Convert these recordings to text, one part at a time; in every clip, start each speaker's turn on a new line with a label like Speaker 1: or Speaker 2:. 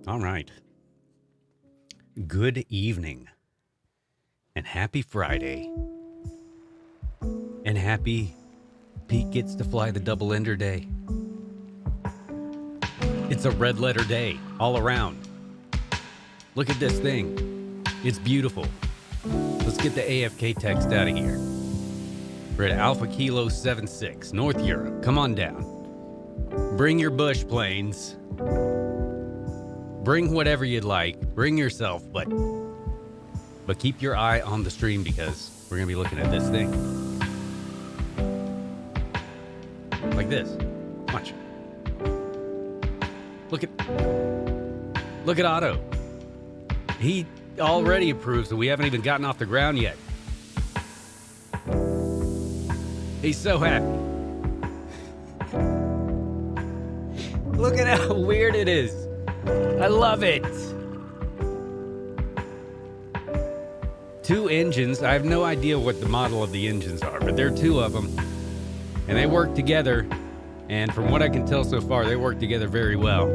Speaker 1: All right. Good evening. And happy Friday. And happy Pete gets to fly the double ender day. It's a red letter day all around. Look at this thing. It's beautiful. Let's get the AFK text out of here. We're at Alpha Kilo 76, North Europe. Come on down. Bring your bush planes. Bring whatever you'd like. Bring yourself, but keep your eye on the stream because we're going to be looking at this thing. Like this. Watch. Look at Otto. He already approves and we haven't even gotten off the ground yet. He's so happy. Look at how weird it is. I love it. 2 engines. I have no idea what the model of the engines are, but there are 2 of them. And they work together. And from what I can tell so far, they work together very well.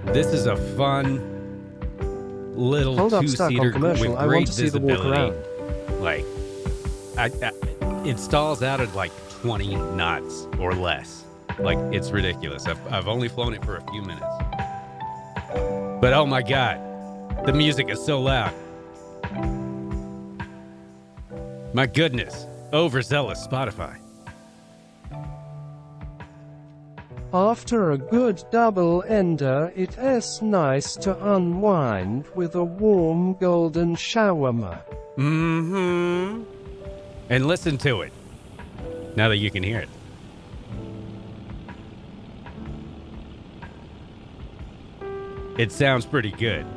Speaker 1: This is a fun little 2-seater with great visibility. Like, it stalls out at like 20 knots or less. Like, it's ridiculous. I've only flown it for a few minutes. But oh my God, the music is so loud. My goodness, overzealous Spotify.
Speaker 2: After a good double ender, it is nice to unwind with a warm golden shawarma.
Speaker 1: Mm-hmm. And listen to it, now that you can hear it. It sounds pretty good.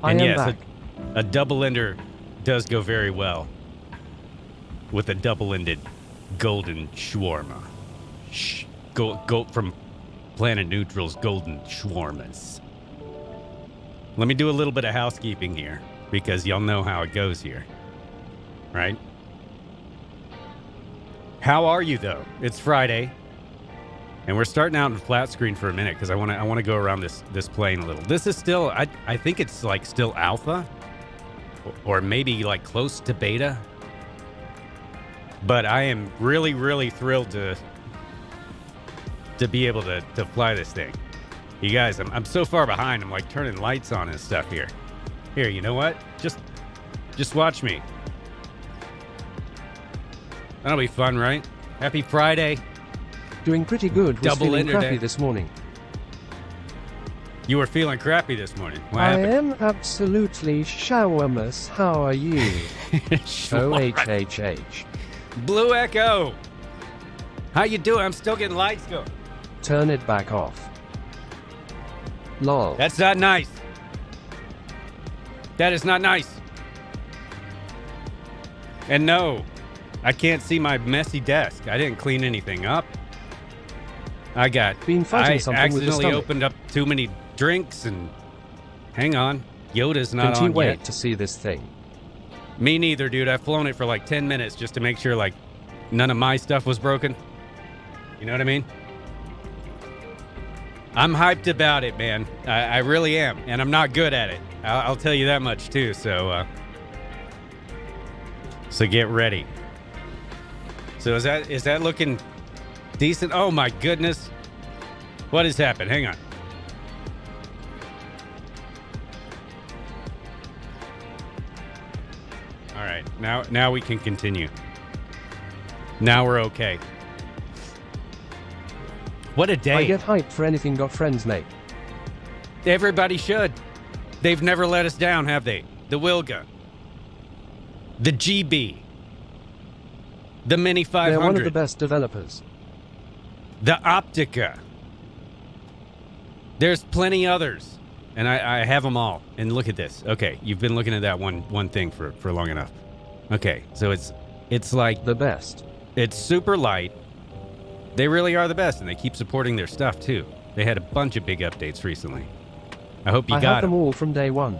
Speaker 1: And yes, a double-ender does go very well with a double-ended golden shawarma. Go from Planet Neutral's golden shawarmas. Let me do a little bit of housekeeping here because y'all know how it goes here, right? How are you though? It's Friday. And we're starting out in flat screen for a minute because I want to go around this plane a little. This is still, I think it's like still alpha or maybe like close to beta. But I am really, really thrilled to be able to fly this thing. You guys, I'm so far behind. I'm like turning lights on and stuff here. Here, you know what? Just watch me. That'll be fun, right? Happy Friday.
Speaker 2: Doing pretty good. Was
Speaker 1: Double
Speaker 2: feeling crappy
Speaker 1: day.
Speaker 2: this morning.
Speaker 1: You were feeling crappy this morning. What
Speaker 2: I
Speaker 1: happened?
Speaker 2: am absolutely shawarmas. How are you? OHHH.
Speaker 1: Blue Echo. How you doing? I'm still getting lights going.
Speaker 2: Turn it back off. Lol.
Speaker 1: That's not nice. That is not nice. And no, I can't see my messy desk. I didn't clean anything up. I accidentally opened up too many drinks and hang on. Yoda's not on yet.
Speaker 2: Can't you wait to see this thing?
Speaker 1: Me neither, dude. I've flown it for like 10 minutes just to make sure like none of my stuff was broken. You know what I mean? I'm hyped about it, man. I really am. And I'm not good at it. I'll tell you that much too. So get ready. So is that looking decent? Oh my goodness. What has happened? Hang on. All right. Now we can continue. Now we're okay. What a day.
Speaker 2: I get hyped for anything GotFriends, mate.
Speaker 1: Everybody should. They've never let us down, have they? The Wilga. The GB. The Mini 500.
Speaker 2: They're one of the best developers.
Speaker 1: The Optica. There's plenty others. And I have them all. And look at this. Okay, you've been looking at that one thing for long enough. Okay, so it's like
Speaker 2: the best.
Speaker 1: It's super light. They really are the best, and they keep supporting their stuff too. They had a bunch of big updates recently. I hope you got them.
Speaker 2: I had them all from day one.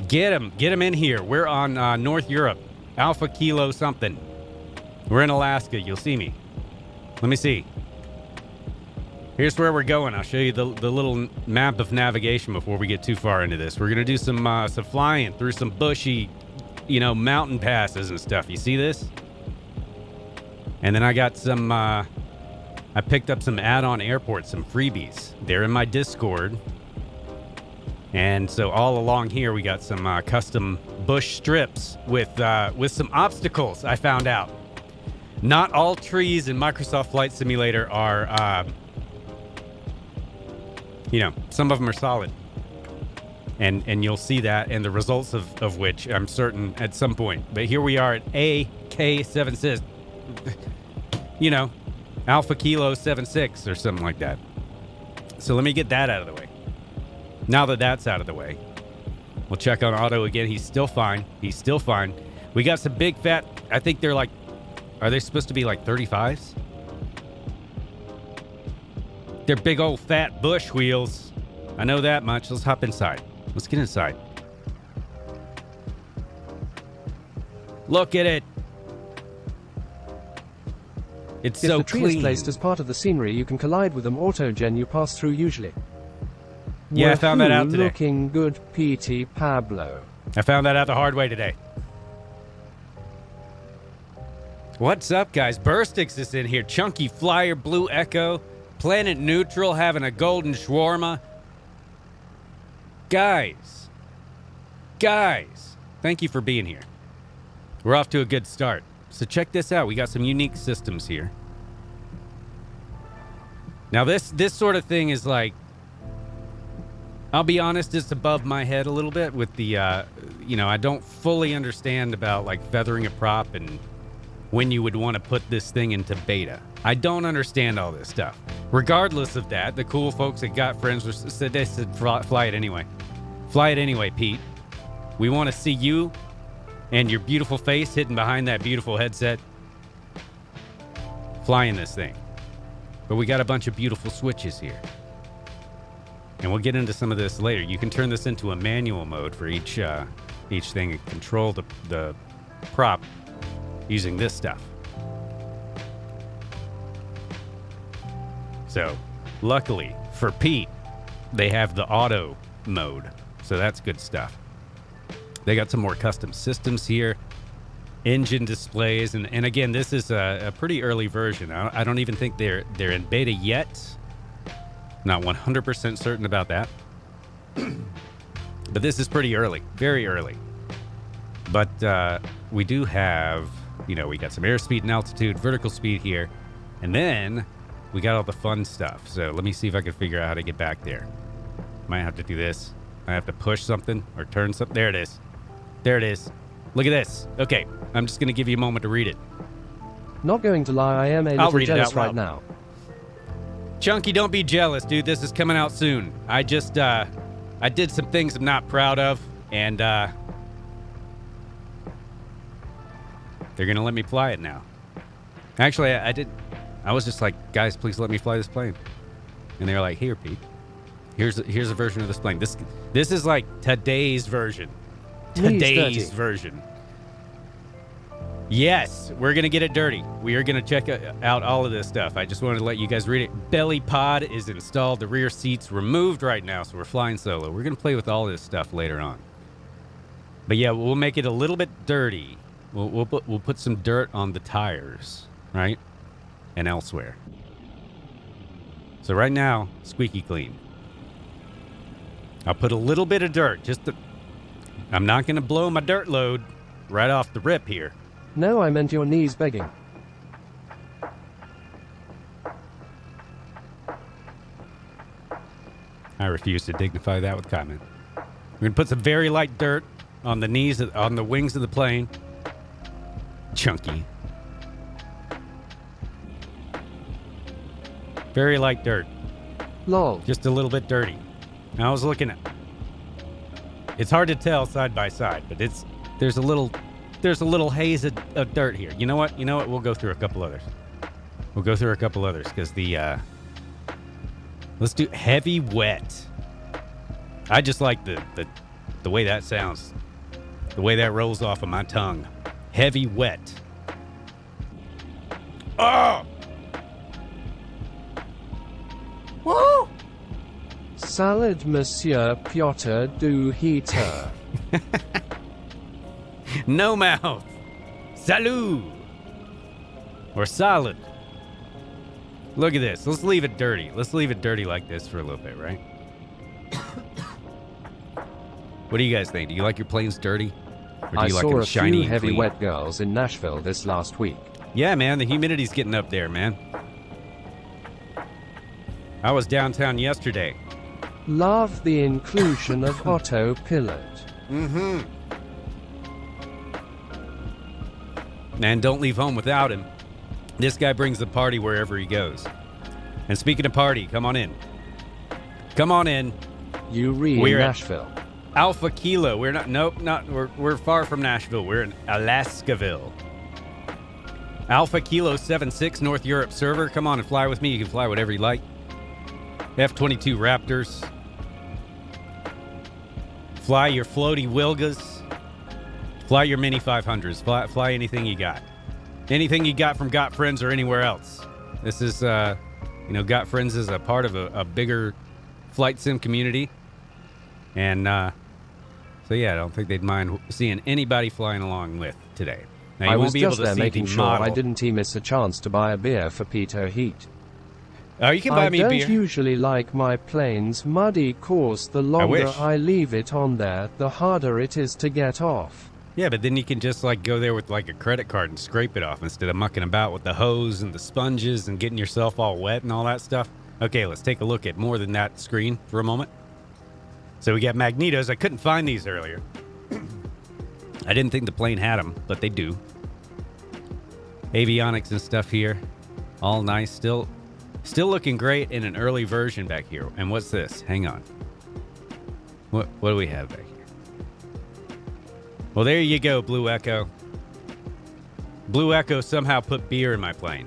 Speaker 1: Get them in here. We're on North Europe, Alpha Kilo something. We're in Alaska. You'll see me. Let me see. Here's where we're going. I'll show you the little map of navigation before we get too far into this. We're going to do some flying through some bushy, mountain passes and stuff. You see this? And then I got some, I picked up some add-on airports, some freebies. They're in my Discord. And so all along here, we got some custom bush strips with some obstacles, I found out. Not all trees in Microsoft Flight Simulator are... some of them are solid. And you'll see that and the results of which I'm certain at some point. But here we are at AK76, Alpha Kilo 76 or something like that. So let me get that out of the way. Now that that's out of the way, we'll check on Otto again. He's still fine. We got some big fat, I think they're like, are they supposed to be like 35s? They're big old fat bush wheels. I know that much. Let's hop inside. Let's get inside. Look at it. It's
Speaker 2: If
Speaker 1: so
Speaker 2: the tree
Speaker 1: clean.
Speaker 2: is placed as part of the scenery, you can collide with them auto-gen you pass through usually.
Speaker 1: Yeah, I found that out today.
Speaker 2: Looking good, P.T. Pablo.
Speaker 1: I found that out the hard way today. What's up, guys? Burstix is in here. Chunky Flyer, Blue Echo, Planet Neutral having a golden shawarma. Guys, thank you for being here. We're off to a good start. So check this out. We got some unique systems here. Now this sort of thing is like, I'll be honest, it's above my head a little bit with the, I don't fully understand about like feathering a prop and when you would want to put this thing into beta. I don't understand all this stuff. Regardless of that, the cool folks at GotFriends said they said fly it anyway. Fly it anyway, Pete. We want to see you and your beautiful face hidden behind that beautiful headset flying this thing. But we got a bunch of beautiful switches here. And we'll get into some of this later. You can turn this into a manual mode for each thing and control the prop using this stuff. So, luckily for Pete, they have the auto mode. So that's good stuff. They got some more custom systems here. Engine displays. And again, this is a pretty early version. I don't even think they're in beta yet. Not 100% certain about that. But this is pretty early. Very early. But we do have, we got some airspeed and altitude, vertical speed here. And then we got all the fun stuff. So let me see if I can figure out how to get back there. Might have to do this. I have to push something or turn something. There it is. There it is. Look at this. Okay, I'm just going to give you a moment to read it.
Speaker 2: Not going to lie, I am a little jealous right now.
Speaker 1: Chunky, don't be jealous, dude. This is coming out soon. I just, I did some things I'm not proud of, and, they're going to let me fly it now. Actually, I was just like, guys, please let me fly this plane. And they were like, here, Pete. Here's a version of this plane. This is like today's version. Today's version. Yes, we're going to get it dirty. We are going to check out all of this stuff. I just wanted to let you guys read it. Belly pod is installed. The rear seat's removed right now, so we're flying solo. We're going to play with all this stuff later on. But yeah, we'll make it a little bit dirty. We'll put some dirt on the tires, right? And elsewhere. So right now, squeaky clean. I'll put a little bit of dirt. I'm not going to blow my dirt load right off the rip here.
Speaker 2: No, I meant your knees begging.
Speaker 1: I refuse to dignify that with comment. We're going to put some very light dirt on the knees, on the wings of the plane. Chunky. Very light dirt.
Speaker 2: Lol.
Speaker 1: Just a little bit dirty. I was looking at... It's hard to tell side by side, but there's a little haze of dirt here. You know what? We'll go through a couple others. Because let's do heavy wet. I just like the way that sounds. The way that rolls off of my tongue. Heavy wet. Oh! Woo!
Speaker 2: Salad Monsieur Piotr du Heater.
Speaker 1: No mouth. Salut. Or salad. Look at this. Let's leave it dirty. Let's leave it dirty like this for a little bit, right? What do you guys think? Do you like your planes dirty? Or do
Speaker 2: I
Speaker 1: you like
Speaker 2: saw
Speaker 1: them
Speaker 2: a
Speaker 1: shiny
Speaker 2: few
Speaker 1: and
Speaker 2: heavy
Speaker 1: clean?
Speaker 2: wet girls in Nashville this last week.
Speaker 1: Yeah, man. The humidity's getting up there, man. I was downtown yesterday.
Speaker 2: Love the inclusion of autopilot.
Speaker 1: Mm-hmm. And don't leave home without him. This guy brings the party wherever he goes. And speaking of party, come on in. Come on in.
Speaker 2: You read
Speaker 1: We're at
Speaker 2: Nashville.
Speaker 1: Alpha Kilo. We're not. Nope. Not. We're far from Nashville. We're in Alaskaville. Alpha Kilo 76 North Europe server. Come on and fly with me. You can fly whatever you like. F-22 Raptors. Fly your floaty Wilgas. Fly your Mini 500s. Fly anything you got. Anything you got from GotFriends or anywhere else. This is, GotFriends is a part of a bigger flight sim community. And, so yeah, I don't think they'd mind seeing anybody flying along with today. Now, you
Speaker 2: I
Speaker 1: won't
Speaker 2: was
Speaker 1: be able
Speaker 2: just
Speaker 1: to
Speaker 2: there
Speaker 1: see
Speaker 2: making
Speaker 1: the
Speaker 2: sure
Speaker 1: model.
Speaker 2: I didn't miss a chance to buy a beer for Peter Heat.
Speaker 1: Oh, you can buy
Speaker 2: I
Speaker 1: me a
Speaker 2: don't
Speaker 1: beer.
Speaker 2: usually like my planes muddy cause the longer
Speaker 1: wish.
Speaker 2: I leave it on there, the harder it is to get off.
Speaker 1: Yeah, but then you can just go there with a credit card and scrape it off instead of mucking about with the hose and the sponges and getting yourself all wet and all that stuff. Okay, let's take a look at more than that screen for a moment. So we got magnetos. I couldn't find these earlier. I didn't think the plane had them, but they do. Avionics and stuff here. All nice. Still looking great in an early version back here. And what's this? Hang on. What do we have back here? Well, there you go, Blue Echo. Blue Echo somehow put beer in my plane.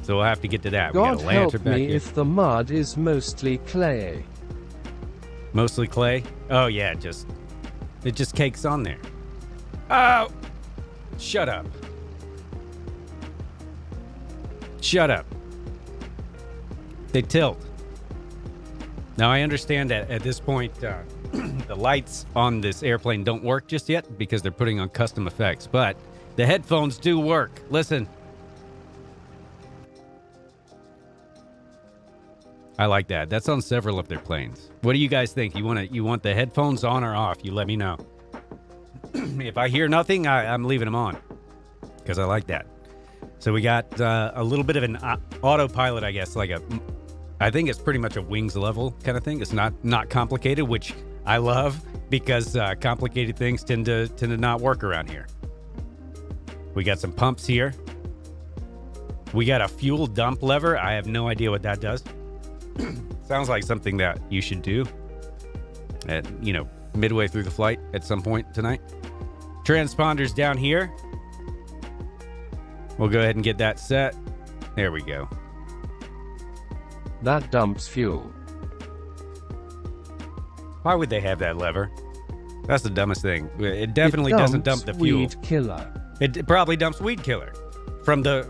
Speaker 1: So we'll have to get to that. We got
Speaker 2: God
Speaker 1: a
Speaker 2: help
Speaker 1: lantern back
Speaker 2: me
Speaker 1: here.
Speaker 2: if the mud is mostly clay.
Speaker 1: Mostly clay? Oh, yeah, it just cakes on there. Oh! Shut up. Shut up. They tilt. Now, I understand that at this point, the lights on this airplane don't work just yet because they're putting on custom effects, but the headphones do work. Listen. I like that. That's on several of their planes. What do you guys think? You want the headphones on or off? You let me know. If I hear nothing, I'm leaving them on because I like that. So we got a little bit of an autopilot, I guess, I think it's pretty much a wings level kind of thing. It's not complicated, which I love because complicated things tend to not work around here. We got some pumps here. We got a fuel dump lever. I have no idea what that does. Sounds like something that you should do at, midway through the flight at some point tonight. Transponders down here. We'll go ahead and get that set. There we go.
Speaker 2: That dumps fuel.
Speaker 1: Why would they have that lever? That's the dumbest thing. It definitely doesn't dump the fuel.
Speaker 2: Weed killer.
Speaker 1: It probably dumps weed killer from the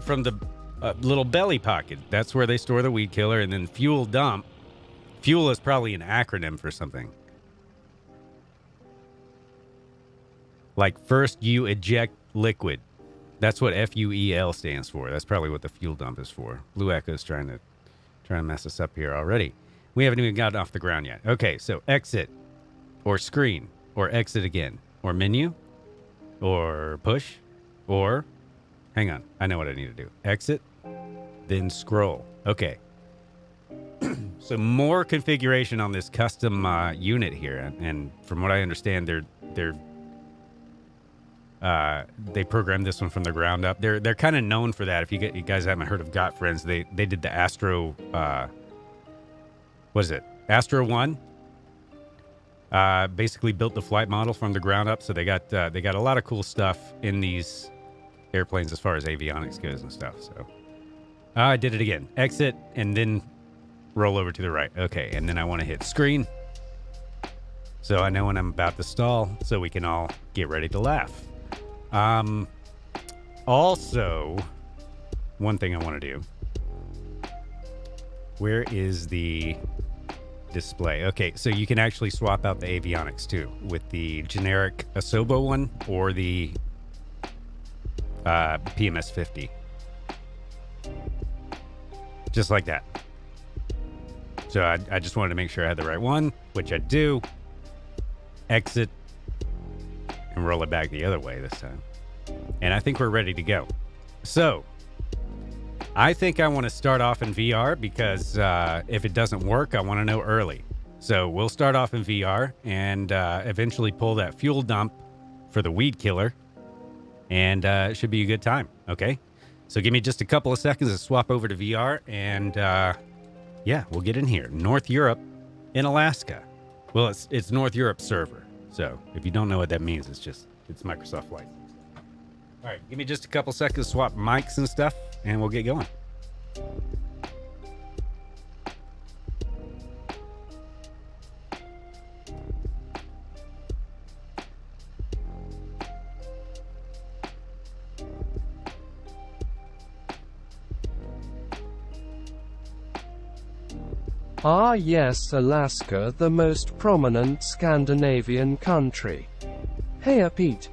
Speaker 1: little belly pocket. That's where they store the weed killer. And then fuel dump. Fuel is probably an acronym for something. Like first you eject liquid. That's what FUEL stands for. That's probably what the fuel dump is for. Blue Echo's trying to mess us up here already. We haven't even gotten off the ground yet. Okay, so exit or screen or exit again or menu or push or hang on. I know what I need to do. Exit, then scroll. Okay. So more configuration on this custom unit here, and from what I understand, they programmed this one from the ground up. They're kind of known for that. If you guys haven't heard of GotFriends, they did the Astro. What is it? Astro 1. Basically built the flight model from the ground up. So they got a lot of cool stuff in these airplanes as far as avionics goes and stuff. So I did it again. Exit and then roll over to the right. Okay, and then I want to hit screen. So I know when I'm about to stall, so we can all get ready to laugh. Also, one thing I want to do Where is the display? Okay, so you can actually swap out the avionics too with the generic Asobo one or the PMS 50. Just like that. So I just wanted to make sure I had the right one, which I do. Exit and roll it back the other way this time. And I think we're ready to go. So I think I want to start off in VR because if it doesn't work, I want to know early. So we'll start off in VR and eventually pull that fuel dump for the weed killer. And it should be a good time. Okay. So give me just a couple of seconds to swap over to VR and yeah, we'll get in here. North Europe in Alaska. Well, it's North Europe server. So if you don't know what that means, it's Microsoft Flight. All right, give me just a couple seconds to swap mics and stuff, and we'll get going.
Speaker 2: Ah yes, Alaska, the most prominent Scandinavian country. Hey Pete.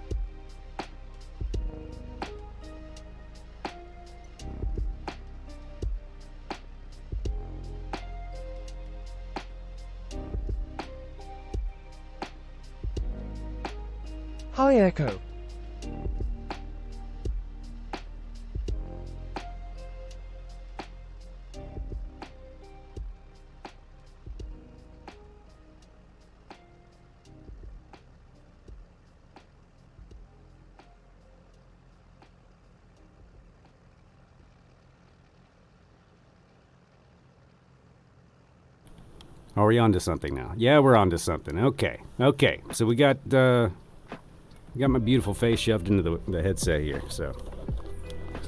Speaker 2: Hi Echo.
Speaker 1: Are we on to something now? Yeah, we're on to something. Okay. So we got my beautiful face shoved into the headset here. So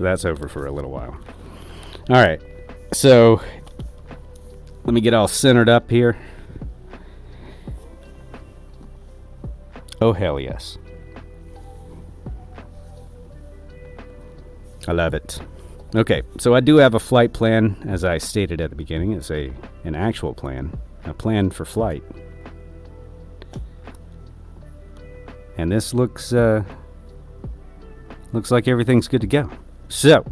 Speaker 1: that's over for a little while. All right. So let me get all centered up here. Oh, hell yes. I love it. Okay, so I do have a flight plan, as I stated at the beginning. It's an actual plan. A plan for flight. And this looks like everything's good to go. So,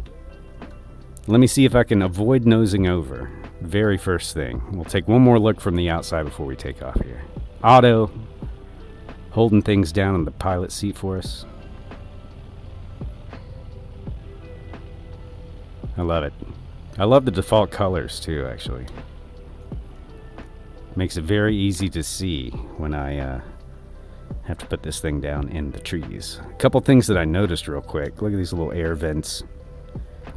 Speaker 1: let me see if I can avoid nosing over. Very first thing. We'll take one more look from the outside before we take off here. Auto, holding things down in the pilot seat for us. I love it. I love the default colors too, actually. Makes it very easy to see when I have to put this thing down in the trees. A couple things that I noticed real quick. Look at these little air vents.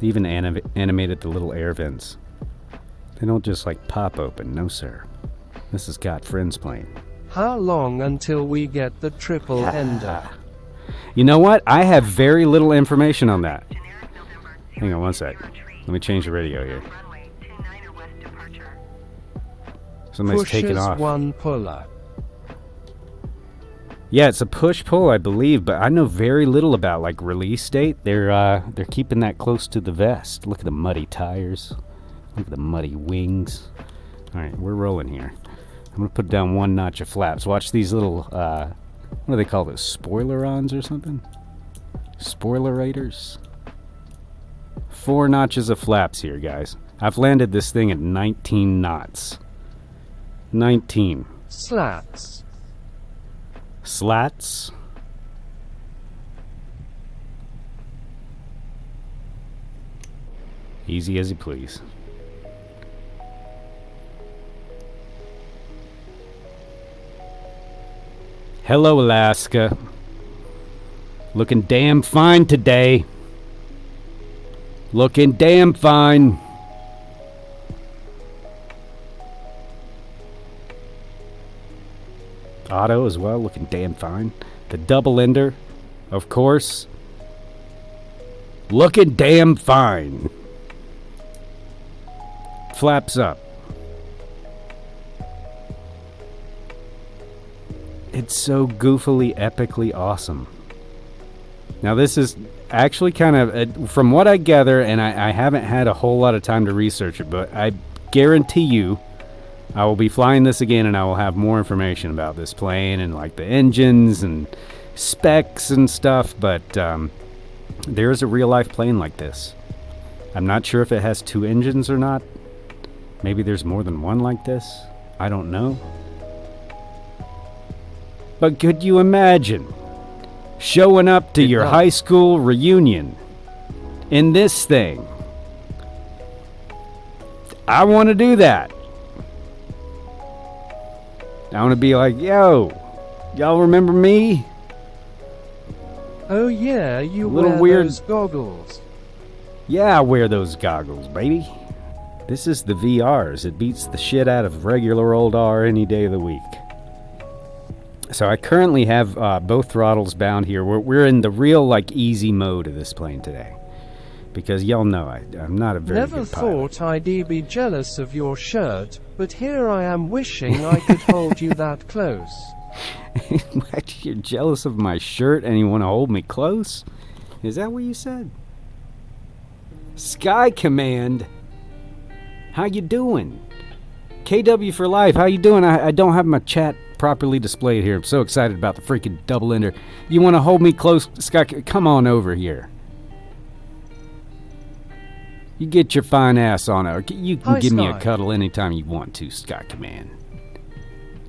Speaker 1: They even animated the little air vents. They don't just like pop open. No, sir. This is GotFriends plane.
Speaker 2: How long until we get the triple ender?
Speaker 1: You know what? I have very little information on that. Hang on one sec. Let me change the radio here. Somebody's taking off.
Speaker 2: One puller.
Speaker 1: Yeah, it's a push-pull, I believe, but I know very little about like release date. They're keeping that close to the vest. Look at the muddy tires. Look at the muddy wings. All right, we're rolling here. I'm gonna put down one notch of flaps. Watch these little what do they call those? Spoilerons or something? Spoilerators. 4 notches of flaps here, guys. I've landed this thing at 19 knots. 19.
Speaker 2: Slats.
Speaker 1: Slats. Easy as you please. Hello, Alaska. Looking damn fine today. Looking damn fine. Auto as well, looking damn fine. The double ender, of course. Looking damn fine. Flaps up. It's so goofily, epically awesome. Now this is actually kind of, from what I gather, and I haven't had a whole lot of time to research it, but guarantee you I will be flying this again, and I will have more information about this plane and like the engines and specs and stuff, but there is a real life plane like this. I'm not sure if it has 2 engines or not. Maybe there's more than one like this. I don't know. But could you imagine showing up to your high school reunion in this thing? I want to do that. I want to be like, yo, y'all remember me?
Speaker 2: Oh yeah, you
Speaker 1: Little
Speaker 2: wear
Speaker 1: weird
Speaker 2: those goggles.
Speaker 1: Yeah, I wear those goggles, baby. This is the VRs. It beats the shit out of regular old R any day of the week. So I currently have both throttles bound here. We're in the real, like, easy mode of this plane today. Because y'all know I'm not a very
Speaker 2: Never
Speaker 1: good pilot.
Speaker 2: thought I'd be jealous of your shirt, but here I am wishing I could hold you that close.
Speaker 1: You're jealous of my shirt and you want to hold me close? Is that what you said? Sky Command, how you doing? KW for life, how you doing? I don't have my chat properly displayed here. I'm so excited about the freaking double ender. You want to hold me close, Sky? Come on over here. You get your fine ass on it. You can give me a cuddle anytime you want to, Sky Command.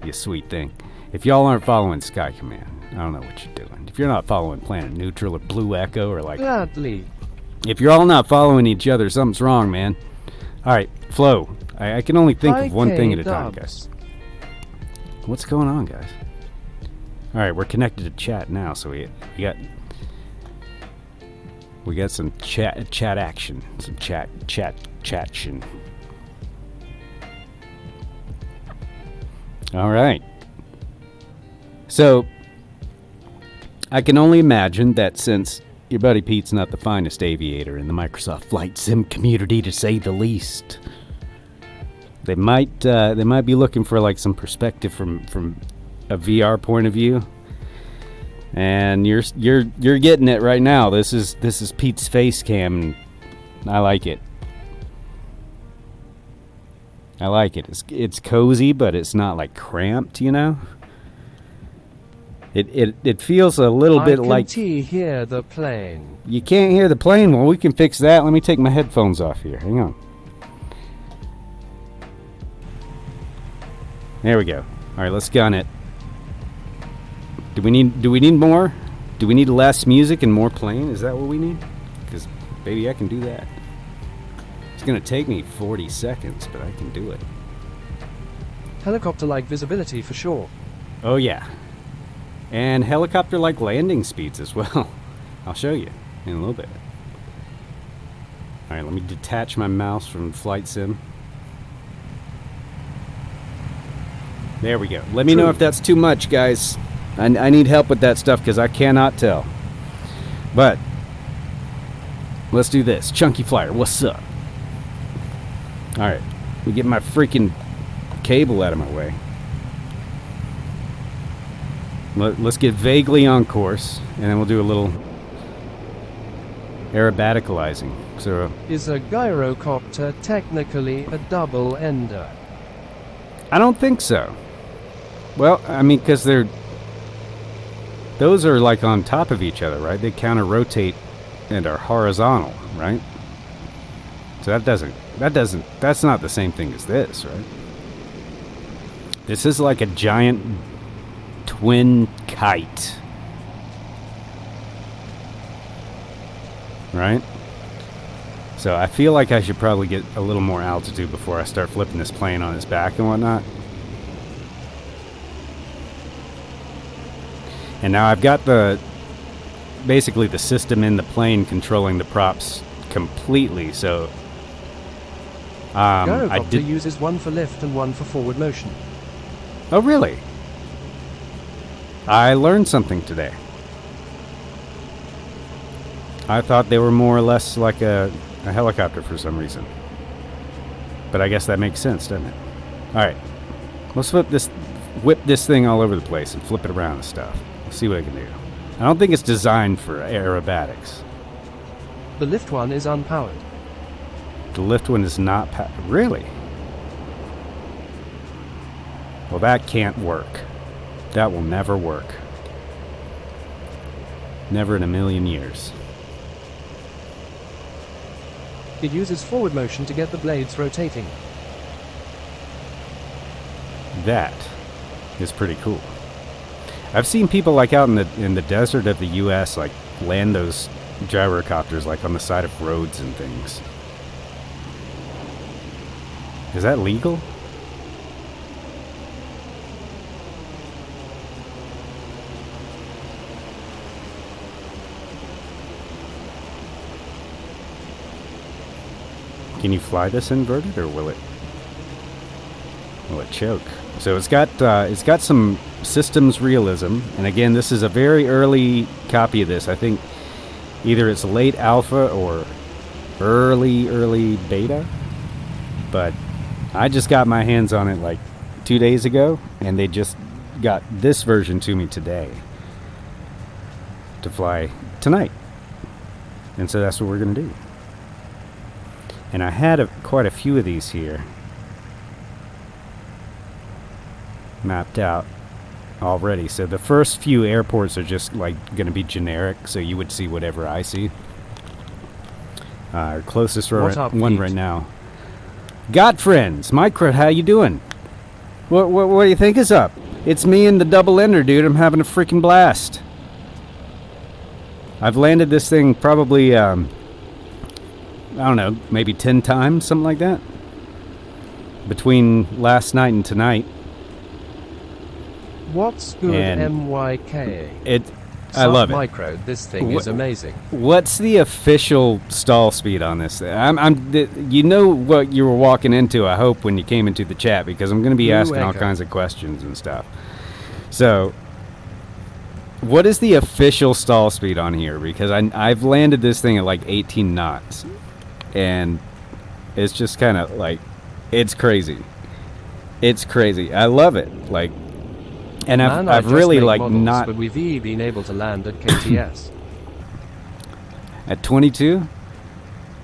Speaker 1: You sweet thing. If y'all aren't following Sky Command, I don't know what you're doing. If you're not following Planet Neutral or Blue Echo or like...
Speaker 2: Gladly.
Speaker 1: If you're all not following each other, something's wrong, man. Alright, Flo. I can only think of one thing at a time, guys. What's going on, guys? Alright, we're connected to chat now, so we got some chat action. Some chat-action. Alright. So, I can only imagine that since your buddy Pete's not the finest aviator in the Microsoft Flight Sim community, to say the least, they might be looking for like some perspective from a VR point of view. And you're getting it right now. This is Pete's face cam, and I like it. I like it. It's cozy, but it's not like cramped, you know? It feels a little bit like...
Speaker 2: I can hear the plane.
Speaker 1: You can't hear the plane? Well, we can fix that. Let me take my headphones off here. Hang on. There we go. All right, let's gun it. Do we need more? Do we need less music and more plane? Is that what we need? Because, baby, I can do that. It's going to take me 40 seconds, but I can do it.
Speaker 2: Helicopter-like visibility for sure.
Speaker 1: Oh, yeah. And helicopter-like landing speeds as well. I'll show you in a little bit. Alright, let me detach my mouse from Flight Sim. There we go. Let me know if that's too much, guys. I need help with that stuff because I cannot tell. But, let's do this. Chunky Flyer, what's up? Alright, let me get my freaking cable out of my way. Let's get vaguely on course, and then we'll do a little aerobaticalizing. So,
Speaker 2: is a gyrocopter technically a double-ender?
Speaker 1: I don't think so. Well, I mean, because those are like on top of each other, right? They counter-rotate and are horizontal, right? So that's not the same thing as this, right? This is like a giant twin kite, right? So I feel like I should probably get a little more altitude before I start flipping this plane on its back and whatnot. And now I've got basically the system in the plane controlling the props completely, so
Speaker 2: Gyrocopter uses one for lift and one for forward motion.
Speaker 1: Oh, really? I learned something today. I thought they were more or less like a helicopter for some reason. But I guess that makes sense, doesn't it? Alright. Let's whip this thing all over the place and flip it around and stuff. Let's see what I can do. I don't think it's designed for aerobatics.
Speaker 2: The lift one is unpowered.
Speaker 1: The lift one is not really? Well, that can't work. That will never work. Never in a million years.
Speaker 2: It uses forward motion to get the blades rotating.
Speaker 1: That is pretty cool. I've seen people like out in the desert of the US like land those gyrocopters like on the side of roads and things. Is that legal? Can you fly this inverted, or will it choke? So it's got some systems realism, and again, this is a very early copy of this. I think either it's late alpha or early beta, but I just got my hands on it like 2 days ago, and they just got this version to me today to fly tonight, and so that's what we're gonna do. And I had quite a few of these here mapped out already. So the first few airports are just like going to be generic, so you would see whatever I see. Our closest one right now. GotFriends, Micro, how you doing? What do you think is up? It's me and the double ender, dude. I'm having a freaking blast. I've landed this thing probably I don't know, maybe 10 times, something like that, between last night and tonight.
Speaker 2: What's good,
Speaker 1: and
Speaker 2: MYK?
Speaker 1: I love it.
Speaker 2: Micro, this thing is amazing.
Speaker 1: What's the official stall speed on this thing? You know what you were walking into, I hope, when you came into the chat, because I'm going to be asking all kinds of questions and stuff. So, what is the official stall speed on here? Because I've landed this thing at like 18 knots. And it's just kind of like, it's crazy. It's crazy. I love it. Like, and I've really like models, not.
Speaker 2: But we've been able to land at KTS.
Speaker 1: At 22,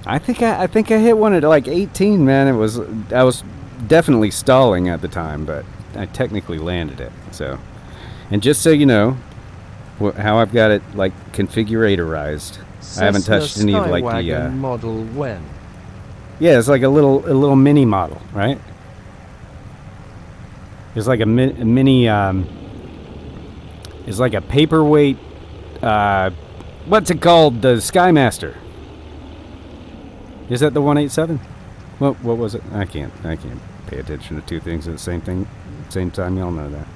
Speaker 1: I think I hit one at like 18. Man, I was definitely stalling at the time, but I technically landed it. So, and just so you know, how I've got it like configuratorized. I haven't touched any of like the
Speaker 2: model when.
Speaker 1: Yeah, it's like a little mini model, right? It's like a mini. It's like a paperweight. What's it called? The Skymaster. Is that the 187? What was it? I can't pay attention to two things at the same time. Y'all know that.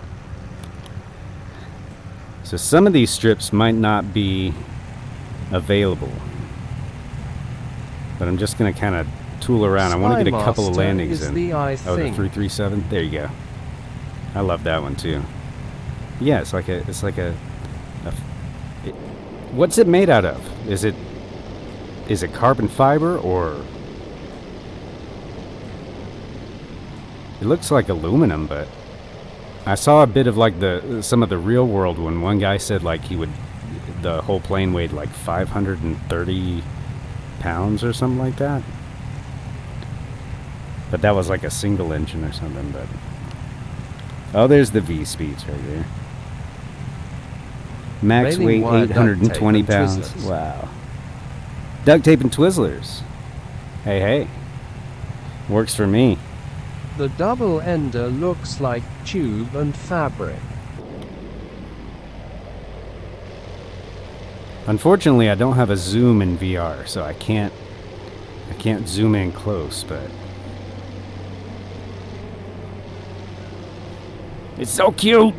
Speaker 1: So some of these strips might not be available, but I'm just gonna kind of tool around. I want to get a couple of landings in. The 337. There you go. I love that one too. Yeah, it's like a what's it made out of? Is it carbon fiber, or it looks like aluminum? But I saw a bit of like some of the real world one. One guy said like the whole plane weighed like 530 pounds or something like that. But that was like a single engine or something. But oh, there's the V speeds right there. Max weight 820 pounds. Wow. Duct tape and Twizzlers. Hey. Works for me.
Speaker 2: The double ender looks like tube and fabric.
Speaker 1: Unfortunately, I don't have a zoom in VR, so I can't zoom in close, but it's so cute.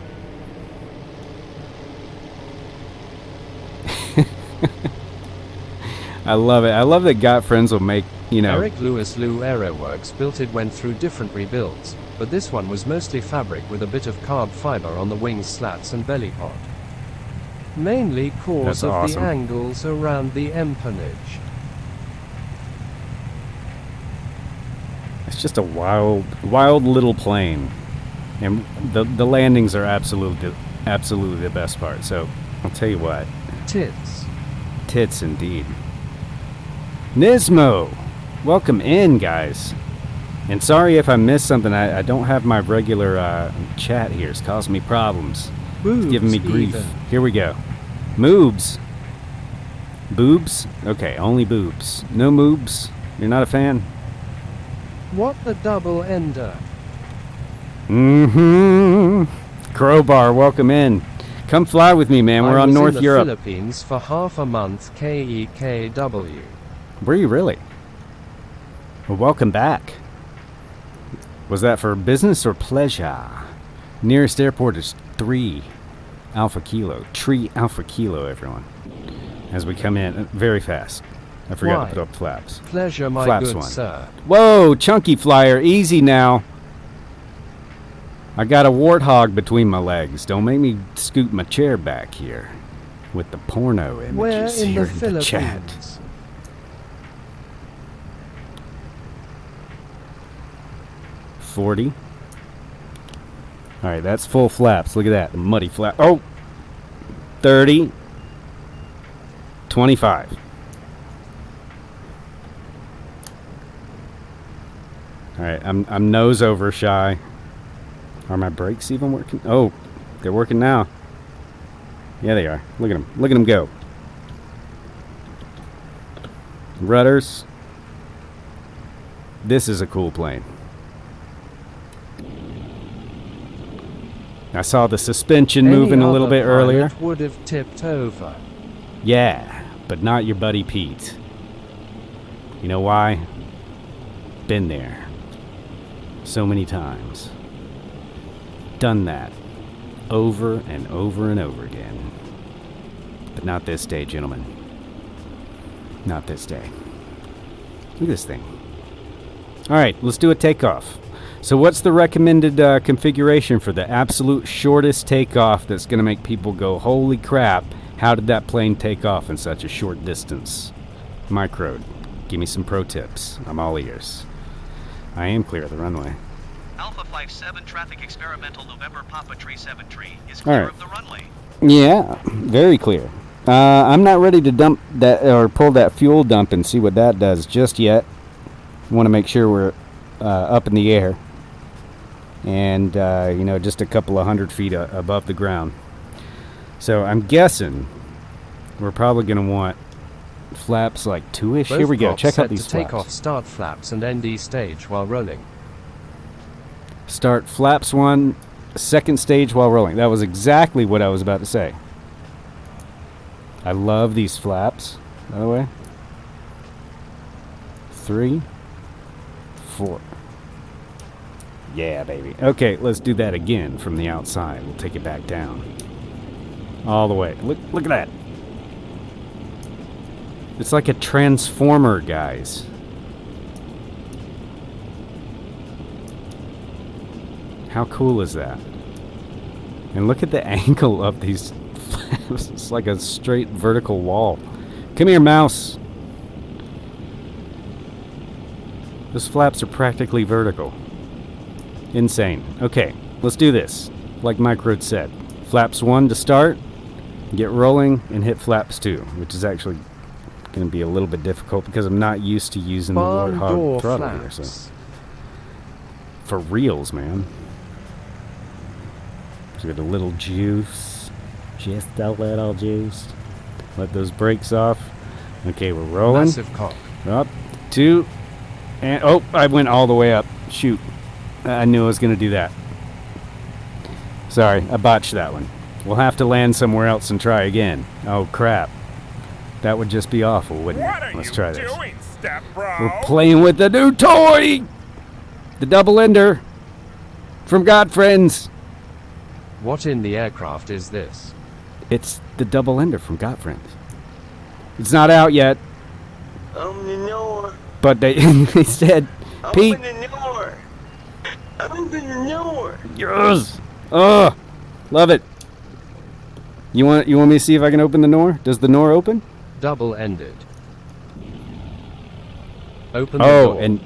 Speaker 1: I love it. I love that GotFriends will make, you know.
Speaker 2: Eric Lewis Lou Aeroworks built it went through different rebuilds, but this one was mostly fabric with a bit of carb fiber on the wing slats and belly pod. Mainly cause of the angles around the empennage.
Speaker 1: It's just a wild little plane, and the landings are absolutely the best part. So I'll tell you what. Tits indeed. Nismo, welcome in, guys. And sorry if I missed something. I don't have my regular chat here. It's causing me problems. It's giving me grief.
Speaker 2: Even.
Speaker 1: Here we go. Moobs. Boobs? Okay, only boobs. No moobs? You're not a fan?
Speaker 2: What the double ender?
Speaker 1: Mm-hmm. Crowbar, welcome in. Come fly with me, man. We're on North Europe.
Speaker 2: I was in the Philippines for half a month. KEKW.
Speaker 1: Were you really? Well, welcome back. Was that for business or pleasure? Nearest airport is 3 Alpha Kilo. Tree Alpha Kilo, everyone. As we come in very fast. I forgot to put up flaps.
Speaker 2: Pleasure, my
Speaker 1: flaps
Speaker 2: good
Speaker 1: one.
Speaker 2: sir.
Speaker 1: Whoa, chunky flyer. Easy now. I got a warthog between my legs. Don't make me scoot my chair back here. With the porno images
Speaker 2: Where in
Speaker 1: here
Speaker 2: the
Speaker 1: in the chat.
Speaker 2: Philippines?
Speaker 1: 40. Alright, that's full flaps. Look at that. The muddy flap. Oh! 30. 25. Alright, I'm nose over shy. Are my brakes even working? Oh, they're working now. Yeah, they are. Look at them. Look at them go. Rudders. This is a cool plane. I saw the suspension moving a little bit earlier.
Speaker 2: Would have tipped over.
Speaker 1: Yeah, but not your buddy Pete. You know why? Been there. So many times. Done that. Over and over and over again. But not this day, gentlemen. Not this day. Look at this thing. Alright, let's do a takeoff. So what's the recommended configuration for the absolute shortest takeoff that's going to make people go, holy crap, how did that plane take off in such a short distance? Micro, give me some pro tips. I'm all ears. I am clear of the runway.
Speaker 3: Alpha Flight 7 traffic experimental November Papa Tree 7 Tree is clear of the runway.
Speaker 1: Yeah, very clear. I'm not ready to dump that or pull that fuel dump and see what that does just yet. Want to make sure we're up in the air. And, you know, just a couple of 100 feet above the ground. So I'm guessing we're probably going to want flaps like 2-ish. Here we go. Check out these flaps.
Speaker 2: Take off start flaps and ND stage while rolling.
Speaker 1: Start flaps 1, second stage while rolling. That was exactly what I was about to say. I love these flaps, by the way. 3, 4. Yeah, baby. Okay, let's do that again from the outside. We'll take it back down. All the way. Look at that. It's like a transformer, guys. How cool is that? And look at the angle of these flaps. It's like a straight vertical wall. Come here, mouse. Those flaps are practically vertical. Insane. Okay, let's do this. Like Mike Road said. Flaps 1 to start. Get rolling and hit flaps 2, which is actually going to be a little bit difficult because I'm not used to using the Warthog throttle here. So. For reals, man. So we got a little juice. Just a little juice. Let those brakes off. Okay, we're rolling.
Speaker 2: Massive cock.
Speaker 1: Up, 2, and oh, I went all the way up. Shoot. I knew I was going to do that. Sorry, I botched that one. We'll have to land somewhere else and try again. Oh, crap. That would just be awful, wouldn't it? Let's try this. We're playing with the new toy! The double ender from GotFriends.
Speaker 2: What in the aircraft is this?
Speaker 1: It's the double ender from GotFriends. It's not out yet.
Speaker 4: Open the door.
Speaker 1: But they said, Pete.
Speaker 4: Open the door. Open the door.
Speaker 1: Yes. Oh, love it. You want me to see if I can open the door? Does the door open?
Speaker 2: Double-ended. Open the door.
Speaker 1: Oh, and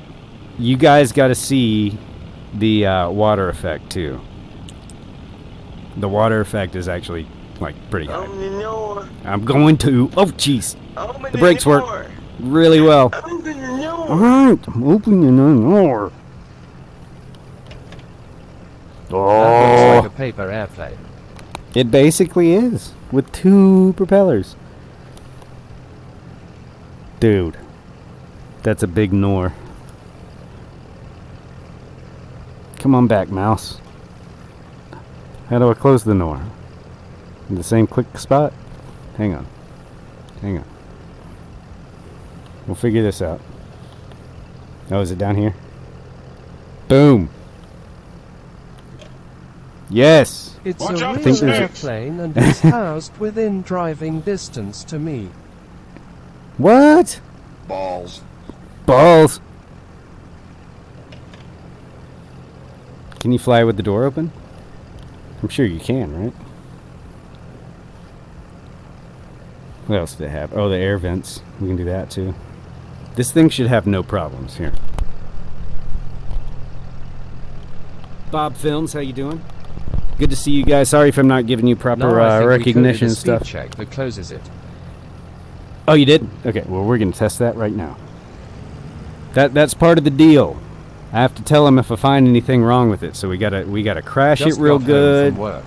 Speaker 1: you guys got to see the water effect too. The water effect is actually like pretty high.
Speaker 4: Open the door.
Speaker 1: I'm going to. Oh, jeez.
Speaker 4: Open
Speaker 1: The brakes
Speaker 4: door.
Speaker 1: work really well.
Speaker 4: Open the door.
Speaker 1: All right, I'm opening the door.
Speaker 2: That looks
Speaker 1: Oh,
Speaker 2: like a paper airplane.
Speaker 1: it basically is with 2 propellers. Dude, that's a big Nor. Come on back, mouse. How do I close the Nor? In the same click spot? Hang on. Hang on. We'll figure this out. Oh, is it down here? Boom. Yes.
Speaker 2: It's
Speaker 5: Watch
Speaker 2: a
Speaker 5: out
Speaker 2: real
Speaker 5: for snakes.
Speaker 2: airplane and is housed within driving distance to me.
Speaker 1: What?
Speaker 5: Balls.
Speaker 1: Balls. Can you fly with the door open? I'm sure you can, right? What else did it have? Oh, the air vents. We can do that too. This thing should have no problems here. Bob Films, how you doing? Good to see you guys. Sorry if I'm not giving you proper
Speaker 2: No, I think
Speaker 1: recognition
Speaker 2: we
Speaker 1: and
Speaker 2: coded a
Speaker 1: stuff.
Speaker 2: speed check that closes it.
Speaker 1: Oh, you did? Okay, well, we're going to test that right now. That's part of the deal. I have to tell him if I find anything wrong with it, so we gotta crash
Speaker 2: Just
Speaker 1: it real
Speaker 2: got home
Speaker 1: good.
Speaker 2: from work.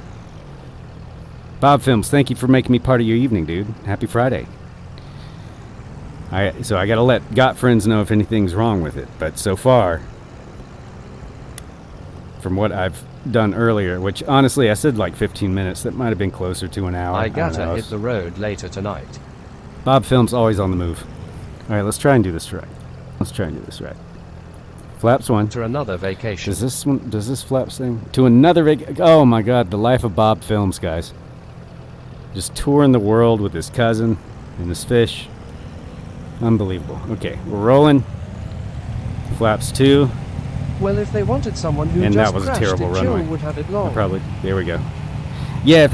Speaker 1: Bob Films, thank you for making me part of your evening, dude. Happy Friday. So I gotta let GotFriends know if anything's wrong with it, but so far, from what I've done earlier, which honestly I said like 15 minutes, that might have been closer to an hour.
Speaker 2: I
Speaker 1: don't
Speaker 2: gotta
Speaker 1: know.
Speaker 2: hit the road later tonight.
Speaker 1: Bob Films always on the move. All right, let's try and do this right. Let's try and do this right. Flaps 1.
Speaker 2: To another vacation.
Speaker 1: Does this flaps thing? To another oh my god, the life of Bob Films, guys. Just touring the world with his cousin and his fish. Unbelievable. Okay, we're rolling. Flaps 2.
Speaker 2: Well, if they wanted someone who
Speaker 1: And
Speaker 2: just
Speaker 1: that was a
Speaker 2: crashed
Speaker 1: terrible
Speaker 2: it, Jill
Speaker 1: runway.
Speaker 2: would have it long.
Speaker 1: Probably. There we go. Yeah,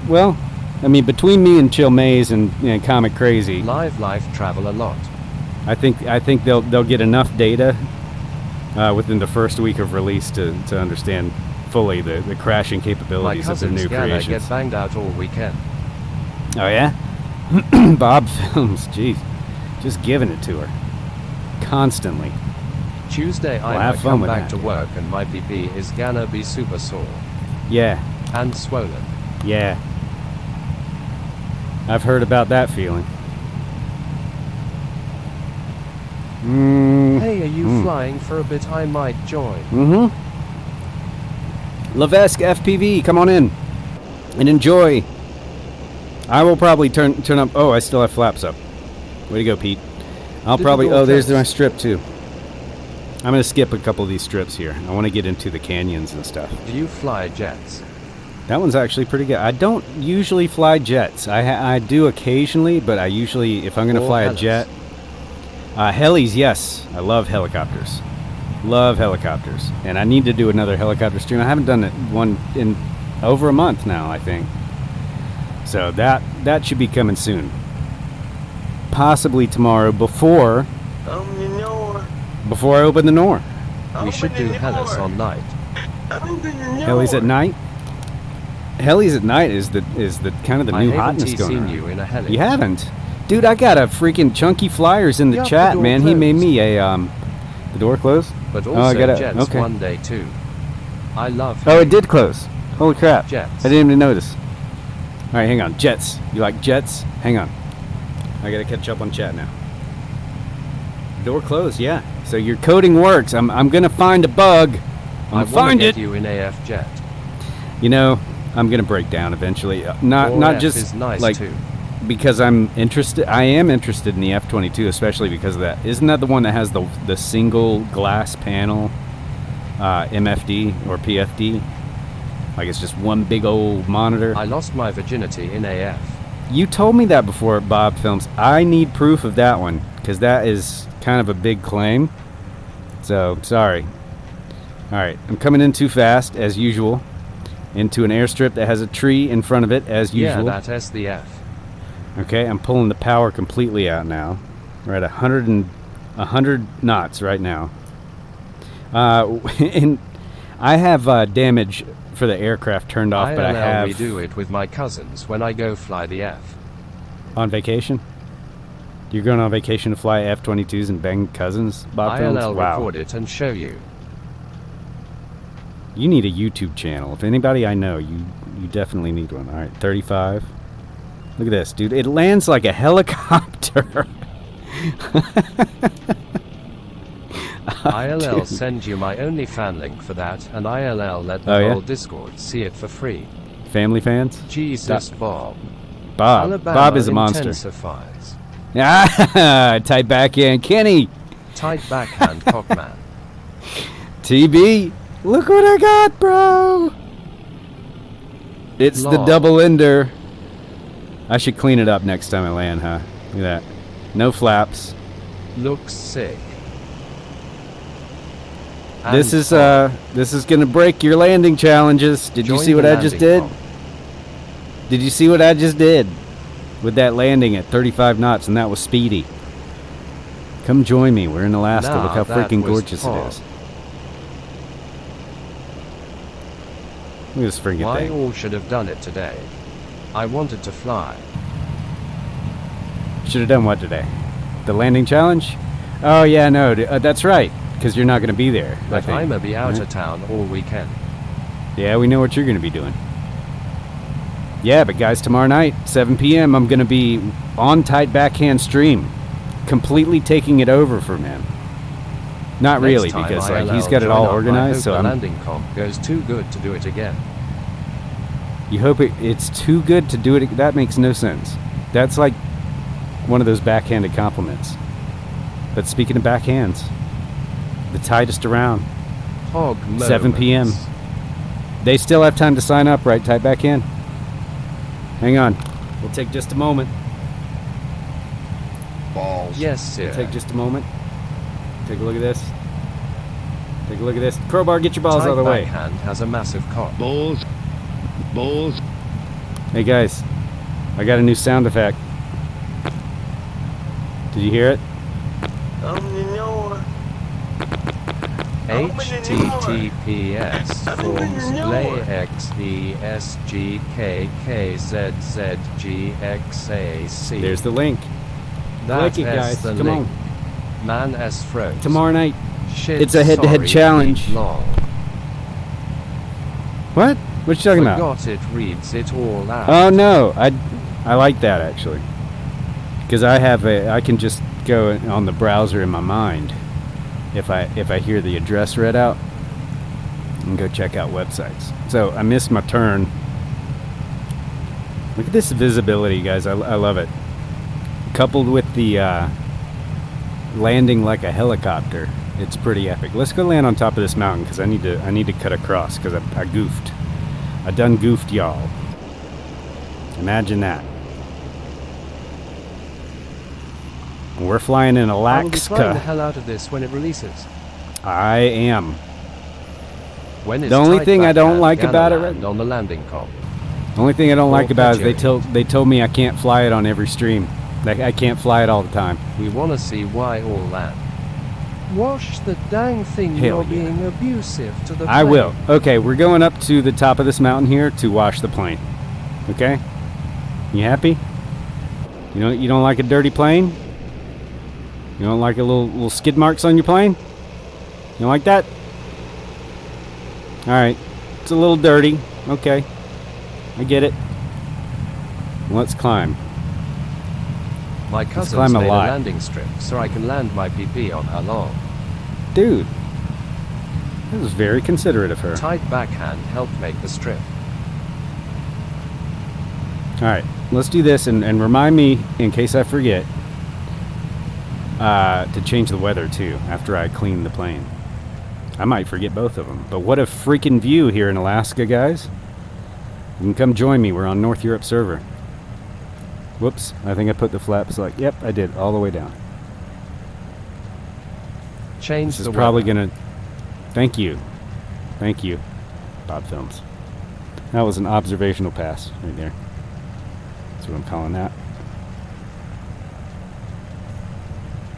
Speaker 1: well, I mean, between me and Chill Maze and Comic Crazy,
Speaker 2: Live life travel a lot.
Speaker 1: I think they'll get enough data within the first week of release to understand fully the crashing
Speaker 2: My
Speaker 1: capabilities of their
Speaker 2: cousin's
Speaker 1: new
Speaker 2: gonna
Speaker 1: creations.
Speaker 2: get banged out all weekend.
Speaker 1: Oh yeah, Bob Films, jeez, just giving it to her constantly.
Speaker 2: Tuesday I
Speaker 1: have
Speaker 2: might
Speaker 1: fun
Speaker 2: come
Speaker 1: with
Speaker 2: back
Speaker 1: that.
Speaker 2: to work and my BP is gonna be super sore
Speaker 1: Yeah,
Speaker 2: and swollen.
Speaker 1: yeah. I've heard about that feeling.
Speaker 2: Hey, are you flying for a bit? I might join.
Speaker 1: Levesque FPV, come on in and enjoy. I will probably turn up. Oh, I still have flaps up. Way to go, Pete. I'll probably.
Speaker 2: Digital
Speaker 1: Oh, there's
Speaker 2: cuts.
Speaker 1: my strip too. I'm gonna skip a couple of these strips here. I want to get into the canyons and stuff.
Speaker 2: Do you fly jets?
Speaker 1: That one's actually pretty good. I don't usually fly jets. I do occasionally, but I usually, if I'm gonna
Speaker 2: Or
Speaker 1: fly a
Speaker 2: helis.
Speaker 1: jet, helis, yes. I love helicopters. Love helicopters, and I need to do another helicopter stream. I haven't done one in over a month now, I think. So that should be coming soon. Possibly tomorrow before
Speaker 4: Open the door.
Speaker 1: I open the Nor.
Speaker 2: We should do helis on night.
Speaker 4: Open the door.
Speaker 1: Helis at night. Helis at night is the kind of the
Speaker 2: I
Speaker 1: new
Speaker 2: haven't
Speaker 1: hotness going
Speaker 2: seen
Speaker 1: on.
Speaker 2: you in a heli.
Speaker 1: You haven't, dude. I got a freaking chunky flyers in the
Speaker 2: Yeah, the
Speaker 1: chat,
Speaker 2: door
Speaker 1: man. He made
Speaker 2: closed.
Speaker 1: me a the door closed.
Speaker 2: But
Speaker 1: Oh,
Speaker 2: also
Speaker 1: I gotta-
Speaker 2: jets
Speaker 1: okay.
Speaker 2: one day too. I love
Speaker 1: Oh, it did close. Holy crap!
Speaker 2: Jets.
Speaker 1: I didn't even notice. All right, hang on. Jets. You like jets? Hang on. I gotta catch up on chat now. Door closed. Yeah. So your coding works. I'm gonna find a bug. I'm
Speaker 2: I
Speaker 1: gonna
Speaker 2: want to
Speaker 1: find
Speaker 2: get
Speaker 1: it.
Speaker 2: you in AF jet.
Speaker 1: You know, I'm gonna break down eventually.
Speaker 2: Or
Speaker 1: Not
Speaker 2: F
Speaker 1: just
Speaker 2: is nice
Speaker 1: like
Speaker 2: too.
Speaker 1: because I'm interested. I am interested in the F-22, especially because of that. Isn't that the one that has the single glass panel, MFD or PFD? Like it's just one big old monitor.
Speaker 2: I lost my virginity in AF.
Speaker 1: You told me that before, Bob Films. I need proof of that one because that is kind of a big claim. So sorry. All right, I'm coming in too fast as usual. Into an airstrip that has a tree in front of it as usual.
Speaker 2: Yeah, that SDF.
Speaker 1: Okay, I'm pulling the power completely out now. We're at 100 knots right now. And I have damage for the aircraft turned off, but I have
Speaker 2: redo it with my cousins when I go fly the F.
Speaker 1: on vacation. You're going on vacation to fly F-22s and bang cousins, Bob Films?
Speaker 2: ILL
Speaker 1: Wow.
Speaker 2: record it and show you.
Speaker 1: You need a YouTube channel. If anybody I know, you definitely need one. All right, 35. Look at this, dude. It lands like a helicopter.
Speaker 2: ILL
Speaker 1: Dude.
Speaker 2: send you my OnlyFan link for that, and ILL let the
Speaker 1: Oh, yeah?
Speaker 2: whole Discord see it for free.
Speaker 1: Family fans?
Speaker 2: Jesus, Bob.
Speaker 1: Bob.
Speaker 2: Alabama
Speaker 1: Bob is a monster.
Speaker 2: intensifies.
Speaker 1: Ah, tight backhand. Kenny.
Speaker 2: Tight backhand cockman.
Speaker 1: TB. Look what I got, bro. It's the
Speaker 2: Lol.
Speaker 1: double ender. I should clean it up next time I land, huh? Look at that. No flaps.
Speaker 2: Looks sick.
Speaker 1: This
Speaker 2: And
Speaker 1: is gonna break your landing challenges. Did you
Speaker 2: join
Speaker 1: see what
Speaker 2: the
Speaker 1: I just
Speaker 2: landing
Speaker 1: did?
Speaker 2: pod.
Speaker 1: Did you see what I just did? With that landing at 35 knots, and that was speedy. Come join me. We're in Alaska.
Speaker 2: Nah,
Speaker 1: Look how
Speaker 2: that
Speaker 1: freaking
Speaker 2: was
Speaker 1: gorgeous
Speaker 2: hot.
Speaker 1: it is. Look at this freaking
Speaker 2: Why
Speaker 1: thing.
Speaker 2: all should have done it today? I wanted to fly.
Speaker 1: Should have done what today? The landing challenge? Oh yeah, no, that's right. Because you're not going to be there. I
Speaker 2: But
Speaker 1: think.
Speaker 2: I'ma be out
Speaker 1: Right?
Speaker 2: of town all weekend.
Speaker 1: Yeah, we know what you're going to be doing. Yeah, but guys, tomorrow night, 7 p.m., I'm going to be on Tight Backhand stream, completely taking it over for him. Not really,
Speaker 2: Next time
Speaker 1: because like
Speaker 2: ILL
Speaker 1: he's got it
Speaker 2: join
Speaker 1: all
Speaker 2: up,
Speaker 1: organized. So
Speaker 2: I hope the
Speaker 1: I'm.
Speaker 2: landing comp goes too good to do it again.
Speaker 1: You hope it's too good to do it. That makes no sense. That's like one of those backhanded compliments. But speaking of backhands, the tightest around,
Speaker 2: Hog
Speaker 1: 7 p.m.
Speaker 2: moments.
Speaker 1: They still have time to sign up, right? Tight backhand. Hang on. We'll take just a moment.
Speaker 5: Balls.
Speaker 2: Yes, sir.
Speaker 1: We'll take just a moment. Take a look at this. Take a look at this. Crowbar, get your balls
Speaker 2: Tight
Speaker 1: out of the way.
Speaker 2: backhand has a massive cock.
Speaker 5: Balls. Balls.
Speaker 1: Hey guys, I got a new sound effect. Did you hear it?
Speaker 2: HTTPS forms LAXESGKKZZGXAC.
Speaker 1: There's the link.
Speaker 2: That
Speaker 1: Click it,
Speaker 2: is
Speaker 1: guys.
Speaker 2: the
Speaker 1: Come
Speaker 2: link.
Speaker 1: on.
Speaker 2: Man as froze.
Speaker 1: Tomorrow night.
Speaker 2: Shit,
Speaker 1: It's a head-to-head
Speaker 2: sorry,
Speaker 1: challenge.
Speaker 2: Lol.
Speaker 1: What? What you talking about?
Speaker 2: Forgot it reads it all out.
Speaker 1: Oh no, I like that actually, because I can just go on the browser in my mind if I hear the address read out and go check out websites. So I missed my turn. Look at this visibility, guys. I love it. Coupled with the landing like a helicopter, it's pretty epic. Let's go land on top of this mountain because I need to cut across because I goofed. I done goofed, y'all. Imagine that. We're flying in
Speaker 2: I will be flying the
Speaker 1: Alaska.
Speaker 2: hell out of this when it releases.
Speaker 1: I am.
Speaker 2: When is
Speaker 1: The only
Speaker 2: tight
Speaker 1: thing I don't
Speaker 2: backhand
Speaker 1: like
Speaker 2: gonna
Speaker 1: about it
Speaker 2: land on the landing comp?
Speaker 1: The only thing I don't like about it is
Speaker 2: Perpetuate.
Speaker 1: they told me I can't fly it on every stream. Like I can't fly it all the time.
Speaker 2: We wanna see why all land. Wash the dang thing,
Speaker 1: Hell
Speaker 2: you're
Speaker 1: yeah.
Speaker 2: being abusive to the
Speaker 1: I
Speaker 2: plane.
Speaker 1: will. Okay, we're going up to the top of this mountain here to wash the plane. Okay? You happy? You don't like a dirty plane? You don't like a little skid marks on your plane? You don't like that? Alright. It's a little dirty. Okay. I get it. Let's climb.
Speaker 2: My cousin's
Speaker 1: climb a
Speaker 2: made
Speaker 1: lot.
Speaker 2: a landing strip so I can land my PP on her lawn.
Speaker 1: Dude. That was very considerate of her.
Speaker 2: Tight backhand helped make the strip.
Speaker 1: Alright, let's do this and remind me, in case I forget, to change the weather too after I clean the plane. I might forget both of them. But what a freaking view here in Alaska, guys. You can come join me. We're on North Europe server. Whoops, I think I put the flaps like, yep, I did, all the way down.
Speaker 2: Change
Speaker 1: This
Speaker 2: the
Speaker 1: is probably
Speaker 2: weather.
Speaker 1: gonna... Thank you. Thank you, Bob Films. That was an observational pass right there. That's what I'm calling that.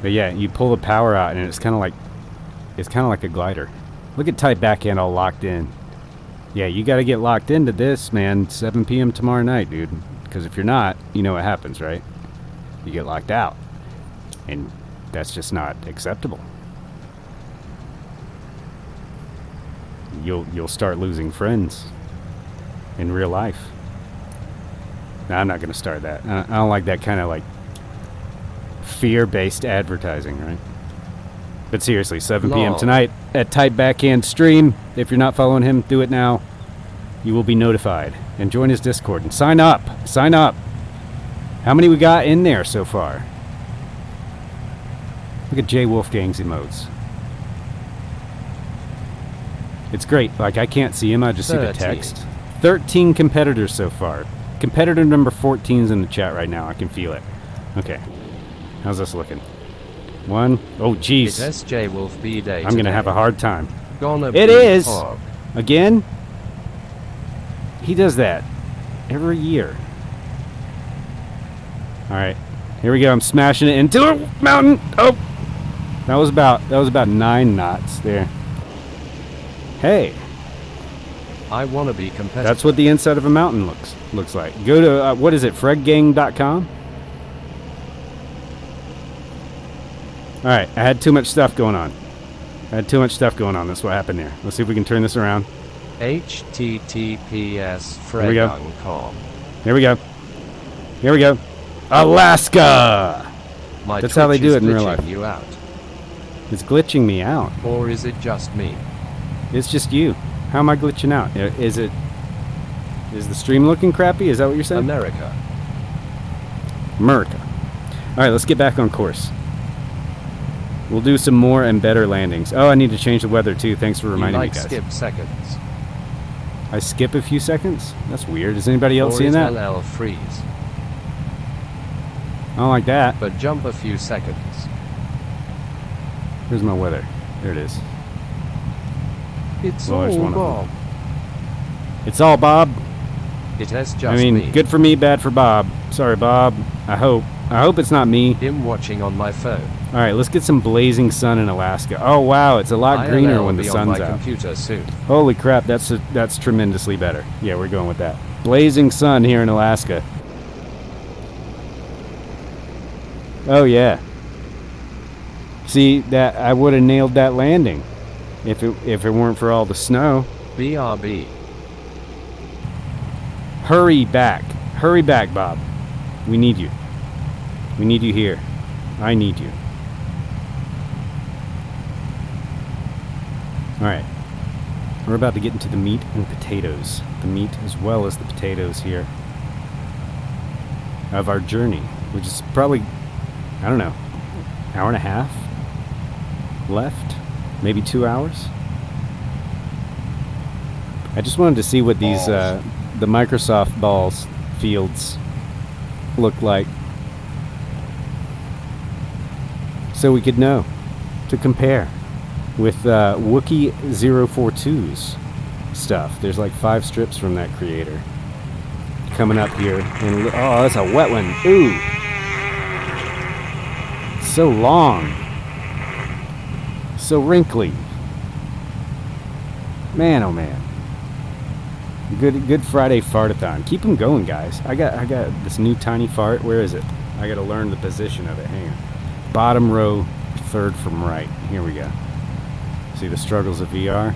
Speaker 1: But yeah, you pull the power out and it's kind of like a glider. Look at tight backhand all locked in. Yeah, you got to get locked into this, man. 7 p.m. tomorrow night, dude. Because if you're not, you know what happens, right? You get locked out. And that's just not acceptable. you'll start losing friends in real life. No, I'm not going to start that. I don't like that kind of like fear-based advertising, right? But seriously, 7 p.m. tonight at Type Backhand Stream. If you're not following him, do it now. You will be notified. And join his Discord and sign up. Sign up. How many we got in there so far? Look at Jay Wolfgang's emotes. It's great. Like, I can't see him. I just see the text. 13 competitors so far. Competitor number 14 is in the chat right now. I can feel it. Okay. How's this looking? 1. Oh, jeez.
Speaker 2: It's SJ Wolf B Day.
Speaker 1: I'm going to have a hard time.
Speaker 2: It
Speaker 1: is! Again? He does that every year. Alright. Here we go. I'm smashing it into a mountain. Oh! That was about 9 knots there. Hey.
Speaker 2: I want to be competitive.
Speaker 1: That's what the inside of a mountain looks like. Go to, what is it, freggang.com? Alright, I had too much stuff going on. That's what happened there. Let's see if we can turn this around.
Speaker 2: https freggang.com.
Speaker 1: Here we go. Here we go. Alaska! That's how they do it in real life.
Speaker 2: You out.
Speaker 1: It's glitching me out.
Speaker 2: Or is it just me?
Speaker 1: It's just you. How am I glitching out? Is the stream looking crappy? Is that what you're saying?
Speaker 2: America.
Speaker 1: Alright, let's get back on course. We'll do some more and better landings. Oh, I need to change the weather too. Thanks for reminding me, guys.
Speaker 2: Skip seconds.
Speaker 1: I skip a few seconds? That's weird. Is anybody else seeing that?
Speaker 2: LL freeze.
Speaker 1: I don't like that.
Speaker 2: But jump a few seconds.
Speaker 1: Here's my weather. There it is.
Speaker 2: It's all Bob.
Speaker 1: It's all Bob.
Speaker 2: It has just
Speaker 1: I mean,
Speaker 2: me.
Speaker 1: Good for me, bad for Bob. Sorry, Bob. I hope it's not me.
Speaker 2: Him watching on my phone.
Speaker 1: All right, let's get some blazing sun in Alaska. Oh wow, it's a lot greener when the sun's out.
Speaker 2: Computer soon.
Speaker 1: Holy crap, that's tremendously better. Yeah, we're going with that. Blazing sun here in Alaska. Oh yeah. See, that I would have nailed that landing if it weren't for all the snow.
Speaker 2: BRB.
Speaker 1: Hurry back, Bob. We need you. We need you here. I need you. All right. We're about to get into the meat and potatoes. The meat as well as the potatoes here of our journey, which is probably, I don't know, hour and a half left, maybe 2 hours. I just wanted to see what these the Microsoft balls fields look like, so we could know to compare with Wookie 042's stuff. There's like 5 strips from that creator coming up here, and oh, that's a wet one. Ooh, so long, so wrinkly. Man, oh man. Good Friday fartathon. Keep them going, guys. I got this new tiny fart. Where is it? I got to learn the position of it. Hang on. Bottom row, 3rd from right. Here we go. See the struggles of VR.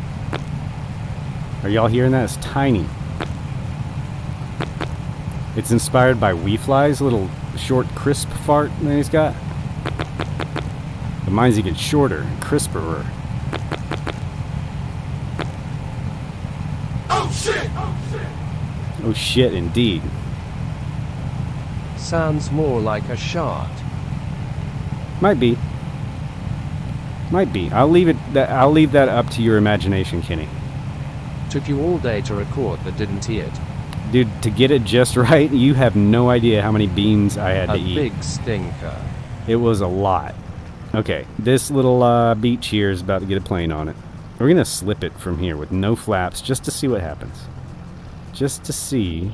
Speaker 1: Are y'all hearing that? It's tiny. It's inspired by WeFly's little short, crisp fart that he's got. But mine's even shorter and crisperer. Oh shit, indeed.
Speaker 2: Sounds more like a shot.
Speaker 1: Might be. I'll leave that up to your imagination, Kenny.
Speaker 2: Took you all day to record but didn't hear it.
Speaker 1: Dude, to get it just right, you have no idea how many beans I had to eat.
Speaker 2: A big stinker.
Speaker 1: It was a lot. Okay, this little beach here is about to get a plane on it. We're gonna slip it from here with no flaps just to see what happens. Just to see.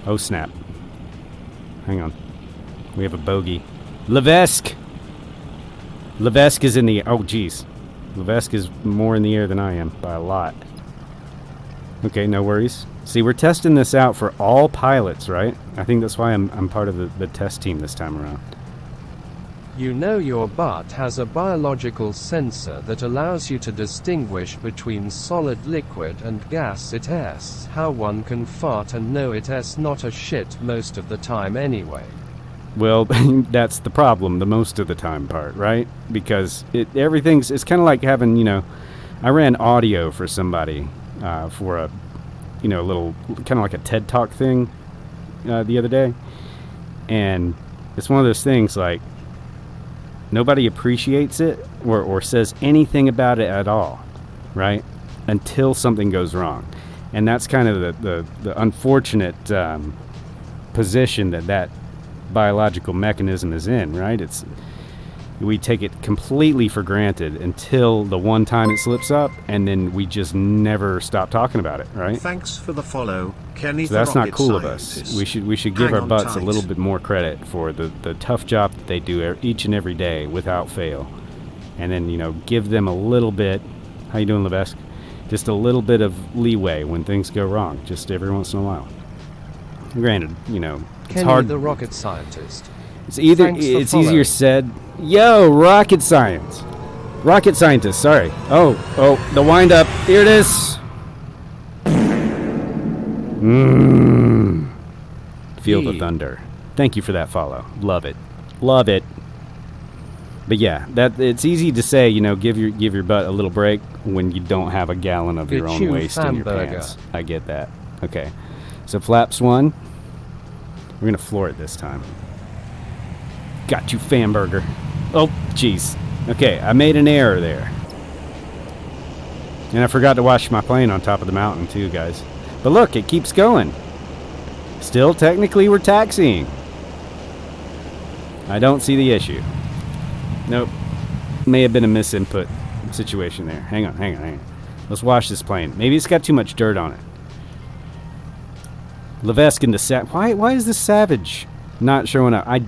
Speaker 1: Oh snap. Hang on. We have a bogey. Levesque! Levesque is in the... Oh jeez. Levesque is more in the air than I am by a lot. Okay, no worries. See, we're testing this out for all pilots, right? I think that's why I'm part of the test team this time around.
Speaker 2: You know your butt has a biological sensor that allows you to distinguish between solid, liquid, and gas. It asks how one can fart and know it's not a shit most of the time anyway.
Speaker 1: Well, that's the problem, the most of the time part, right? Because it's kind of like having, I ran audio for somebody for a, little, kind of like a TED Talk thing the other day. And it's one of those things like nobody appreciates it or says anything about it at all, right? Until something goes wrong. And that's kind of the unfortunate position that biological mechanism is in, right? We take it completely for granted until the one time it slips up, and then we just never stop talking about it, right?
Speaker 6: Thanks for the follow, Kenny.
Speaker 1: So that's not cool of us.
Speaker 6: Scientist.
Speaker 1: We should give
Speaker 6: Hang
Speaker 1: our
Speaker 6: on
Speaker 1: butts
Speaker 6: tight.
Speaker 1: a little bit more credit for the tough job that they do each and every day without fail, and then give them a little bit. How you doing, Levesque? Just a little bit of leeway when things go wrong, just every once in a while. Granted, it's
Speaker 2: Kenny
Speaker 1: hard.
Speaker 2: the rocket scientist.
Speaker 1: It's easier said. Yo, rocket scientist. Sorry. Oh, the wind up. Here it is. Field of Thunder. Thank you for that follow. Love it. But yeah, it's easy to say, give your butt a little break when you don't have a gallon of your own waste in your pants. I get that. Okay. So flaps 1. We're gonna floor it this time. Got you, Famburger. Oh, jeez. Okay, I made an error there. And I forgot to wash my plane on top of the mountain too, guys. But look, it keeps going. Still, technically, we're taxiing. I don't see the issue. Nope. May have been a misinput situation there. Hang on. Let's wash this plane. Maybe it's got too much dirt on it. Levesque and the Why is the Savage not showing up? I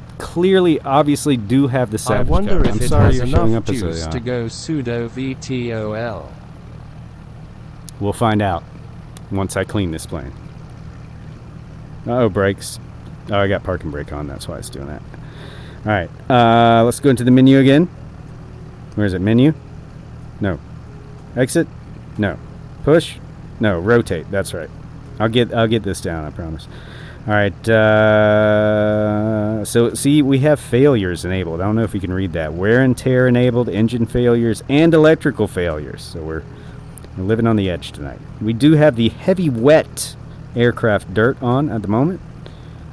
Speaker 1: obviously do have the Savage.
Speaker 2: I wonder
Speaker 1: covered.
Speaker 2: if
Speaker 1: I'm
Speaker 2: it
Speaker 1: sorry
Speaker 2: has
Speaker 1: you're showing
Speaker 2: enough
Speaker 1: up as
Speaker 2: juice to go sudo VTOL.
Speaker 1: We'll find out once I clean this plane. Uh-oh, brakes. Oh, I got parking brake on. That's why it's doing that. All right. Let's go into the menu again. Where is it? Menu? No. Exit? No. Push? No. Rotate. That's right. I'll get this down, I promise. All right. So see, we have failures enabled. I don't know if you can read that. Wear and tear enabled, engine failures, and electrical failures. So we're living on the edge tonight. We do have the heavy wet aircraft dirt on at the moment.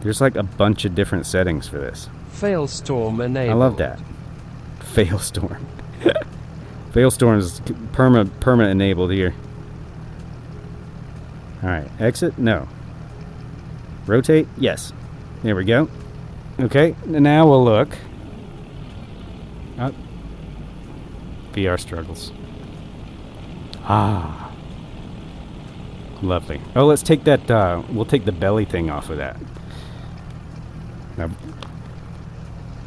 Speaker 1: There's like a bunch of different settings for this.
Speaker 2: Failstorm enabled.
Speaker 1: I love that. Failstorm. Failstorm is permanent enabled here. Alright, exit? No. Rotate? Yes. There we go. Okay, now we'll look. VR struggles. Ah. Lovely. Oh, let's take that, we'll take the belly thing off of that. Now,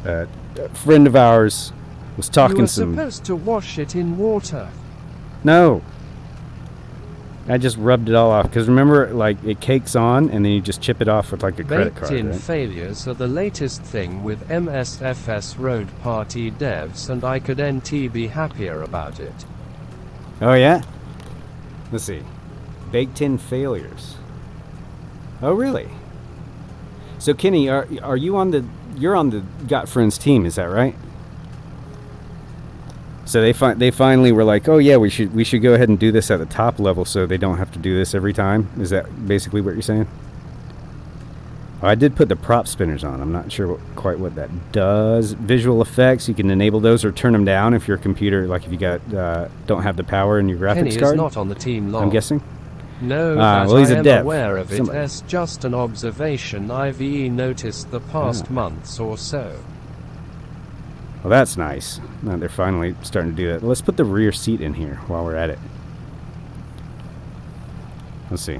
Speaker 1: a friend of ours was talking
Speaker 2: You were
Speaker 1: some...
Speaker 2: supposed to wash it in water.
Speaker 1: No. I just rubbed it all off. Because remember, like, it cakes on, and then you just chip it off with, like, a credit card,
Speaker 2: Baked-in
Speaker 1: right?
Speaker 2: failures are the latest thing with MSFS Road Party devs, and I could NT be happier about it.
Speaker 1: Oh, yeah? Let's see. Baked-in failures. Oh, really? So, Kenny, are you on the... You're on the GotFriends team, is that right? So they finally were like, oh yeah, we should go ahead and do this at the top level so they don't have to do this every time. Is that basically what you're saying? I did put the prop spinners on. I'm not sure quite what that does. Visual effects, you can enable those or turn them down if your computer, like if you got don't have the power in your graphics
Speaker 2: Kenny
Speaker 1: card.
Speaker 2: is not on the team long.
Speaker 1: I'm guessing.
Speaker 2: No,
Speaker 1: well, he's
Speaker 2: I
Speaker 1: a
Speaker 2: am
Speaker 1: dev.
Speaker 2: aware of it.
Speaker 1: Somebody.
Speaker 2: It's just an observation I've noticed the past months or so.
Speaker 1: Well, that's nice. They're finally starting to do that. Let's put the rear seat in here while we're at it. Let's see.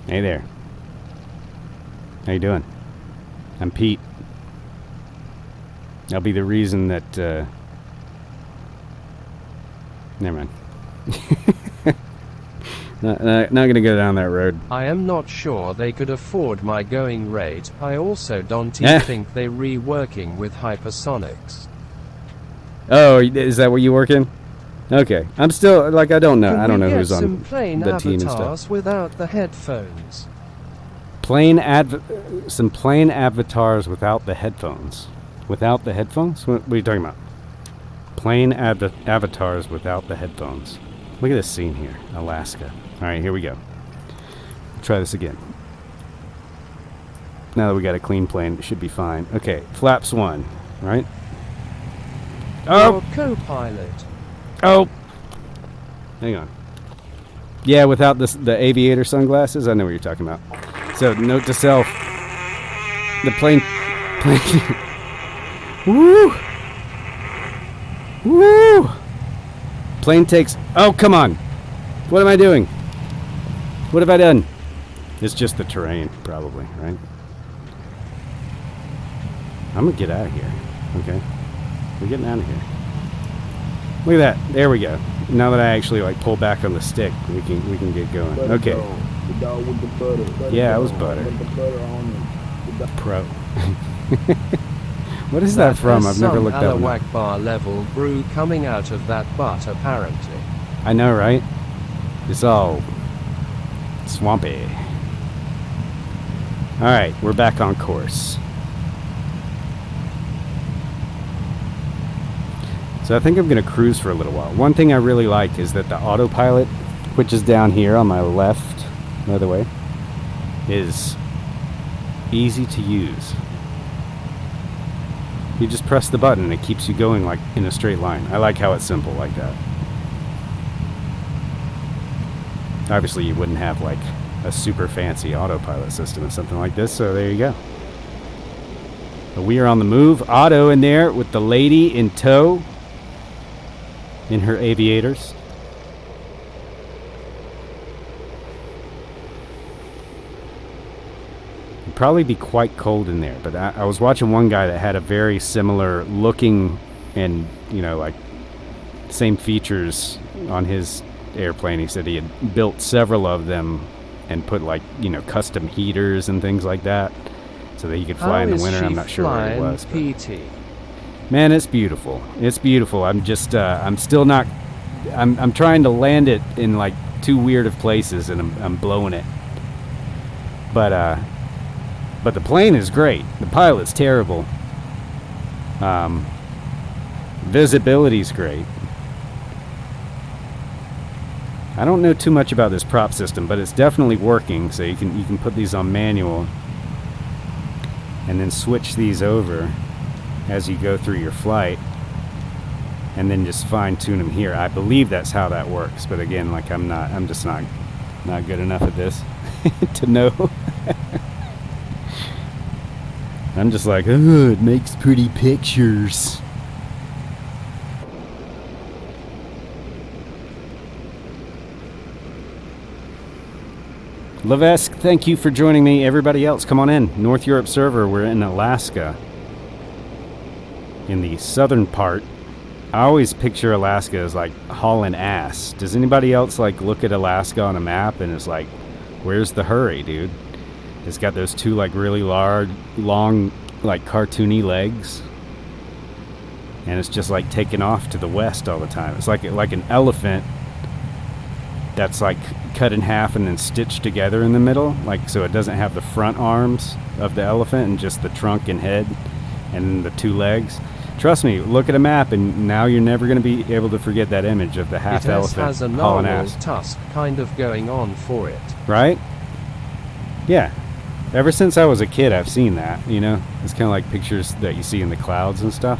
Speaker 1: Hey there. How you doing? I'm Pete. I'll be the reason that, Never mind. Not gonna go down that road.
Speaker 2: I am not sure they could afford my going rate. I also don't
Speaker 1: Eh.
Speaker 2: think they reworking with hypersonics.
Speaker 1: Oh, is that what you work in? Okay, I'm still like I don't know.
Speaker 2: Can
Speaker 1: I don't
Speaker 2: we
Speaker 1: know
Speaker 2: get
Speaker 1: who's on
Speaker 2: some plain
Speaker 1: the team and stuff.
Speaker 2: avatars without the headphones?
Speaker 1: Some plain avatars without the headphones. Without the headphones? What are you talking about? Plain avatars without the headphones. Look at this scene here, Alaska. All right, here we go. Try this again. Now that we got a clean plane, it should be fine. Okay, flaps 1, right? Oh!
Speaker 2: Your co-pilot.
Speaker 1: Oh! Hang on. Yeah, without the aviator sunglasses, I know what you're talking about. So, note to self. The plane... Woo! Woo! Plane takes... Oh, come on! What am I doing? What have I done? It's just the terrain, probably, right? I'm gonna get out of here, okay? We're getting out of here. Look at that. There we go. Now that I actually like pull back on the stick, we can get going. Okay.
Speaker 7: The dog with the butter.
Speaker 1: Yeah, it was butter.
Speaker 7: Put the butter on the
Speaker 1: Pro. What is that from? I've never looked that
Speaker 2: Some
Speaker 1: one
Speaker 2: Allah
Speaker 1: up.
Speaker 2: Akbar level brew coming out of that butt, apparently.
Speaker 1: I know, right? It's all swampy. All right, we're back on course. So I think I'm going to cruise for a little while. One thing I really like is that the autopilot, which is down here on my left, by the way, is easy to use. You just press the button and it keeps you going like in a straight line. I like how it's simple like that. Obviously you wouldn't have like a super fancy autopilot system or something like this, so there you go. But we are on the move. Otto in there with the lady in tow in her aviators. It'd probably be quite cold in there, but I was watching one guy that had a very similar looking and, you know, like same features on his airplane. He said he had built several of them and put like, you know, custom heaters and things like that so that he could fly in the winter. I'm not sure where it was.
Speaker 2: PT.
Speaker 1: Man, it's beautiful. It's beautiful. I'm just, I'm still not, I'm trying to land it in like too weird of places and I'm blowing it. But the plane is great. The pilot's terrible. Visibility's great. I don't know too much about this prop system, but it's definitely working. So you can put these on manual and then switch these over as you go through your flight, and then just fine-tune them here. I believe that's how that works, but again, like I'm just not good enough at this to know. I'm just like, oh, it makes pretty pictures. Levesque, thank you for joining me. Everybody else, come on in. North Europe server, we're in Alaska. In the southern part. I always picture Alaska as like hauling ass. Does anybody else like look at Alaska on a map and it's like, where's the hurry, dude? It's got those two like really large, long, like cartoony legs. And it's just like taking off to the west all the time. It's like an elephant that's like cut in half and then stitched together in the middle. Like, so it doesn't have the front arms of the elephant and just the trunk and head and the two legs. Trust me, look at a map and now you're never going to be able to forget that image of the half elephant
Speaker 2: has a
Speaker 1: hauling
Speaker 2: narwhal
Speaker 1: ass.
Speaker 2: tusk kind of going on for it.
Speaker 1: Right? Yeah. Ever since I was a kid, I've seen that, you know? It's kind of like pictures that you see in the clouds and stuff.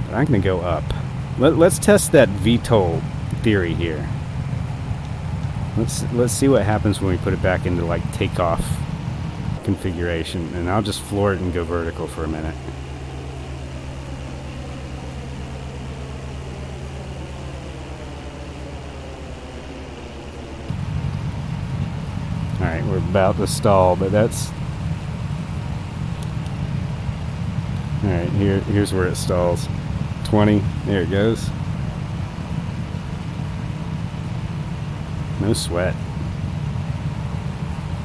Speaker 1: But I'm going to go up. Let's test that VTOL theory here. Let's see what happens when we put it back into like takeoff configuration, and I'll just floor it and go vertical for a minute. Alright, we're about to stall, but that's... Alright, here's where it stalls. 20, there it goes. No sweat.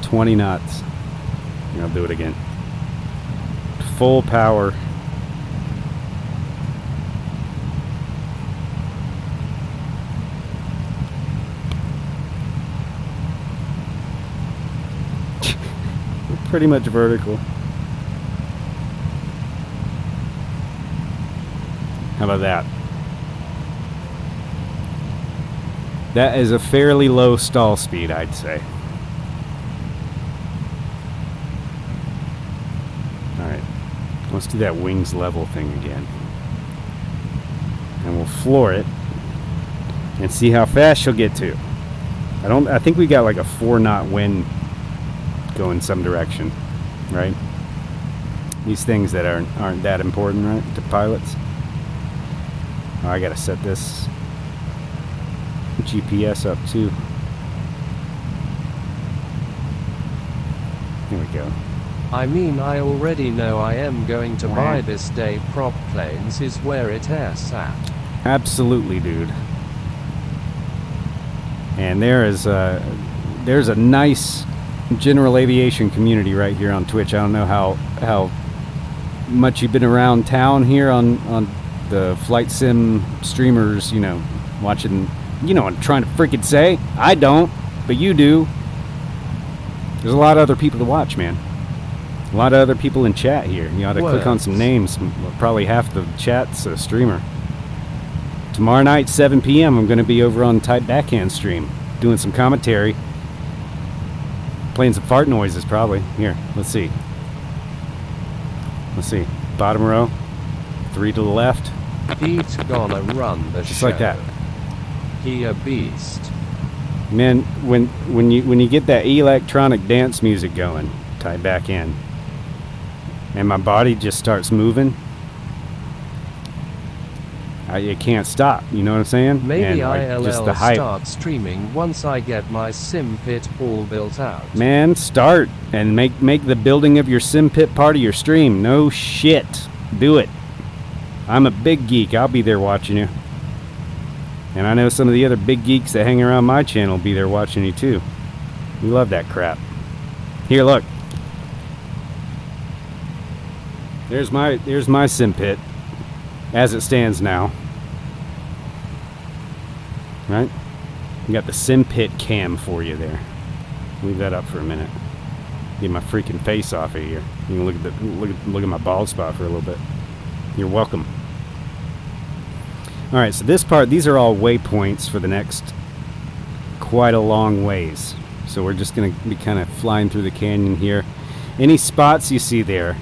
Speaker 1: 20 knots. I'll do it again. Full power. We're pretty much vertical. How about that? That is a fairly low stall speed, I'd say. Alright, let's do that wings level thing again. And we'll floor it and see how fast she'll get to. I think we got like a 4-knot wind going some direction, right? These things that aren't that important, right, to pilots. Oh, I gotta set this GPS up too. Here we go.
Speaker 2: I mean, I already know I am going to buy this day. Prop planes is where it is at.
Speaker 1: Absolutely, dude. And there's a nice general aviation community right here on Twitch. I don't know how much you've been around town here on the flight sim streamers, watching, I'm trying to freaking say. I don't, but you do. There's a lot of other people to watch, man. A lot of other people in chat here. You ought to click on some names. Probably half the chat's a streamer. Tomorrow night, 7 p.m., I'm going to be over on Type Backhand stream, doing some commentary. Playing some fart noises, probably. Here, let's see. Let's see. Bottom row. 3 to the left.
Speaker 2: He's gonna run the
Speaker 1: Just
Speaker 2: show.
Speaker 1: like that.
Speaker 2: He a beast.
Speaker 1: Man, when you get that electronic dance music going, Type Backhand, and my body just starts moving, it can't stop. You know what I'm saying?
Speaker 2: Maybe
Speaker 1: and,
Speaker 2: I'll
Speaker 1: just the hype.
Speaker 2: start streaming once I get my sim pit all built out.
Speaker 1: Man, start and make the building of your sim pit part of your stream. No shit. Do it. I'm a big geek. I'll be there watching you. And I know some of the other big geeks that hang around my channel will be there watching you too. We love that crap. Here, look. There's my sim pit as it stands now. Right? We got the sim pit cam for you there. Leave that up for a minute. Get my freaking face off of here. You can look at my bald spot for a little bit. You're welcome. Alright, so this part, these are all waypoints for the next quite a long ways. So we're just going to be kind of flying through the canyon here. Any spots you see there,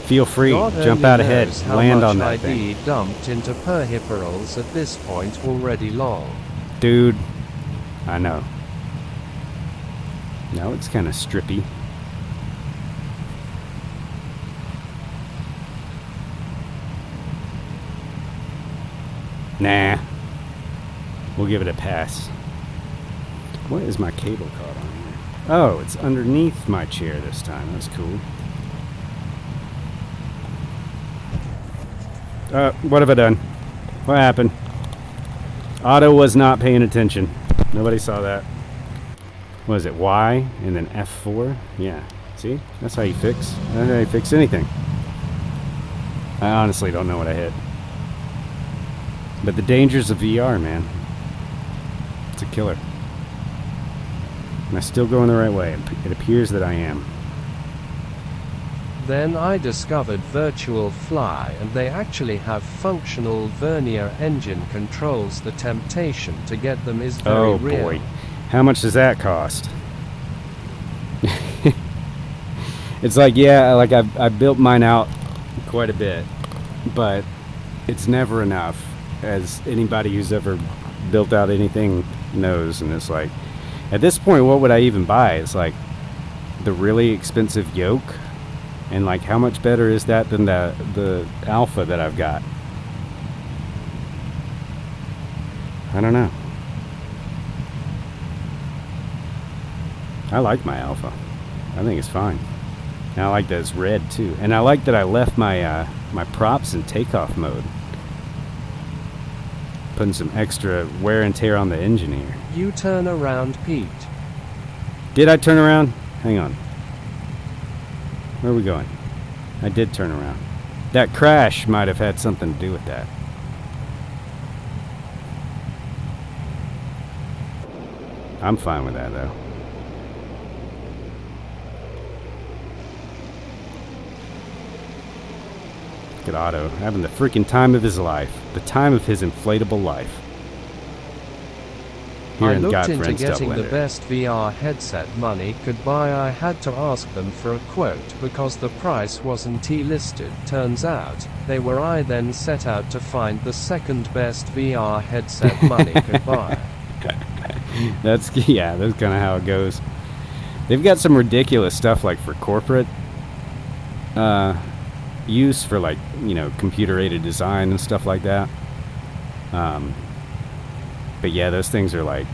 Speaker 1: feel free,
Speaker 2: God
Speaker 1: jump
Speaker 2: only
Speaker 1: out ahead,
Speaker 2: knows how
Speaker 1: land
Speaker 2: much
Speaker 1: on that
Speaker 2: ID
Speaker 1: thing.
Speaker 2: dumped into peripherals at this point already long.
Speaker 1: Dude, I know. That looks kind of strippy. Nah. We'll give it a pass. What is my cable caught on here? Oh, it's underneath my chair this time. That's cool. What have I done? What happened? Otto was not paying attention. Nobody saw that. What is it? Y and then F4? Yeah. See? That's how you fix. That's how you fix anything. I honestly don't know what I hit. But the dangers of VR, man. It's a killer. Am I still going the right way? It appears that I am.
Speaker 2: Then I discovered Virtual Fly, and they actually have functional vernier engine controls. The temptation to get them is very real.
Speaker 1: Boy. How much does that cost? It's like, yeah, like I've built mine out quite a bit, but it's never enough, as anybody who's ever built out anything knows. And it's like, at this point, what would I even buy? It's like the really expensive yoke, and like how much better is that than the Alpha that I've got? I don't know. I like my Alpha. I think it's fine. And I like that it's red too. And I like that I left my my props in takeoff mode. putting some extra wear and tear on the engine here.
Speaker 2: You turn around, Pete.
Speaker 1: Did I turn around? Hang on. Where are we going? I did turn around. That crash might have had something to do with that. I'm fine with that, though. Look at Otto having the freaking time of his life. The time of his inflatable life. Here
Speaker 2: I
Speaker 1: in
Speaker 2: looked into
Speaker 1: GotFriends
Speaker 2: getting the
Speaker 1: Double
Speaker 2: best VR headset money could buy. I had to ask them for a quote because the price wasn't T-listed. Turns out, they were. I then set out to find the second best VR headset money could buy.
Speaker 1: That's kind of how it goes. They've got some ridiculous stuff like for corporate use for like, you know, computer aided design and stuff like that. But yeah, those things are like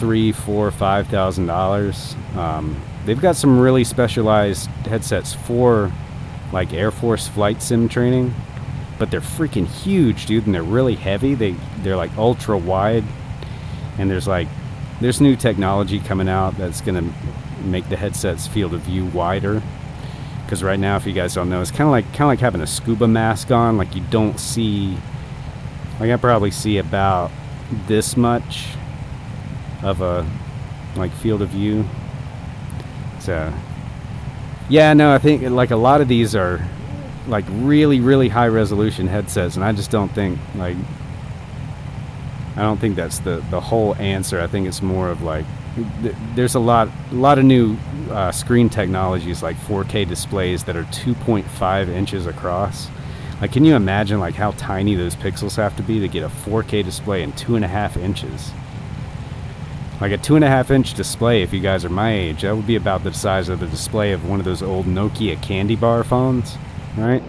Speaker 1: $3,000, $4,000, $5,000. They've got some really specialized headsets for like Air Force flight sim training, but they're freaking huge, dude, and they're really heavy. They're like ultra wide, and there's new technology coming out that's gonna make the headset's field of view wider. Because right now, if you guys don't know, it's kind of like having a scuba mask on. Like you don't see, like I probably see about this much of a like field of view. So yeah, no, I think like a lot of these are like really, really high resolution headsets, and I just don't think like, I don't think that's the whole answer. I think it's more of like there's a lot of new screen technologies like 4K displays that are 2.5 inches across. Like, can you imagine like how tiny those pixels have to be to get a 4K display in 2.5 inches? Like a 2.5 inch display, if you guys are my age, that would be about the size of the display of one of those old Nokia candy bar phones, right?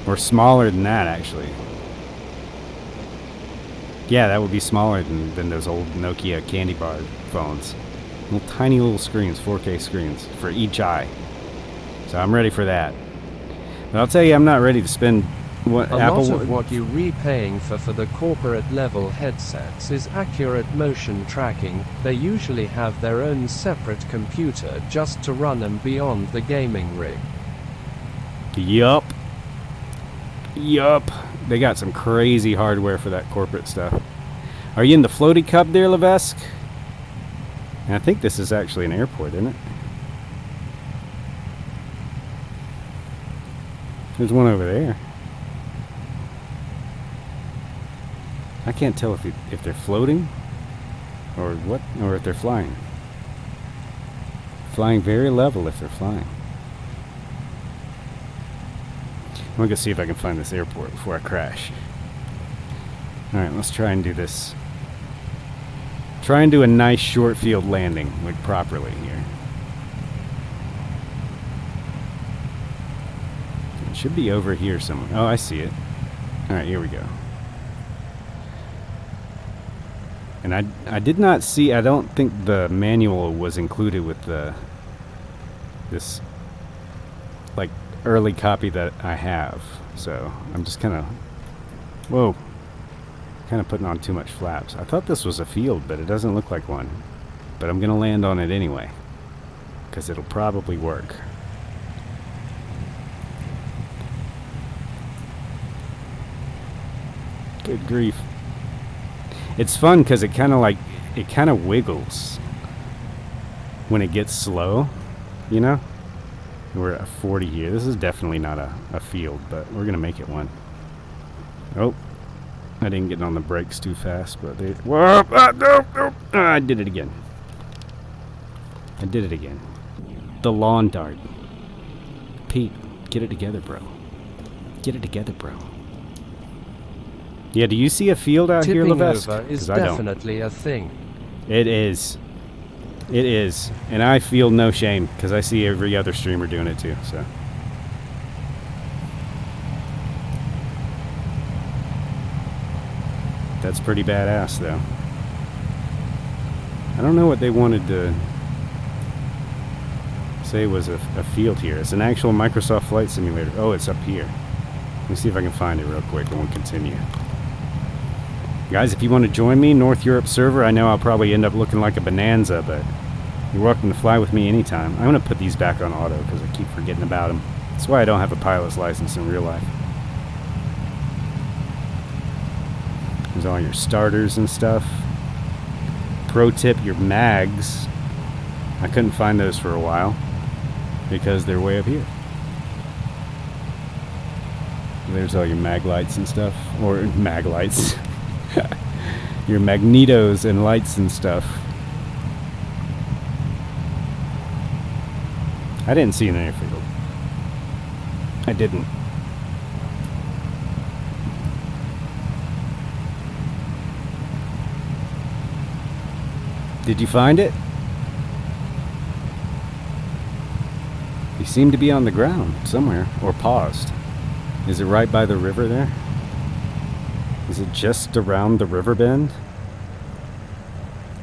Speaker 1: Or smaller than that, actually. Yeah, that would be smaller than those old Nokia candy bar phones. Little tiny little screens, 4K screens for each eye. So I'm ready for that. But I'll tell you, I'm not ready to spend what
Speaker 2: A
Speaker 1: Apple.
Speaker 2: lot of what you're repaying for the corporate level headsets is accurate motion tracking. They usually have their own separate computer just to run them beyond the gaming rig.
Speaker 1: Yup. They got some crazy hardware for that corporate stuff. Are you in the floaty cup there, Levesque? And I think this is actually an airport, isn't it? There's one over there. I can't tell if they're floating or what, or if they're flying. Flying very level if they're flying. I'm gonna go see if I can find this airport before I crash. Alright, let's try and do this. Try and do a nice short field landing, like properly here. It should be over here somewhere. Oh, I see it. Alright, here we go. And I did not see, I don't think the manual was included with this like early copy that I have. So I'm just kind of, whoa, kind of putting on too much flaps. I thought this was a field, but it doesn't look like one. But I'm gonna land on it anyway, because it'll probably work. Good grief. It's fun because it kind of wiggles when it gets slow, you know? We're at 40 here. This is definitely not a field, but we're going to make it one. Oh, I didn't get on the brakes too fast, but they... Whoa! No. I did it again. The lawn dart. Pete, get it together, bro. Yeah, do you see a field out here, Levesque?
Speaker 2: Tipping over is definitely a thing.
Speaker 1: It is. And I feel no shame, because I see every other streamer doing it too, so. That's pretty badass, though. I don't know what they wanted to say was a field here. It's an actual Microsoft Flight Simulator. Oh, it's up here. Let me see if I can find it real quick and we'll continue. Guys, if you want to join me, North Europe server, I know I'll probably end up looking like a bonanza, but you're welcome to fly with me anytime. I'm going to put these back on auto because I keep forgetting about them. That's why I don't have a pilot's license in real life. There's all your starters and stuff. Pro tip, your mags. I couldn't find those for a while because they're way up here. There's all your mag lights and stuff. Or mag lights. Your magnetos and lights and stuff. I didn't see an airfield. I didn't. Did you find it? You seem to be on the ground somewhere, or paused. Is it right by the river there? Is it just around the river bend?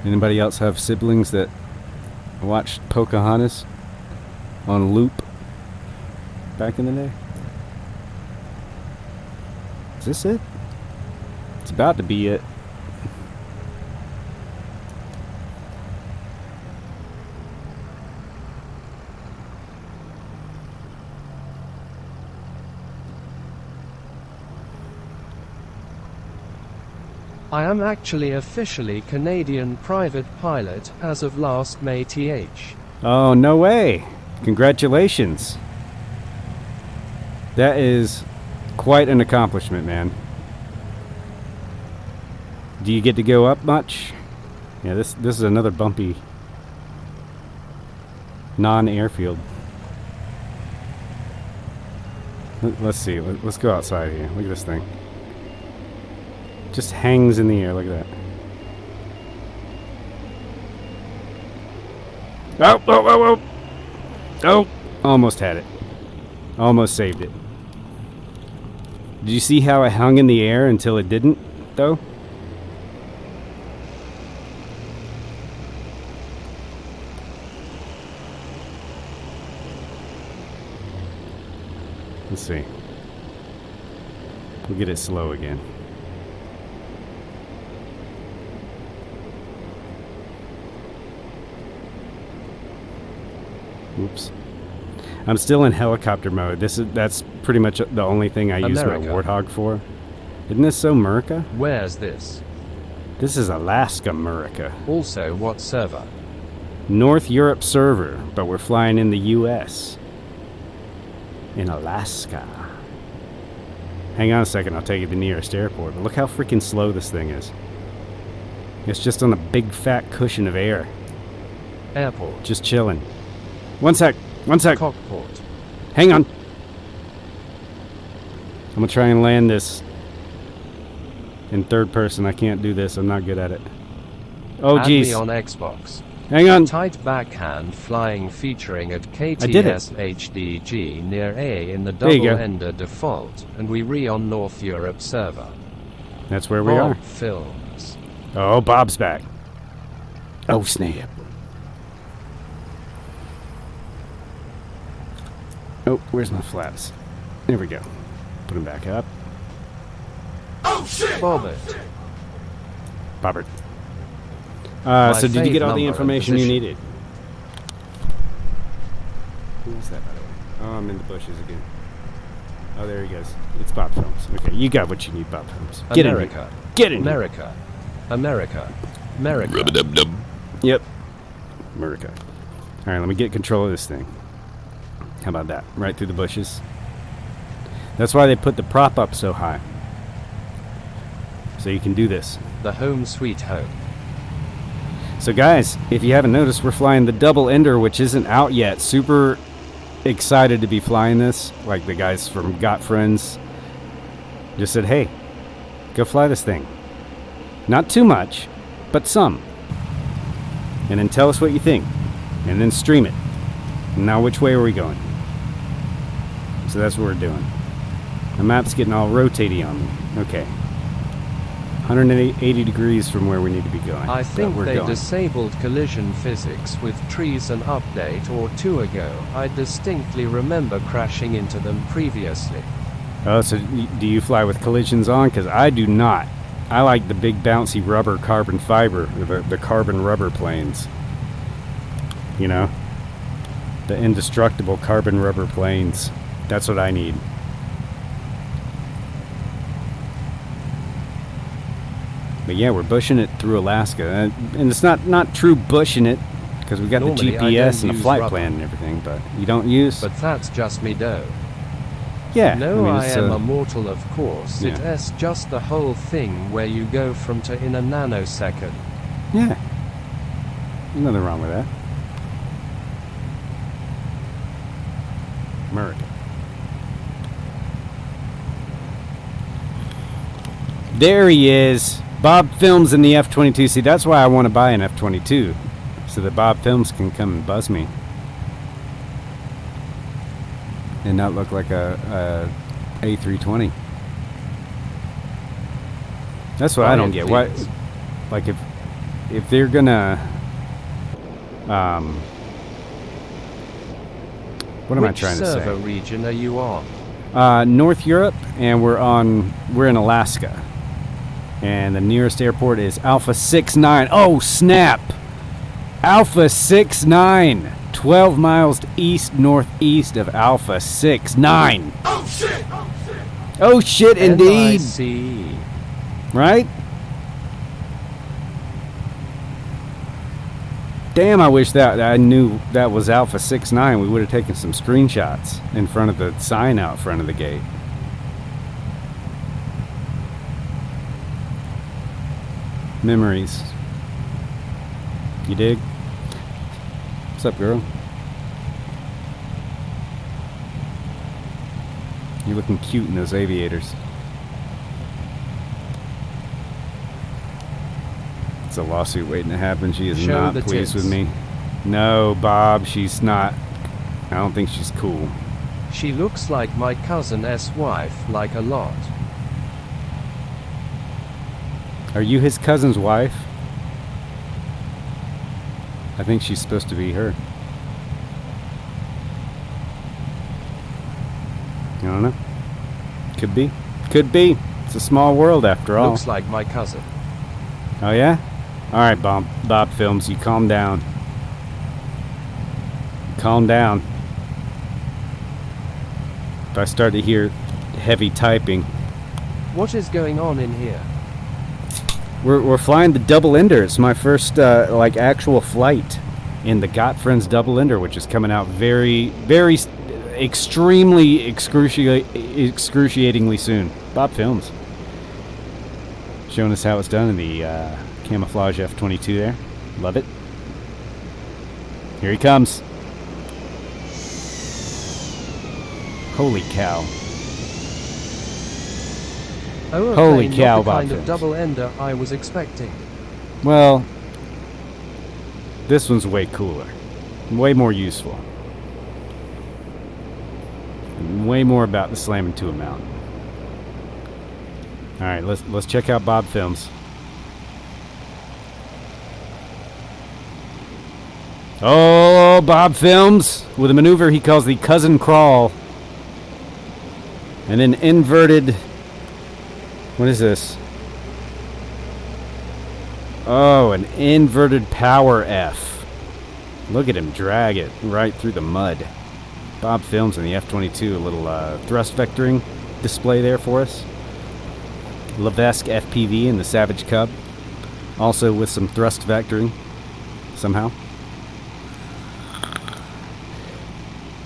Speaker 1: Anybody else have siblings that watched Pocahontas on loop back in the day? Is this it? It's about to be it.
Speaker 2: I am actually officially Canadian private pilot as of last May th.
Speaker 1: Oh, no way. Congratulations. That is quite an accomplishment, man. Do you get to go up much? Yeah, this is another bumpy non-airfield. Let's see. Let's go outside here. Look at this thing. Just hangs in the air. Look at that. Oh, oh, oh, oh. Oh, almost had it. Almost saved it. Did you see how it hung in the air until it didn't, though? Let's see. We'll get it slow again. Oops. I'm still in helicopter mode. That's pretty much the only thing I use my Warthog for. Isn't this so America?
Speaker 2: Where's this?
Speaker 1: This is Alaska, America.
Speaker 2: Also, what server?
Speaker 1: North Europe server, but we're flying in the US. In Alaska. Hang on a second, I'll take you to the nearest airport. But look how freaking slow this thing is. It's just on a big fat cushion of air.
Speaker 2: Airport.
Speaker 1: Just chilling. One sec.
Speaker 2: Cockpit.
Speaker 1: Hang on. I'm gonna try and land this in third person. I can't do this. I'm not good at it. Oh,
Speaker 2: Add me
Speaker 1: jeez.
Speaker 2: on Xbox.
Speaker 1: Hang on.
Speaker 2: Tight backhand flying featuring at KTS HDG near A in the double-ender default, and we on North Europe server.
Speaker 1: That's where we are.
Speaker 2: Films.
Speaker 1: Oh, Bob's back. Oh, snap. Oh, where's my flaps? There we go. Put them back up.
Speaker 4: Oh shit!
Speaker 2: Bobbert.
Speaker 1: Bobbert.
Speaker 2: My
Speaker 1: So did you get all the
Speaker 2: fave
Speaker 1: information you
Speaker 2: number
Speaker 1: needed? Who is that, by the way? Oh, I'm in the bushes again. Oh, there he goes. It's Bob Films. Okay, you got what you need, Bob Films. Get
Speaker 2: America.
Speaker 1: in here. Get in
Speaker 2: America. America. America.
Speaker 5: Rub-a-dub-dub.
Speaker 1: Yep. America. All right, let me get control of this thing. How about that? Right through the bushes. That's why they put the prop up so high. So you can do this.
Speaker 2: The home sweet home.
Speaker 1: So guys, if you haven't noticed, we're flying the double ender, which isn't out yet. Super excited to be flying this. Like the guys from GotFriends just said, hey, go fly this thing. Not too much, but some. And then tell us what you think. And then stream it. And now which way are we going? So that's what we're doing. The map's getting all rotaty on me. Okay. 180 degrees from where we need to be going.
Speaker 2: I think
Speaker 1: we're
Speaker 2: they
Speaker 1: going.
Speaker 2: disabled collision physics with trees an update or two ago. I distinctly remember crashing into them previously.
Speaker 1: Oh, so do you fly with collisions on? Because I do not. I like the big bouncy rubber carbon fiber, or the carbon rubber planes. You know, the indestructible carbon rubber planes. That's what I need. But yeah, we're bushing it through Alaska, and it's not true bushing it, because we got
Speaker 2: Normally,
Speaker 1: the
Speaker 2: I
Speaker 1: GPS
Speaker 2: don't
Speaker 1: and the
Speaker 2: use
Speaker 1: flight
Speaker 2: rubber.
Speaker 1: plan and everything. But you don't use.
Speaker 2: But that's just me though.
Speaker 1: Yeah,
Speaker 2: No, I
Speaker 1: it's,
Speaker 2: am a mortal, of course.
Speaker 1: yeah.
Speaker 2: It's just the whole thing where you go from to in a nanosecond.
Speaker 1: Yeah, there's nothing wrong with that. America. There he is. Bob Films in the F-22. See, that's why I want to buy an F-22, so that Bob Films can come and buzz me and not look like a A320. That's what I don't get. Why, like, if they're gonna what am I trying to
Speaker 2: Which
Speaker 1: say?
Speaker 2: server region are you on?
Speaker 1: North Europe, and we're in Alaska, and the nearest airport is Alpha 69. Oh snap! Alpha 69, 12 miles east northeast of Alpha 69. Oh shit! Oh shit! Indeed,
Speaker 2: NIC.
Speaker 1: right? Damn, I wish that I knew that was Alpha 69. We would have taken some screenshots in front of the sign out front of the gate. Memories. You dig? What's up, girl? You're looking cute in those aviators. It's a lawsuit waiting to happen. She is
Speaker 2: Show
Speaker 1: not
Speaker 2: the
Speaker 1: pleased
Speaker 2: tits.
Speaker 1: with me. No, Bob, she's not. I don't think she's cool.
Speaker 2: She looks like my cousin's wife, like a lot.
Speaker 1: Are you his cousin's wife? I think she's supposed to be her. I don't know. Could be. Could be. It's a small world after all.
Speaker 2: Looks like my cousin.
Speaker 1: Oh yeah? Alright, Bob Films, you calm down. Calm down. If I start to hear heavy typing.
Speaker 2: What is going on in here?
Speaker 1: We're flying the double ender. It's my first like actual flight in the GotFriends double ender, which is coming out very extremely excruciatingly soon. Bob Films showing us how it's done in the camouflage F-22 there. Love it. Here he comes. Holy cow.
Speaker 2: Oh, okay,
Speaker 1: Holy
Speaker 2: not
Speaker 1: cow,
Speaker 2: the
Speaker 1: Bob
Speaker 2: kind of
Speaker 1: Films.
Speaker 2: double ender I was expecting.
Speaker 1: Well, this one's way cooler. Way more useful. And way more about the slamming to a mountain. Alright, let's check out Bob Films. Oh, Bob Films with a maneuver he calls the cousin crawl. And an inverted... What is this? Oh, an inverted power F. Look at him drag it right through the mud. Bob Films in the F-22, a little thrust vectoring display there for us. Levesque FPV in the Savage Cub, also with some thrust vectoring somehow.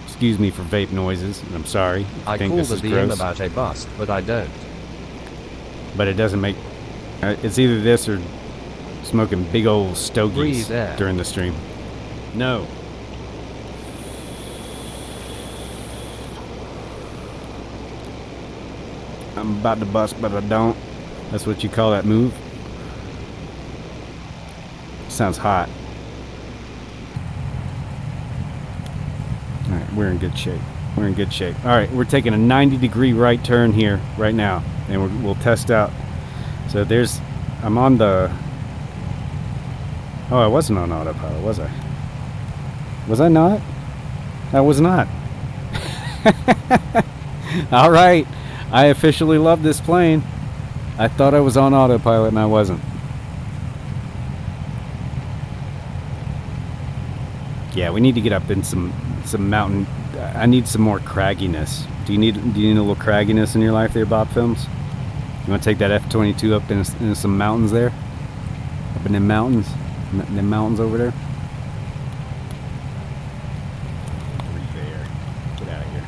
Speaker 1: Excuse me for vape noises. I'm sorry.
Speaker 2: I
Speaker 1: think
Speaker 2: call
Speaker 1: this
Speaker 2: the
Speaker 1: is
Speaker 2: DM
Speaker 1: gross,
Speaker 2: about a bust, but I don't.
Speaker 1: but it doesn't make. It's either this or smoking big old stogies
Speaker 2: Breathe air.
Speaker 1: during the stream. No. I'm about to bust, but I don't. That's what you call that move? Sounds hot. Alright, we're in good shape. We're in good shape. Alright, we're taking a 90-degree right turn here, right now. And we'll test out. So there's... I'm on the... Oh, I wasn't on autopilot, was I? Was I not? I was not. Alright. I officially love this plane. I thought I was on autopilot and I wasn't. Yeah, we need to get up in some mountain. I need some more cragginess. Do you need a little cragginess in your life there, Bob Films? You want to take that F-22 up in some mountains there? Up in them mountains? In them mountains over there? Get out of here.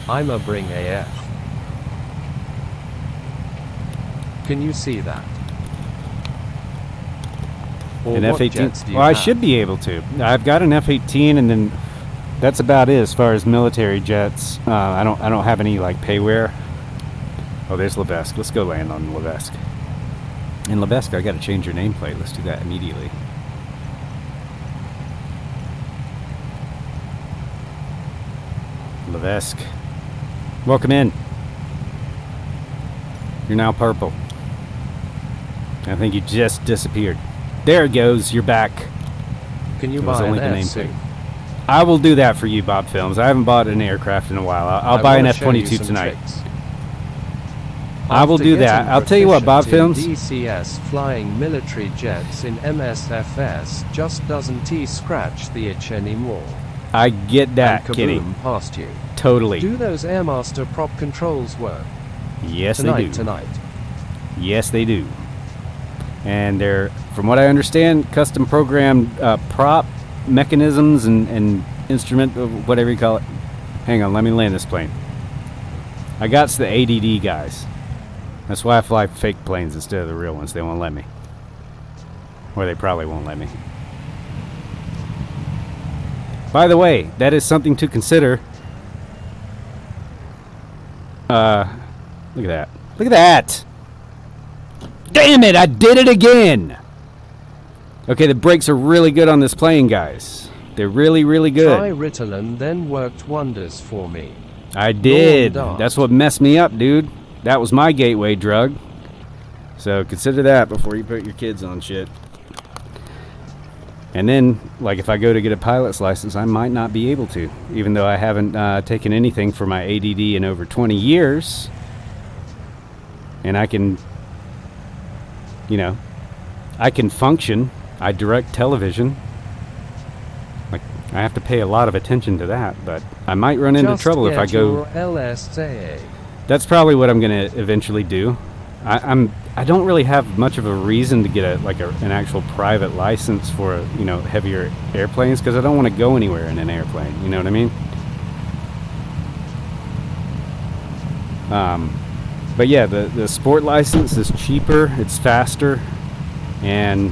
Speaker 2: I'ma bring AF. Can you see that? Or
Speaker 1: An
Speaker 2: what
Speaker 1: F-18?
Speaker 2: jets do you
Speaker 1: Well, I
Speaker 2: have?
Speaker 1: should be able to. I've got an F-18, and then that's about it as far as military jets. I don't have any like payware. Oh, there's Levesque. Let's go land on Levesque. In Levesque, I got to change your nameplate. Let's do that immediately. Levesque. Welcome in. You're now purple. I think you just disappeared. There it goes. You're back.
Speaker 2: Can you
Speaker 1: It was
Speaker 2: buy
Speaker 1: only
Speaker 2: an
Speaker 1: the
Speaker 2: F
Speaker 1: nameplate.
Speaker 2: soon?
Speaker 1: I will do that for you, Bob Films. I haven't bought an aircraft in a while. I'll buy an
Speaker 2: wanna show you
Speaker 1: F-22
Speaker 2: some
Speaker 1: tonight.
Speaker 2: tricks.
Speaker 1: I will
Speaker 2: After
Speaker 1: do that.
Speaker 2: getting
Speaker 1: I'll tell you what, Bob
Speaker 2: proficient in
Speaker 1: Films.
Speaker 2: DCS flying military jets in MSFS just doesn't scratch the itch anymore.
Speaker 1: I get that,
Speaker 2: and
Speaker 1: Kitty.
Speaker 2: kaboom past you.
Speaker 1: Totally.
Speaker 2: Do those Airmaster prop controls work?
Speaker 1: Yes, they do.
Speaker 2: Tonight.
Speaker 1: Yes, they do. And they're, from what I understand, custom programmed prop mechanisms and instrument, whatever you call it. Hang on, let me land this plane. I got the ADD guys. That's why I fly fake planes instead of the real ones. They won't let me. Or they probably won't let me. By the way, that is something to consider. Look at that. Look at that! Damn it, I did it again! Okay, the brakes are really good on this plane, guys. They're really, really good.
Speaker 2: Try Ritalin then worked wonders for me.
Speaker 1: I did.
Speaker 2: Lord,
Speaker 1: That's what messed me up, dude. That was my gateway drug. So consider that before you put your kids on shit. And then, like, if I go to get a pilot's license, I might not be able to, even though I haven't taken anything for my ADD in over 20 years. And I can, you know, I can function. I direct television. Like, I have to pay a lot of attention to that, but I might run into
Speaker 2: Just
Speaker 1: trouble if I
Speaker 2: get
Speaker 1: go.
Speaker 2: your LSA.
Speaker 1: That's probably what I'm going to eventually do. I don't really have much of a reason to get an actual private license for heavier airplanes because I don't want to go anywhere in an airplane. You know what I mean? But yeah, the sport license is cheaper, it's faster, and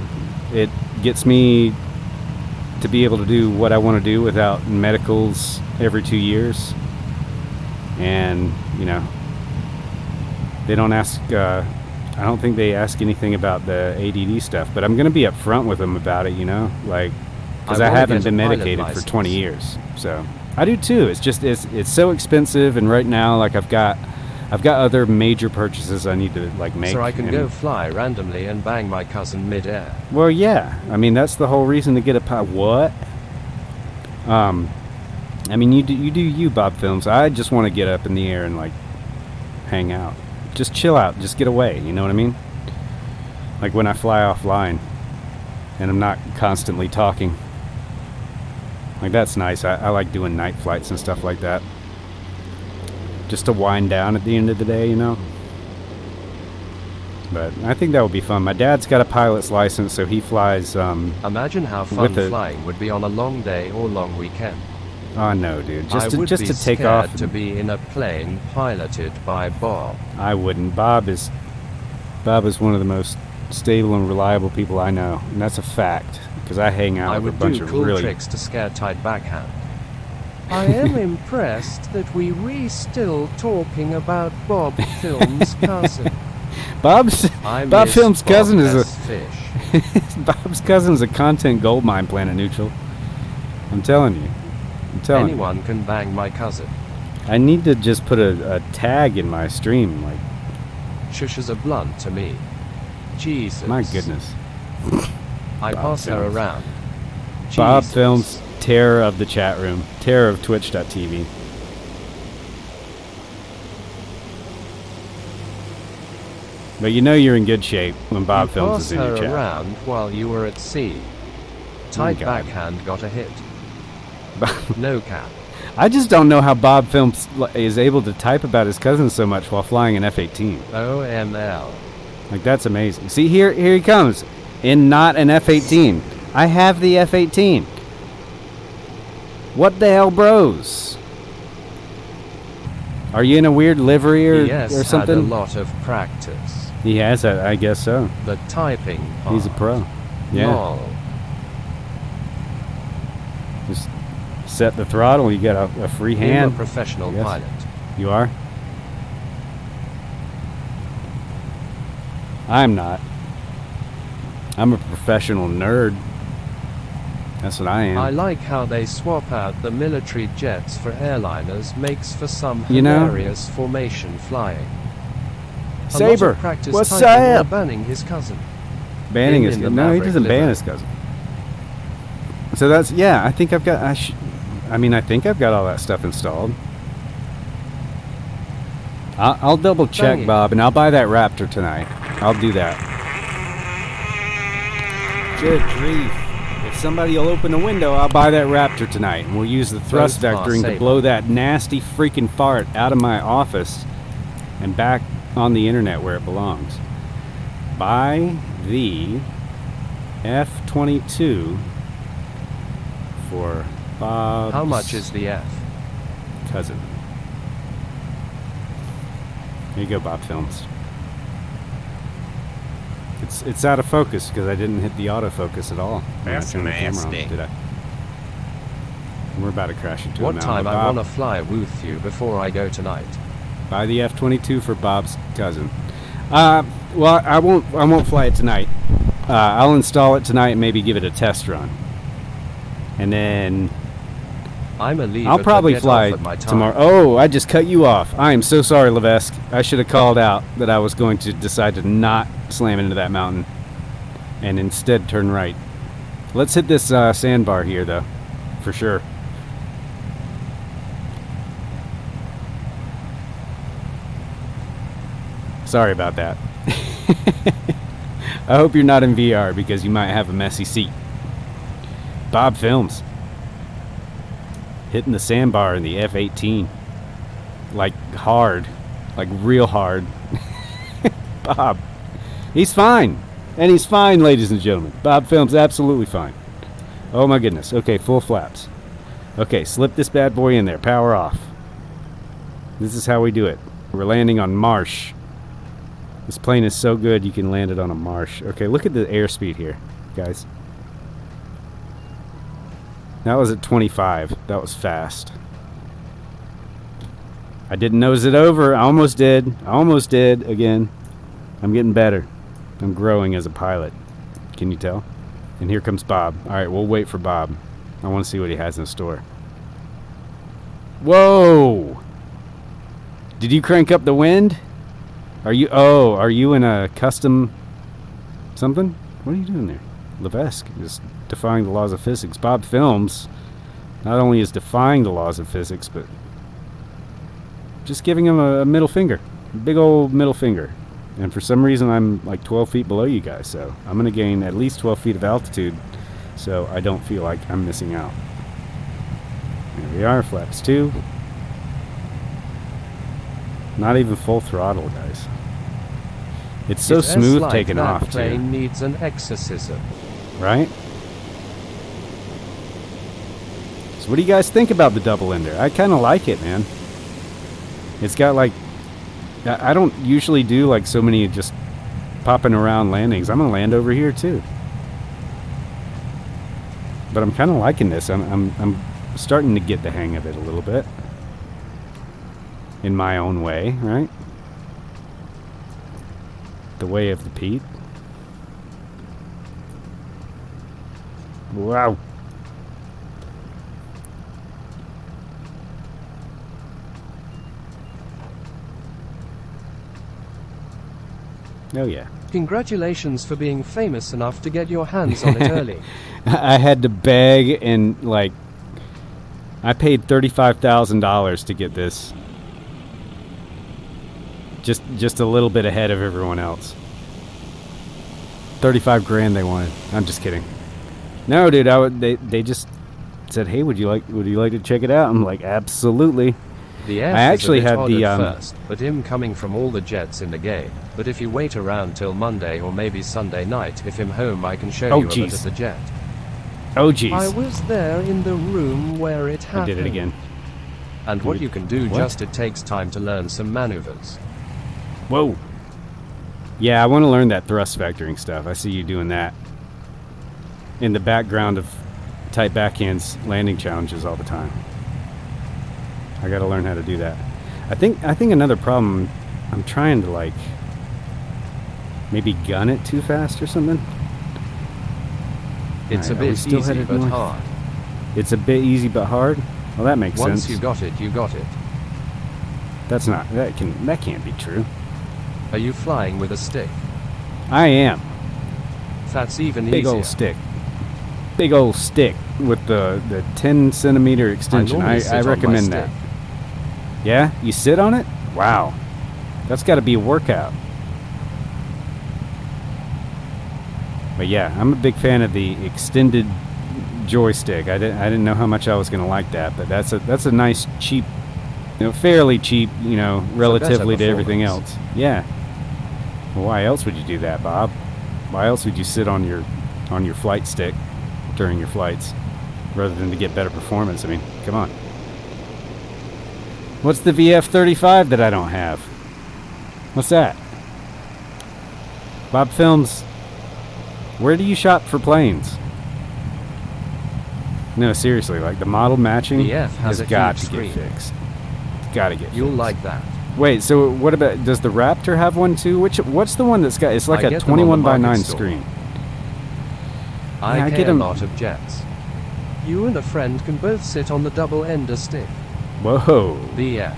Speaker 1: it gets me to be able to do what I want to do without medicals every 2 years. And they don't ask. I don't think they ask anything about the ADD stuff, but I'm going to be upfront with them about it, because I haven't been medicated for 20 years. So I do too. It's just it's so expensive, and right now, like I've got other major purchases I need to make.
Speaker 2: So I can go fly randomly and bang my cousin mid-air.
Speaker 1: Well, yeah. I mean, that's the whole reason to get a pilot. What? I mean, you do you, Bob Films. I just want to get up in the air and hang out. Just chill out, just get away, you know what I mean? Like when I fly offline and I'm not constantly talking. Like that's nice. I like doing night flights and stuff like that. Just to wind down at the end of the day, But I think that would be fun. My dad's got a pilot's license, so he flies
Speaker 2: Imagine how fun flying would be on a long day or long weekend.
Speaker 1: Oh no, dude!
Speaker 2: I would
Speaker 1: just
Speaker 2: be
Speaker 1: to take
Speaker 2: scared
Speaker 1: off
Speaker 2: to be in a plane piloted by Bob.
Speaker 1: I wouldn't. Bob is one of the most stable and reliable people I know, and that's a fact. Because I hang out
Speaker 2: I
Speaker 1: with a
Speaker 2: would
Speaker 1: bunch
Speaker 2: do
Speaker 1: of
Speaker 2: cool
Speaker 1: really.
Speaker 2: tricks to scare tight backhand. I am impressed that we still talking about Bob Film's cousin.
Speaker 1: Bob Film's cousin is a
Speaker 2: fish.
Speaker 1: Bob's cousin is a content goldmine, Planet Neutral. I'm telling you.
Speaker 2: Anyone can bang my cousin.
Speaker 1: I need to just put a tag in my stream,
Speaker 2: Shush is a blunt to me. Jesus.
Speaker 1: My goodness.
Speaker 2: I pass her around.
Speaker 1: Bob
Speaker 2: Jesus.
Speaker 1: Films, terror of the chat room, terror of Twitch.tv. But you know you're in good shape when Bob
Speaker 2: You
Speaker 1: Films
Speaker 2: passed
Speaker 1: is in your
Speaker 2: her
Speaker 1: chat.
Speaker 2: around while you were at sea. Tight
Speaker 1: God.
Speaker 2: backhand got a hit. No cap.
Speaker 1: I just don't know how Bob Films is able to type about his cousin so much while flying an F-18.
Speaker 2: OML.
Speaker 1: Like, that's amazing. See, here he comes. In not an F-18. I have the F-18. What the hell, bros? Are you in a weird livery or something?
Speaker 2: Had a lot of practice.
Speaker 1: He has that, I guess so.
Speaker 2: The typing part.
Speaker 1: He's a pro. Yeah.
Speaker 2: Lol.
Speaker 1: Just set the throttle. You got a free
Speaker 2: I'm
Speaker 1: hand.
Speaker 2: a professional
Speaker 1: Yes.
Speaker 2: pilot.
Speaker 1: You are? I'm not. I'm a professional nerd. That's what I am.
Speaker 2: I like how they swap out the military jets for airliners. Makes for some
Speaker 1: You know?
Speaker 2: hilarious formation flying. A lot
Speaker 1: Saber,
Speaker 2: of practice
Speaker 1: what's
Speaker 2: typing
Speaker 1: up?
Speaker 2: while banning his cousin.
Speaker 1: Banning
Speaker 2: Him
Speaker 1: his
Speaker 2: in the
Speaker 1: cousin. No, he
Speaker 2: Maverick
Speaker 1: doesn't ban
Speaker 2: livery.
Speaker 1: his cousin. So that's, yeah, I think I've got, I think I've got all that stuff installed. I'll double check,
Speaker 2: Banging.
Speaker 1: Bob, and I'll buy that Raptor tonight. I'll do that. Good grief. If somebody will open the window, I'll buy that Raptor tonight. And we'll use the thrust
Speaker 2: Both
Speaker 1: vectoring to
Speaker 2: Saber.
Speaker 1: blow that nasty freaking fart out of my office and back on the internet where it belongs. Buy the F-22 for Bob's
Speaker 2: How much is the F?
Speaker 1: cousin. Here you go, Bob Films. It's out of focus because I didn't hit the autofocus at all. when I
Speaker 8: That's
Speaker 1: turned the camera on,
Speaker 8: nasty.
Speaker 1: did I? We're about to crash into a
Speaker 2: What
Speaker 1: mountain.
Speaker 2: time I
Speaker 1: Bob,
Speaker 2: wanna fly with you before I go tonight?
Speaker 1: buy the F-22 for Bob's cousin. Well, I won't fly it tonight. I'll install it tonight and maybe give it a test run, and then
Speaker 2: I'm a leaver.
Speaker 1: I'll
Speaker 2: but
Speaker 1: probably
Speaker 2: get
Speaker 1: fly
Speaker 2: off at my time.
Speaker 1: tomorrow. Oh, I just cut you off. I am so sorry, Levesque. I should have called out that I was going to decide to not slam into that mountain and instead turn right. Let's hit this sandbar here, though, for sure. Sorry about that. I hope you're not in VR because you might have a messy seat. Bob Films. Hitting the sandbar in the F-18. Like hard. Like real hard. Bob. He's fine. And he's fine, ladies and gentlemen. Bob Films absolutely fine. Oh my goodness. Okay, full flaps. Okay, slip this bad boy in there. Power off. This is how we do it. We're landing on marsh. This plane is so good you can land it on a marsh. Okay, look at the airspeed here, guys. That was at 25. That was fast. I didn't nose it over. I almost did. I almost did again. I'm getting better. I'm growing as a pilot. Can you tell? And here comes Bob. All right, we'll wait for Bob. I want to see what he has in store. Whoa! Did you crank up the wind? Are you in a custom something? What are you doing there? Levesque is defying the laws of physics. Bob Films not only is defying the laws of physics, but just giving him a middle finger. A big old middle finger. And for some reason, I'm like 12 feet below you guys, so I'm going to gain at least 12 feet of altitude so I don't feel like I'm missing out. There we are, flaps 2. Not even full throttle, guys. It's so
Speaker 2: It's
Speaker 1: smooth
Speaker 2: like
Speaker 1: taking
Speaker 2: that
Speaker 1: off, too.
Speaker 2: plane needs an exorcism.
Speaker 1: Right? So what do you guys think about the double ender? I kind of like it, man. It's got like, I don't usually do like so many just popping around landings. I'm gonna land over here too. But I'm kind of liking this. I'm starting to get the hang of it a little bit. In my own way, right? The way of the Pete. Wow. Oh yeah.
Speaker 2: Congratulations for being famous enough to get your hands on it early.
Speaker 1: I had to beg and like I paid $35,000 to get this. just a little bit ahead of everyone else. 35 grand they wanted. I'm just kidding. No, dude, they just said, "Hey, would you like to check it out?" I'm like, "Absolutely."
Speaker 2: The F
Speaker 1: I actually
Speaker 2: is a bit
Speaker 1: had
Speaker 2: odd
Speaker 1: the
Speaker 2: at first, but him coming from all the jets in the game. But if you wait around till Monday or maybe Sunday night, if him home, I can show you a bit of the jet.
Speaker 1: Oh jeez.
Speaker 2: I was there in the room where it happened.
Speaker 1: I did it again.
Speaker 2: And what you can do, just it takes time to learn some maneuvers.
Speaker 1: Whoa. Yeah, I want to learn that thrust vectoring stuff. I see you doing that in the background of tight backhands landing challenges all the time. I got to learn how to do that. I think another problem, I'm trying to like maybe gun it too fast or something.
Speaker 2: It's a bit easy but hard.
Speaker 1: It's a bit easy but hard. Well, that makes sense.
Speaker 2: Once you got it, you got it.
Speaker 1: That can't be true.
Speaker 2: Are you flying with a stick?
Speaker 1: I am.
Speaker 2: That's even
Speaker 1: Big
Speaker 2: easier.
Speaker 1: old stick. Big old stick with the 10 centimeter extension. I recommend that. Yeah? You sit on it? Wow. That's got to be a workout. But yeah, I'm a big fan of the extended joystick. I didn't know how much I was going to like that, but that's a nice cheap, fairly cheap, relatively to everything else. Yeah. Well, why else would you do that, Bob? Why else would you sit on your flight stick during your flights rather than to get better performance? I mean, come on. What's the VF-35 that I don't have? What's that? Bob Films, where do you shop for planes? No, seriously, like the model matching
Speaker 2: the F has
Speaker 1: got to
Speaker 2: screen.
Speaker 1: get fixed. It's got to get
Speaker 2: You'll
Speaker 1: fixed.
Speaker 2: like that.
Speaker 1: Wait, so what about, does the Raptor have one too? What's the one that's got, it's like a 21 by 9 screen.
Speaker 2: I get a lot of jets. You and a friend can both sit on the double-ender stick.
Speaker 1: Whoa.
Speaker 2: VF.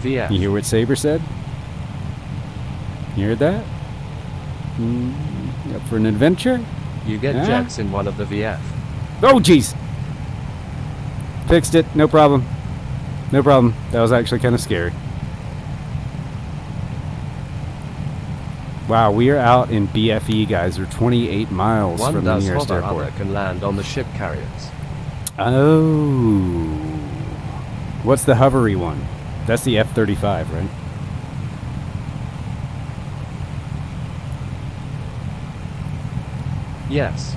Speaker 2: VF.
Speaker 1: You hear what Saber said? You heard that? Up for an adventure?
Speaker 2: You get jets in one of the VF.
Speaker 1: Oh, jeez. Fixed it. No problem. No problem. That was actually kind of scary. Wow, we are out in BFE, guys. We're 28 miles
Speaker 2: One
Speaker 1: from the
Speaker 2: does
Speaker 1: nearest
Speaker 2: hover,
Speaker 1: airport.
Speaker 2: other can land on the ship carriers.
Speaker 1: Oh. What's the hovery one? That's the F-35, right?
Speaker 2: Yes.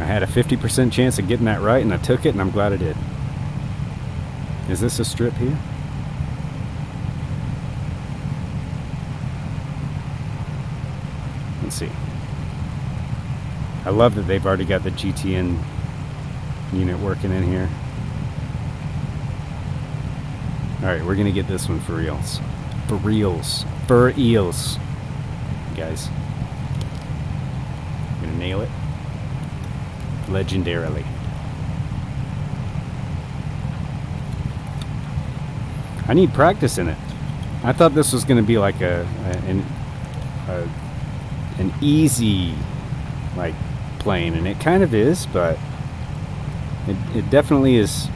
Speaker 1: I had a 50% chance of getting that right, and I took it, and I'm glad I did. Is this a strip here? Let's see. I love that they've already got the GTN unit working in here. Alright, we're gonna get this one for reals. For reals. For eels. Guys. I'm gonna nail it. Legendarily. I need practice in it. I thought this was gonna be like an easy like plane, and it kind of is, but it definitely is.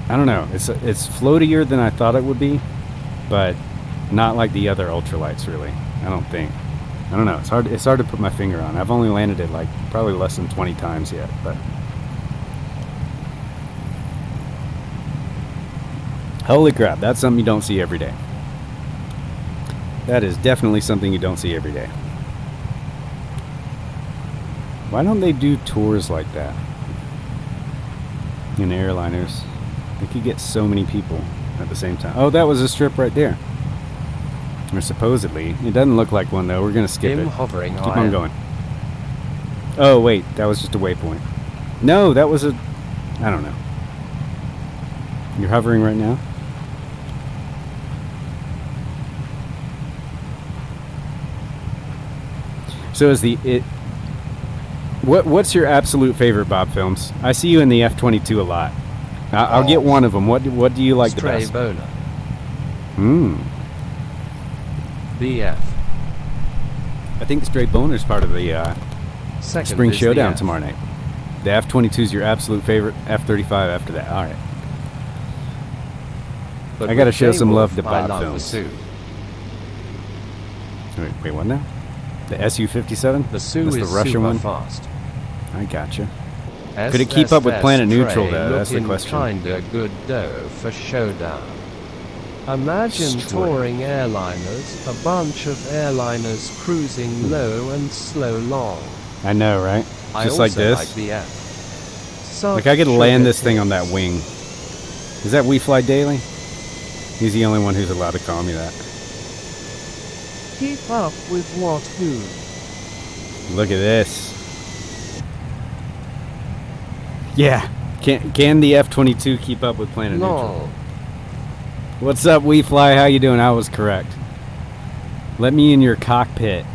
Speaker 1: I don't know. It's floatier than I thought it would be, but not like the other ultralights, really. I don't think. I don't know. It's hard to put my finger on. I've only landed it like probably less than 20 times yet, but holy crap, that's something you don't see every day. That is definitely something you don't see every day. Why don't they do tours like that in airliners? They could get so many people at the same time. Oh, that was a strip right there. Or supposedly. It doesn't look like one, though. We're going to skip it.
Speaker 2: Hovering
Speaker 1: Keep on going. Oh, wait. That was just a waypoint. No, that was a... I don't know. You're hovering right now? So is the... What's your absolute favorite Bob Films? I see you in the F-22 a lot. I'll get one of them. What do you like the best?
Speaker 2: Stray boner.
Speaker 1: VF. I think the Stray Boner is part of the Spring Showdown tomorrow night. The F-22 is your absolute favorite. F-35 after that. All right.
Speaker 2: But
Speaker 1: I gotta
Speaker 2: with
Speaker 1: show some
Speaker 2: Daewolf,
Speaker 1: love to
Speaker 2: I
Speaker 1: Bob
Speaker 2: love the
Speaker 1: Films.
Speaker 2: Sioux.
Speaker 1: Wait, what now? The Su-57?
Speaker 2: The Sioux
Speaker 1: That's
Speaker 2: is
Speaker 1: the Russian
Speaker 2: super
Speaker 1: one?
Speaker 2: fast.
Speaker 1: I gotcha. Could it keep up with Planet Neutral, though? That's the question.
Speaker 2: Kinda good dough for showdown. Imagine
Speaker 1: Straight.
Speaker 2: touring airliners, a bunch of airliners cruising low and slow long.
Speaker 1: I know, right?
Speaker 2: I
Speaker 1: Just
Speaker 2: also
Speaker 1: like this.
Speaker 2: like the F. Such
Speaker 1: Like I could land
Speaker 2: sugar
Speaker 1: this thing on that
Speaker 2: tits.
Speaker 1: wing. Is that We Fly Daily? He's the only one who's allowed to call me that.
Speaker 2: Keep up with what who?
Speaker 1: Look at this. Yeah. Can the F-22 keep up with Planet Neutral?
Speaker 2: Lol.
Speaker 1: What's up, We Fly? How you doing? I was correct. Let me in your cockpit,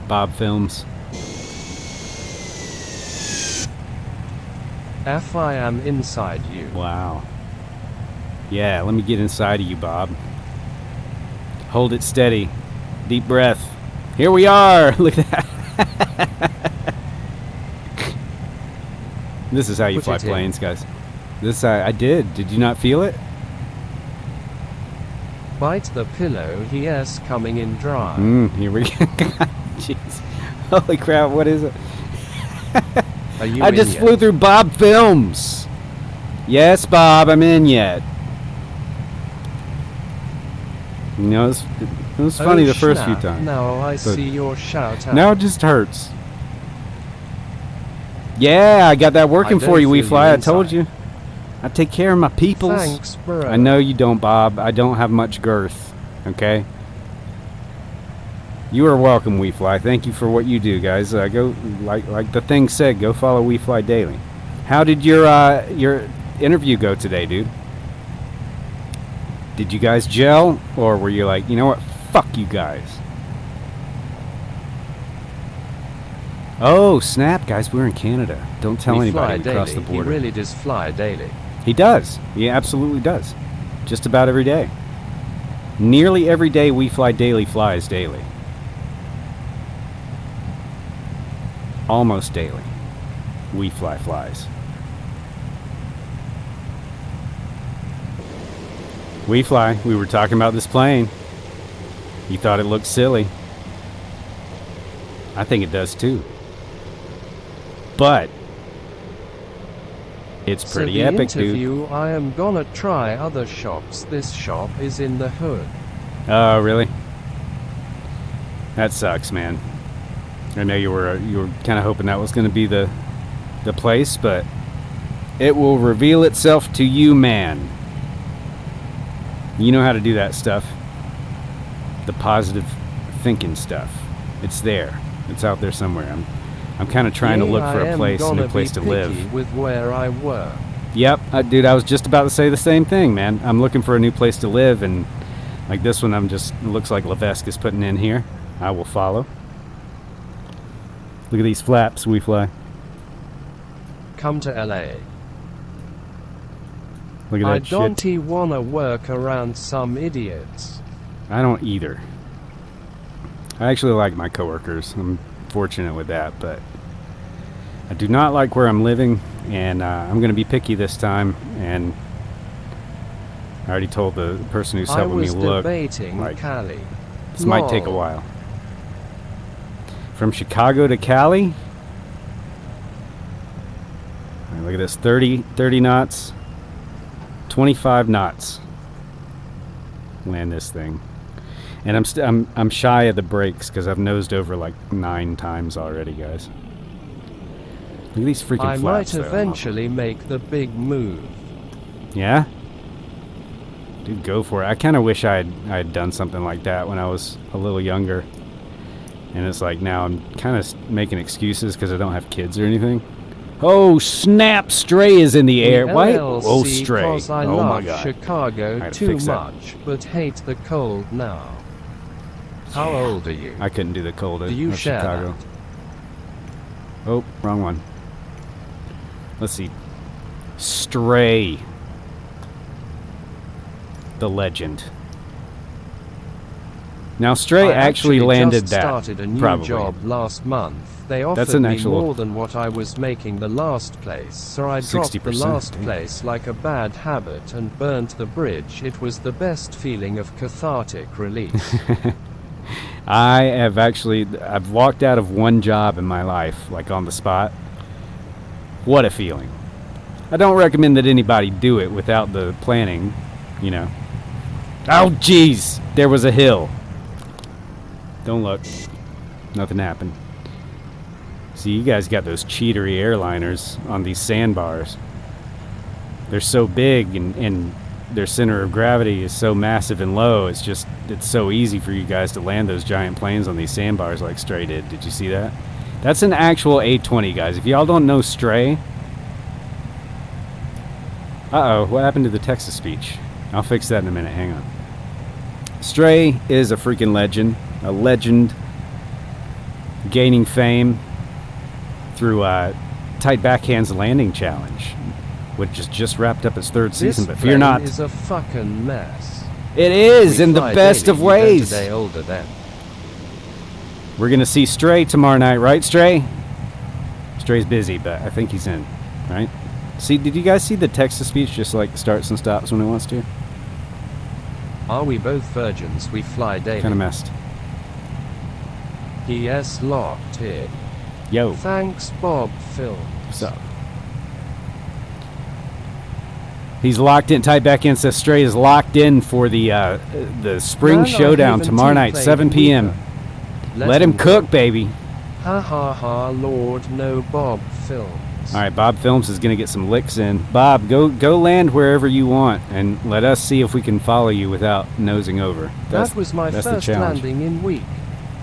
Speaker 1: Bob Films.
Speaker 2: F I am inside you.
Speaker 1: Wow. Yeah, let me get inside of you, Bob. Hold it steady. Deep breath. Here we are. Look at that. This is how you
Speaker 2: Put
Speaker 1: fly
Speaker 2: it in.
Speaker 1: planes, guys. This I did. Did you not feel it?
Speaker 2: Bite the pillow, yes, coming in dry.
Speaker 1: Here we go. Jeez. Holy crap, what is it?
Speaker 2: Are you
Speaker 1: I
Speaker 2: in
Speaker 1: just
Speaker 2: yet?
Speaker 1: flew through Bob Films. Yes, Bob, I'm in yet. You know, it was funny
Speaker 2: Oh,
Speaker 1: the first few
Speaker 2: snap.
Speaker 1: times.
Speaker 2: Now I see your shout out.
Speaker 1: Now it just hurts. Yeah, I got that working
Speaker 2: I
Speaker 1: for
Speaker 2: don't
Speaker 1: you, We
Speaker 2: feel
Speaker 1: Fly.
Speaker 2: you
Speaker 1: I told
Speaker 2: inside.
Speaker 1: you. I take care of my peoples.
Speaker 2: Thanks, bro.
Speaker 1: I know you don't, Bob. I don't have much girth. Okay? You are welcome, We Fly. Thank you for what you do, guys. Go like the thing said. Go follow We Fly Daily. How did your interview go today, dude? Did you guys gel, or were you like, you know what? Fuck you guys. Oh snap, guys! We're in Canada. Don't tell
Speaker 2: We fly
Speaker 1: anybody we crossed the
Speaker 2: daily.
Speaker 1: border.
Speaker 2: He really does fly daily.
Speaker 1: He does. He absolutely does. Just about every day. Nearly every day We Fly Daily flies daily. Almost daily. We Fly flies. We Fly. We were talking about this plane. You thought it looked silly. I think it does too. But it's pretty
Speaker 2: so the
Speaker 1: epic, dude.
Speaker 2: interview, I am gonna try other shops. This shop is in the hood.
Speaker 1: Oh, really? That sucks, man. I know you were kind of hoping that was going to be the place, but it will reveal itself to you, man. You know how to do that stuff. The positive thinking stuff. It's there. It's out there somewhere. I'm kind of trying to look for a place, a new place to live.
Speaker 2: With where I work.
Speaker 1: Yep, dude, I was just about to say the same thing, man. I'm looking for a new place to live, and like this one, it looks like Levesque is putting in here. I will follow. Look at these flaps, We Fly.
Speaker 2: Come to LA.
Speaker 1: Look at
Speaker 2: I
Speaker 1: that
Speaker 2: don't
Speaker 1: shit.
Speaker 2: wanna work around some idiots.
Speaker 1: I don't either. I actually like my coworkers. I'm fortunate with that, but I do not like where I'm living, and I'm going to be picky this time. And I already told the person who's
Speaker 2: I
Speaker 1: helping me
Speaker 2: was
Speaker 1: look.
Speaker 2: debating
Speaker 1: like,
Speaker 2: Cali.
Speaker 1: This might take a while. From Chicago to Cali. All right, look at this. 30 knots. 25 knots. Land this thing. And I'm shy of the brakes because I've nosed over like 9 times already, guys. Look at these freaking
Speaker 2: I might
Speaker 1: flaps. though.
Speaker 2: eventually make the big move.
Speaker 1: Yeah? Dude, go for it. I kind of wish I had done something like that when I was a little younger. And it's like now I'm kind of making excuses because I don't have kids or anything. Oh, snap! Stray is in the air. Why? Oh, Stray.
Speaker 2: Cause I
Speaker 1: Oh,
Speaker 2: love
Speaker 1: my God. I
Speaker 2: Chicago
Speaker 1: had to
Speaker 2: too
Speaker 1: fix that.
Speaker 2: much, but hate the cold now. How old are you?
Speaker 1: I couldn't do the cold
Speaker 2: Do you
Speaker 1: of
Speaker 2: share
Speaker 1: Chicago.
Speaker 2: that?
Speaker 1: Oh, wrong one. Let's see. Stray. The legend. Now, Stray
Speaker 2: I
Speaker 1: actually landed
Speaker 2: just
Speaker 1: that.
Speaker 2: started a new
Speaker 1: probably.
Speaker 2: job last month. They offered me more than what I was making the last place, so I dropped the last place like a bad habit and burnt the bridge. It was the best feeling of cathartic release.
Speaker 1: I've walked out of one job in my life, like on the spot. What a feeling. I don't recommend that anybody do it without the planning, you know. Oh, jeez! There was a hill. Don't look. Nothing happened. See, you guys got those cheatery airliners on these sandbars. They're so big and their center of gravity is so massive and low. It's so easy for you guys to land those giant planes on these sandbars like Stray did. Did you see that? That's an actual A-20, guys. If y'all don't know Stray... Uh-oh, what happened to the Texas speech? I'll fix that in a minute. Hang on. Stray is a freaking legend. A legend gaining fame through Tight Backhand's Landing Challenge, which has just wrapped up its third season. But fear not.
Speaker 2: This is a fucking mess.
Speaker 1: It is, in the best of ways.
Speaker 2: Day older then.
Speaker 1: We're going to see Stray tomorrow night, right, Stray? Stray's busy, but I think he's in, right? See, did you guys see the Texas speech just like starts and stops when it wants to?
Speaker 2: Are we both virgins? We fly daily.
Speaker 1: Kind of messed.
Speaker 2: P.S. locked in.
Speaker 1: Yo.
Speaker 2: Thanks, Bob Films.
Speaker 1: What's up? He's locked in. Tight back in says Stray is locked in for the spring showdown tomorrow night, 7 p.m. Let him cook, baby.
Speaker 2: Ha ha ha, Lord, no Bob Films.
Speaker 1: All right, Bob Films is going to get some licks in. Bob, go land wherever you want, and let us see if we can follow you without nosing over.
Speaker 2: That was my first landing in week.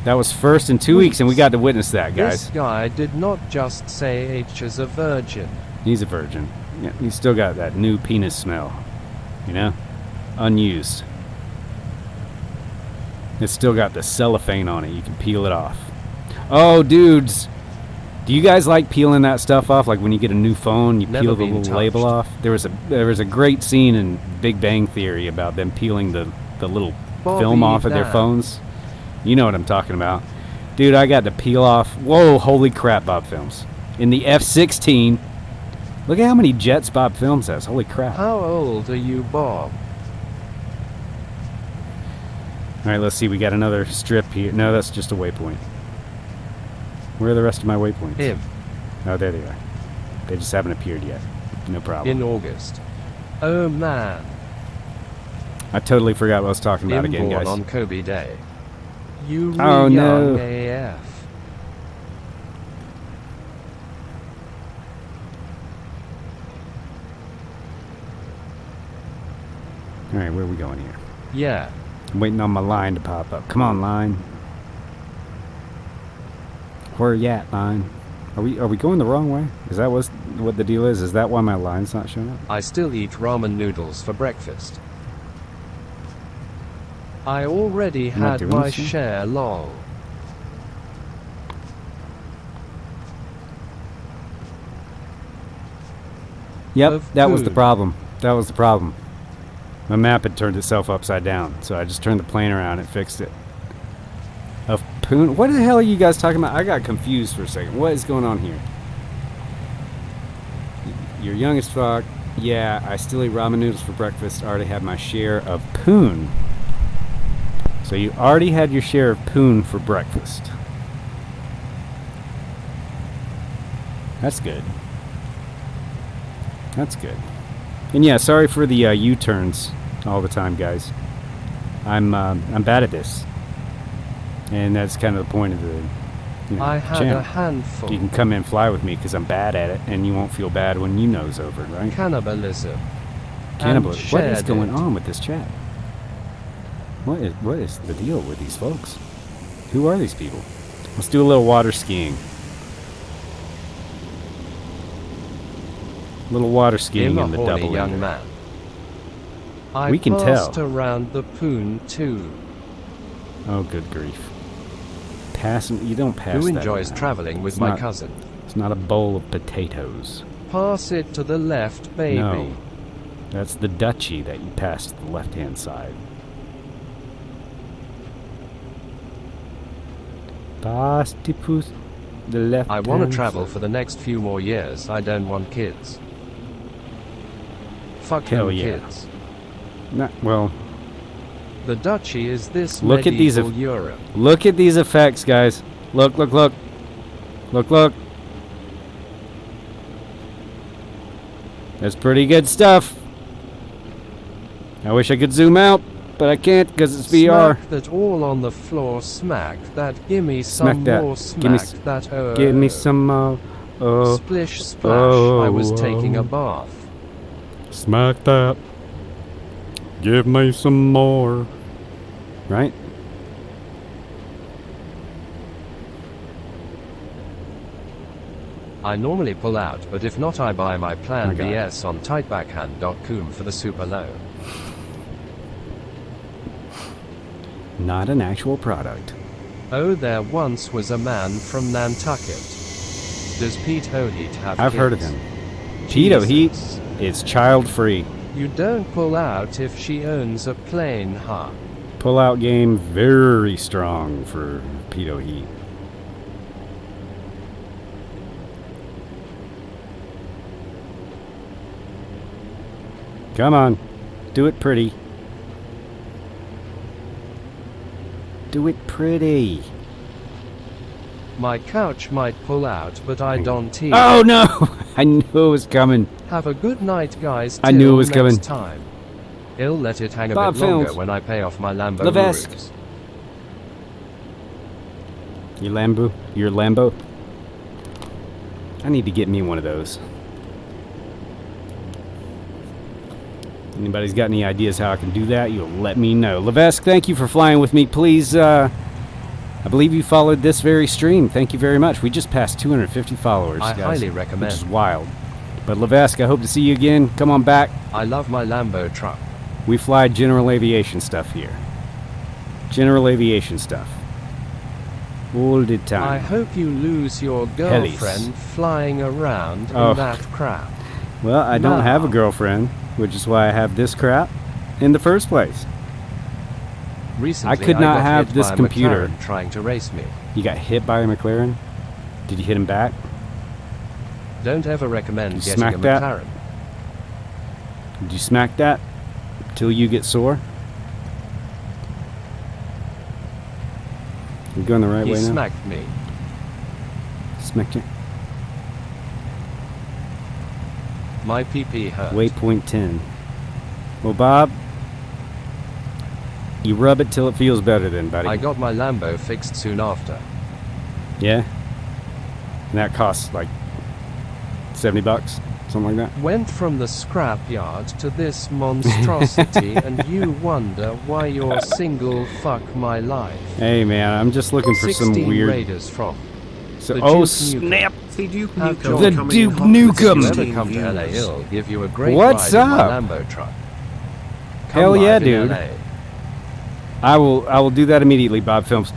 Speaker 1: That was first in 2 weeks, and we got to witness that, guys.
Speaker 2: This guy did not just say H is a virgin.
Speaker 1: He's a virgin. Yeah, he's still got that new penis smell, you know? Unused. It's still got the cellophane on it. You can peel it off. Oh, dudes. Do you guys like peeling that stuff off? Like when you get a new phone, you peel the little label off? There was a great scene in Big Bang Theory about them peeling the little film off of their phones. You know what I'm talking about. Dude, I got to peel off. Whoa, holy crap, Bob Films. In the F-16. Look at how many jets Bob Films has. Holy crap.
Speaker 2: How old are you, Bob?
Speaker 1: All right, let's see. We got another strip here. No, that's just a waypoint. Where are the rest of my waypoints?
Speaker 2: Him.
Speaker 1: Oh, there they are. They just haven't appeared yet. No problem.
Speaker 2: In August. Oh, man.
Speaker 1: I totally forgot what I was talking about again, guys.
Speaker 2: On Kobe Day. You
Speaker 1: oh, no.
Speaker 2: Young AF.
Speaker 1: All right, where are we going here?
Speaker 2: Yeah.
Speaker 1: I'm waiting on my line to pop up. Come on, line. Where you at, line? Are we going the wrong way? Is that what the deal is? Is that why my line's not showing up?
Speaker 2: I still eat ramen noodles for breakfast. I already had my share, lol.
Speaker 1: Yep, that was the problem. That was the problem. My map had turned itself upside down, so I just turned the plane around and fixed it. Of poon? What the hell are you guys talking about? I got confused for a second. What is going on here? You're young as fuck. Yeah, I still eat ramen noodles for breakfast. I already had my share of poon. So you already had your share of poon for breakfast. That's good. That's good. And yeah, sorry for the U-turns all the time, guys. I'm bad at this. And that's kind of the point of the
Speaker 2: I had
Speaker 1: channel.
Speaker 2: A handful.
Speaker 1: You can come in and fly with me because I'm bad at it, and you won't feel bad when you nose over it, right?
Speaker 2: Cannibalism.
Speaker 1: Cannibalism. What is going on with this chat? What is the deal with these folks? Who are these people? Let's do a little water skiing. A little water skiing in the double
Speaker 2: young man.
Speaker 1: We can tell.
Speaker 2: I passed around the poon too.
Speaker 1: Oh, good grief. You don't pass
Speaker 2: Who
Speaker 1: that
Speaker 2: enjoys
Speaker 1: around.
Speaker 2: traveling with my cousin?
Speaker 1: It's not a bowl of potatoes.
Speaker 2: Pass it to the left, baby.
Speaker 1: No. That's the duchy that you pass to the left-hand side. Pass the puss. The left.
Speaker 2: I want to travel for the next few more years. I don't want kids. Fuck
Speaker 1: Hell
Speaker 2: them
Speaker 1: yeah.
Speaker 2: kids.
Speaker 1: Well,
Speaker 2: The duchy is this
Speaker 1: Look at these
Speaker 2: medieval Europe.
Speaker 1: look at these effects, guys. Look, look, look. Look, look. That's pretty good stuff. I wish I could zoom out, but I can't because it's VR.
Speaker 2: Smack that all on the floor, smack that, gimme
Speaker 1: Smack
Speaker 2: some
Speaker 1: that.
Speaker 2: more,
Speaker 1: Gimme
Speaker 2: smack that,
Speaker 1: Give me some,
Speaker 2: Splish splash, I was taking a bath.
Speaker 1: Smack that. Give me some more. Right?
Speaker 2: I normally pull out, but if not I buy my plan
Speaker 1: Okay.
Speaker 2: BS on tightbackhand.com for the super low.
Speaker 1: Not an actual product.
Speaker 2: Oh, there once was a man from Nantucket. Does Pete O'Heat have
Speaker 1: I've
Speaker 2: kids?
Speaker 1: heard of him. Pete O'Heat
Speaker 2: Jesus.
Speaker 1: is child free.
Speaker 2: You don't pull out if she owns a plane, huh?
Speaker 1: Pull-out game very strong for Pete O'Heat. Come on. Do it pretty. Do it pretty.
Speaker 2: My couch might pull out, but I don't eat.
Speaker 1: Oh no! I knew it was coming.
Speaker 2: Have a good night, guys.
Speaker 1: I knew it
Speaker 2: till
Speaker 1: was
Speaker 2: next
Speaker 1: coming.
Speaker 2: Time. I'll let it hang a
Speaker 1: Bob
Speaker 2: bit longer
Speaker 1: Films.
Speaker 2: when I pay off my Lambo
Speaker 1: Levesque.
Speaker 2: roofs.
Speaker 1: Your Lambo? I need to get me one of those. Anybody's got any ideas how I can do that, you'll let me know. Levesque, thank you for flying with me. Please, I believe you followed this very stream. Thank you very much. We just passed 250 followers,
Speaker 2: I
Speaker 1: guys,
Speaker 2: highly recommend.
Speaker 1: which is wild. But Levesque, I hope to see you again. Come on back.
Speaker 2: I love my Lambo truck.
Speaker 1: We fly general aviation stuff here. General aviation stuff. All the
Speaker 2: I
Speaker 1: time.
Speaker 2: hope you lose your girlfriend flying around
Speaker 1: Oh.
Speaker 2: in that crap.
Speaker 1: Well, I don't have a
Speaker 2: No.
Speaker 1: girlfriend, which is why I have this crap in the first place.
Speaker 2: Recently,
Speaker 1: could not
Speaker 2: got
Speaker 1: have
Speaker 2: hit
Speaker 1: this
Speaker 2: by a
Speaker 1: computer.
Speaker 2: McLaren trying to race me.
Speaker 1: You got hit by a McLaren? Did you hit him back?
Speaker 2: Don't ever recommend
Speaker 1: You
Speaker 2: getting
Speaker 1: smack
Speaker 2: a
Speaker 1: that?
Speaker 2: McLaren.
Speaker 1: Did you smack that till you get sore? You going the right
Speaker 2: He
Speaker 1: way now?
Speaker 2: smacked me.
Speaker 1: Smacked you.
Speaker 2: My PP hurt.
Speaker 1: Waypoint 10. Well, Bob, you rub it till it feels better then, buddy.
Speaker 2: I got my Lambo fixed soon after.
Speaker 1: Yeah? And that costs like $70, something like that?
Speaker 2: Went from the scrapyard to this monstrosity, and you wonder why you're single. Fuck my life.
Speaker 1: Hey, man, I'm just looking for
Speaker 2: 16
Speaker 1: some weird...
Speaker 2: Raiders from.
Speaker 1: So,
Speaker 2: the
Speaker 1: oh,
Speaker 2: Duke Nukem.
Speaker 1: snap!
Speaker 6: The Duke
Speaker 2: Have
Speaker 6: Nukem
Speaker 2: John-
Speaker 6: coming
Speaker 1: The
Speaker 6: in
Speaker 1: Duke
Speaker 6: hot with
Speaker 1: Nukem.
Speaker 2: If you
Speaker 6: 16
Speaker 2: ever come to LA,
Speaker 6: viewers.
Speaker 2: I'll give you a great
Speaker 1: What's
Speaker 2: ride in
Speaker 1: up?
Speaker 2: my Lambo truck.
Speaker 1: Hell
Speaker 2: Come
Speaker 1: yeah,
Speaker 2: live in
Speaker 1: dude.
Speaker 2: LA.
Speaker 1: I will do that immediately, Bob Films.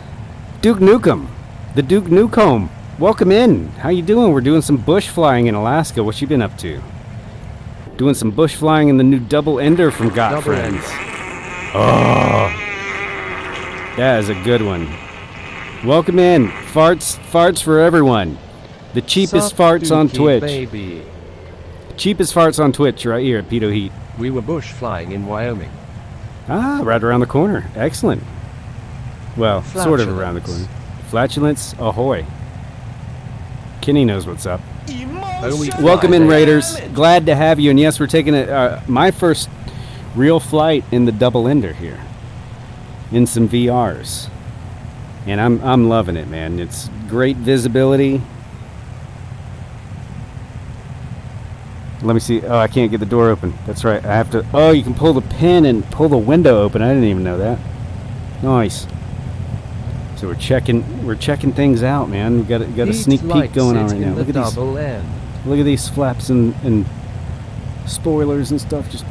Speaker 1: Duke Nukem. The Duke Nukem. Welcome in. How you doing? We're doing some bush flying in Alaska. What you been up to? Doing some bush flying in the new double ender from
Speaker 2: Double
Speaker 1: GotFriends. Oh, that is a good one. Welcome in. Farts for everyone. The cheapest
Speaker 2: Sup,
Speaker 1: farts on
Speaker 2: Dookie,
Speaker 1: Twitch.
Speaker 2: Baby.
Speaker 1: Cheapest farts on Twitch right here at Pito Heat.
Speaker 2: We were bush flying in Wyoming.
Speaker 1: Ah, right around the corner. Excellent. Well, sort of around the corner.
Speaker 2: Flatulence.
Speaker 1: Flatulence, ahoy. Kenny knows what's up.
Speaker 2: Oh, we
Speaker 1: Welcome
Speaker 2: fly.
Speaker 1: in, Raiders. Glad to have you. And yes, we're taking my first real flight in the double ender here, in some VRs, and I'm loving it, man. It's great visibility. Let me see. Oh, I can't get the door open. That's right. I have to. Oh, you can pull the pin and pull the window open. I didn't even know that. Nice. So we're checking things out, man. We got a
Speaker 2: Heat
Speaker 1: sneak peek
Speaker 2: likes
Speaker 1: going
Speaker 2: it
Speaker 1: on right
Speaker 2: in
Speaker 1: now.
Speaker 2: the
Speaker 1: Look at these.
Speaker 2: double end.
Speaker 1: Look at these flaps and spoilers and stuff. Just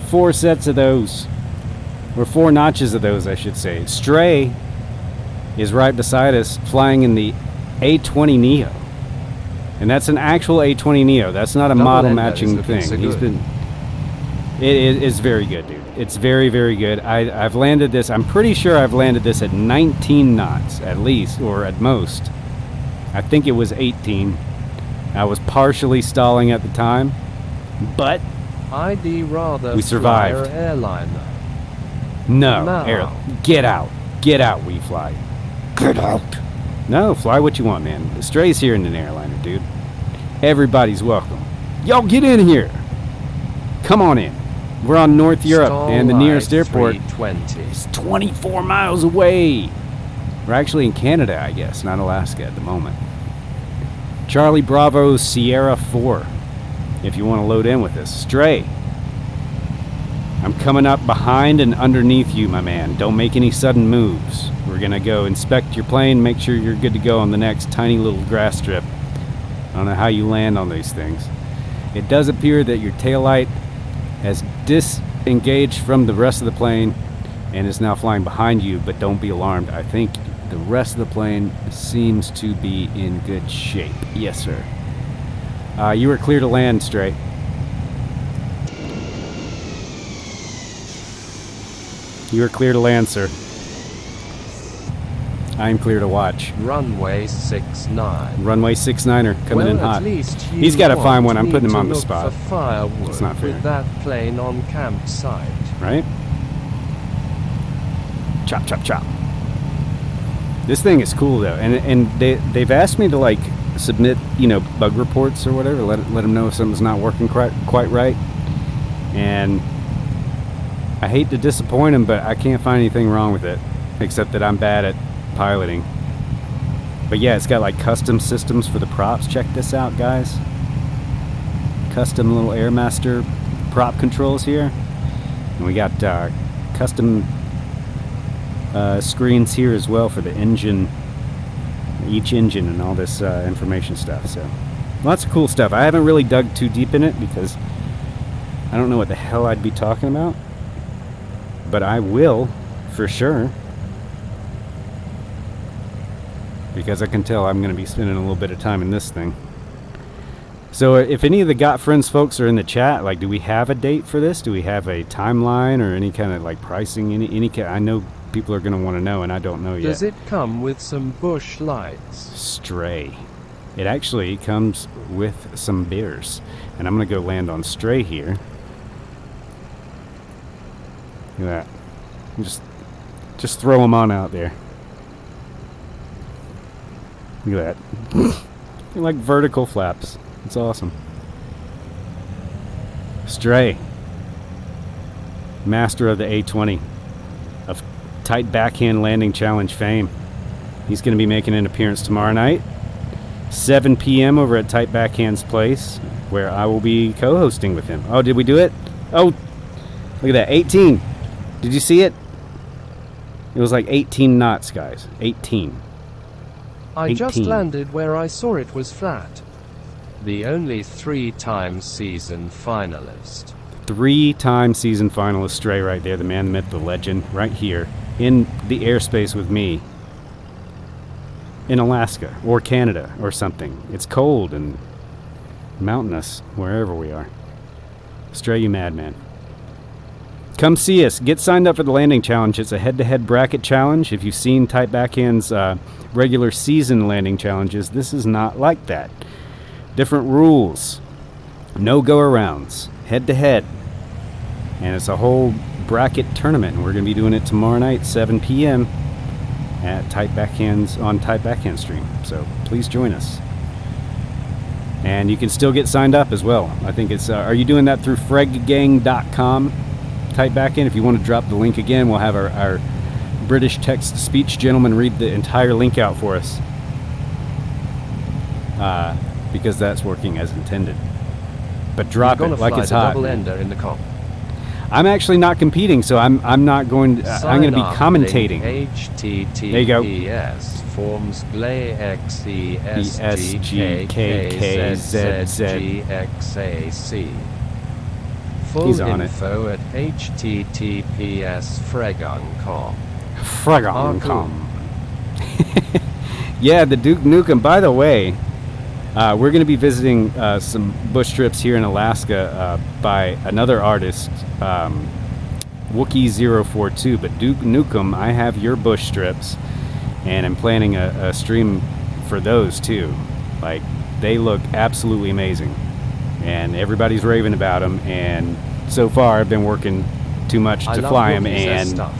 Speaker 1: 4 sets of those. Or 4 notches of those, I should say. Stray is right beside us flying in the A20 Neo. And that's an actual A20 Neo. That's not a
Speaker 2: Double
Speaker 1: model
Speaker 2: ender is
Speaker 1: matching
Speaker 2: looking
Speaker 1: thing.
Speaker 2: so
Speaker 1: He's
Speaker 2: good.
Speaker 1: been... It's very good, dude. It's very, very good. I've landed this... I'm pretty sure I've landed this at 19 knots, at least, or at most. I think it was 18. I was partially stalling at the time, but
Speaker 2: I'd rather
Speaker 1: we survived.
Speaker 2: fly an airliner.
Speaker 1: no,
Speaker 2: No.
Speaker 1: Air, get out, we fly. Get out. No, fly what you want, man. Stray's here in an airliner, dude. Everybody's welcome. Y'all get in here. Come on in. We're on North Europe, and the nearest airport
Speaker 2: 320.
Speaker 1: is 24 miles away. We're actually in Canada, I guess, not Alaska at the moment. Charlie Bravo Sierra 4, if you want to load in with us. Stray, I'm coming up behind and underneath you, my man. Don't make any sudden moves. We're going to go inspect your plane, make sure you're good to go on the next tiny little grass strip. I don't know how you land on these things. It does appear that your taillight has disengaged from the rest of the plane and is now flying behind you, but don't be alarmed. I think the rest of the plane seems to be in good shape. Yes, sir. You are clear to land, Stray. You are clear to land, sir. I am clear to watch.
Speaker 2: Runway 69.
Speaker 1: Runway 69er coming in hot.
Speaker 2: At least
Speaker 1: He's got to find one. I'm putting him on the
Speaker 2: look
Speaker 1: spot.
Speaker 2: For firewood
Speaker 1: It's not fair.
Speaker 2: with that plane on campsite.
Speaker 1: Right? Chop, chop, chop. This thing is cool though, and they've asked me to like submit, you know, bug reports or whatever. Let them know if something's not working quite right. And I hate to disappoint them, but I can't find anything wrong with it, except that I'm bad at piloting. But yeah, it's got like custom systems for the props. Check this out, guys. Custom little Airmaster prop controls here, and we got custom screens here as well for the engine, each engine, and all this information stuff. So lots of cool stuff. I haven't really dug too deep in it because I don't know what the hell I'd be talking about, but I will for sure, because I can tell I'm going to be spending a little bit of time in this thing. So if any of the GotFriends folks are in the chat, like, do we have a date for this? Do we have a timeline or any kind of like pricing? I know people are going to want to know, and I don't know yet.
Speaker 2: Does it come with some bush lights?
Speaker 1: Stray. It actually comes with some beers, and I'm going to go land on Stray here. Look at that. Just throw them on out there. Look at that. They're like vertical flaps. It's awesome. Stray, master of the A20 of tight backhand landing challenge fame. He's going to be making an appearance tomorrow night, 7 p.m. over at Tight Backhand's place, where I will be co-hosting with him. Oh, did we do it? Oh, look at that. 18. Did you see it? It was like 18 knots, guys. 18.
Speaker 2: I just landed where I saw it was flat. The only 3-time season finalist.
Speaker 1: 3-time season finalist Stray right there. The man, the myth, the legend, right here in the airspace with me in Alaska or Canada or something. It's cold and mountainous wherever we are. Stray, you madman. Come see us. Get signed up for the landing challenge. It's a head-to-head bracket challenge. If you've seen Tight Backhand's regular season landing challenges, this is not like that. Different rules. No go-arounds. Head-to-head. And it's a whole bracket tournament. And we're going to be doing it tomorrow night, 7 p.m. at Tight Backhand's on Tight Backhand stream. So please join us. And you can still get signed up as well. I think it's... are you doing that through freggang.com? Tight Backhand. If you want to drop the link again, we'll have our British text-to-speech gentleman read the entire link out for us. Because that's working as intended. But drop it like it's hot.
Speaker 2: Double ender in the comp.
Speaker 1: I'm actually not competing, so I'm not going to... I'm going to be commentating.
Speaker 2: HTTPS
Speaker 1: there you go.
Speaker 2: Forms GLAXESGKKZZGXAC. Full
Speaker 1: He's on
Speaker 2: info at https fregung.com.
Speaker 1: Fregung.com. Yeah, the Duke Nukem. By the way, we're going to be visiting some bush trips here in Alaska by another artist, Wookie042. But Duke Nukem, I have your bush trips, and I'm planning a stream for those too. Like, they look absolutely amazing, and everybody's raving about them. And so far, I've been working too much to fly them. And
Speaker 2: stuff.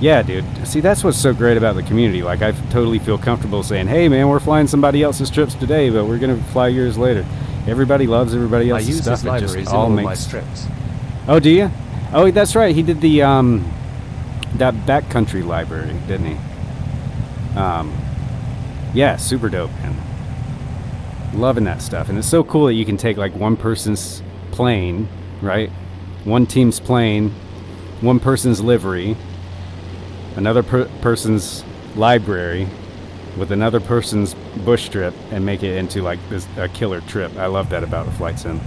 Speaker 1: yeah, dude. See, that's what's so great about the community. Like, I totally feel comfortable saying, "Hey, man, we're flying somebody else's trips today, but we're gonna fly yours later." Everybody loves everybody
Speaker 2: I
Speaker 1: else's
Speaker 2: use
Speaker 1: stuff.
Speaker 2: his
Speaker 1: It
Speaker 2: libraries
Speaker 1: just
Speaker 2: in
Speaker 1: all
Speaker 2: all my
Speaker 1: makes.
Speaker 2: strips.
Speaker 1: Oh, do you? Oh, that's right. He did the that backcountry library, didn't he? Yeah, super dope, man. Loving that stuff. And it's so cool that you can take like one person's plane, right? One team's plane, one person's livery, another person's library with another person's bush trip, and make it into like this a killer trip. I love that about the flight sim.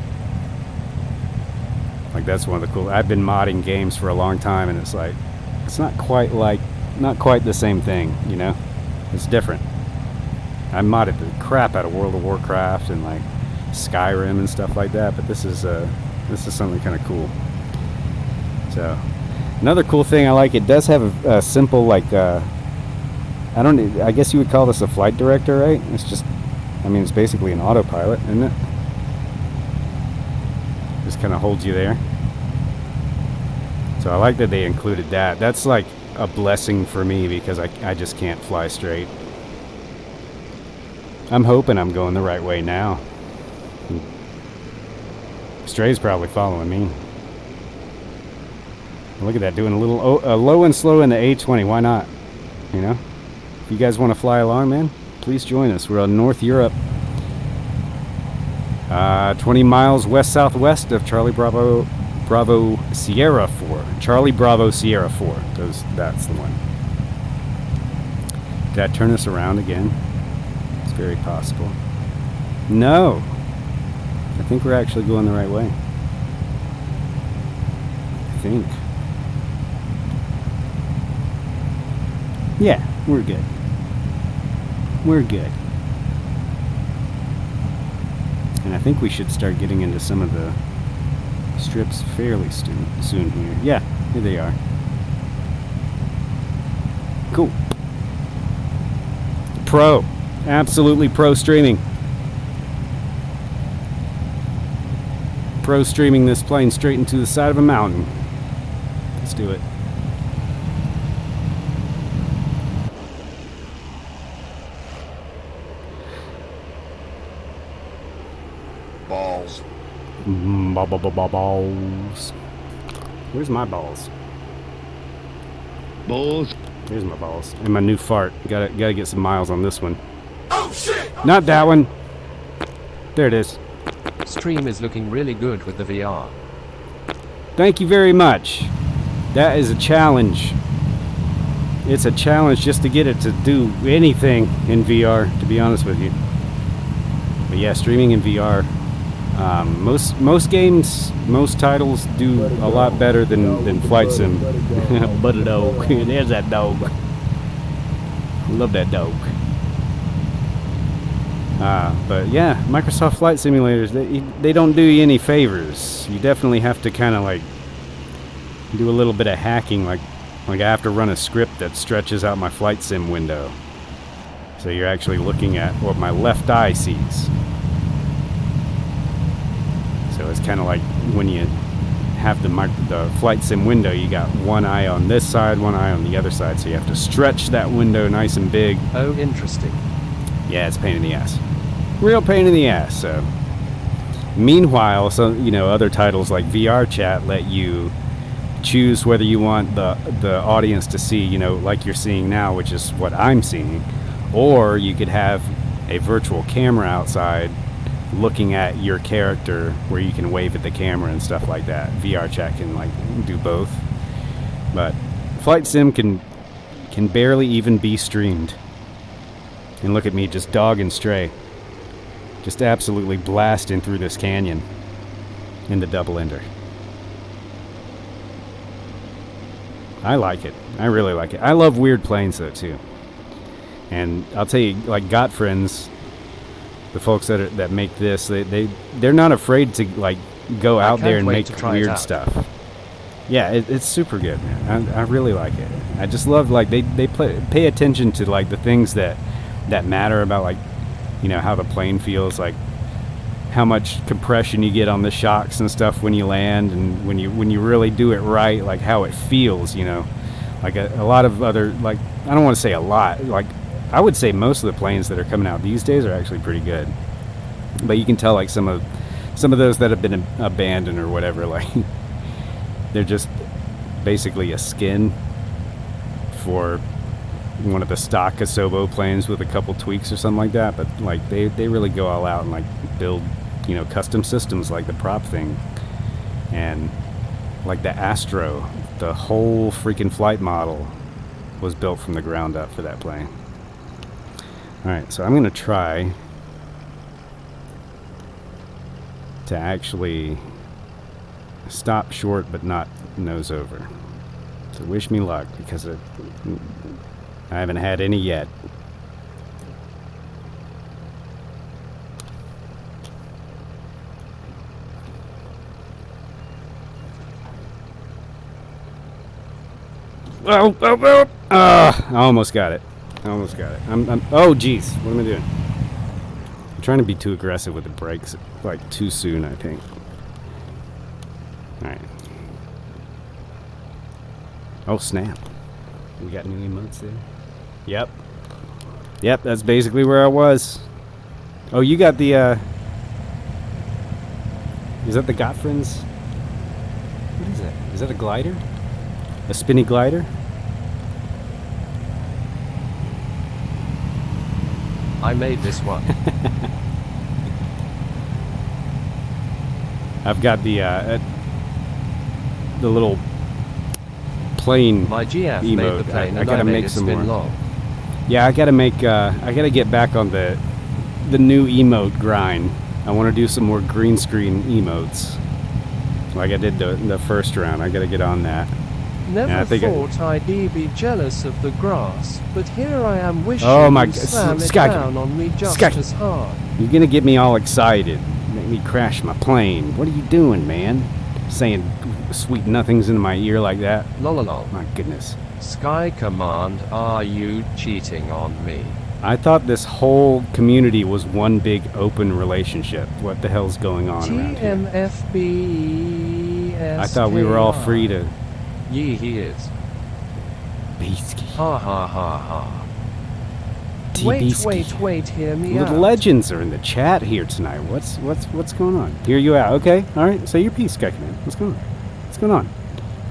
Speaker 1: Like, that's one of the cool. I've been modding games for a long time, and it's like, it's not quite the same thing, you know? It's different. I modded the crap out of World of Warcraft and like Skyrim and stuff like that, but this is something kind of cool. So, another cool thing I like, it does have a simple like I guess you would call this a flight director, right? It's just, I mean, it's basically an autopilot, isn't it? Just kind of holds you there. So I like that they included that. That's like a blessing for me because I just can't fly straight. I'm hoping I'm going the right way now. Stray's probably following me. Look at that, doing a little low and slow in the A20. Why not? You know? If you guys want to fly along, man, please join us. We're on North Europe. 20 miles west-southwest of Charlie Bravo Sierra 4. Charlie Bravo Sierra 4. That's the one. Did I turn this around again? It's very possible. No. I think we're actually going the right way. I think. Yeah, we're good. We're good. And I think we should start getting into some of the strips fairly soon here. Yeah, here they are. Cool. Pro. Absolutely pro streaming. Pro streaming this plane straight into the side of a mountain. Let's do it.
Speaker 6: Balls.
Speaker 1: Balls. Where's my balls?
Speaker 5: Balls.
Speaker 1: Here's my balls. And my new fart. Gotta get some miles on this one. Oh shit! Not that one. There it is.
Speaker 2: Stream is looking really good with the VR.
Speaker 1: Thank you very much. That is a challenge. It's a challenge just to get it to do anything in VR, to be honest with you. But yeah, streaming in VR. Most games, most titles do a lot better than Flight Sim. But a dog. There's that dog. Love that dog. But yeah, Microsoft Flight Simulators, they don't do you any favors. You definitely have to kind of like do a little bit of hacking, like I have to run a script that stretches out my Flight Sim window. So you're actually looking at what my left eye sees. So it's kind of like when you have the Flight Sim window, you got one eye on this side, one eye on the other side, so you have to stretch that window nice and big.
Speaker 2: Oh, interesting.
Speaker 1: Yeah, it's a pain in the ass. Real pain in the ass. So, meanwhile, other titles like VR Chat let you choose whether you want the audience to see, like you're seeing now, which is what I'm seeing, or you could have a virtual camera outside looking at your character where you can wave at the camera and stuff like that. VR Chat can like do both, but Flight Sim can barely even be streamed. And look at me just dogging Stray, just absolutely blasting through this canyon in the double ender. I like it. I really like it. I love weird planes though too. And I'll tell you, like GotFriends, the folks that make this, they're not afraid to like go out there and make weird stuff. Yeah, it's super good, man. I really like it. I just love like they pay attention to like the things that that matter about, like, you know, how the plane feels, like how much compression you get on the shocks and stuff when you land, and when you really do it right, like how it feels, you know. Like a lot of other, like, I don't want to say a lot, like I would say most of the planes that are coming out these days are actually pretty good. But you can tell, like, some of those that have been abandoned or whatever, like they're just basically a skin for one of the stock Asobo planes with a couple tweaks or something like that. But like they really go all out and like build, you know, custom systems like the prop thing. And like the Astro, the whole freaking flight model was built from the ground up for that plane. Alright, so I'm gonna try to actually stop short but not nose over. So wish me luck, because I haven't had any yet. I almost got it. Oh, geez. What am I doing? I'm trying to be too aggressive with the brakes, like, too soon, I think. Alright. Oh, snap. We got new emotes there? Yep. Yep, that's basically where I was. Oh, you got the, is that the GotFriends? What is that? Is that a glider? A spinny glider?
Speaker 2: I made this one.
Speaker 1: I've got the little plane
Speaker 2: My GF
Speaker 1: emote.
Speaker 2: made the plane,
Speaker 1: I
Speaker 2: and
Speaker 1: gotta
Speaker 2: I made
Speaker 1: make
Speaker 2: it
Speaker 1: some
Speaker 2: spin
Speaker 1: more.
Speaker 2: long.
Speaker 1: Yeah, I gotta get back on the new emote grind. I want to do some more green screen emotes, like I did the first round. I gotta get on that.
Speaker 2: Never
Speaker 1: I think
Speaker 2: thought I'd be jealous of the grass, but here I am wishing
Speaker 1: Oh my
Speaker 2: you
Speaker 1: God,
Speaker 2: slam it
Speaker 1: Sky-
Speaker 2: down on me just
Speaker 1: Sky-
Speaker 2: as hard.
Speaker 1: You're gonna get me all excited, make me crash my plane. What are you doing, man? Saying sweet nothings into my ear like that.
Speaker 2: Lol.
Speaker 1: My goodness.
Speaker 2: Sky Command, are you cheating on me?
Speaker 1: I thought this whole community was one big open relationship. What the hell's going on around here?
Speaker 2: TMFBES.
Speaker 1: I thought we were all free to...
Speaker 2: Ye he is.
Speaker 1: Beasky.
Speaker 2: Ha ha ha ha.
Speaker 1: T-Beasky.
Speaker 2: Wait, hear me
Speaker 1: The
Speaker 2: out.
Speaker 1: legends are in the chat here tonight. What's going on? Hear you out. Okay, all right. Say your piece, Sky Command. What's going on? What's going on?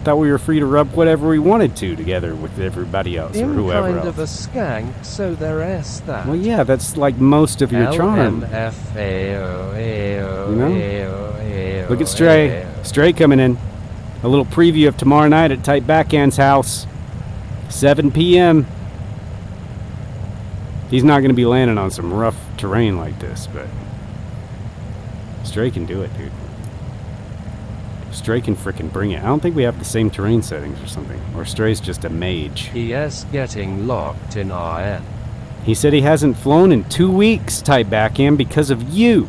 Speaker 1: Thought we were free to rub whatever we wanted to together with everybody else or
Speaker 2: I'm
Speaker 1: whoever
Speaker 2: kind
Speaker 1: else.
Speaker 2: of a skank, so there is that.
Speaker 1: Well, yeah, that's like most of your charm.
Speaker 2: LMFAO.
Speaker 1: You know? Look at Stray. Stray coming in. A little preview of tomorrow night at Tight Backhand's house. 7 p.m. He's not going to be landing on some rough terrain like this, but Stray can do it, dude. Stray can frickin' bring it. I don't think we have the same terrain settings or something. Or Stray's just a mage.
Speaker 2: Yes, getting locked in RN.
Speaker 1: He said he hasn't flown in 2 weeks, Tight Backhand, because of you.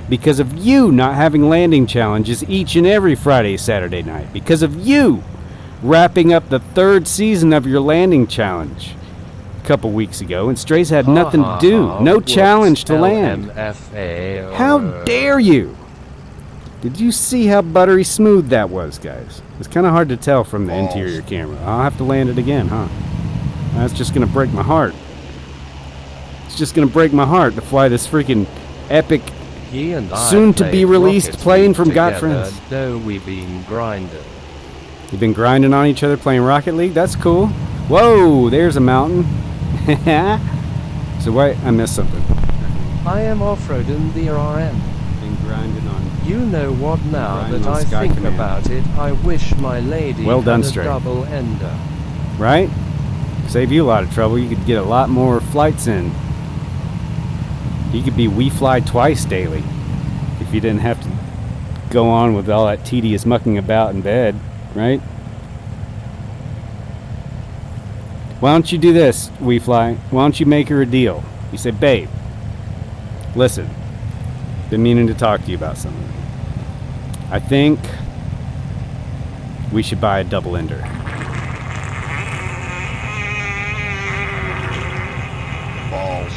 Speaker 1: Because of you not having landing challenges each and every Friday, Saturday night. Because of you wrapping up the 3rd season of your landing challenge a couple weeks ago, and Stray's had nothing to do. No
Speaker 2: Whoops,
Speaker 1: challenge to land.
Speaker 2: LMFAO.
Speaker 1: How dare you? Did you see how buttery smooth that was, guys? It's kind of hard to tell from the
Speaker 6: Balls.
Speaker 1: interior camera. I'll have to land it again, huh? That's just going to break my heart. It's just going to break my heart to fly this freaking epic,
Speaker 2: He and I
Speaker 1: soon-to-be
Speaker 2: played
Speaker 1: released
Speaker 2: Rocket
Speaker 1: plane
Speaker 2: League
Speaker 1: from
Speaker 2: together,
Speaker 1: GotFriends.
Speaker 2: Though we've been grinding.
Speaker 1: You've been grinding on each other playing Rocket League? That's cool. Whoa, there's a mountain. So wait, I missed something.
Speaker 2: I am off-roading the RN.
Speaker 1: Been grinding on...
Speaker 2: You know what, now
Speaker 1: Grinding
Speaker 2: that
Speaker 1: on
Speaker 2: I
Speaker 1: Sky
Speaker 2: think
Speaker 1: Command.
Speaker 2: about it, I wish my lady
Speaker 1: Well done,
Speaker 2: had a
Speaker 1: Stray.
Speaker 2: double ender.
Speaker 1: Right? Save you a lot of trouble. You could get a lot more flights in. You could be We Fly Twice daily if you didn't have to go on with all that tedious mucking about in bed, right? Why don't you do this, We Fly? Why don't you make her a deal? You say, babe, listen, been meaning to talk to you about something. I think we should buy a double ender.
Speaker 6: Balls.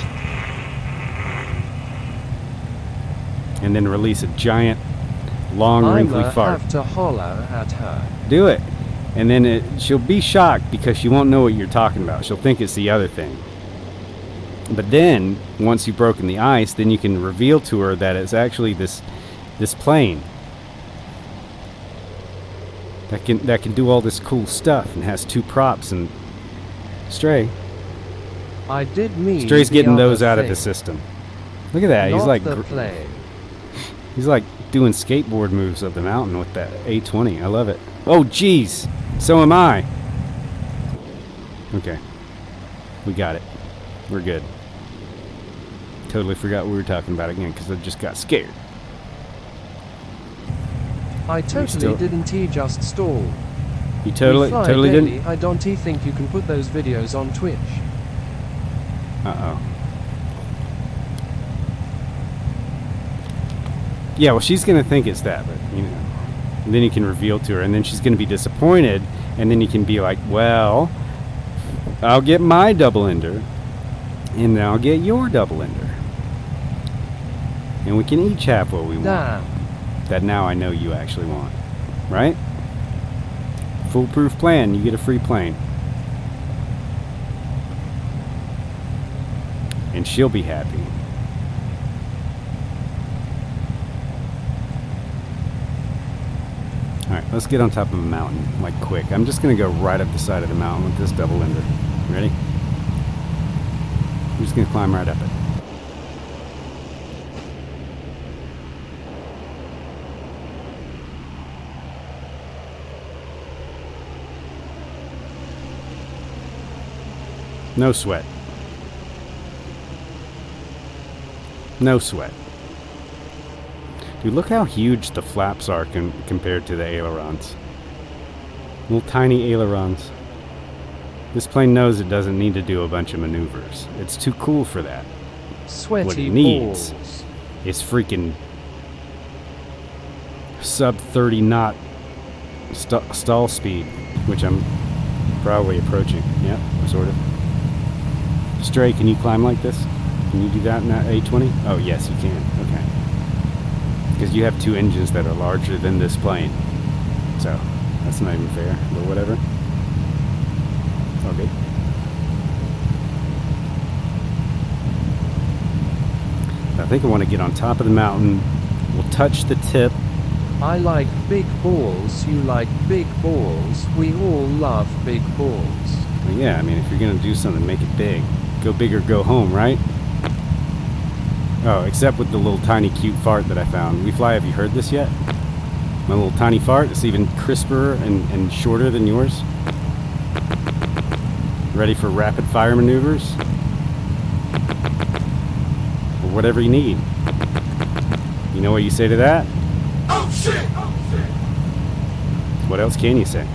Speaker 1: and then release a giant, long, wrinkly fart.
Speaker 2: have to holler at her.
Speaker 1: Do it. And then she'll be shocked because she won't know what you're talking about. She'll think it's the other thing. But then, once you've broken the ice, then you can reveal to her that it's actually this plane that can do all this cool stuff and has 2 props. And Stray,
Speaker 2: I did mean
Speaker 1: Stray's getting those
Speaker 2: other
Speaker 1: out of the
Speaker 2: thing.
Speaker 1: system. Look at that.
Speaker 2: Not
Speaker 1: He's like
Speaker 2: the plane.
Speaker 1: he's like doing skateboard moves up the mountain with that A20. I love it. Oh, jeez. So am I. Okay. We got it. We're good. Totally forgot what we were talking about again because I just got scared.
Speaker 2: I totally didn't. He just stalled.
Speaker 1: You totally
Speaker 2: daily.
Speaker 1: didn't?
Speaker 2: I don't think you can put those videos on Twitch.
Speaker 1: Uh-oh. Yeah, well, she's going to think it's that, but, you know. And then you can reveal to her, and then she's going to be disappointed, and then you can be like, well, I'll get my double ender, and then I'll get your double ender. And we can each have what we want.
Speaker 2: Damn.
Speaker 1: That now I know you actually want. Right? Foolproof plan, you get a free plane. And she'll be happy. Alright, let's get on top of a mountain, like quick. I'm just going to go right up the side of the mountain with this double ender. You ready? I'm just going to climb right up it. No sweat. No sweat. Dude, look how huge the flaps are compared to the ailerons. Little tiny ailerons. This plane knows it doesn't need to do a bunch of maneuvers. It's too cool for that.
Speaker 2: Sweaty
Speaker 1: what it needs
Speaker 2: balls.
Speaker 1: is freaking sub 30 knot stall speed, which I'm probably approaching. Yep, sort of. Stray, can you climb like this? Can you do that in that A20? Oh, yes, you can. Okay. Because you have 2 engines that are larger than this plane. So, that's not even fair, but whatever. It's all good. I think I want to get on top of the mountain. We'll touch the tip.
Speaker 2: I like big balls, you like big balls, we all love big balls.
Speaker 1: Well, yeah, I mean, if you're going to do something, make it big. Go big or go home, right? Oh, except with the little tiny cute fart that I found. WeFly, have you heard this yet? My little tiny fart? It's even crisper and shorter than yours. Ready for rapid fire maneuvers? Or whatever you need. You know what you say to that?
Speaker 6: Oh shit!
Speaker 1: What else can you say?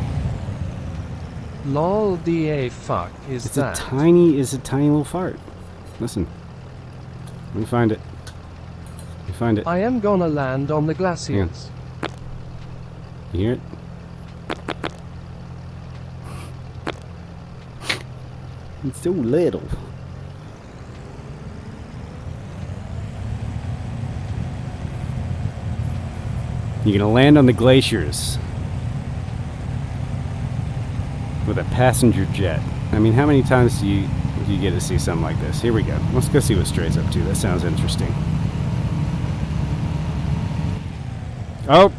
Speaker 2: Lol da fuck is
Speaker 1: It's
Speaker 2: that?
Speaker 1: a tiny little fart. Listen. Let me find it. Let me find it.
Speaker 2: I am gonna land on the glaciers.
Speaker 1: You hear it? It's so little. You're gonna land on the glaciers with a passenger jet. I mean, how many times do you get to see something like this? Here we go. Let's go see what Stray's up to. That sounds interesting. Oh!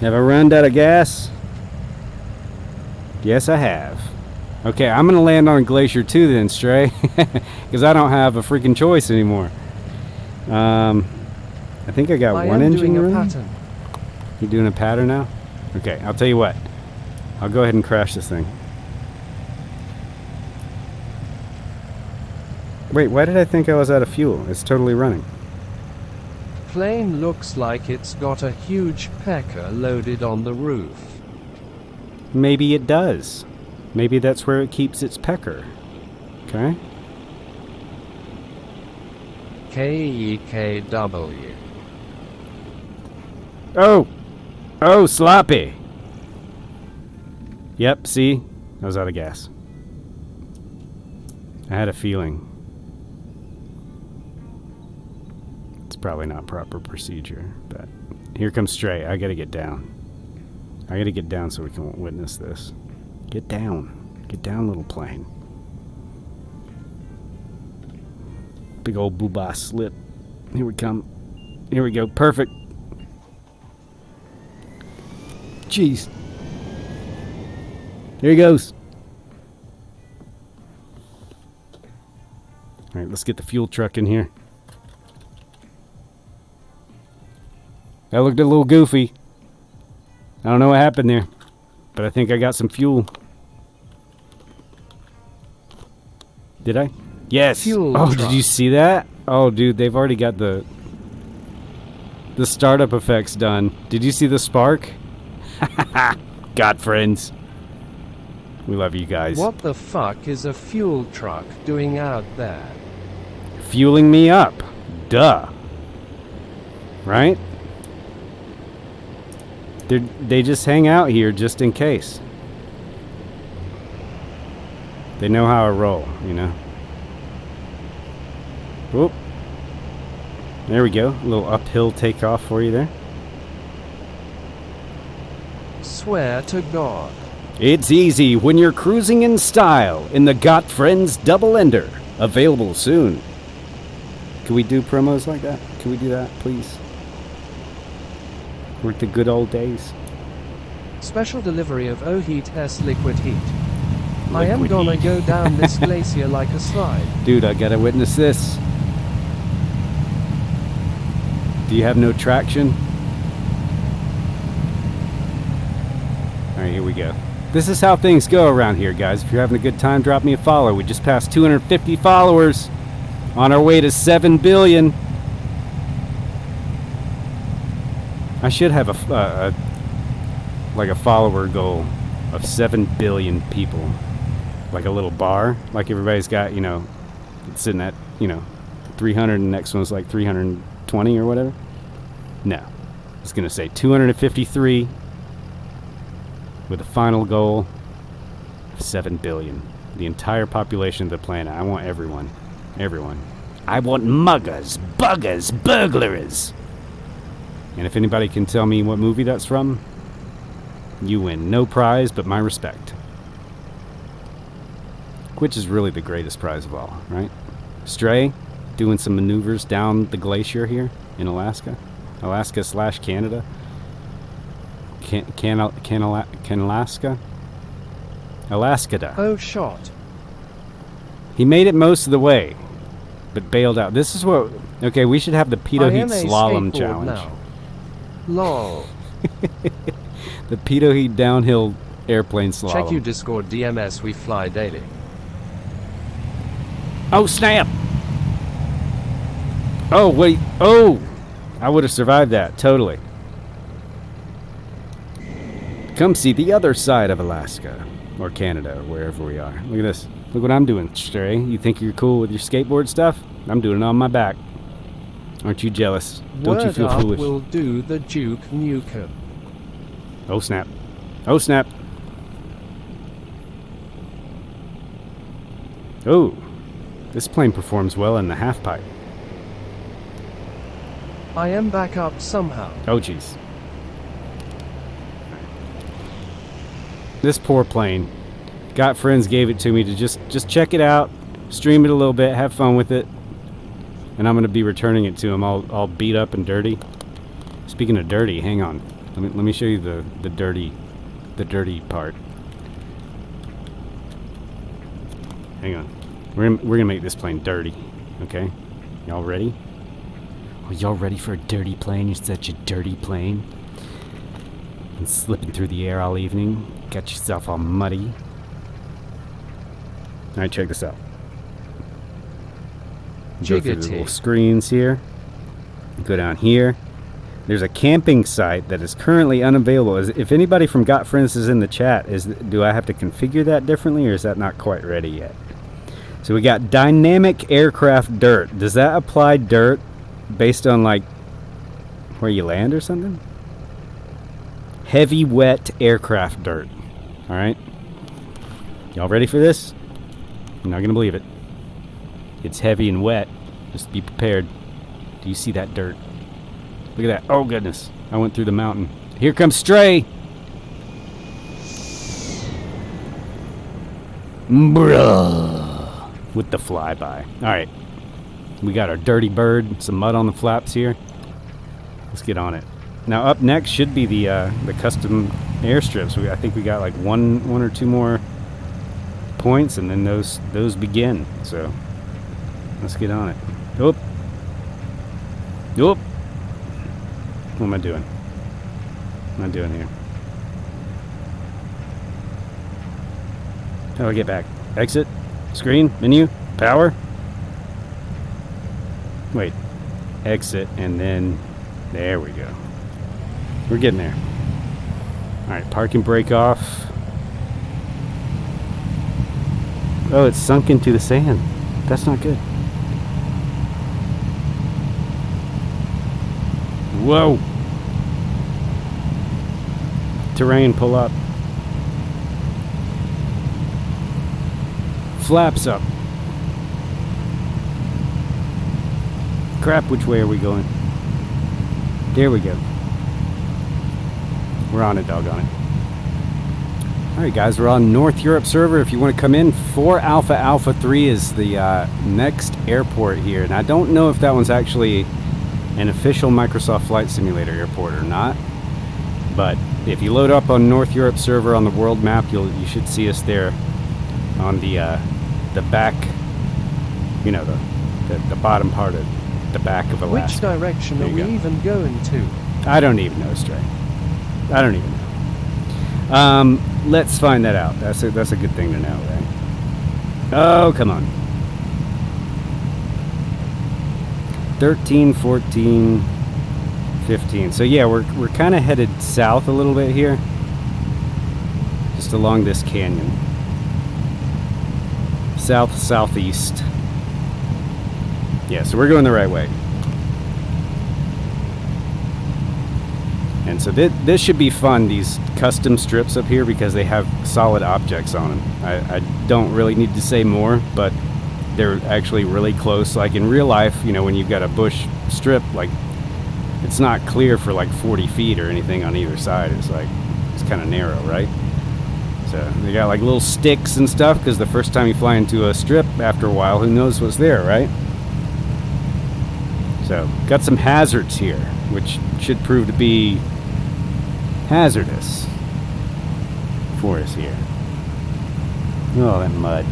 Speaker 1: Have I run out of gas? Yes, I have. Okay, I'm gonna land on a glacier too then, Stray. Because I don't have a freaking choice anymore. I think I got one engine running.
Speaker 2: I am doing a pattern.
Speaker 1: You're doing a pattern now? Okay, I'll tell you what. I'll go ahead and crash this thing. Wait, why did I think I was out of fuel? It's totally running.
Speaker 2: Plane looks like it's got a huge pecker loaded on the roof.
Speaker 1: Maybe it does. Maybe that's where it keeps its pecker. Okay?
Speaker 2: KEKW.
Speaker 1: Oh! Oh, sloppy! Yep, see? I was out of gas. I had a feeling. probably not proper procedure, but here comes Stray. I gotta get down. I gotta get down so we can witness this. Get down. Get down, little plane. Big old booba slip. Here we come. Here we go. Perfect. Jeez. Here he goes. All right, let's get the fuel truck in here. That looked a little goofy. I don't know what happened there, but I think I got some fuel. Did I? Yes.
Speaker 2: Fuel
Speaker 1: oh,
Speaker 2: truck.
Speaker 1: Did you see that? Oh, dude, they've already got the startup effects done. Did you see the spark? GotFriends. We love you guys.
Speaker 2: What the fuck is a fuel truck doing out there?
Speaker 1: Fueling me up. Duh. Right? They just hang out here just in case. They know how I roll, you know. Whoop. There we go. A little uphill takeoff for you there.
Speaker 2: Swear to God.
Speaker 1: It's easy when you're cruising in style in the GotFriends Double Ender. Available soon. Can we do promos like that? Can we do that, please? Work the good old days.
Speaker 2: Special delivery of O-Heat S Liquid Heat. I am
Speaker 1: Liquid
Speaker 2: gonna
Speaker 1: heat.
Speaker 2: go down this glacier like a slide.
Speaker 1: Dude, I gotta witness this. Do you have no traction? Alright, here we go. This is how things go around here, guys. If you're having a good time, drop me a follow. We just passed 250 followers. On our way to 7 billion. I should have a follower goal of 7 billion people. Like a little bar. Like everybody's got, you know, sitting at, you know, 300 and the next one's like 320 or whatever. No. I was going to say 253 with a final goal of 7 billion. The entire population of the planet. I want everyone. Everyone. I want muggers, buggers, burglars. And if anybody can tell me what movie that's from, you win no prize but my respect. Which is really the greatest prize of all, right? Stray, doing some maneuvers down the glacier here in Alaska. Alaska/Canada. Can Alaska? Alaskada.
Speaker 2: Oh shot.
Speaker 1: He made it most of the way, but bailed out. This is what... Okay, we should have the Pedo
Speaker 2: I
Speaker 1: Heat
Speaker 2: am a
Speaker 1: Slalom
Speaker 2: skateboard
Speaker 1: Challenge.
Speaker 2: now. Lol.
Speaker 1: The Pedo Heat Downhill Airplane Slalom.
Speaker 2: Check your Discord DMS, we fly daily.
Speaker 1: Oh, snap! Oh, wait. Oh! I would have survived that, totally. Come see the other side of Alaska. Or Canada, or wherever we are. Look at this. Look what I'm doing, Stray. You think you're cool with your skateboard stuff? I'm doing it on my back. Aren't you jealous? Don't you feel
Speaker 2: Word up
Speaker 1: foolish?
Speaker 2: will do the Duke Nukem.
Speaker 1: Oh, snap. Oh, snap. Oh. This plane performs well in the half pipe.
Speaker 2: I am back up somehow.
Speaker 1: Oh, jeez. This poor plane. GotFriends gave it to me to just check it out, stream it a little bit, have fun with it, and I'm going to be returning it to him all beat up and dirty. Speaking of dirty, hang on. Let me show you the dirty part. Hang on. We're gonna make this plane dirty, okay? Y'all ready? Oh, y'all ready for a dirty plane? You're such a dirty plane. And slipping through the air all evening. Got yourself all muddy. Alright, check this out. Go through the little screens here. Go down here. There's a camping site that is currently unavailable. If anybody from GotFriends is in the chat, do I have to configure that differently, or is that not quite ready yet? So we got dynamic aircraft dirt. Does that apply dirt based on like where you land or something? Heavy wet aircraft dirt. Alright. Y'all ready for this? You're not gonna believe it. It's heavy and wet. Just be prepared. Do you see that dirt? Look at that. Oh, goodness. I went through the mountain. Here comes Stray. Bruh. With the flyby. All right. We got our dirty bird. Some mud on the flaps here. Let's get on it. Now, up next should be the custom airstrips. I think we got like one or two more points, and then those begin. So let's get on it. Oop. Oop. What am I doing? What am I doing here? How do I get back? Exit? Screen? Menu? Power? Wait. Exit, and then... There we go. We're getting there. Alright, park and brake off. Oh, it's sunk into the sand. That's not good. Whoa! Terrain, pull up. Flaps up. Crap, which way are we going? There we go. We're on it, doggone it. Alright guys, we're on North Europe server. If you want to come in, 4 Alpha Alpha 3 is the next airport here. And I don't know if that one's actually an official Microsoft Flight Simulator airport or not. But if you load up on North Europe server on the world map, you should see us there on the back, you know, the bottom part of the back of Alaska.
Speaker 2: Which direction are we even going to?
Speaker 1: I don't even know, Stray. I don't even know. Let's find that out. That's a good thing to know, right? Oh, come on. 13, 14, 15. So yeah, we're kind of headed south a little bit here. Just along this canyon. Southeast. Yeah, so we're going the right way. And so this should be fun, these custom strips up here, because they have solid objects on them. I don't really need to say more, but they're actually really close. Like in real life, you know, when you've got a bush strip, like it's not clear for like 40 feet or anything on either side. It's kind of narrow, right? So they got like little sticks and stuff, because the first time you fly into a strip, after a while, who knows what's there, right? So got some hazards here, which should prove to be hazardous for us here. Oh, that mud.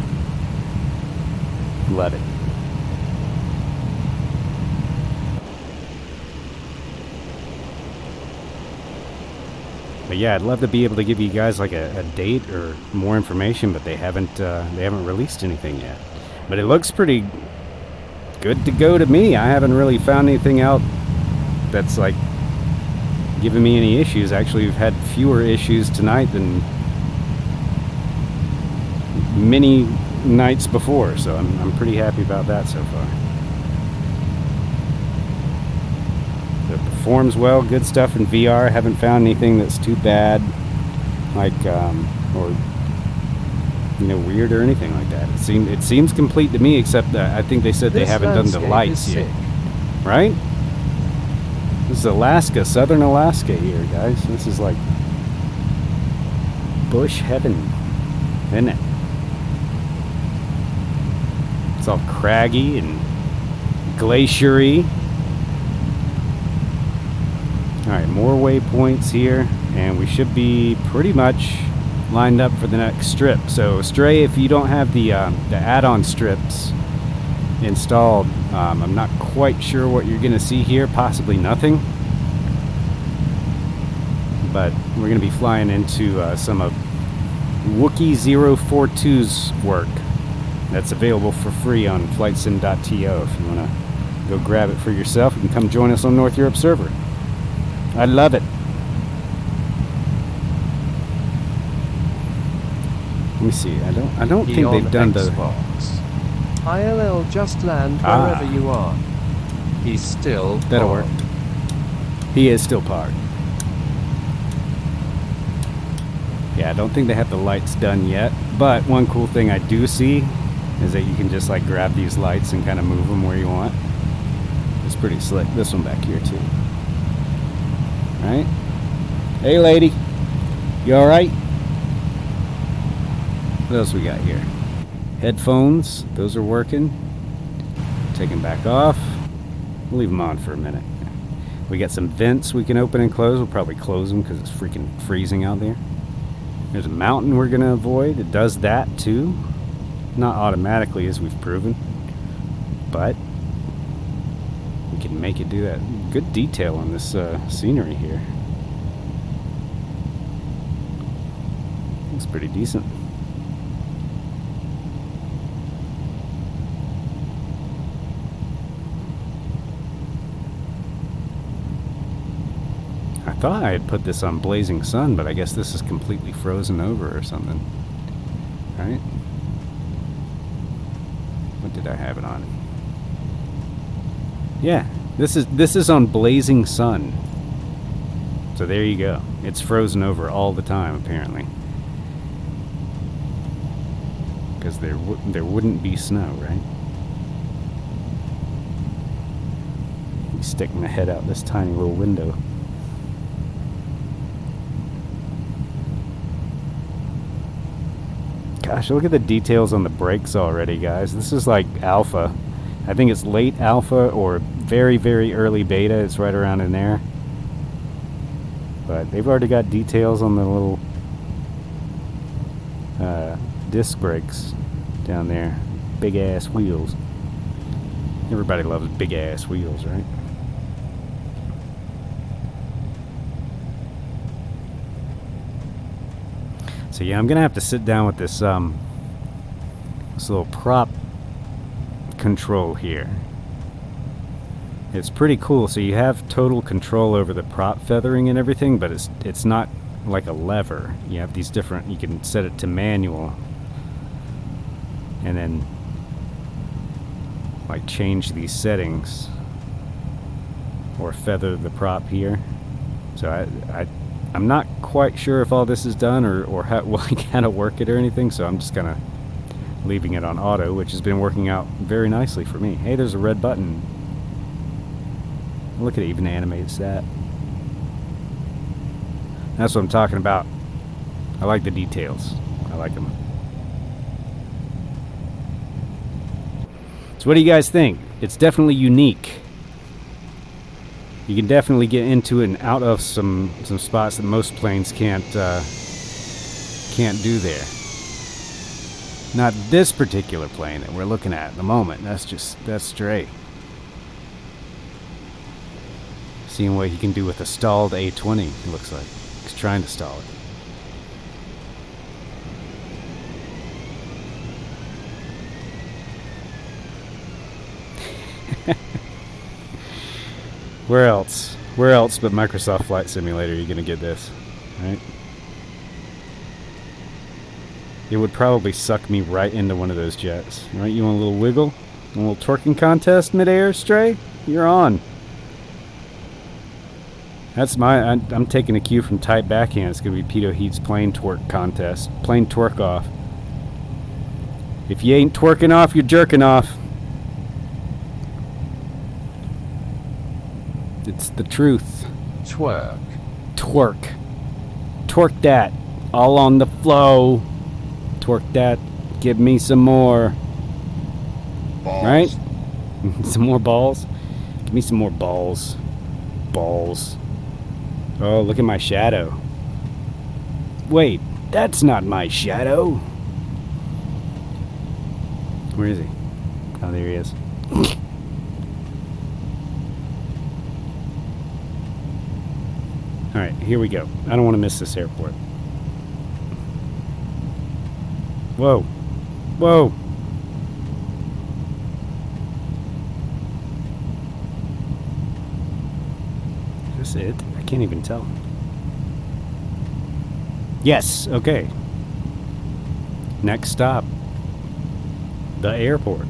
Speaker 1: Love it. But yeah, I'd love to be able to give you guys like a date or more information, but they haven't released anything yet. But it looks pretty good to go to me. I haven't really found anything out that's like giving me any issues. Actually, we've had fewer issues tonight than many nights before, so I'm pretty happy about that so far. It performs well, good stuff in VR. Haven't found anything that's too bad, like or you know, weird or anything like that. It seems complete to me, except that I think they said they haven't done the lights yet. Right? This is Alaska, southern Alaska here, guys. This is like bush heaven, isn't it? It's all craggy and glaciery. Alright, more waypoints here, and we should be pretty much lined up for the next strip. So Stray, if you don't have the add-on strips installed, I'm not quite sure what you're gonna see here, possibly nothing, but we're gonna be flying into some of Wookie 042's work that's available for free on flightsim.to. If you want to go grab it for yourself, you can come join us on North Europe server. I love it. Let me see. I don't think they've done the
Speaker 2: ILL, just land wherever you are. He's still
Speaker 1: that'll work. He is still parked. Yeah, I don't think they have the lights done yet, but one cool thing I do see is that you can just like grab these lights and kind of move them where you want. It's pretty slick. This one back here too. Right? Hey lady, you alright? What else we got here? Headphones, those are working. Take them back off. We'll leave them on for a minute. We got some vents we can open and close. We'll probably close them because it's freaking freezing out there. There's a mountain we're going to avoid. It does that too. Not automatically, as we've proven, but we can make it do that. Good detail on this scenery here. Looks pretty decent. I thought I had put this on blazing sun, but I guess this is completely frozen over or something. Right? What did I have it on? Yeah, this is on blazing sun. So there you go. It's frozen over all the time apparently. Because there wouldn't be snow, right? You stick my head out this tiny little window. Gosh, look at the details on the brakes already, guys. This is like alpha. I think it's late alpha or very, very early beta. It's right around in there. But they've already got details on the little disc brakes down there. Big ass wheels. Everybody loves big ass wheels, right? So yeah, I'm gonna have to sit down with this this little prop control here. It's pretty cool. So you have total control over the prop feathering and everything, but it's not like a lever. You have these different. You can set it to manual, and then like change these settings or feather the prop here. So I'm not quite sure if all this is done or how, like how to work it or anything, so I'm just kind of leaving it on auto, which has been working out very nicely for me. Hey, there's a red button. Look at it, even animates that. That's what I'm talking about. I like the details. I like them. So what do you guys think? It's definitely unique. You can definitely get into and out of some spots that most planes can't do there. Not this particular plane that we're looking at the moment. That's straight. Seeing what he can do with a stalled A-20, it looks like. He's trying to stall it. Where else? Where else but Microsoft Flight Simulator are you going to get this, right? It would probably suck me right into one of those jets, right? You want a little wiggle? A little twerking contest midair, Stray? You're on. That's I'm taking a cue from Type Backhand. It's going to be Pito Heat's plane twerk contest. Plane twerk off. If you ain't twerking off, you're jerking off. It's the truth.
Speaker 2: Twerk.
Speaker 1: Twerk. Twerk that. All on the flow. Twerk that. Give me some more.
Speaker 6: Balls.
Speaker 1: Right? Some more balls? Give me some more balls. Balls. Oh, look at my shadow. Wait, that's not my shadow. Where is he? Oh, there he is. Alright, here we go. I don't want to miss this airport. Whoa. Whoa. Is this it? I can't even tell. Yes, okay. Next stop. The airport.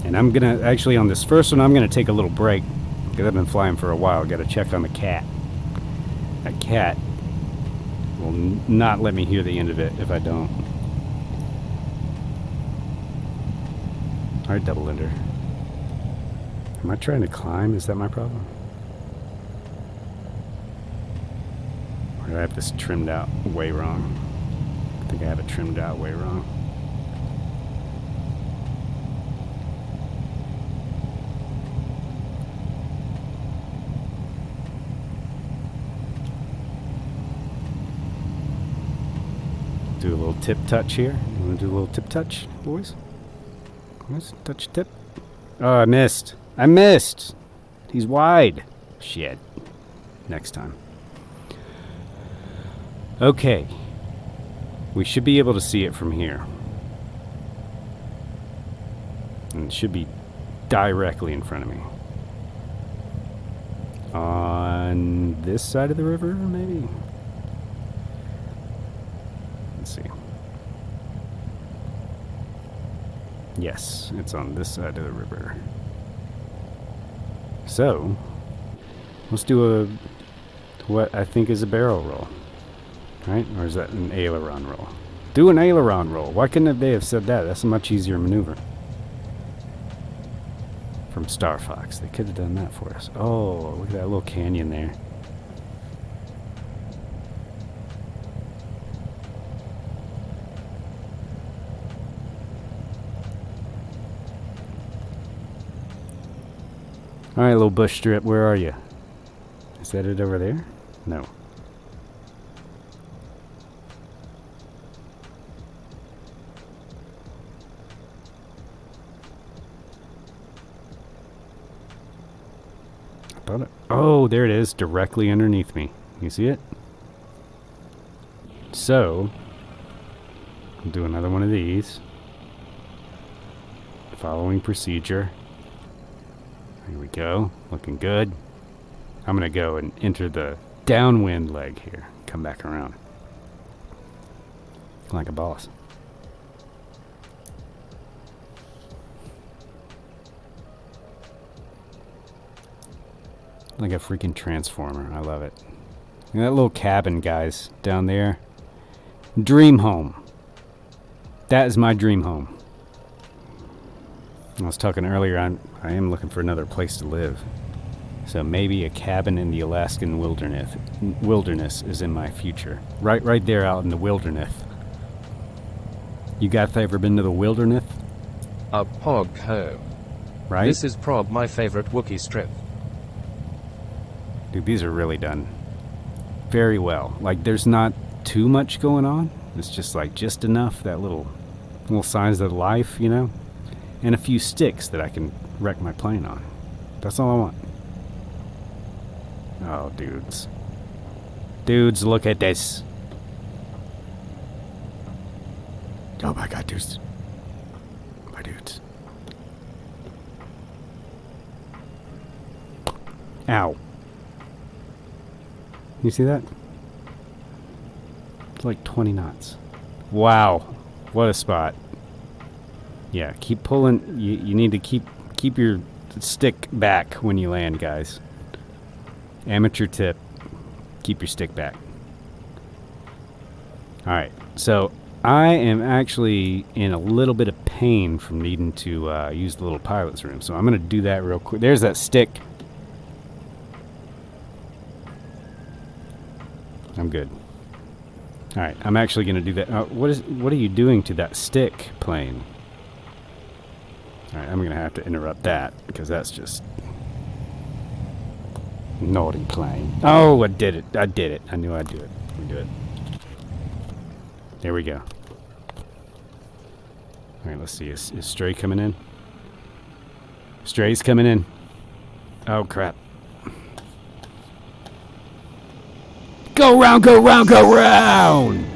Speaker 1: And I'm gonna, actually on this first one, I'm gonna take a little break. Because I've been flying for a while. Gotta check on the cat. That cat will not let me hear the end of it if I don't. Alright, double ender. Am I trying to climb? Is that my problem? Or do I have this trimmed out way wrong? I think I have it trimmed out way wrong. Do a little tip touch here. You want to do a little tip touch, boys? Let's touch tip. Oh, I missed. I missed. He's wide. Shit. Next time. Okay. We should be able to see it from here. And it should be directly in front of me. On this side of the river, maybe? Let's see. Yes, it's on this side of the river. So, let's do what I think is a barrel roll. Right? Or is that an aileron roll? Do an aileron roll. Why couldn't they have said that? That's a much easier maneuver. From Star Fox. They could have done that for us. Oh, look at that little canyon there. Alright, little bush strip, where are you? Is that it over there? No. I thought it. Oh, there it is, directly underneath me. You see it? So, I'll do another one of these. Following procedure. Here we go. Looking good. I'm going to go and enter the downwind leg here. Come back around. Like a boss. Like a freaking transformer. I love it. And that little cabin, guys, down there. Dream home. That is my dream home. I was talking earlier, I am looking for another place to live. So maybe a cabin in the Alaskan wilderness is in my future. Right there out in the wilderness. You guys ever been to the wilderness?
Speaker 2: A pog home.
Speaker 1: Right?
Speaker 2: This is prob my favorite Wookiee strip.
Speaker 1: Dude, these are really done very well. Like, there's not too much going on. It's just like, just enough, that little signs of life, you know? And a few sticks that I can wreck my plane on. That's all I want. Oh, dudes. Dudes, look at this. Oh my god, dudes. My dudes. Ow. You see that? It's like 20 knots. Wow. What a spot. Yeah, keep pulling. You need to keep your stick back when you land, guys. Amateur tip. Keep your stick back. Alright, so I am actually in a little bit of pain from needing to use the little pilot's room. So I'm going to do that real quick. There's that stick. I'm good. Alright, I'm actually going to do that. What are you doing to that stick plane? Alright, I'm going to have to interrupt that because that's just naughty plane. Oh, I did it. I did it. I knew I'd do it. Let me do it. There we go. Alright, let's see. Is Stray coming in? Stray's coming in. Oh, crap. Go round, go round, go round!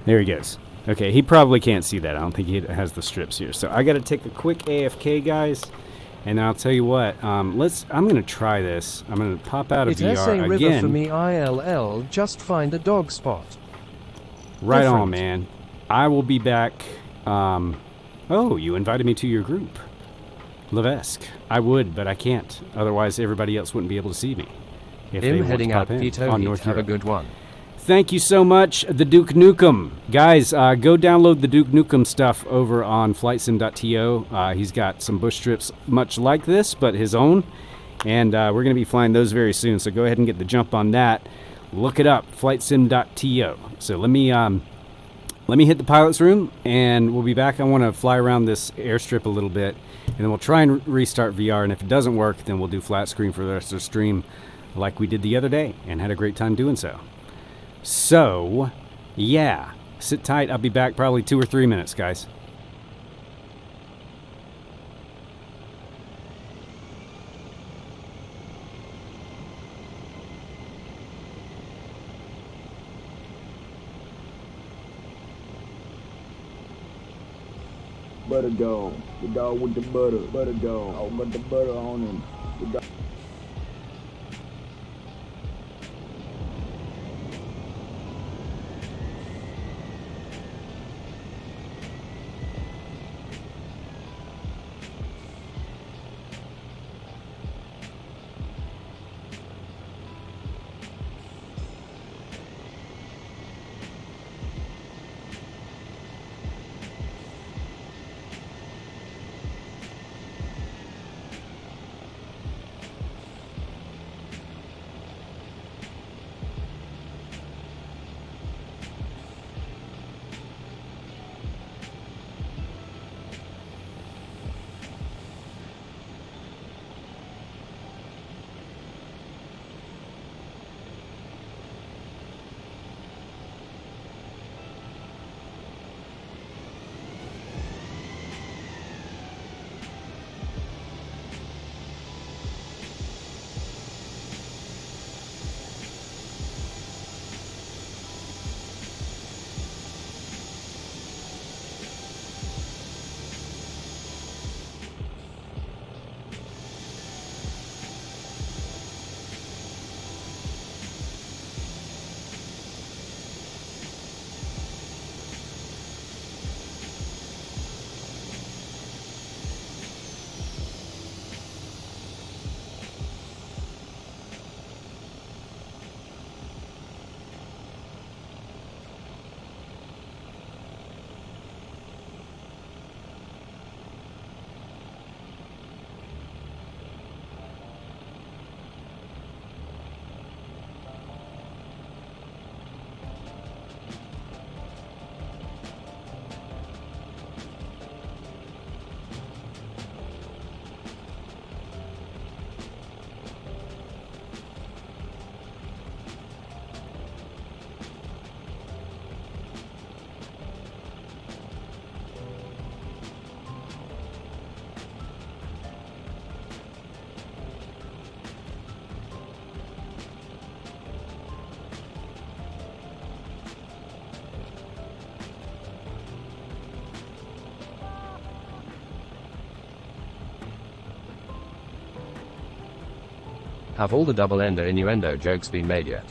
Speaker 1: There he goes. Okay, he probably can't see that. I don't think he has the strips here. So I got to take a quick AFK, guys. And I'll tell you what. I'm going to try this. I'm going to pop out of VR
Speaker 2: SA
Speaker 1: again.
Speaker 2: River for me ILL. Just find a dog spot.
Speaker 1: Right
Speaker 2: Different.
Speaker 1: on, man. I will be back. Oh, you invited me to your group. Levesque. I would, but I can't. Otherwise, everybody else wouldn't be able to see me. If they
Speaker 2: Him
Speaker 1: want
Speaker 2: heading
Speaker 1: to pop
Speaker 2: out,
Speaker 1: in
Speaker 2: Pito.
Speaker 1: on North
Speaker 2: Have a
Speaker 1: Europe.
Speaker 2: good one.
Speaker 1: Thank you so much, the Duke Nukem. Guys, go download the Duke Nukem stuff over on flightsim.to. He's got some bush trips much like this, but his own. And we're going to be flying those very soon, so go ahead and get the jump on that. Look it up, flightsim.to. So let me hit the pilot's room, and we'll be back. I want to fly around this airstrip a little bit, and then we'll try and restart VR. And if it doesn't work, then we'll do flat screen for the rest of the stream like we did the other day, and had a great time doing so. So, yeah, sit tight. I'll be back probably 2 or 3 minutes, guys.
Speaker 7: Butter dog. The dog with the butter. Butter dog. I got the butter on him. The dog.
Speaker 2: Have all the double-ender innuendo jokes been made yet?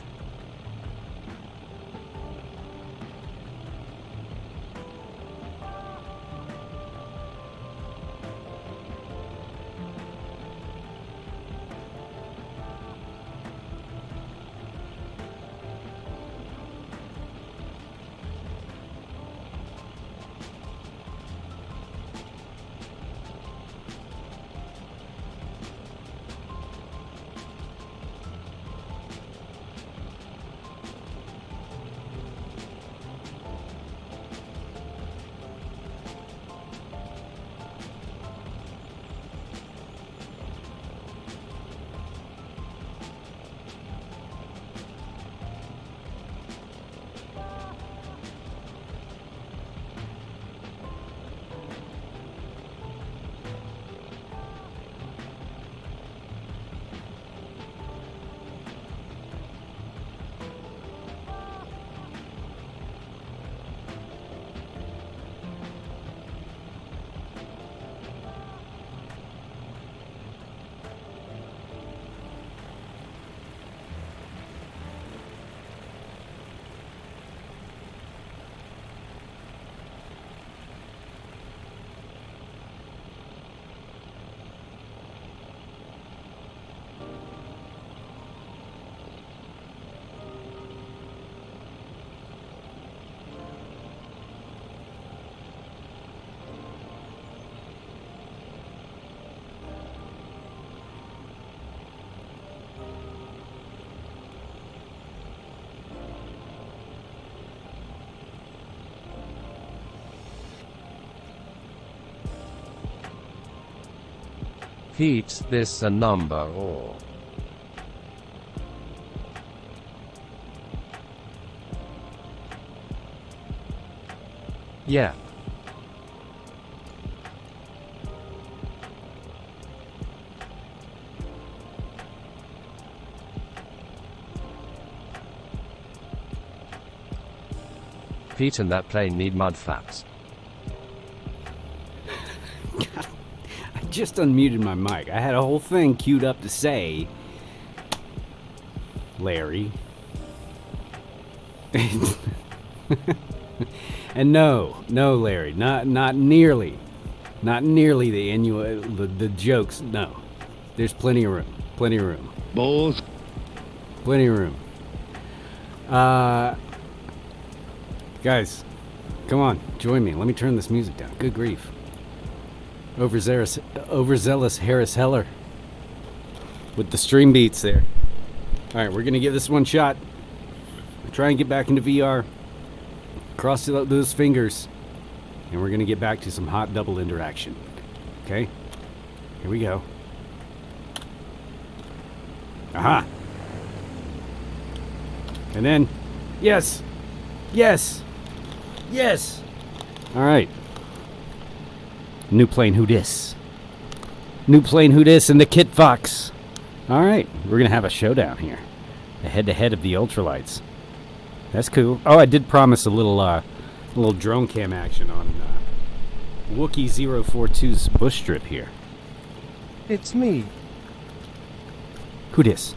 Speaker 2: Pete, this a number or? Yeah. Pete and that plane need mud flaps.
Speaker 1: I just unmuted my mic. I had a whole thing queued up to say, Larry. And no, Larry, not nearly the jokes. No, there's plenty of room.
Speaker 5: Balls.
Speaker 1: Plenty of room. Guys, come on, join me. Let me turn this music down. Good grief. Overzealous Harris Heller with the stream beats there. All right, we're gonna give this one shot. Try and get back into VR. Cross those fingers, and we're gonna get back to some hot double interaction. Okay, here we go. Aha! And then, yes. All right. New plane, who dis? New plane, who dis? And the Kit Fox. All right, we're gonna have a showdown here, a head-to-head of the ultralights. That's cool. Oh, I did promise a little drone cam action on Wookie 042's bush strip here.
Speaker 2: It's me.
Speaker 1: Who dis?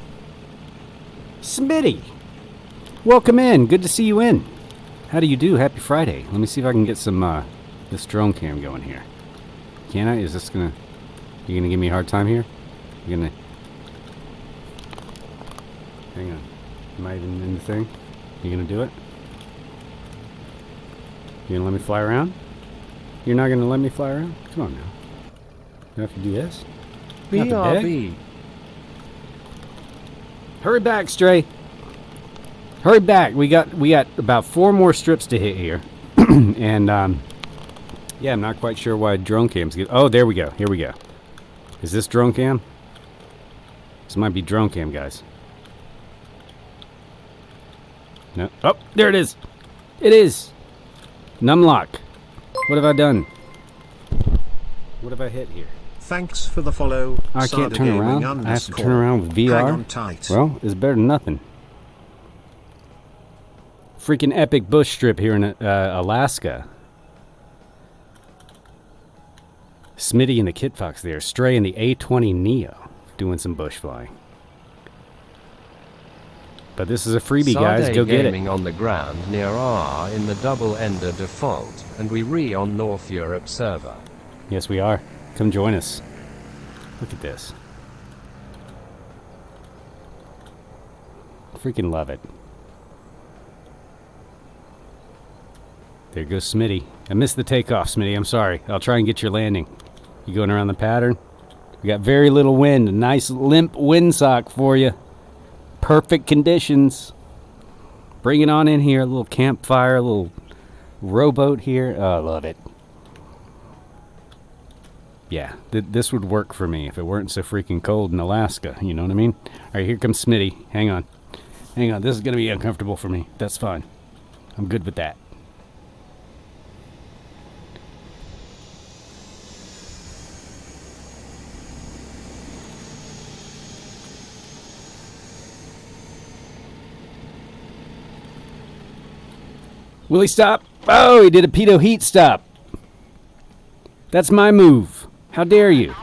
Speaker 1: Smitty. Welcome in. Good to see you in. How do you do? Happy Friday. Let me see if I can get some this drone cam going here. Can I? Is this gonna? You gonna give me a hard time here? You gonna? Hang on. Am I even in the thing? You gonna do it? You gonna let me fly around? You're not gonna let me fly around? Come on now. You have to do this? You have to beg?
Speaker 2: BRB.
Speaker 1: Hurry back, Stray. Hurry back. We got about 4 more strips to hit here. And yeah, I'm not quite sure why drone cam's good. Oh, there we go. Here we go. Is this drone cam? This might be drone cam, guys. No. Oh, there it is. It is. Numlock. What have I done? What have I hit here?
Speaker 8: Thanks for the follow.
Speaker 1: I can't turn around. I have to turn around with VR.
Speaker 8: Hang on tight.
Speaker 1: Well, it's better than nothing. Freaking epic bush strip here in Alaska. Smitty and the Kit Fox there. Stray and the A20 Neo doing some bush flying. But this is a freebie, guys. Go get it.
Speaker 2: Gaming on the ground near R in the double ender default, and we on North Europe server.
Speaker 1: Yes, we are. Come join us. Look at this. Freaking love it. There goes Smitty. I missed the takeoff, Smitty. I'm sorry. I'll try and get your landing. You going around the pattern? We got very little wind. A nice limp windsock for you. Perfect conditions. Bring it on in here. A little campfire, a little rowboat here. Oh, I love it. Yeah, this would work for me if it weren't so freaking cold in Alaska. You know what I mean? All right, here comes Smitty. Hang on. Hang on. This is going to be uncomfortable for me. That's fine. I'm good with that. Will he stop? Oh, he did a pedo heat stop. That's my move. How dare you?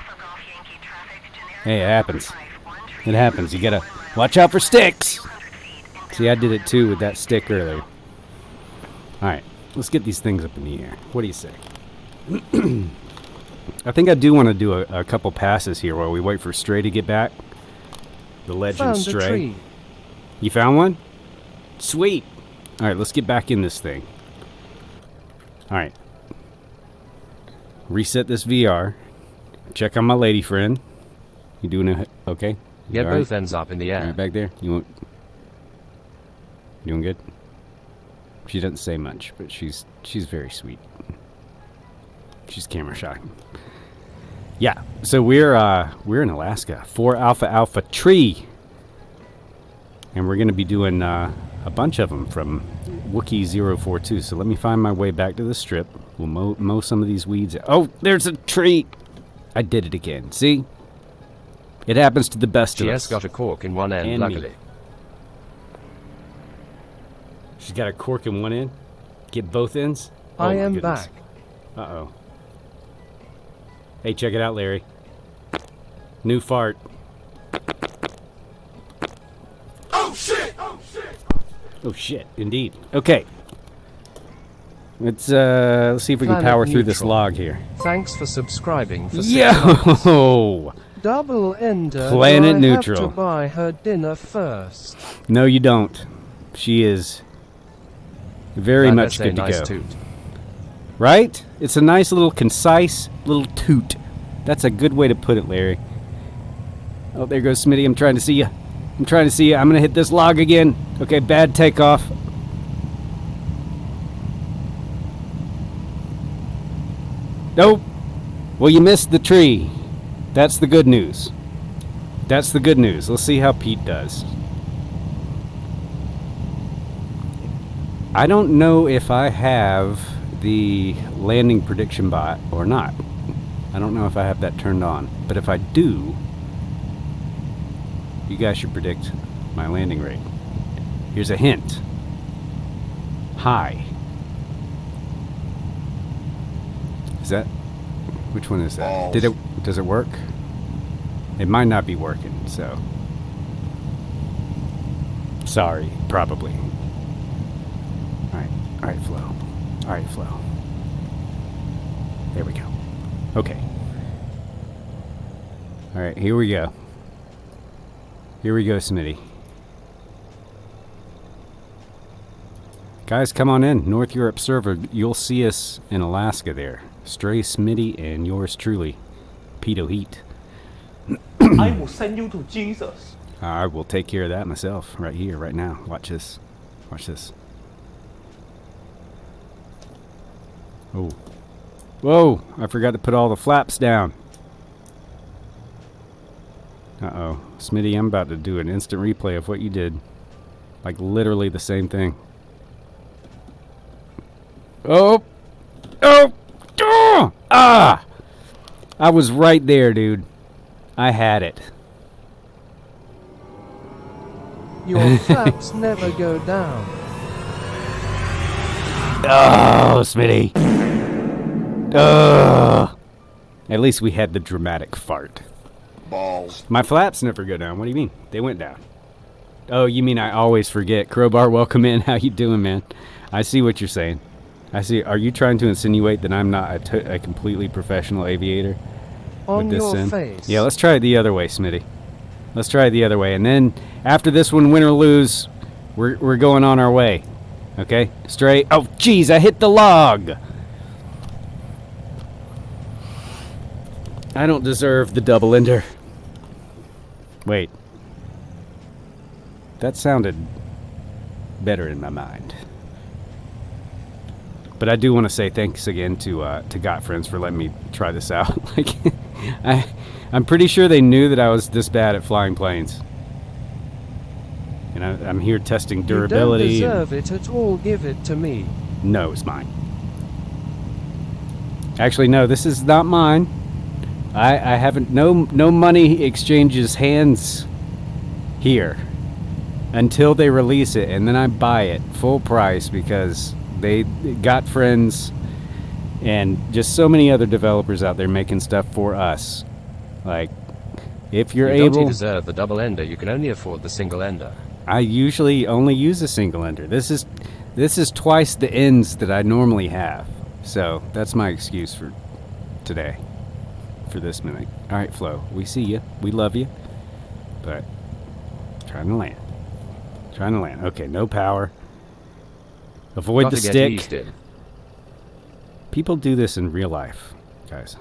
Speaker 1: Hey, it happens. It happens. You gotta watch out for sticks. See, I did it too with that stick earlier. Alright, let's get these things up in the air. What do you say? I think I do want to do a couple passes here while we wait for Stray to get back. The legend
Speaker 2: Found
Speaker 1: Stray.
Speaker 2: a tree.
Speaker 1: You found one? Sweet. Alright, let's get back in this thing. Alright. Reset this VR. Check on my lady friend. You doing it? Okay?
Speaker 2: Get
Speaker 1: All right?
Speaker 2: both ends up in the
Speaker 1: Are you
Speaker 2: air.
Speaker 1: back there? You want... Doing good? She doesn't say much, but she's very sweet. She's camera shy. Yeah, so we're in Alaska, 4 Alpha Alpha Tree, and we're gonna be doing a bunch of them from Wookiee 042. So let me find my way back to the strip. We'll mow some of these weeds. Oh, there's a tree! I did it again. See, it happens to the best of us.
Speaker 2: She has got a cork in one end,
Speaker 1: And
Speaker 2: luckily.
Speaker 1: me. She's got a cork in one end. Get both ends. Oh,
Speaker 2: I
Speaker 1: my
Speaker 2: am
Speaker 1: goodness.
Speaker 2: back.
Speaker 1: Uh-oh. Hey, check it out, Larry. New fart.
Speaker 6: Oh shit! Oh shit!
Speaker 1: Oh shit, indeed. Okay. Let's see if we can
Speaker 2: Planet
Speaker 1: power through this
Speaker 2: neutral.
Speaker 1: log here.
Speaker 2: Thanks for subscribing for 6 months.
Speaker 1: Yo!
Speaker 2: Double Ender.
Speaker 1: Planet
Speaker 2: do I
Speaker 1: neutral.
Speaker 2: have to buy her dinner first.
Speaker 1: No, you don't. She is very
Speaker 2: That
Speaker 1: much
Speaker 2: is a
Speaker 1: good
Speaker 2: nice
Speaker 1: to go.
Speaker 2: toot.
Speaker 1: Right? It's a nice little concise little toot. That's a good way to put it, Larry. Oh, there goes Smitty. I'm trying to see you. I'm trying to see you. I'm going to hit this log again. Okay, bad takeoff. Nope. Well, you missed the tree. That's the good news. That's the good news. Let's see how Pete does. I don't know if I have the landing prediction bot or not. I don't know if I have that turned on. But if I do, you guys should predict my landing rate. Here's a hint. High. Is that? Which one is that?
Speaker 6: Balls.
Speaker 1: Does it work? It might not be working, so. Sorry, probably. Alright, Flo. Alright, Flo. There we go. Okay. Alright, here we go. Here we go, Smitty. Guys, come on in. North Europe server. You'll see us in Alaska there. Stray Smitty and yours truly, Pedo Heat.
Speaker 9: I will send you to Jesus.
Speaker 1: I will take care of that myself right here, right now. Watch this. Watch this. Oh. Whoa! I forgot to put all the flaps down. Uh-oh. Smitty, I'm about to do an instant replay of what you did. Like literally the same thing. Oh! Oh! Oh! Ah! I was right there, dude. I had it.
Speaker 2: Your flaps never go down.
Speaker 1: Oh, Smitty. Oh. At least we had the dramatic fart.
Speaker 6: Balls.
Speaker 1: My flaps never go down. What do you mean? They went down. Oh, you mean I always forget. Crowbar, welcome in. How you doing, man? I see what you're saying. I see. Are you trying to insinuate that I'm not a completely professional aviator?
Speaker 2: On
Speaker 1: with this
Speaker 2: your
Speaker 1: sim?
Speaker 2: face.
Speaker 1: Yeah, let's try it the other way, Smitty. Let's try it the other way. And then after this one, win or lose, we're going on our way. Okay? Straight. Oh, jeez, I hit the log. I don't deserve the double ender. Wait. That sounded better in my mind. But I do want to say thanks again to GotFriends for letting me try this out. Like, I'm pretty sure they knew that I was this bad at flying planes. And I'm here testing durability.
Speaker 2: You don't deserve it at all. Give it to me.
Speaker 1: No, it's mine. Actually, no, this is not mine. I haven't. No money exchanges hands here until they release it, and then I buy it full price because they GotFriends and just so many other developers out there making stuff for us. Like, if you're
Speaker 2: You
Speaker 1: able,
Speaker 2: don't deserve the double ender. You can only afford the single ender.
Speaker 1: I usually only use a single ender. This is twice the ends that I normally have. So that's my excuse for today. For this minute. All right, Flo. We see you. We love you. But trying to land. Trying to land. Okay, no power. Avoid
Speaker 2: Gotta
Speaker 1: the
Speaker 2: get
Speaker 1: stick.
Speaker 2: eased in.
Speaker 1: People do this in real life, guys.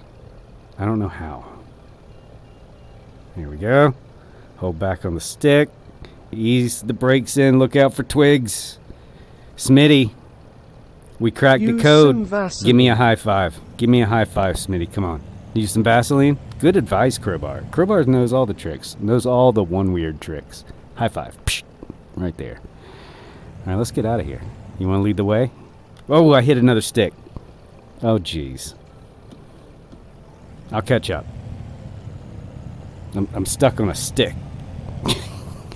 Speaker 1: I don't know how. Here we go. Hold back on the stick. Ease the brakes in. Look out for twigs. Smitty. We cracked the
Speaker 2: Use
Speaker 1: code.
Speaker 2: some Vaseline.
Speaker 1: Give me a high five. Give me a high five, Smitty. Come on. Use some Vaseline? Good advice, Crowbar. Crowbar knows all the tricks. Knows all the one weird tricks. High five. Psh, right there. All right, let's get out of here. You want to lead the way? Oh, I hit another stick. Oh, jeez. I'll catch up. I'm stuck on a stick.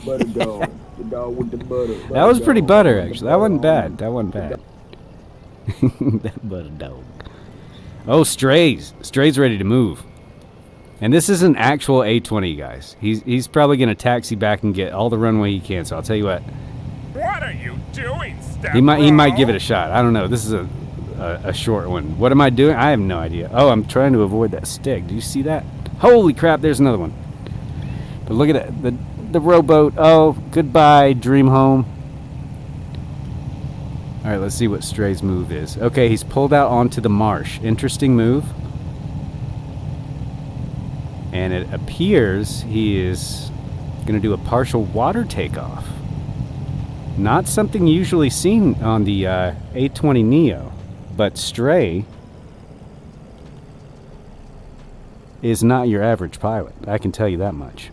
Speaker 7: Butter dog. The dog with the butter.
Speaker 1: That was pretty butter, actually. That wasn't bad. That wasn't bad. That butter dog. Oh, Strays. Strays ready to move. And this is an actual A20, guys. He's probably going to taxi back and get all the runway he can, so I'll tell you what.
Speaker 6: What are you doing, Step
Speaker 1: He might give it a shot. I don't know. This is a short one. What am I doing? I have no idea. Oh, I'm trying to avoid that stick. Do you see that? Holy crap, there's another one. But look at it. The rowboat. Oh, goodbye, dream home. All right, let's see what Stray's move is. Okay, he's pulled out onto the marsh. Interesting move. And it appears he is going to do a partial water takeoff. Not something usually seen on the A20 Neo, but Stray is not your average pilot. I can tell you that much.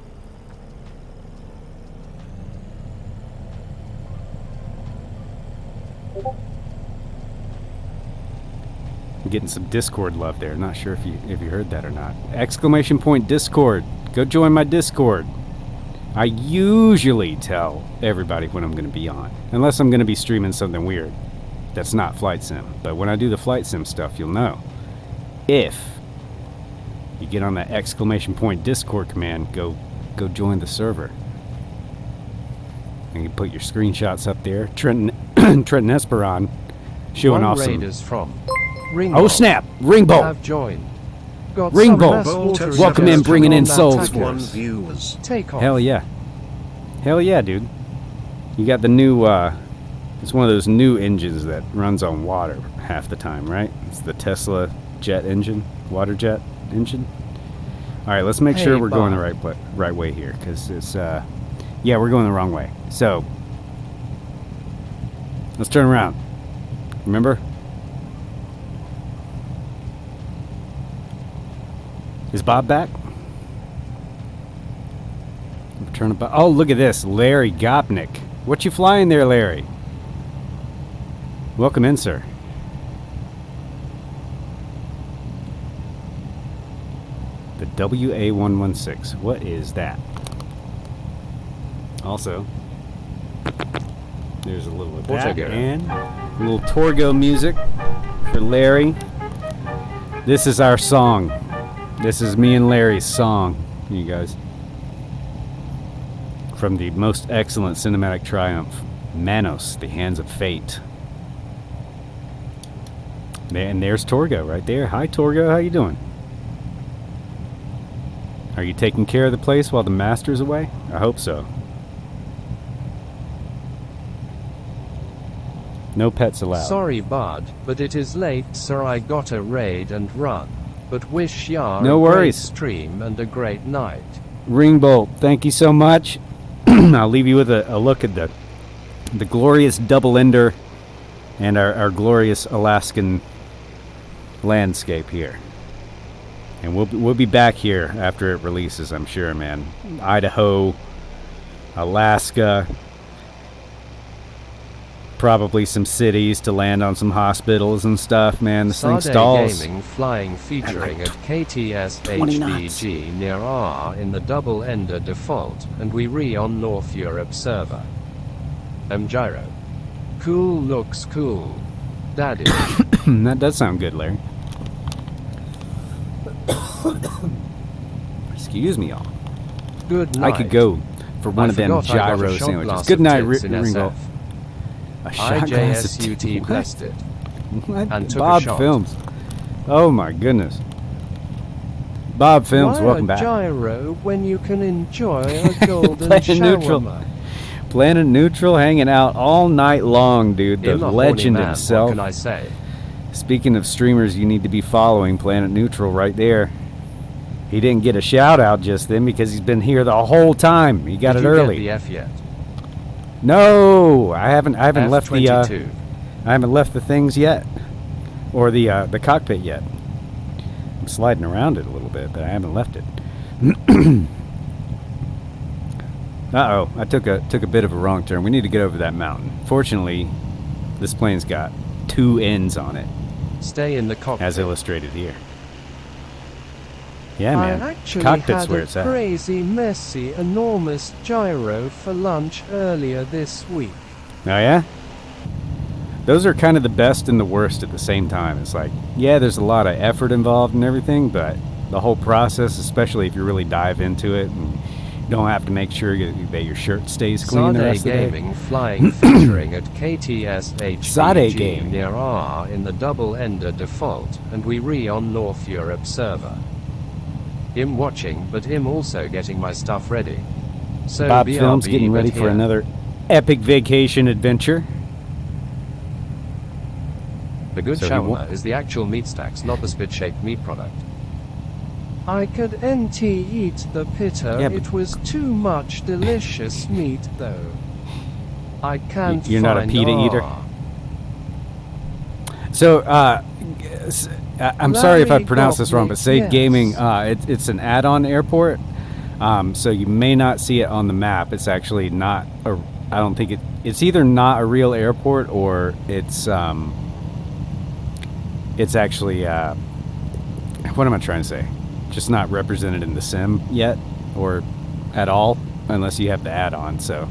Speaker 1: I'm getting some Discord love there. Not sure if you heard that or not. Exclamation point Discord. Go join my Discord. I usually tell everybody when I'm going to be on, unless I'm going to be streaming something weird that's not flight sim. But when I do the flight sim stuff, you'll know. If you get on that exclamation point Discord command, go join the server. And you put your screenshots up there. Trenton Esperon showing off some.
Speaker 2: Raiders from Ring
Speaker 1: Oh snap! Ringbolt
Speaker 2: have joined. Got
Speaker 1: Ringbolt.
Speaker 2: some mass water
Speaker 1: Welcome in,
Speaker 2: reserves
Speaker 1: bringing
Speaker 2: on
Speaker 1: in
Speaker 2: that
Speaker 1: souls
Speaker 2: tackle.
Speaker 1: for
Speaker 8: One
Speaker 1: us.
Speaker 8: viewers.
Speaker 2: Take off.
Speaker 1: Hell yeah. Hell yeah, dude. You got the new, it's one of those new engines that runs on water half the time, right? It's the Tesla jet engine, water jet engine. All right, let's make sure we're going the right way here, because it's, yeah, we're going the wrong way. So, let's turn around. Remember? Is Bob back? Turn about. Oh, look at this, Larry Gopnik. What you flying there, Larry? Welcome in, sir. The WA116. What is that? Also, there's a little of that and a little Torgo music for Larry. This is our song. This is me and Larry's song, you guys. From the most excellent cinematic triumph, Manos, The Hands of Fate. And there's Torgo right there. Hi, Torgo. How you doing? Are you taking care of the place while the master's away? I hope so. No pets allowed.
Speaker 2: Sorry, bud, but it is late, sir. I gotta raid and run. But wish ya
Speaker 1: No
Speaker 2: a
Speaker 1: worries.
Speaker 2: great stream and a great night.
Speaker 1: Ringbolt, thank you so much. I'll leave you with a look at the glorious double ender and our glorious Alaskan landscape here. And we'll be back here after it releases, I'm sure, man. Idaho, Alaska, probably some cities to land on some hospitals and stuff, man. This thing
Speaker 2: Sade
Speaker 1: stalls.
Speaker 2: Gaming flying featuring at KTS
Speaker 1: 20 knots.
Speaker 2: HBG near R in the double ender default, and we re on North Europe server. Gyro. Cool looks cool. Daddy.
Speaker 1: That does sound good, Larry. Excuse me, y'all.
Speaker 2: Good night.
Speaker 1: I could go for one of them
Speaker 2: forgot I got a
Speaker 1: gyro
Speaker 2: shot
Speaker 1: sandwiches.
Speaker 2: glass
Speaker 1: Good
Speaker 2: of
Speaker 1: night,
Speaker 2: tits in
Speaker 1: Ringo.
Speaker 2: SF.
Speaker 1: A shot glass of
Speaker 2: IJSUT
Speaker 1: tea-
Speaker 2: blessed it.
Speaker 1: What?
Speaker 2: and took a
Speaker 1: Bob
Speaker 2: shot.
Speaker 1: Films. Oh my goodness. Bob Films,
Speaker 2: Why
Speaker 1: welcome
Speaker 2: a
Speaker 1: back.
Speaker 2: gyro when you can enjoy a golden
Speaker 1: Planet Neutral.
Speaker 2: shawarma?
Speaker 1: Planet Neutral hanging out all night long, dude. The
Speaker 2: I'm a horny
Speaker 1: legend
Speaker 2: man,
Speaker 1: himself.
Speaker 2: What can I say?
Speaker 1: Speaking of streamers, you need to be following Planet Neutral right there. He didn't get a shout out just then because he's been here the whole time. He got
Speaker 2: Did
Speaker 1: it
Speaker 2: you
Speaker 1: early.
Speaker 2: Get the F yet?
Speaker 1: No, I haven't left the
Speaker 2: F22.
Speaker 1: I haven't left the things yet, or the cockpit yet. I'm sliding around it a little bit, but I haven't left it. Uh-oh, I took a bit of a wrong turn. We need to get over that mountain. Fortunately, this plane's got 2 ends on it.
Speaker 2: Stay in the cockpit.
Speaker 1: As illustrated here. Yeah, man.
Speaker 2: I actually
Speaker 1: Cockpit's
Speaker 2: had
Speaker 1: where
Speaker 2: a
Speaker 1: it's at.
Speaker 2: crazy, messy, enormous gyro for lunch earlier this week.
Speaker 1: Oh, yeah? Those are kind of the best and the worst at the same time. It's like, yeah, there's a lot of effort involved and everything, but the whole process, especially if you really dive into it and you don't have to make sure that your shirt stays clean the
Speaker 2: Sade
Speaker 1: rest of the day.
Speaker 2: Gaming flying featuring at KTS
Speaker 1: Sade
Speaker 2: HPG
Speaker 1: Gaming.
Speaker 2: near R in the double-ender default, and we on North Europe server. Him watching, but him also getting my stuff ready. So
Speaker 1: Bob
Speaker 2: BRB,
Speaker 1: Films getting ready
Speaker 2: but
Speaker 1: for
Speaker 2: here.
Speaker 1: another epic vacation adventure.
Speaker 2: The good
Speaker 1: So he
Speaker 2: shawarma is the actual meat stacks, not the spit-shaped meat product. I could NT eat the pitta.
Speaker 1: Yeah, but-
Speaker 2: It was too much delicious meat, though. I can't
Speaker 1: You're not a
Speaker 2: find
Speaker 1: pita eater?
Speaker 2: R.
Speaker 1: So, I'm sorry if I
Speaker 2: Larry
Speaker 1: pronounced this wrong, but Sade
Speaker 2: yes.
Speaker 1: Gaming, it's an add-on airport. So you may not see it on the map. It's actually not I don't think it's either not a real airport or it's actually, what am I trying to say? Just not represented in the sim yet or at all, unless you have the add-on. So,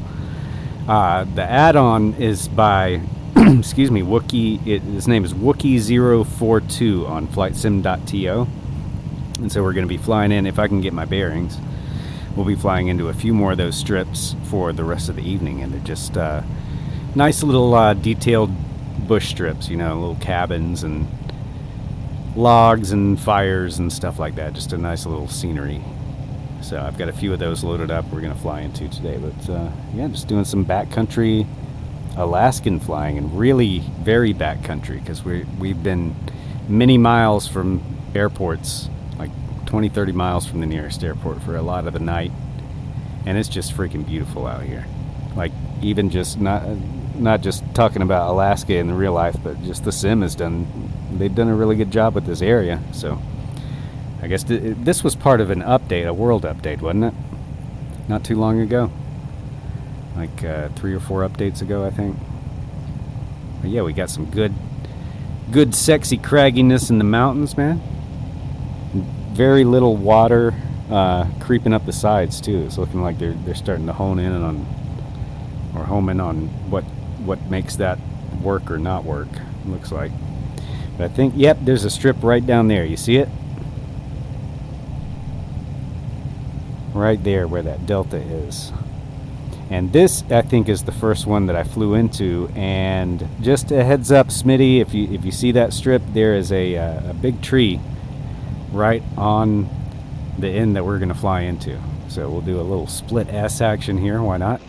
Speaker 1: the add-on is by excuse me, Wookie. His name is Wookie042 on flightsim.to, and so we're going to be flying in. If I can get my bearings, we'll be flying into a few more of those strips for the rest of the evening, and they're just nice little detailed bush strips. You know, little cabins and logs and fires and stuff like that. Just a nice little scenery. So I've got a few of those loaded up. We're going to fly into today, but yeah, just doing some backcountry Alaskan flying, and really very backcountry because we've been many miles from airports, like 20-30 miles from the nearest airport for a lot of the night, and it's just freaking beautiful out here. Like, even just not just talking about Alaska in the real life, but just the sim they've done a really good job with this area. So I guess this was part of an update, a world update, wasn't it? Not too long ago. Like 3 or 4 updates ago, I think. But yeah, we got some good sexy cragginess in the mountains, man. Very little water creeping up the sides too. It's looking like they're starting to home in on what makes that work or not work. It looks like. But I think, yep, there's a strip right down there. You see it? Right there where that delta is. And this, I think, is the first one that I flew into. And just a heads up, Smitty, if you see that strip, there is a big tree right on the end that we're going to fly into. So we'll do a little split S action here. Why not?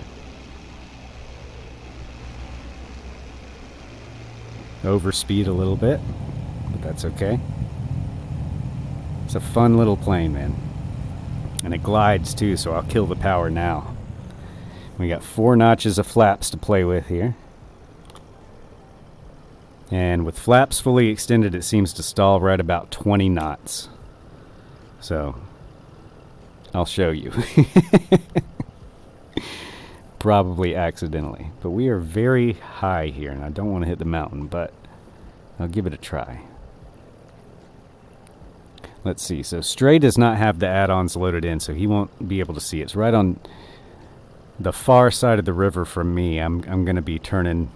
Speaker 1: Overspeed a little bit, but that's okay. It's a fun little plane, man. And it glides too, so I'll kill the power now. We got 4 notches of flaps to play with here. And with flaps fully extended, it seems to stall right about 20 knots. So, I'll show you. Probably accidentally. But we are very high here, and I don't want to hit the mountain, but I'll give it a try. Let's see. So, Stray does not have the add-ons loaded in, so he won't be able to see it. It's right on the far side of the river from me. I'm going to be turning.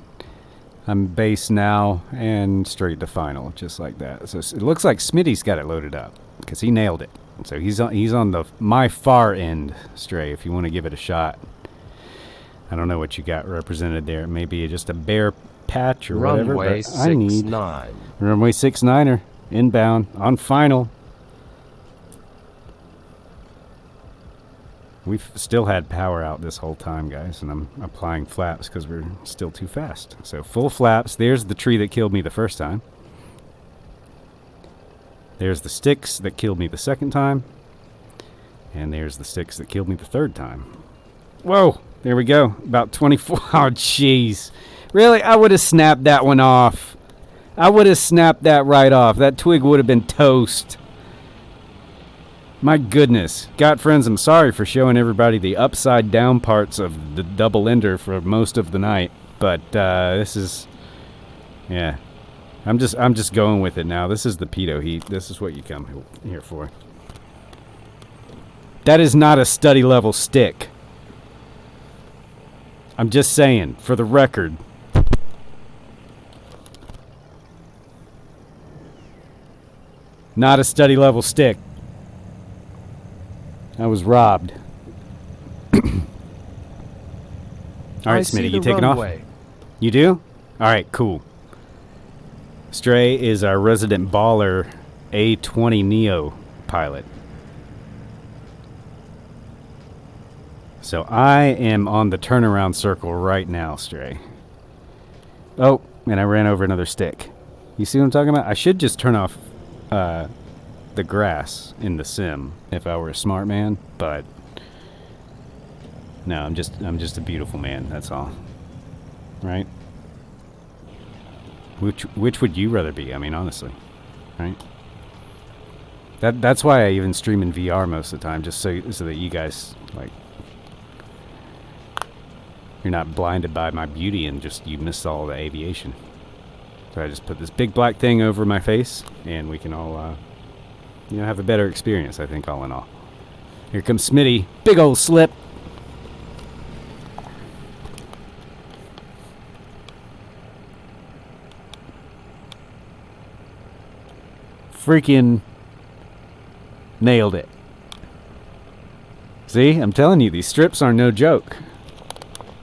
Speaker 1: I'm base now and straight to final, just like that. So it looks like Smitty's got it loaded up because he nailed it. So he's on my far end, Stray. If you want to give it a shot, I don't know what you got represented there. Maybe just a bare patch or whatever.
Speaker 2: Runway
Speaker 1: But I need
Speaker 2: 69.
Speaker 1: runway 69er inbound on final. We've still had power out this whole time, guys, and I'm applying flaps because we're still too fast. So full flaps. There's the tree that killed me the first time. There's the sticks that killed me the second time. And there's the sticks that killed me the third time. Whoa, there we go. About 24. Oh, jeez. Really? I would have snapped that one off. I would have snapped that right off. That twig would have been toast. My goodness. GotFriends, I'm sorry for showing everybody the upside down parts of the double ender for most of the night. But this is... Yeah. I'm just going with it now. This is the pedo heat. This is what you come here for. That is not a study level stick. I'm just saying, for the record. Not a study level stick. I was robbed. Alright, Smitty, you taking off? You do? Alright, cool. Stray is our resident baller A20 Neo pilot. So I am on the turnaround circle right now, Stray. Oh, and I ran over another stick. You see what I'm talking about? I should just turn off the grass in the sim if I were a smart man, but no, I'm just a beautiful man, that's all. Right? Which would you rather be? I mean, honestly, right? That's why I even stream in VR most of the time, just so that you guys, like, you're not blinded by my beauty and just you miss all the aviation. So I just put this big black thing over my face, and we can all, you know, have a better experience, I think, all in all. Here comes Smitty. Big old slip. Freaking nailed it. See, I'm telling you, these strips are no joke.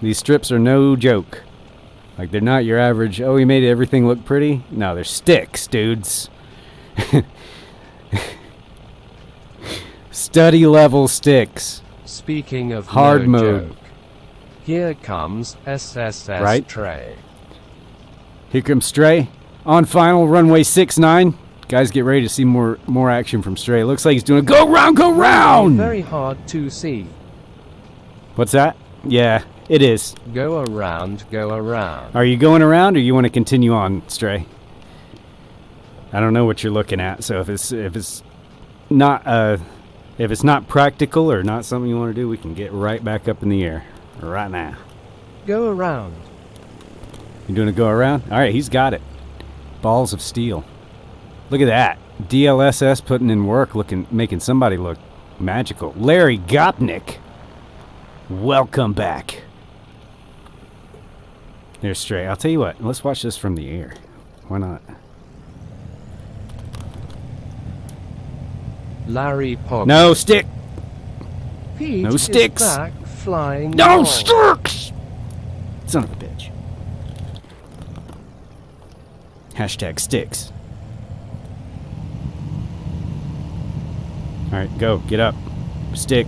Speaker 1: These strips are no joke. Like, they're not your average, oh, we made everything look pretty. No, they're sticks, dudes. Study level sticks.
Speaker 2: Speaking of
Speaker 1: hard
Speaker 2: no
Speaker 1: mode.
Speaker 2: Joke, here comes SSS
Speaker 1: Right?
Speaker 2: Stray.
Speaker 1: Here comes Stray. On final, runway 69. Guys, get ready to see more action from Stray. Looks like he's doing a go round!
Speaker 2: Very hard to see.
Speaker 1: What's that? Yeah, it is.
Speaker 2: Go around, go around.
Speaker 1: Are you going around, or you want to continue on, Stray? I don't know what you're looking at, so if it's not practical or not something you want to do, we can get right back up in the air right now.
Speaker 2: Go around.
Speaker 1: You doing a go around? All right, he's got it. Balls of steel. Look at that. DLSS putting in work, making somebody look magical. Larry Gopnik. Welcome back. There's Stray. I'll tell you what. Let's watch this from the air. Why not?
Speaker 2: Larry Pog.
Speaker 1: No stick.
Speaker 2: Pete
Speaker 1: No sticks.
Speaker 2: Is back flying.
Speaker 1: No
Speaker 2: ball.
Speaker 1: sticks. Son of a bitch. Hashtag sticks. All right, go. Get up. Stick.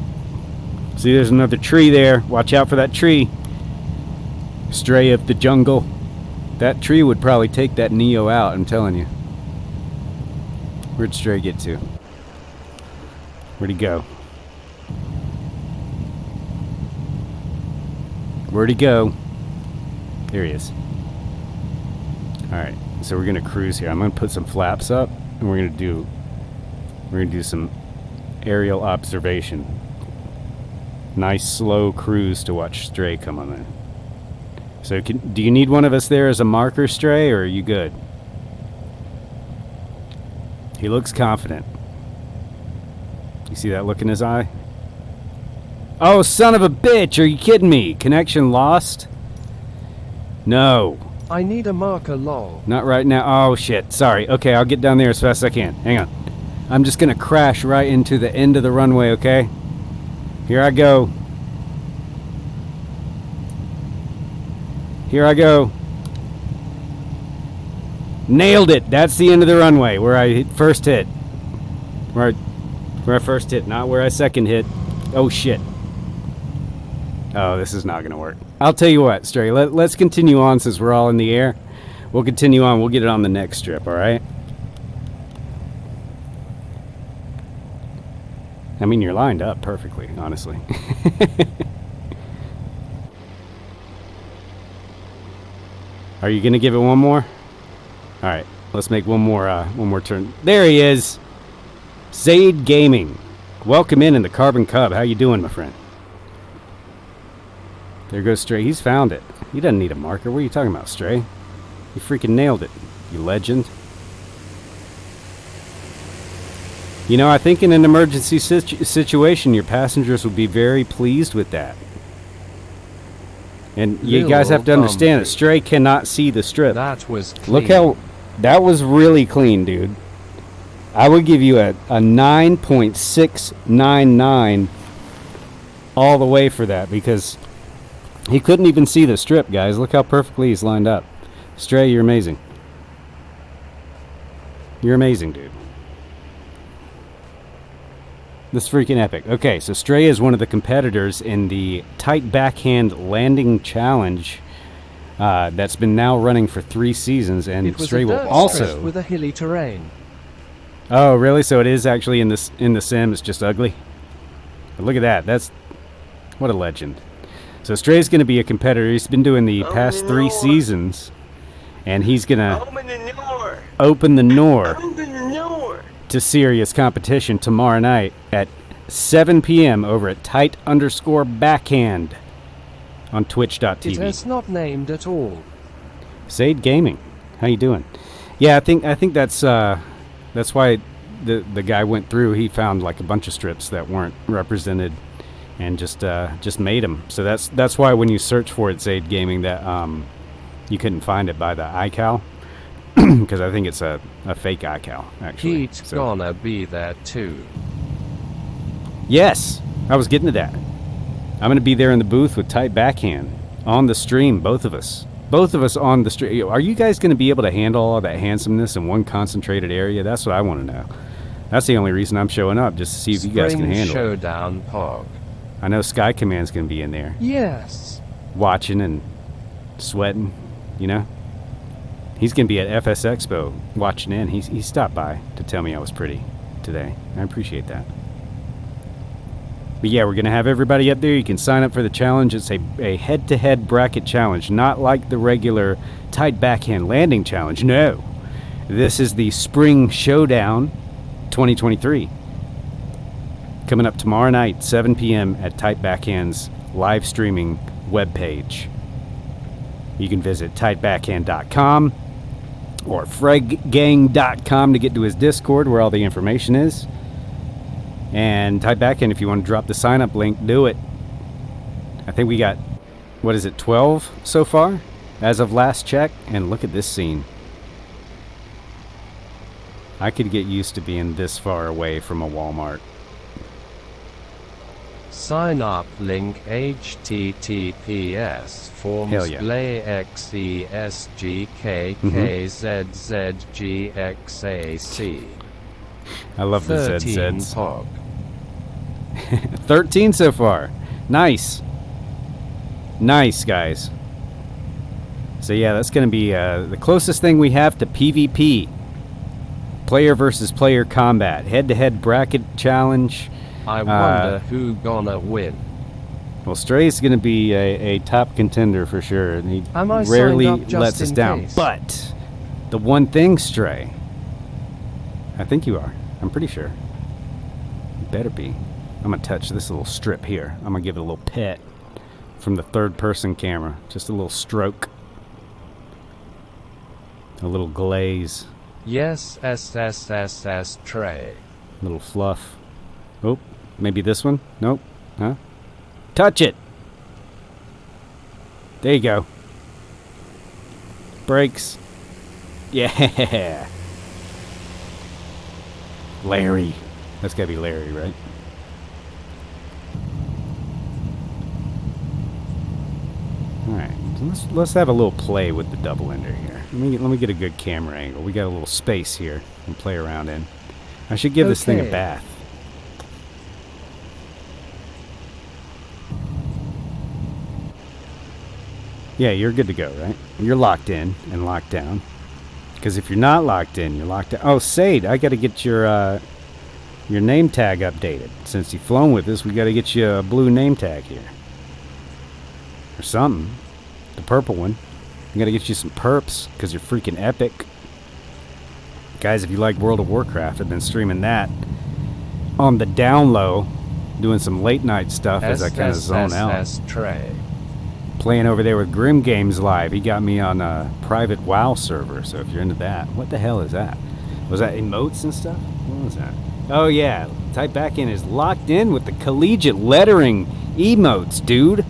Speaker 1: See, there's another tree there. Watch out for that tree. Stray of the jungle. That tree would probably take that Neo out, I'm telling you. Where'd Stray get to? Where'd he go? Where'd he go? There he is. Alright, so we're gonna cruise here. I'm gonna put some flaps up, and we're gonna do some aerial observation. Nice slow cruise to watch Stray come on there. So do you need one of us there as a marker, Stray, or are you good? He looks confident. You see that look in his eye? Oh, son of a bitch! Are you kidding me? Connection lost? No.
Speaker 2: I need a marker, lol.
Speaker 1: Not right now. Oh, shit. Sorry. Okay, I'll get down there as fast as I can. Hang on. I'm just gonna crash right into the end of the runway, okay? Here I go. Here I go. Nailed it. That's the end of the runway where I first hit. Where I first hit, not where I second hit. Oh, shit. Oh, this is not going to work. I'll tell you what, Stray. Let's continue on since we're all in the air. We'll continue on. We'll get it on the next strip, all right? I mean, you're lined up perfectly, honestly. Are you going to give it one more? All right. Let's make one more turn. There he is. Zaid Gaming. Welcome in the Carbon Cub. How you doing, my friend? There goes Stray. He's found it. He doesn't need a marker. What are you talking about, Stray? You freaking nailed it, you legend. You know, I think in an emergency situation, your passengers would be very pleased with that. And you guys have to understand that Stray cannot see the strip.
Speaker 2: That was clean.
Speaker 1: Look how... That was really clean, dude. I would give you a 9.699 all the way for that, because he couldn't even see the strip, guys. Look how perfectly he's lined up. Stray, you're amazing. You're amazing, dude. This is freaking epic. Okay, so Stray is one of the competitors in the tight backhand landing challenge that's been now running for 3 seasons, and Stray will also
Speaker 2: with a hilly terrain.
Speaker 1: Oh, really? So it is actually in the sim. It's just ugly. But look at that. That's what a legend. So Stray's going to be a competitor. He's been doing the past 3 seasons, and he's going to open the door to serious competition tomorrow night at 7 p.m. over at tight_backhand on twitch.tv.
Speaker 2: It is not named at all.
Speaker 1: Sade Gaming, how you doing? Yeah, I think that's why the guy went through. He found like a bunch of strips that weren't represented, and just made them. So that's why when you search for it, Sade Gaming, that you couldn't find it by the iCal, because I think it's a fake iCal actually.
Speaker 2: He's gonna be there too.
Speaker 1: Yes, I was getting to that. I'm going to be there in the booth with Tight Backhand on the stream, both of us. Both of us on the stream. Are you guys going to be able to handle all that handsomeness in one concentrated area? That's what I want to know. That's the only reason I'm showing up, just to see if you guys can handle
Speaker 2: Showdown Pog.
Speaker 1: I know Sky Command's going to be in there.
Speaker 2: Yes.
Speaker 1: Watching and sweating, you know? He's going to be at FS Expo watching in. He stopped by to tell me I was pretty today. I appreciate that. But yeah, we're going to have everybody up there. You can sign up for the challenge. It's a head-to-head bracket challenge, not like the regular tight backhand landing challenge. No. This is the Spring Showdown 2023. Coming up tomorrow night, 7 p.m. at Tight Backhand's live streaming webpage. You can visit tightbackhand.com or freggang.com to get to his Discord where all the information is. And Tight Backhand, if you want to drop the sign-up link, do it. I think we got, 12 so far as of last check? And look at this scene. I could get used to being this far away from a Walmart.
Speaker 2: Sign up link https forms play xesgkkzzgxac.
Speaker 1: I love the ZZs.
Speaker 2: Pog.
Speaker 1: 13 so far. Nice. Nice, guys. So yeah, that's going to be the closest thing we have to PvP. Player versus player combat. Head-to-head bracket challenge.
Speaker 2: I wonder who gonna win.
Speaker 1: Well, Stray's going to be a top contender for sure. And he rarely lets us down. But the one thing, Stray, I think you are. I'm pretty sure. You better be. I'm going to touch this little strip here. I'm going to give it a little pet from the third-person camera. Just a little stroke. A little glaze.
Speaker 2: Yes, SSSS tray.
Speaker 1: Little fluff. Oh, maybe this one? Nope. Huh? Touch it! There you go. Brakes. Yeah! Larry. That's gotta be Larry, right? Alright, so let's have a little play with the double ender here. Let me get a good camera angle. We got a little space here and play around in. I should give this thing a bath. Yeah, you're good to go, right? You're locked in and locked down. Because if you're not locked in, you're locked down. Oh, Sade, I got to get your name tag updated. Since you've flown with us, we got to get you a blue name tag here. Or something. The purple one. We got to get you some perps because you're freaking epic. Guys, if you like World of Warcraft, I've been streaming that on the down low, doing some late night stuff as I kind of zone out.
Speaker 2: Trey.
Speaker 1: Playing over there with Grim Games Live. He got me on a private WoW server, so if you're into that. What the hell is that? Was that emotes and stuff? What was that? Oh yeah, Type Backend is locked in with the collegiate lettering emotes, dude.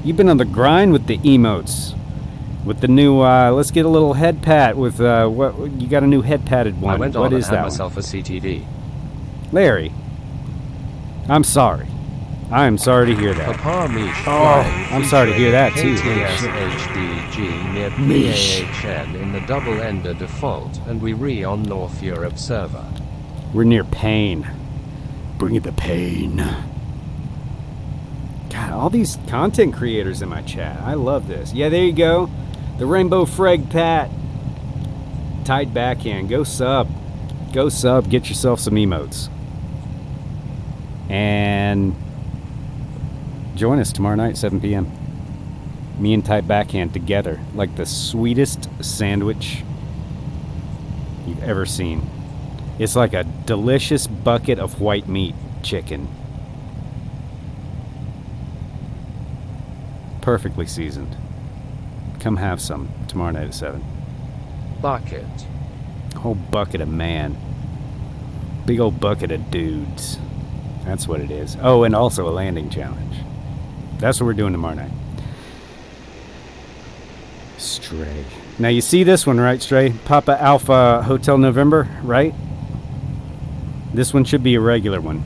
Speaker 1: You've been on the grind with the emotes. With the new, let's get a little head pat with, what, you got a new head patted one.
Speaker 2: I went
Speaker 1: what
Speaker 2: on
Speaker 1: is
Speaker 2: and had
Speaker 1: that
Speaker 2: myself
Speaker 1: one?
Speaker 2: a CTD.
Speaker 1: Larry, I'm sorry. I am sorry to hear that.
Speaker 2: Papa Mish.
Speaker 1: Oh, I'm sorry to hear that too.
Speaker 2: KTSHDG near PAHN in the double-ender default, and we on North Europe server.
Speaker 1: We're near pain. Bring it the pain. God, all these content creators in my chat. I love this. Yeah, there you go. The Rainbow Freg Pat. Tight Backhand. Go sub. Go sub. Get yourself some emotes. And join us tomorrow night, 7 p.m. Me and Tight Backhand together. Like the sweetest sandwich you've ever seen. It's like a delicious bucket of white meat chicken. Perfectly seasoned. Come have some tomorrow night at 7.
Speaker 2: Bucket.
Speaker 1: Whole bucket of man. Big old bucket of dudes. That's what it is. Oh, and also a landing challenge. That's what we're doing tomorrow night. Stray. Now you see this one, right, Stray? Papa Alpha Hotel November, right? This one should be a regular one.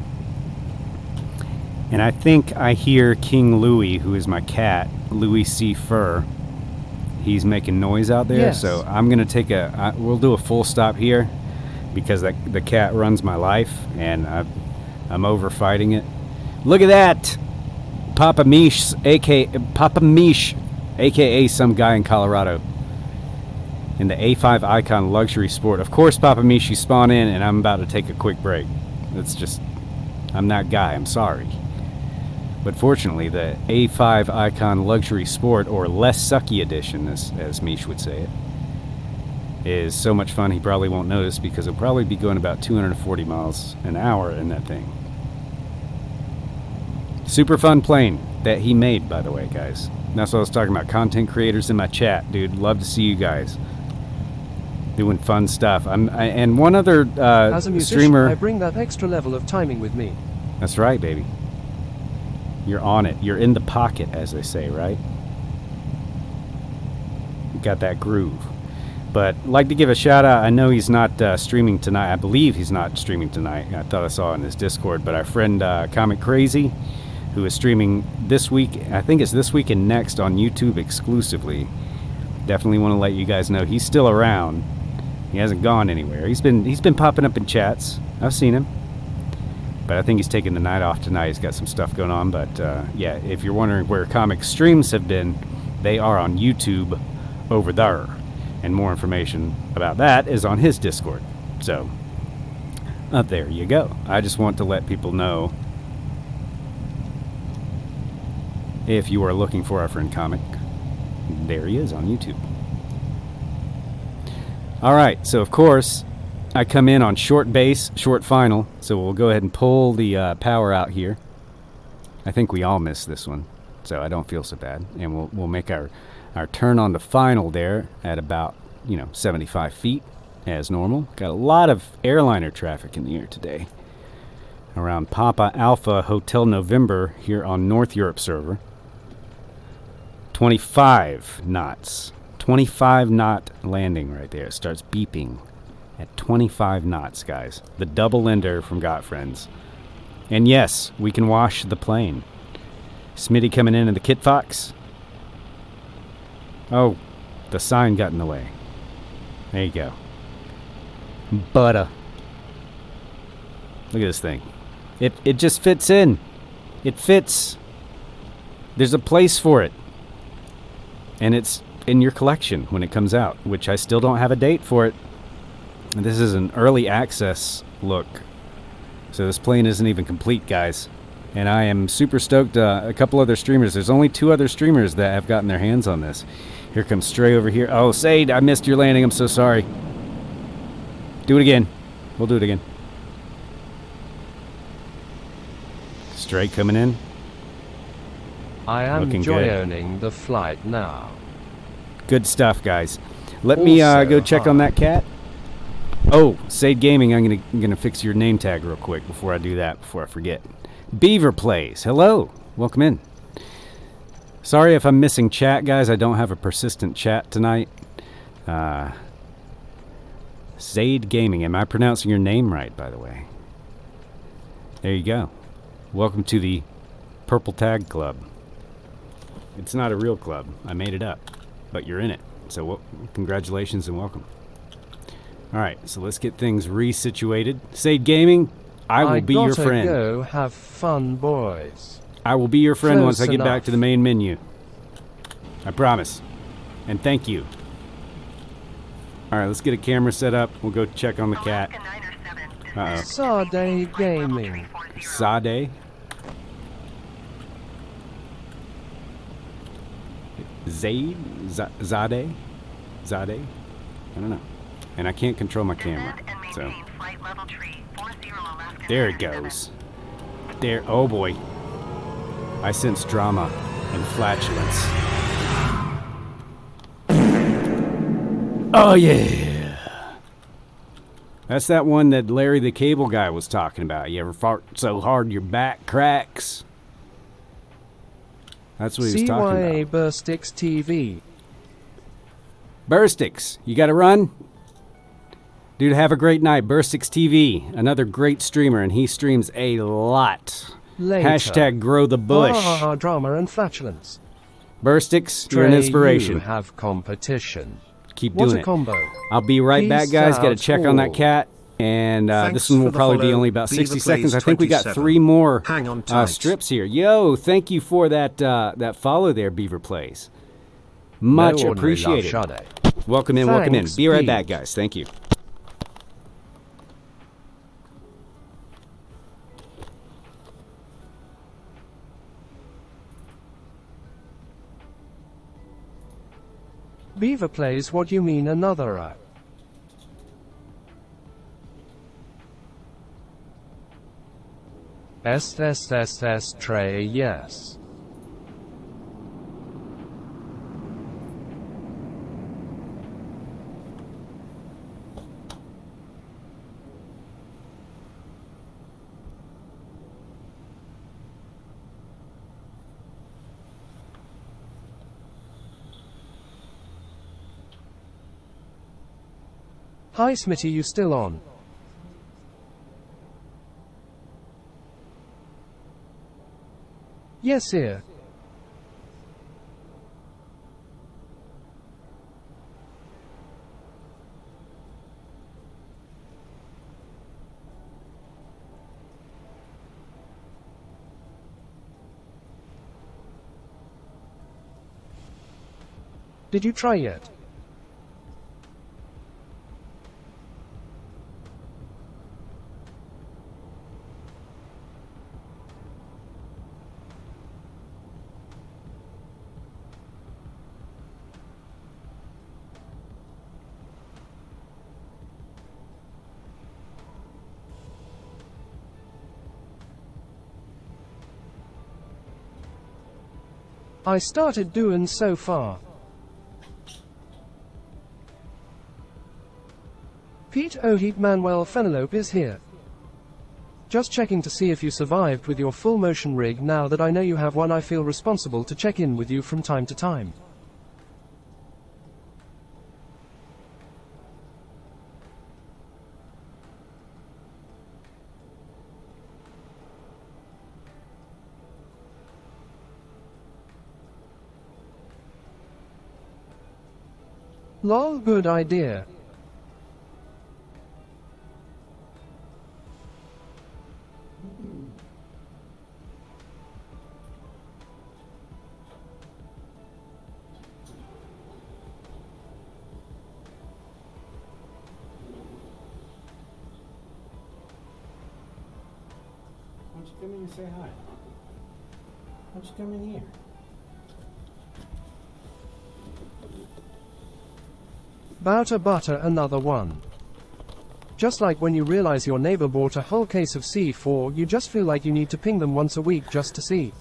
Speaker 1: And I think I hear King Louie, who is my cat, Louis C. Fur. He's making noise out there,
Speaker 2: yes.
Speaker 1: So I'm gonna take we'll do a full stop here because the cat runs my life, and I'm over fighting it. Look at that, Papa Mish, aka some guy in Colorado, in the A5 Icon Luxury Sport. Of course, Papa Mish, you spawn in, and I'm about to take a quick break. It's just, I'm that guy. I'm sorry. But fortunately, the A5 Icon Luxury Sport, or Less Sucky Edition, as Mish would say it, is so much fun he probably won't notice because he'll probably be going about 240 miles an hour in that thing. Super fun plane that he made, by the way, guys. That's what I was talking about. Content creators in my chat, dude. Love to see you guys doing fun stuff. And one other
Speaker 2: As a musician,
Speaker 1: streamer.
Speaker 2: I bring that extra level of timing with me.
Speaker 1: That's right, baby. You're on it. You're in the pocket, as they say, right? You got that groove. But I'd like to give a shout out. I know he's not streaming tonight. I believe he's not streaming tonight. I thought I saw in his Discord. But our friend Comic Crazy, who is streaming this week, I think it's this week and next on YouTube exclusively. Definitely want to let you guys know he's still around. He hasn't gone anywhere. He's been popping up in chats. I've seen him. But I think he's taking the night off tonight. He's got some stuff going on. But yeah, if you're wondering where comic streams have been, they are on YouTube over there. And more information about that is on his Discord. So, there you go. I just want to let people know, if you are looking for our friend Comic, there he is on YouTube. Alright, so of course, I come in on short base, short final, so we'll go ahead and pull the power out here. I think we all missed this one, so I don't feel so bad. And we'll make our turn on the final there at about, 75 feet as normal. Got a lot of airliner traffic in the air today around Papa Alpha Hotel November here on North Europe server. 25 knots. 25 knot landing right there. It starts beeping at 25 knots, guys. The double ender from GotFriends. And yes, we can wash the plane. Smitty coming in the Kit Fox. Oh, the sign got in the way. There you go. Butter. Look at this thing. It just fits in. It fits. There's a place for it. And it's in your collection when it comes out, which I still don't have a date for it. And this is an early access look. So this plane isn't even complete, guys. And I am super stoked. A couple other streamers. There's only 2 other streamers that have gotten their hands on this. Here comes Stray over here. Oh, Sade, I missed your landing. I'm so sorry. Do it again. We'll do it again. Straight coming in.
Speaker 2: I am
Speaker 1: Looking good.
Speaker 2: joining the flight now.
Speaker 1: Good stuff, guys. Let me
Speaker 2: Also,
Speaker 1: go check on that cat. Oh, Sade Gaming, I'm gonna fix your name tag real quick before I do that, before I forget. Beaver Plays, hello, welcome in. Sorry if I'm missing chat, guys. I don't have a persistent chat tonight. Sade Gaming, am I pronouncing your name right, by the way? There you go. Welcome to the Purple Tag Club. It's not a real club. I made it up, but you're in it. So congratulations and welcome. All right, so let's get things resituated. Sade Gaming, I will be your friend.
Speaker 2: Go have fun, boys.
Speaker 1: I will be your friend once I get back
Speaker 2: enough.
Speaker 1: to the main menu. I promise. And thank you. All right, let's get a camera set up. We'll go check on the cat. Uh-oh.
Speaker 2: Sade Gaming.
Speaker 1: Sade? Zade? Zade? Zade? I don't know. And I can't control my camera, so. There it goes. There, oh boy. I sense drama and flatulence. Oh yeah. That's that one that Larry the Cable Guy was talking about. You ever fart so hard your back cracks? That's what he was talking
Speaker 2: CYA
Speaker 1: about.
Speaker 2: Burstix TV.
Speaker 1: Burstix, you gotta run? Dude, have a great night. Burstix TV, another great streamer, and he streams a lot.
Speaker 2: Later.
Speaker 1: Hashtag grow the bush.
Speaker 2: Drama and flatulence.
Speaker 1: Burstix, you're an
Speaker 2: Trey,
Speaker 1: inspiration.
Speaker 2: You have competition.
Speaker 1: Keep
Speaker 2: What
Speaker 1: doing
Speaker 2: a
Speaker 1: it.
Speaker 2: combo.
Speaker 1: I'll be right
Speaker 2: Peace
Speaker 1: back, guys. Got to
Speaker 2: out,
Speaker 1: check on that
Speaker 2: all.
Speaker 1: cat. And
Speaker 8: Thanks
Speaker 1: this one will
Speaker 8: for the
Speaker 1: probably be
Speaker 8: follow.
Speaker 1: only about
Speaker 8: Beaver
Speaker 1: 60
Speaker 8: Plays
Speaker 1: seconds. I think we got
Speaker 8: 27.
Speaker 1: 3 more
Speaker 8: Hang on tight.
Speaker 1: strips here. Yo, thank you for that that follow there, Beaver Plays. Much
Speaker 2: No ordinary love,
Speaker 1: appreciated.
Speaker 2: Sade.
Speaker 1: Welcome in, welcome in.
Speaker 2: Thanks,
Speaker 1: Be right
Speaker 2: Pete.
Speaker 1: back, guys. Thank you.
Speaker 2: Beaver Plays, what you mean another app? S Trey, yes. Hi Smitty, you still on? Yes, here. Did you try yet? I started doing so far. Pete O'Heat Manuel Fenelope is here. Just checking to see if you survived with your full motion rig. Now that I know you have one, I feel responsible to check in with you from time to time. Lol, good idea.
Speaker 1: Why don't you come in and say hi? Why don't you come in here?
Speaker 2: Bout to butter another one. Just like when you realize your neighbor bought a whole case of C4, you just feel like you need to ping them once a week just to see.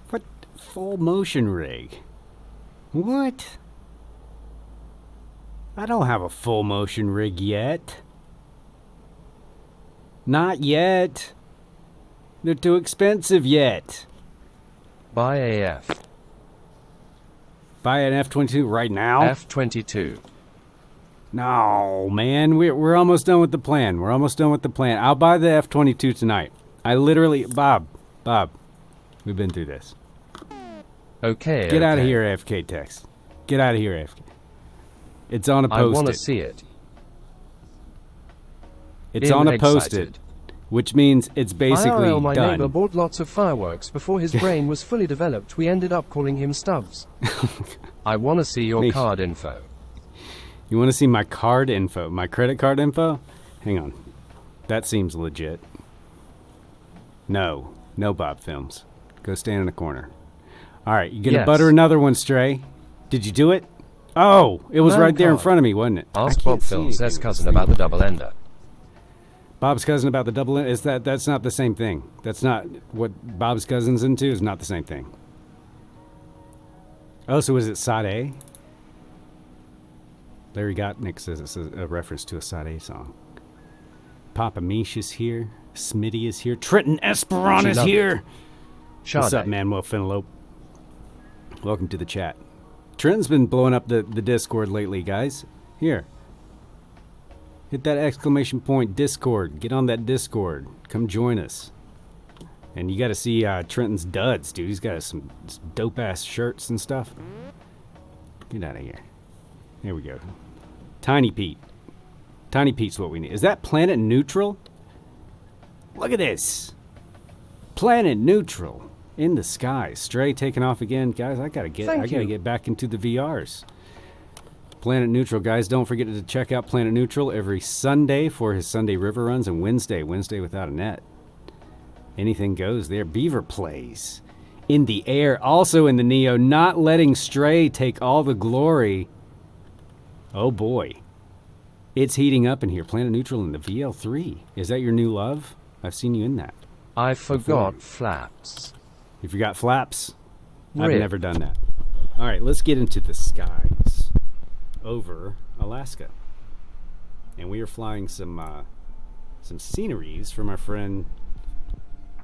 Speaker 1: What full motion rig? What? I don't have a full motion rig yet. Not yet. They're too expensive yet.
Speaker 2: Buy AF.
Speaker 1: Buy an F-22 right now?
Speaker 2: F-22.
Speaker 1: No, man. We're almost done with the plan. We're almost done with the plan. I'll buy the F-22 tonight. I literally... Bob. We've been through this.
Speaker 2: Okay,
Speaker 1: Get out of here, AFK text. Get out of here, AFK. It's on a post-it.
Speaker 2: I want to see it.
Speaker 1: It's on a post-it, which means it's basically
Speaker 2: IRL, my
Speaker 1: done.
Speaker 2: neighbor bought lots of fireworks before his brain was fully developed. We ended up calling him Stubbs. I want to see your card info.
Speaker 1: You want to see my card info? My credit card info? Hang on. That seems legit. No, Bob Films. Go stand in the corner. All right, you gonna butter another one, Stray? Did you do it? Oh, it was right there in front of me, wasn't it?
Speaker 2: Ask Bob Films' cousin about the double ender.
Speaker 1: Bob's cousin about the double ender? That's not the same thing. That's not what Bob's cousin's into. Is not the same thing. Oh, so is it Sade? Larry Gottnick says it's a reference to a Sade song. Papa Mish is here. Smitty is here. Trenton Esperon is here. What's up, Manuel Fenlope? Welcome to the chat. Trenton's been blowing up the Discord lately, guys. Here. Hit that exclamation point Discord. Get on that Discord. Come join us. And you got to see Trenton's duds, dude. He's got some dope-ass shirts and stuff. Get out of here. Here we go. Tiny Pete. Tiny Pete's what we need. Is that planet neutral? Look at this. Planet neutral. In the sky. Stray taking off again. Guys, I gotta get back into the VRs. Planet Neutral, guys. Don't forget to check out Planet Neutral every Sunday for his Sunday river runs, and Wednesday without a net. Anything goes there. Beaver plays. In the air, also in the Neo, not letting Stray take all the glory. Oh boy. It's heating up in here. Planet Neutral in the VL3. Is that your new love? I've seen you in that.
Speaker 2: I forgot flaps.
Speaker 1: You forgot flaps? I've never done that. All right, let's get into the skies over Alaska. And we are flying some sceneries from our friend.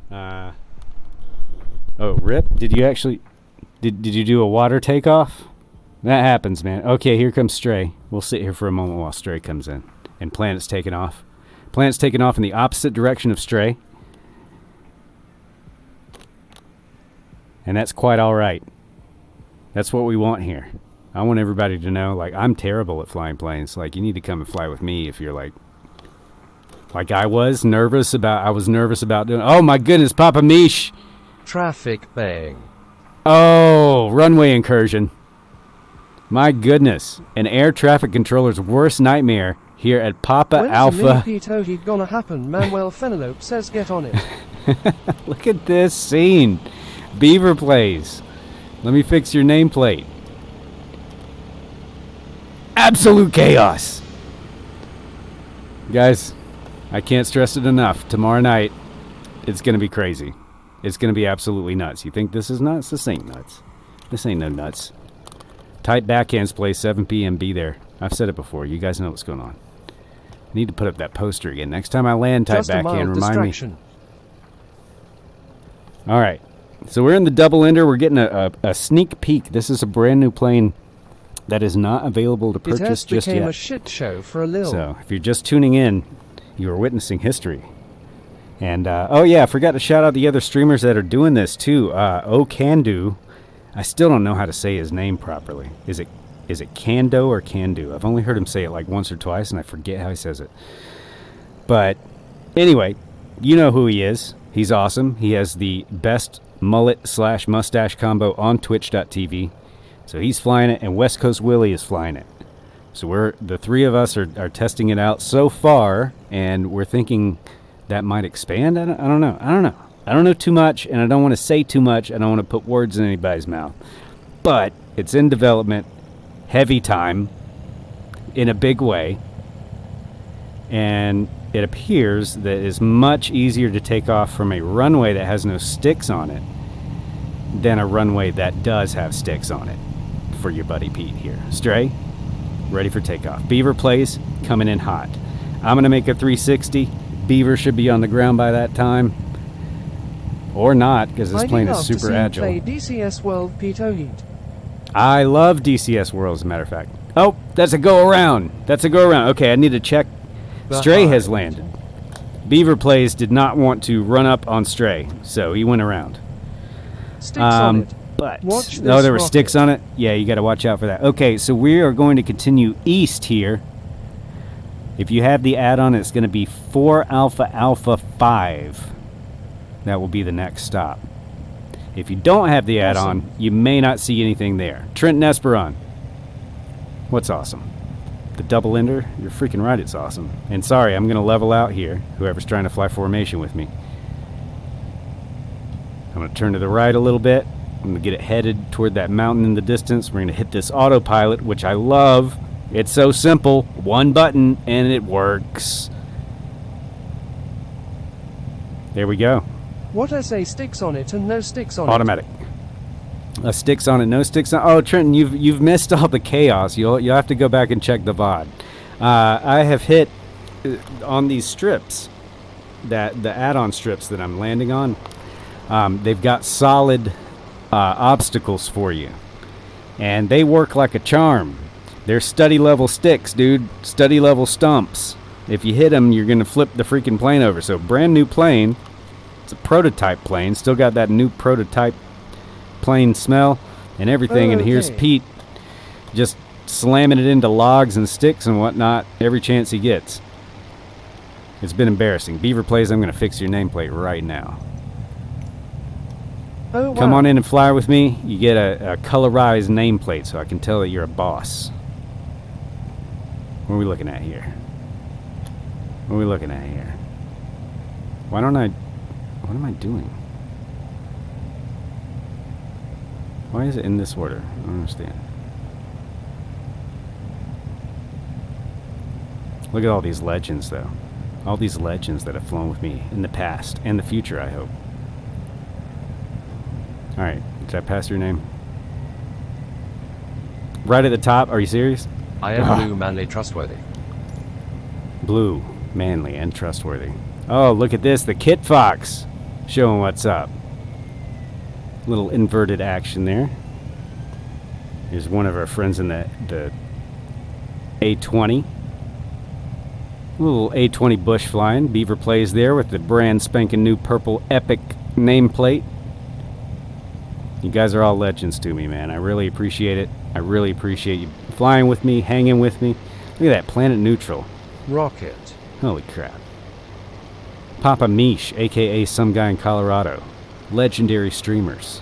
Speaker 1: Oh, Rip, did you actually did you do a water takeoff? That happens, man. Okay, here comes Stray. We'll sit here for a moment while Stray comes in. And Planet's taking off. Planet's taking off in the opposite direction of Stray. And that's quite all right. That's what we want here. I want everybody to know, like, I'm terrible at flying planes. Like, you need to come and fly with me if you're like I was nervous about doing. Oh my goodness, Papa Mish.
Speaker 2: Traffic bang.
Speaker 1: Oh, runway incursion. My goodness, an air traffic controller's worst nightmare here at Papa
Speaker 2: When's
Speaker 1: Alpha.
Speaker 2: When's the gonna happen? Manuel Fenlope says get on it.
Speaker 1: Look at this scene. Beaver plays. Let me fix your nameplate. Absolute chaos. Guys, I can't stress it enough. Tomorrow night, it's going to be crazy. It's going to be absolutely nuts. You think this is nuts? This ain't nuts. This ain't no nuts. Tight backhands play 7 p.m. Be there. I've said it before. You guys know what's going on. I need to put up that poster again. Next time I land tight backhand, remind me. All right. So we're in the double ender. We're getting a sneak peek. This is a brand new plane that is not available to purchase just yet.
Speaker 2: It became a shit show for a little.
Speaker 1: So if you're just tuning in, you are witnessing history. And oh yeah, I forgot to shout out the other streamers that are doing this too. Candu. I still don't know how to say his name properly. Is it Kando or Candu? I've only heard him say it like once or twice, and I forget how he says it. But anyway, you know who he is. He's awesome. He has the best mullet/mustache combo on Twitch.tv. So he's flying it, and West Coast Willie is flying it. So the three of us are testing it out so far, and we're thinking that might expand. I don't know. I don't know too much, and I don't want to say too much. I don't want to put words in anybody's mouth. But it's in development, heavy time, in a big way. And it appears that it's much easier to take off from a runway that has no sticks on it than a runway that does have sticks on it. For your buddy Pete here. Stray, ready for takeoff. Beaver plays, coming in hot. I'm going to make a 360. Beaver should be on the ground by that time. Or not, because this plane is super agile.
Speaker 2: Play DCS World, Pete O'Heat.
Speaker 1: I love DCS World, as a matter of fact. Oh, that's a go around. That's a go around. Okay, I need to check. Stray has landed. Beaver plays did not want to run up on Stray, so he went around.
Speaker 2: Sticks on it.
Speaker 1: But
Speaker 2: watch
Speaker 1: there were
Speaker 2: rocket.
Speaker 1: sticks on it. Yeah, you got to watch out for that. Okay, so we are going to continue east here. If you have the add-on, it's going to be 4 Alpha Alpha 5. That will be the next stop. If you don't have the add-on, you may not see anything there. Trent Nesperon. What's awesome? The double ender? You're freaking right, it's awesome. And sorry, I'm going to level out here, whoever's trying to fly formation with me. I'm going to turn to the right a little bit. I'm going to get it headed toward that mountain in the distance. We're going to hit this autopilot, which I love. It's so simple. One button, and it works. There we go.
Speaker 2: What I say, sticks on it and no sticks on
Speaker 1: Automatic. Sticks on it, no sticks on. Oh, Trenton, you've missed all the chaos. You'll have to go back and check the VOD. I have hit on these strips, the add-on strips that I'm landing on. They've got solid obstacles for you, and they work like a charm. They're study level sticks, dude. Study level stumps. If you hit them, you're gonna flip the freaking plane over. So brand new plane. It's a prototype plane. Still got that new prototype plane smell and everything. And here's Pete just slamming it into logs and sticks and whatnot every chance he gets. It's been embarrassing. Beaver plays, I'm gonna fix your nameplate right now.
Speaker 2: Oh, wow.
Speaker 1: Come on in and fly with me. You get a colorized nameplate so I can tell that you're a boss. What are we looking at here? What are we looking at here? Why don't I... What am I doing? Why is it in this order? I don't understand. Look at all these legends, though. All these legends that have flown with me in the past and the future, I hope. Alright, did I pass your name? Right at the top, are you serious?
Speaker 2: I am blue, manly, trustworthy.
Speaker 1: Blue, manly, and trustworthy. Oh, look at this, the Kit Fox showing what's up. Little inverted action there. Here's one of our friends in the A20. Little A20 bush flying. Beaver plays there with the brand spanking new purple epic nameplate. You guys are all legends to me, man. I really appreciate it. I really appreciate you flying with me, hanging with me. Look at that, planet neutral.
Speaker 2: Rocket.
Speaker 1: Holy crap. Papa Mish, a.k.a. some guy in Colorado. Legendary streamers.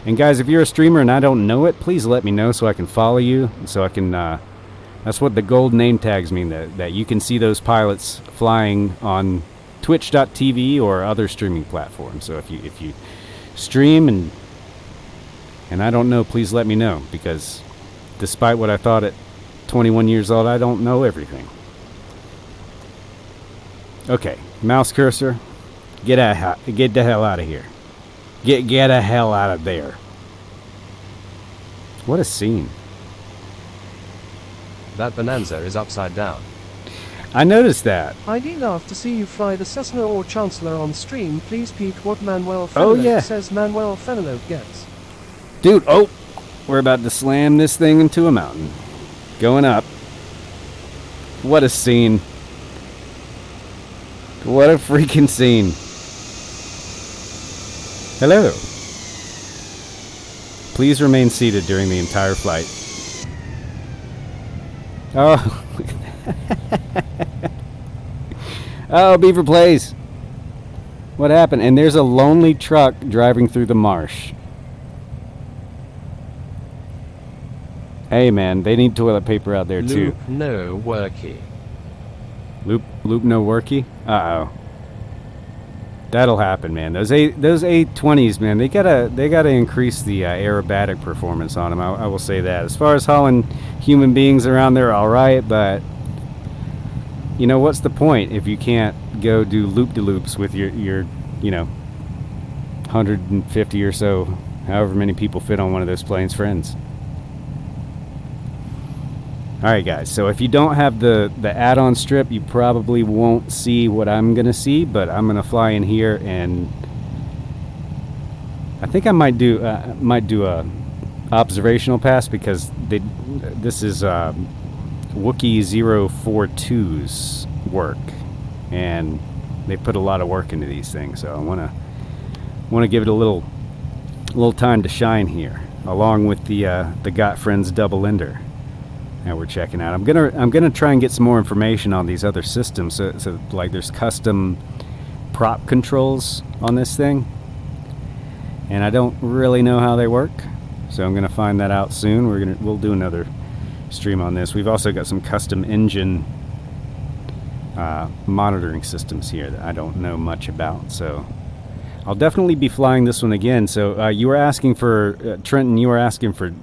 Speaker 1: And guys, if you're a streamer and I don't know it, please let me know so I can follow you. So I can, that's what the gold name tags mean, that you can see those pilots flying on twitch.tv or other streaming platforms. So if you stream and I don't know, please let me know, because despite what I thought at 21 years old, I don't know everything. Okay, mouse cursor, get the hell out of here. Get the hell out of there. What a scene.
Speaker 2: That Bonanza is upside down.
Speaker 1: I noticed that.
Speaker 2: I'd love to see you fly the Cessna or Chancellor on stream. Please, Pete, what Manuel
Speaker 1: Oh,
Speaker 2: Fenelon
Speaker 1: yeah.
Speaker 2: says Manuel Fenelon gets.
Speaker 1: Dude, oh, we're about to slam this thing into a mountain. Going up. What a scene. What a freaking scene. Hello. Please remain seated during the entire flight. Oh. Oh, Beaver plays. What happened? And there's a lonely truck driving through the marsh. Hey man, they need toilet paper out there too.
Speaker 2: Loop no worky.
Speaker 1: Loop no worky? Uh-oh. That'll happen, man. Those A20s, man, they gotta increase the aerobatic performance on them. I will say that. As far as hauling human beings around, they're all right, but you know what's the point if you can't go do loop-de-loops with your 150 or so, however many people fit on one of those planes, friends. Alright guys, so if you don't have the add-on strip, you probably won't see what I'm going to see, but I'm going to fly in here, and I think I might do a observational pass, because this is Wookiee 042's work, and they put a lot of work into these things, so I want to give it a little time to shine here, along with the GotFriends double ender. Now we're checking out. I'm gonna try and get some more information on these other systems. So like there's custom prop controls on this thing, and I don't really know how they work. So I'm gonna find that out soon. We'll do another stream on this. We've also got some custom engine monitoring systems here that I don't know much about. So I'll definitely be flying this one again. So you were asking for, Trenton, you were asking for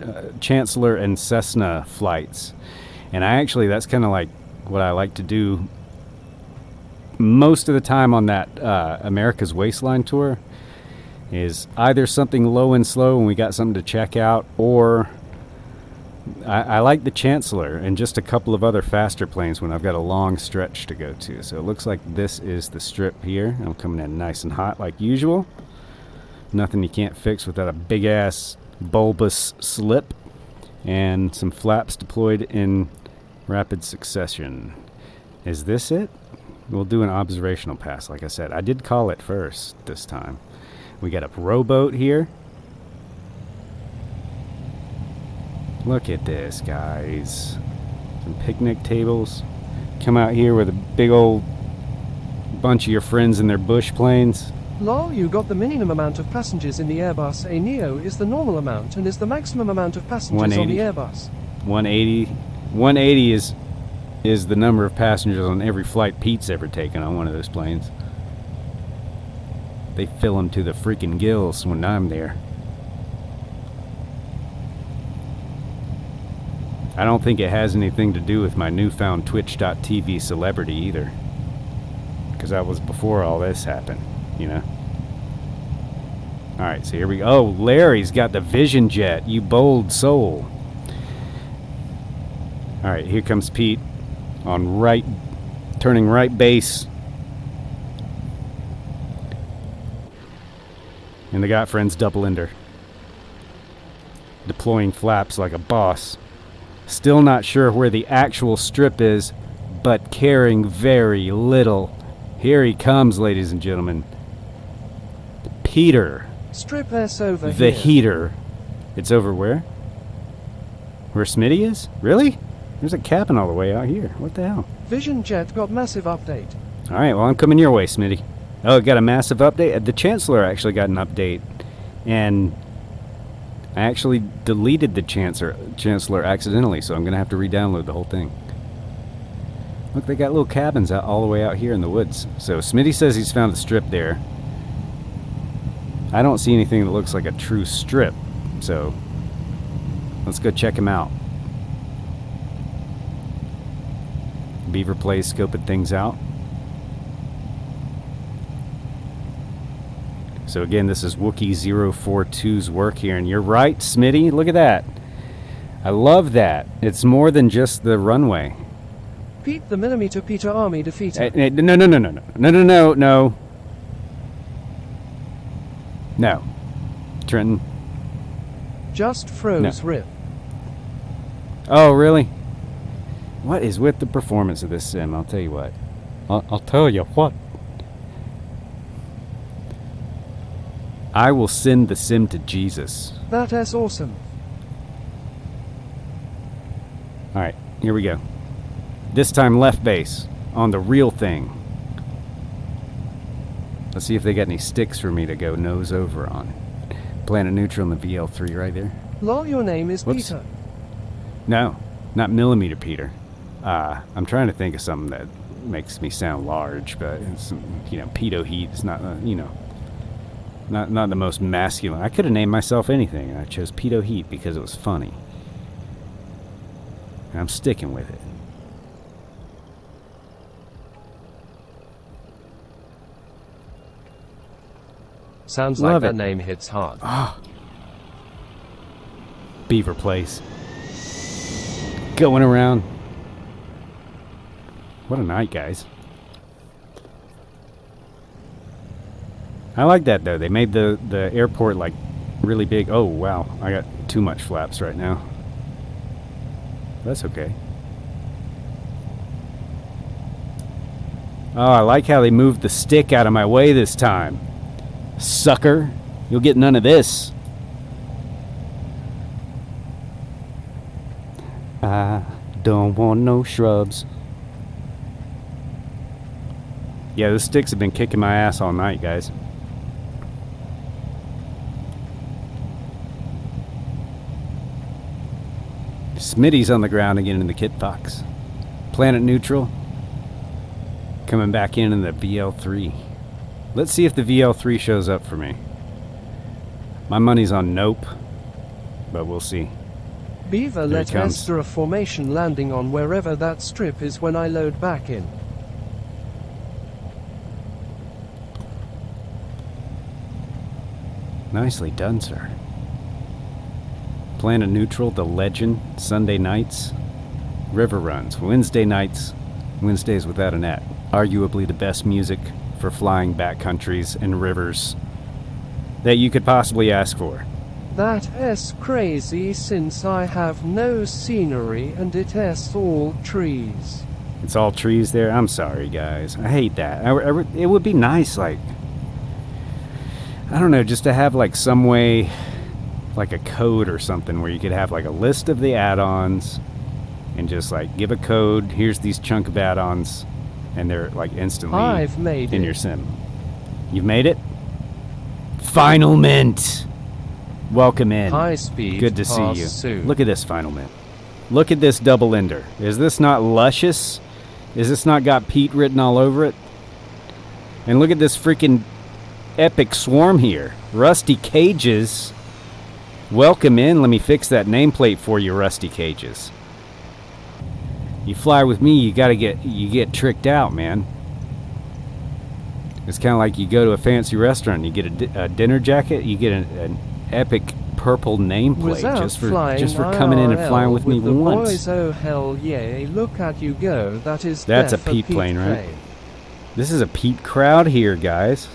Speaker 1: Chancellor and Cessna flights. And that's kind of like what I like to do most of the time on that America's Wasteland tour, is either something low and slow when we got something to check out, or I like the Chancellor and just a couple of other faster planes when I've got a long stretch to go to. So it looks like this is the strip here. I'm coming in nice and hot like usual. Nothing you can't fix without a big ass bulbous slip and some flaps deployed in rapid succession. Is this it? We'll do an observational pass. Like I said, I did call it first this time. We got a rowboat here. Look at this, guys. Some picnic tables. Come out here with a big old bunch of your friends in their bush planes.
Speaker 2: Lol, you got the minimum amount of passengers in the Airbus. A Neo is the normal amount and is the maximum amount of passengers on the Airbus.
Speaker 1: 180. 180 is the number of passengers on every flight Pete's ever taken on one of those planes. They fill them to the freaking gills when I'm there. I don't think it has anything to do with my newfound Twitch.tv celebrity either, because that was before all this happened, you know. Alright, so here we go. Oh, Larry's got the Vision Jet, you bold soul. Alright, here comes Pete on turning right base. And the GotFriends double ender. Deploying flaps like a boss. Still not sure where the actual strip is, but caring very little. Here he comes, ladies and gentlemen. Peter.
Speaker 2: Strip S over
Speaker 1: the
Speaker 2: here.
Speaker 1: Heater. It's over where? Where Smitty is? Really? There's a cabin all the way out here. What the hell?
Speaker 2: Vision Jet got massive update.
Speaker 1: Alright, well, I'm coming your way, Smitty. Oh, it got a massive update? The Chancellor actually got an update. And I actually deleted the Chancellor accidentally, so I'm going to have to re-download the whole thing. Look, they got little cabins out all the way out here in the woods. So Smitty says he's found the strip there. I don't see anything that looks like a true strip, so let's go check him out. Beaver plays scoping things out. So again, this is Wookiee 042's work here, and you're right, Smitty. Look at that. I love that. It's more than just the runway.
Speaker 2: Pete the Millimeter Peter Army defeated.
Speaker 1: No. No. Trenton.
Speaker 2: Just froze
Speaker 1: No.
Speaker 2: rip.
Speaker 1: Oh, really? What is with the performance of this sim? I'll tell you what. I'll tell you what. I will send the sim to Jesus.
Speaker 2: That's awesome.
Speaker 1: Alright, here we go. This time left base on the real thing. Let's see if they got any sticks for me to go nose over on. Planet neutral in the VL3 right there.
Speaker 2: Lol, your name is
Speaker 1: Whoops.
Speaker 2: Peter.
Speaker 1: No, not Millimeter Peter. I'm trying to think of something that makes me sound large, but it's, you know, pedo heat is not, you know, not the most masculine. I could have named myself anything, and I chose pedo heat because it was funny. And I'm sticking with it.
Speaker 2: Sounds
Speaker 1: Love
Speaker 2: like
Speaker 1: it.
Speaker 2: that name hits hard.
Speaker 1: Beaver Place. Going around. What a night, guys. I like that, though. They made the airport, like, really big. Oh, wow. I got too much flaps right now. That's okay. Oh, I like how they moved the stick out of my way this time. Sucker. You'll get none of this. I don't want no shrubs. Yeah, the sticks have been kicking my ass all night, guys. Smitty's on the ground again in the Kit Fox. Planet neutral. Coming back in the VL3. Let's see if the VL3 shows up for me. My money's on nope, but we'll see.
Speaker 2: Beaver
Speaker 1: There
Speaker 2: let
Speaker 1: it comes.
Speaker 2: Esther a formation landing on wherever that strip is when I load back in.
Speaker 1: Nicely done, sir. Planet neutral, the legend, Sunday nights. River runs, Wednesday nights, Wednesdays without a net. Arguably the best music for flying backcountries and rivers that you could possibly ask for.
Speaker 2: That is crazy since I have no scenery and it is all trees.
Speaker 1: It's all trees there. I'm sorry, guys. I hate that. It would be nice, like, I don't know, just to have like some way, like a code or something where you could have like a list of the add-ons and just like give a code. Here's these chunk of add-ons, and they're like instantly
Speaker 2: I've made
Speaker 1: in
Speaker 2: it.
Speaker 1: your sim. You've made it? Final Mint. Welcome in.
Speaker 2: High speed
Speaker 1: Good to see
Speaker 2: pass
Speaker 1: you.
Speaker 2: soon.
Speaker 1: Look at this Final Mint. Look at this double ender. Is this not luscious? Is this not got Pete written all over it? And look at this freaking epic swarm here. Rusty Cages. Welcome in. Let me fix that nameplate for you, Rusty Cages. You fly with me, you get tricked out, man. It's kind of like you go to a fancy restaurant, you get a dinner jacket, you get an epic purple nameplate
Speaker 2: Without
Speaker 1: just for
Speaker 2: flying
Speaker 1: coming in and
Speaker 2: IRL
Speaker 1: flying with me
Speaker 2: the
Speaker 1: once.
Speaker 2: Boys, oh hell yay, look at you go. That's
Speaker 1: That's a Pete plane, right? This is a Pete crowd here, guys.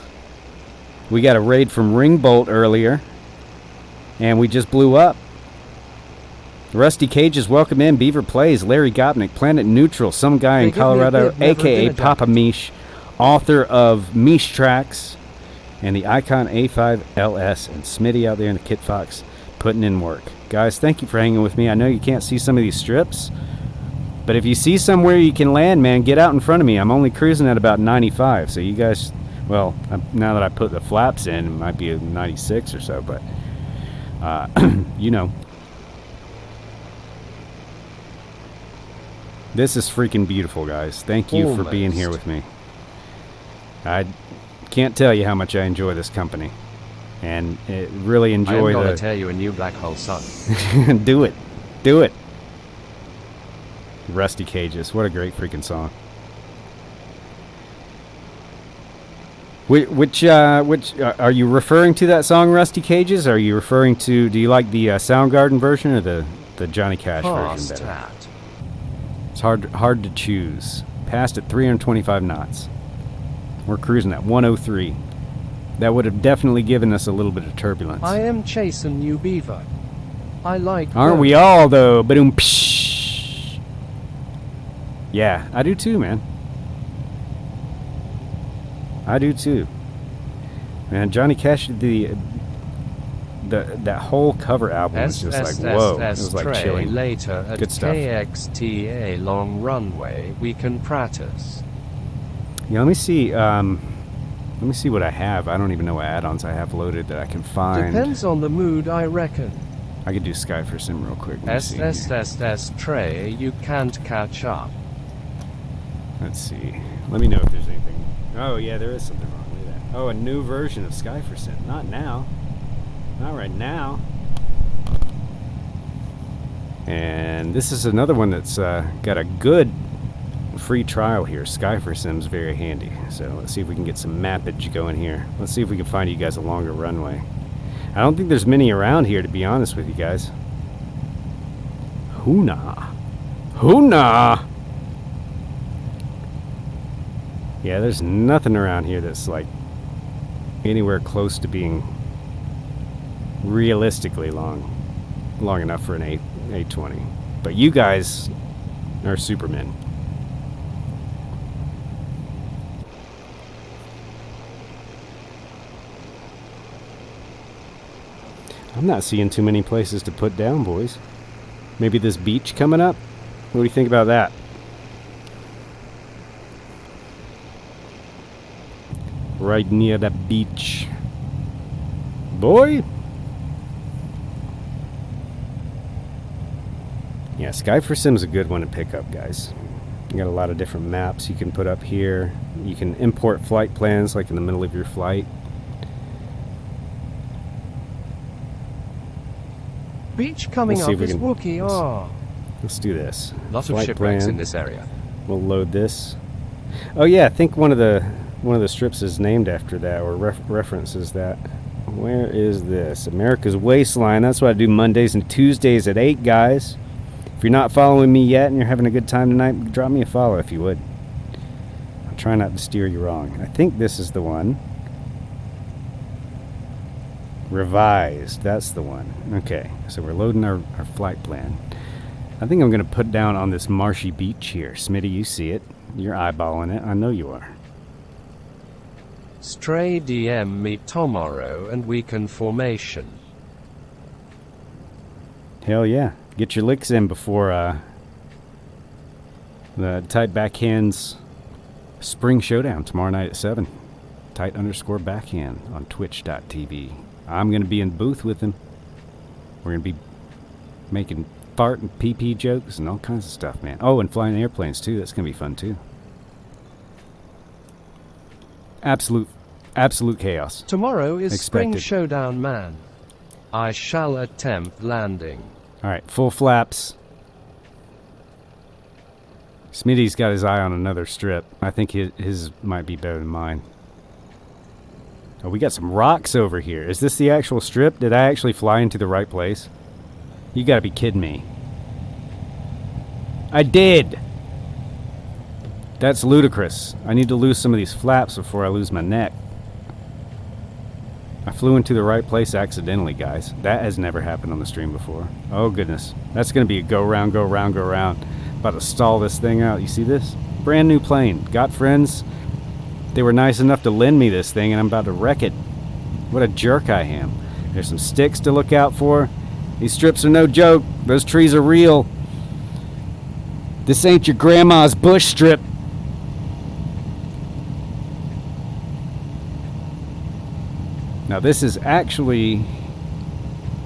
Speaker 1: We got a raid from Ringbolt earlier, and we just blew up. Rusty Cages, welcome in. Beaver Plays, Larry Gopnik, Planet Neutral, some guy in
Speaker 2: They give me a
Speaker 1: Colorado,
Speaker 2: bib, never
Speaker 1: a.k.a.
Speaker 2: dinner
Speaker 1: Papa Mish, author of Mish Tracks, and the Icon A5 LS, and Smitty out there in the Kit Fox putting in work. Guys, thank you for hanging with me. I know you can't see some of these strips, but if you see somewhere you can land, man, get out in front of me. I'm only cruising at about 95, so you guys, well, now that I put the flaps in, it might be a 96 or so, but, you know. This is freaking beautiful, guys. Thank you for being here with me. I can't tell you how much I enjoy this company, and really enjoy
Speaker 2: I'm gonna tell you a new black hole, son.
Speaker 1: do it, do it. Rusty Cages, what a great freaking song. Which are you referring to that song, Rusty Cages? Are you referring to? Do you like the Soundgarden version or the Johnny Cash version better? It's hard to choose. Passed at 325 knots. We're cruising at 103. That would have definitely given us a little bit of turbulence.
Speaker 2: I am chasing you, Beaver. I like.
Speaker 1: Aren't we all though? Ba-doom, psh. Yeah, I do too, man. I do too. Man, Johnny Cash did that whole cover album was just like whoa. It was like chilling.
Speaker 2: Later at
Speaker 1: Good stuff.
Speaker 2: KXTA long runway, we can practice.
Speaker 1: Yeah, let me see what I have. I don't even know what add-ons I have loaded that I can find.
Speaker 2: Depends on the mood, I reckon.
Speaker 1: I could do Sky for Sim real quick. Let me see here.
Speaker 2: Trey, you can't catch up.
Speaker 1: Let's see. Let me know if there's anything. Oh, yeah, there is something wrong with that. Oh, a new version of Skyforsen. Not now. Not right now. And this is another one that's got a good free trial here. Skyforsen's very handy. So let's see if we can get some mappage going here. Let's see if we can find you guys a longer runway. I don't think there's many around here, to be honest with you guys. Hoona. Hoona! Yeah, there's nothing around here that's like anywhere close to being realistically long enough for an A20. But you guys are supermen. I'm not seeing too many places to put down, boys. Maybe this beach coming up? What do you think about that? Right near the beach. Boy! Yeah, Skyforsen's a good one to pick up, guys. You got a lot of different maps you can put up here. You can import flight plans like in the middle of your flight.
Speaker 2: Beach coming up is Wookiee.
Speaker 1: Let's do this.
Speaker 2: Lots of shipwrecks in this area.
Speaker 1: We'll load this. Oh yeah, I think one of the strips is named after that or references that. Where is this? America's Waistline. That's what I do Mondays and Tuesdays at 8, guys. If you're not following me yet and you're having a good time tonight, drop me a follow if you would. I'll try not to steer you wrong. I think this is the one. Revised. That's the one. Okay, so we're loading our flight plan. I think I'm going to put down on this marshy beach here. Smitty, you see it. You're eyeballing it. I know you are.
Speaker 2: Stray DM me tomorrow and we can formation.
Speaker 1: Hell yeah. Get your licks in before the Tight Backhands Spring Showdown tomorrow night at 7. Tight_backhand on twitch.tv. I'm going to be in booth with him. We're going to be making fart and pee-pee jokes and all kinds of stuff, man. Oh, and flying airplanes, too. That's going to be fun, too. Absolute chaos.
Speaker 2: Tomorrow is Spring Showdown, man. I shall attempt landing.
Speaker 1: All right, full flaps. Smitty's got his eye on another strip. I think his might be better than mine. Oh, we got some rocks over here. Is this the actual strip? Did I actually fly into the right place? You gotta be kidding me. I did! That's ludicrous. I need to lose some of these flaps before I lose my neck. I flew into the right place accidentally, guys. That has never happened on the stream before. Oh, goodness. That's gonna be a go round, go round, go round. About to stall this thing out. You see this? Brand new plane. GotFriends. They were nice enough to lend me this thing, and I'm about to wreck it. What a jerk I am. There's some sticks to look out for. These strips are no joke. Those trees are real. This ain't your grandma's bush strip. Now, this is actually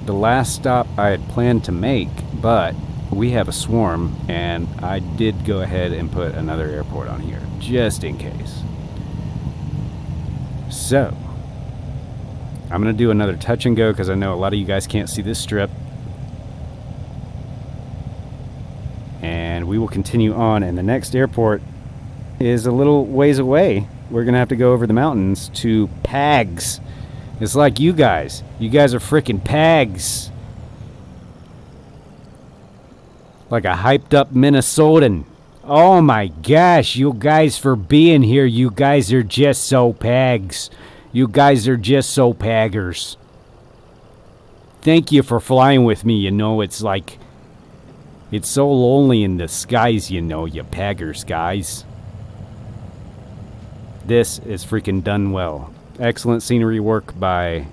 Speaker 1: the last stop I had planned to make, but we have a swarm, and I did go ahead and put another airport on here, just in case. So, I'm going to do another touch and go because I know a lot of you guys can't see this strip. And we will continue on, and the next airport is a little ways away. We're going to have to go over the mountains to Pags. It's like you guys. You guys are freaking Pags. Like a hyped up Minnesotan. Oh my gosh, you guys for being here. You guys are just so Pags. You guys are just so Paggers. Thank you for flying with me. You know, it's like, it's so lonely in the skies, you know, you Paggers, guys. This is freaking done well. Excellent scenery work by,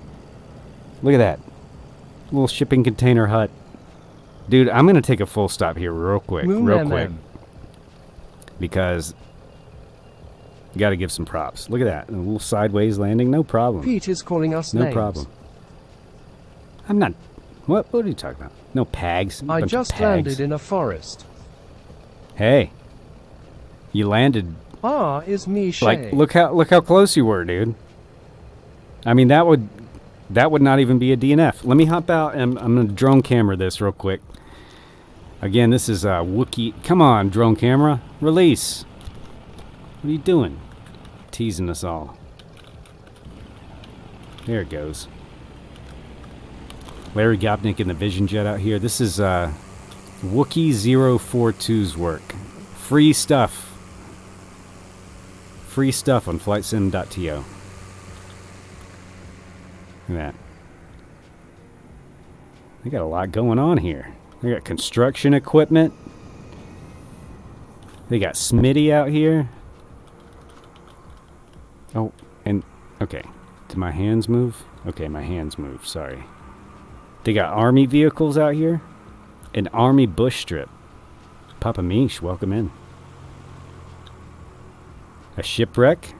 Speaker 1: look at that. Little shipping container hut. Dude, I'm going to take a full stop here real quick. Because you got to give some props. Look at that. A little sideways landing. No problem.
Speaker 2: Pete is calling us
Speaker 1: no
Speaker 2: names.
Speaker 1: Problem. I'm not. What are you talking about? No Pags.
Speaker 2: I just landed in a forest.
Speaker 1: Hey. You landed.
Speaker 2: Is Miche.
Speaker 1: Like, look how close you were, dude. I mean, that would not even be a DNF. Let me hop out and I'm gonna drone camera this real quick. Again, this is Wookiee. Come on, drone camera, release. What are you doing? Teasing us all. There it goes. Larry Gopnik in the Vision Jet out here. This is Wookiee 042's work. Free stuff. Free stuff on flightsim.to. Look at that. They got a lot going on here. They got construction equipment. They got Smitty out here. Oh, and okay. Did my hands move? Okay, my hands move. Sorry. They got army vehicles out here. An army bush strip. Papa Mish, welcome in. A shipwreck.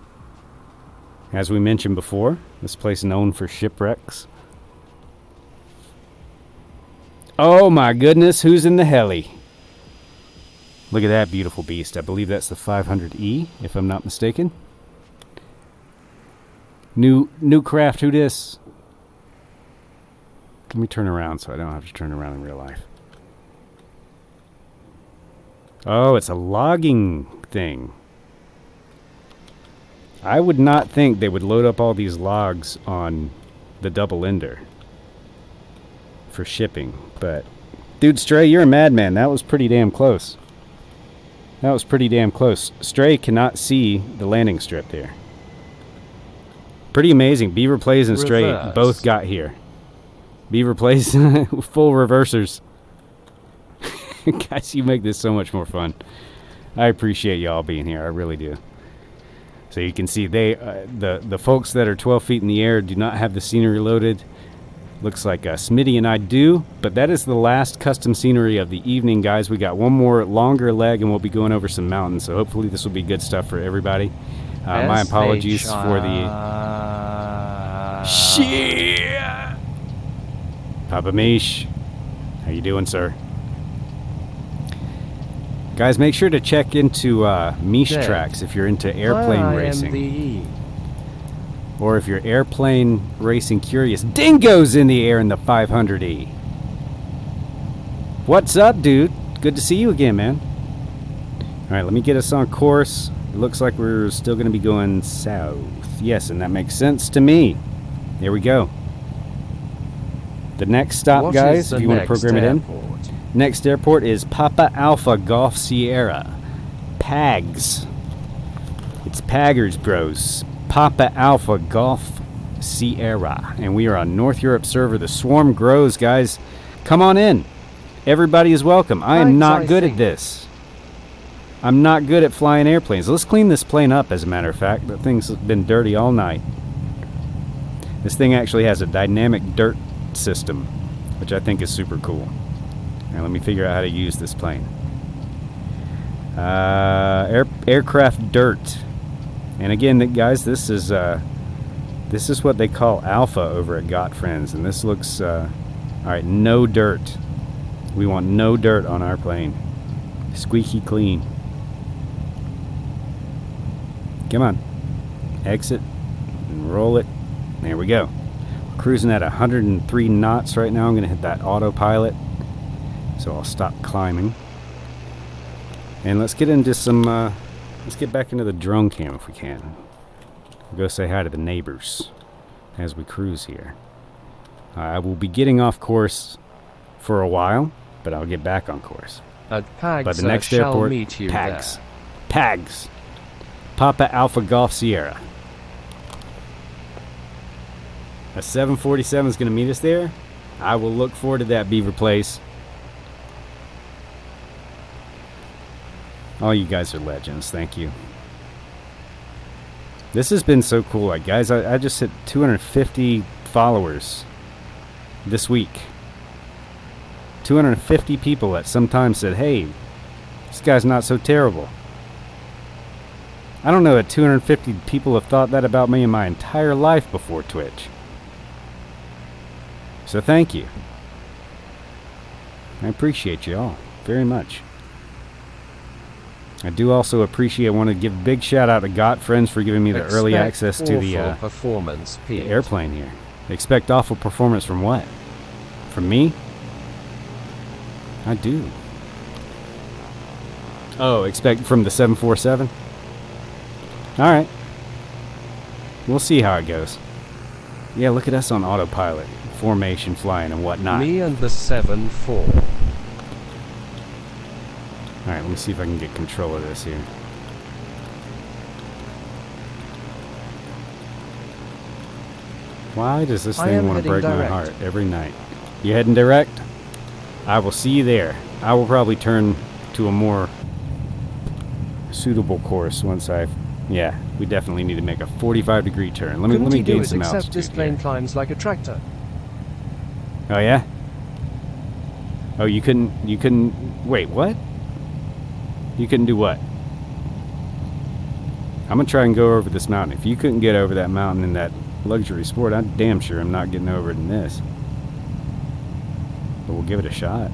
Speaker 1: As we mentioned before, this place is known for shipwrecks. Oh my goodness, who's in the heli? Look at that beautiful beast. I believe that's the 500E, if I'm not mistaken. New craft, who dis? Let me turn around so I don't have to turn around in real life. Oh, it's a logging thing. I would not think they would load up all these logs on the double ender for shipping, but dude, Stray, you're a madman. That was pretty damn close. That was pretty damn close. Stray cannot see the landing strip there. Pretty amazing. Beaver Plays and Stray both got here. Beaver Plays full reversers. Guys, you make this so much more fun. I appreciate y'all being here. I really do. So you can see they, the folks that are 12 feet in the air do not have the scenery loaded. Looks like Smitty and I do, but that is the last custom scenery of the evening, guys. We got one more longer leg and we'll be going over some mountains, so hopefully this will be good stuff for everybody. My apologies for the... Shit! Papa Mish, how you doing, sir? Guys, make sure to check into Mish Tracks if you're into airplane racing. Or if you're airplane racing curious. Dingo's in the air in the 500E. What's up, dude? Good to see you again, man. Alright, let me get us on course. It looks like we're still going to be going south. Yes, and that makes sense to me. There we go. The next stop, guys, if you want to program it in. Next airport is Papa Alpha Golf Sierra. PAGS. It's Paggers, bros. Papa Alpha Golf Sierra. And we are on North Europe server. The swarm grows, guys. Come on in. Everybody is welcome. I am not good at this. I'm not good at flying airplanes. Let's clean this plane up, as a matter of fact. The thing's been dirty all night. This thing actually has a dynamic dirt system, which I think is super cool. Now let me figure out how to use this plane. Aircraft dirt. And again, guys, this is what they call alpha over at GotFriends, and this looks all right. No dirt. We want no dirt on our plane. Squeaky clean. Come on, exit and roll it. There we go. We're cruising at 103 knots right now. I'm gonna hit that autopilot, so I'll stop climbing. And let's get into some. Let's get back into the drone cam if we can. We'll go say hi to the neighbors as we cruise here. I will be getting off course for a while, but I'll get back on course.
Speaker 2: At Pags,
Speaker 1: but the next airport, Pags. Pags. Papa Alpha Golf Sierra. A 747 is going to meet us there. I will look forward to that, Beaver Place. All you guys are legends. Thank you. This has been so cool. Like, guys, I just hit 250 followers this week. 250 people at some time said, hey, this guy's not so terrible. I don't know that 250 people have thought that about me in my entire life before Twitch. So thank you. I appreciate you all very much. I do also appreciate, I want to give a big shout out to GotFriends for giving me the early
Speaker 2: Expect
Speaker 1: access to the
Speaker 2: awful performance,
Speaker 1: the
Speaker 2: Pete.
Speaker 1: airplane here. Expect awful performance from what? From me? I do. Oh, expect from the 747? Alright. We'll see how it goes. Yeah, look at us on autopilot. Formation flying and whatnot.
Speaker 2: Me and the 7-4.
Speaker 1: Alright, let me see if I can get control of this here. Why does this thing want to break my heart every night? You heading direct? I will see you there. I will probably turn to a more suitable course once I've... Yeah, we definitely need to make a 45-degree turn. Let me gain some altitude.
Speaker 2: Except this plane climbs like a tractor.
Speaker 1: Oh yeah? Oh, you couldn't... Wait, what? You couldn't do what? I'm gonna try and go over this mountain. If you couldn't get over that mountain in that luxury sport, I'm damn sure I'm not getting over it in this. But we'll give it a shot.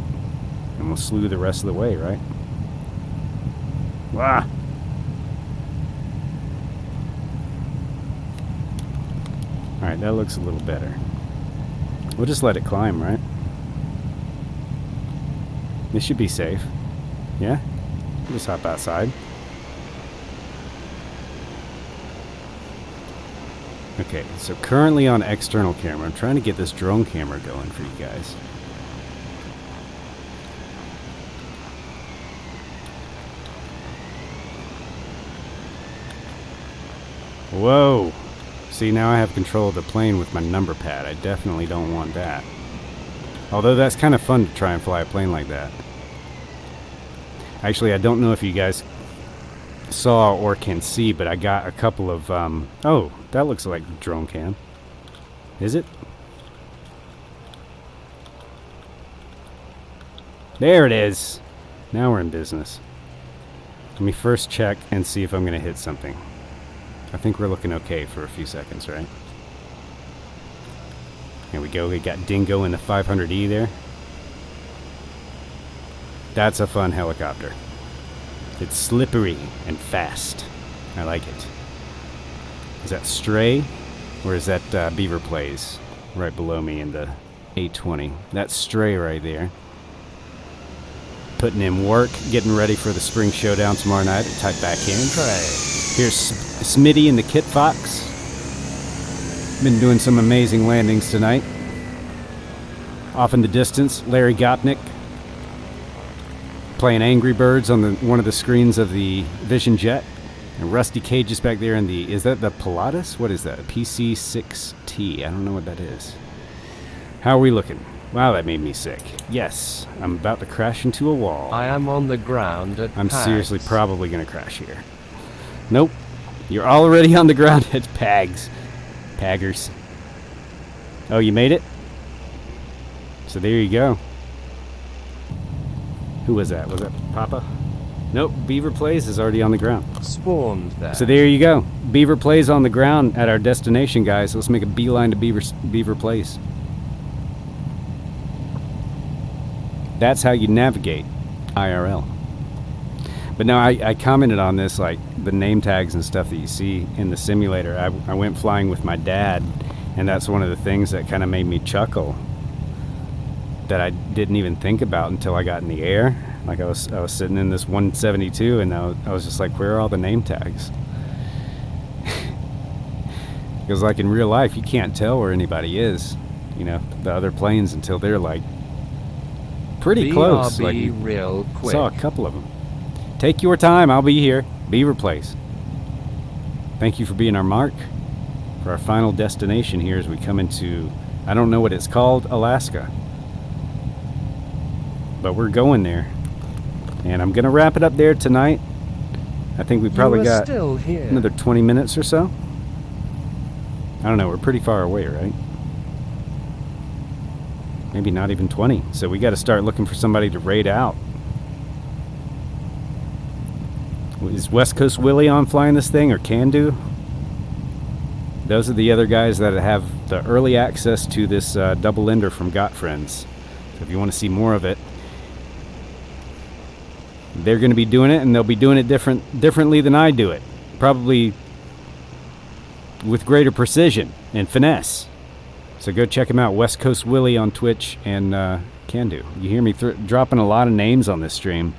Speaker 1: And we'll slew the rest of the way, right? Wah! Alright, that looks a little better. We'll just let it climb, right? This should be safe. Yeah? We'll just hop outside. Okay, so currently on external camera. I'm trying to get this drone camera going for you guys. Whoa! See, now I have control of the plane with my number pad. I definitely don't want that. Although that's kind of fun to try and fly a plane like that. Actually, I don't know if you guys saw or can see, but I got a couple of, oh, that looks like a drone cam. Is it? There it is. Now we're in business. Let me first check and see if I'm going to hit something. I think we're looking okay for a few seconds, right? Here we go. We got Dingo in the 500E there. That's a fun helicopter. It's slippery and fast. I like it. Is that Stray? Or is that Beaver Plays? Right below me in the 820. That's Stray right there. Putting in work, getting ready for the spring showdown tomorrow night at Type Back In. Here's Smitty and the Kit Fox. Been doing some amazing landings tonight. Off in the distance, Larry Gopnik playing Angry Birds on one of the screens of the Vision Jet. And Rusty Cage is back there in the... Is that the Pilatus? What is that? A PC-6T. I don't know what that is. How are we looking? Wow, that made me sick. Yes, I'm about to crash into a wall.
Speaker 2: I am on the ground at
Speaker 1: I'm
Speaker 2: Pags.
Speaker 1: seriously probably going to crash here. Nope. You're already on the ground at Pags. Paggers. Oh, you made it? So there you go. Who was that? Was that Papa? Nope, Beaver Plays is already on the ground.
Speaker 2: Spawned there.
Speaker 1: So there you go. Beaver Plays on the ground at our destination, guys. Let's make a beeline to Beaver Plays. That's how you navigate IRL. But no, I commented on this, like the name tags and stuff that you see in the simulator. I went flying with my dad, and that's one of the things that kind of made me chuckle that I didn't even think about until I got in the air. Like I was sitting in this 172, and I was just like, where are all the name tags? Because like in real life, you can't tell where anybody is, you know, the other planes until they're like pretty close. Like
Speaker 2: real quick.
Speaker 1: Saw a couple of them. Take your time. I'll be here. Beaver Place. Thank you for being our mark for our final destination here as we come into, I don't know what it's called, Alaska. But we're going there. And I'm going to wrap it up there tonight. I think we probably got
Speaker 2: still here.
Speaker 1: Another 20 minutes or so. I don't know. We're pretty far away, right? Maybe not even 20. So we got to start looking for somebody to raid out. Is West Coast Willie on flying this thing, or Can Do? Those are the other guys that have the early access to this double ender from GotFriends. So if you want to see more of it, They're going to be doing it, and they'll be doing it differently than I do it. Probably with greater precision and finesse. So go check him out, West Coast Willie on Twitch and Can Do. You hear me dropping a lot of names on this stream.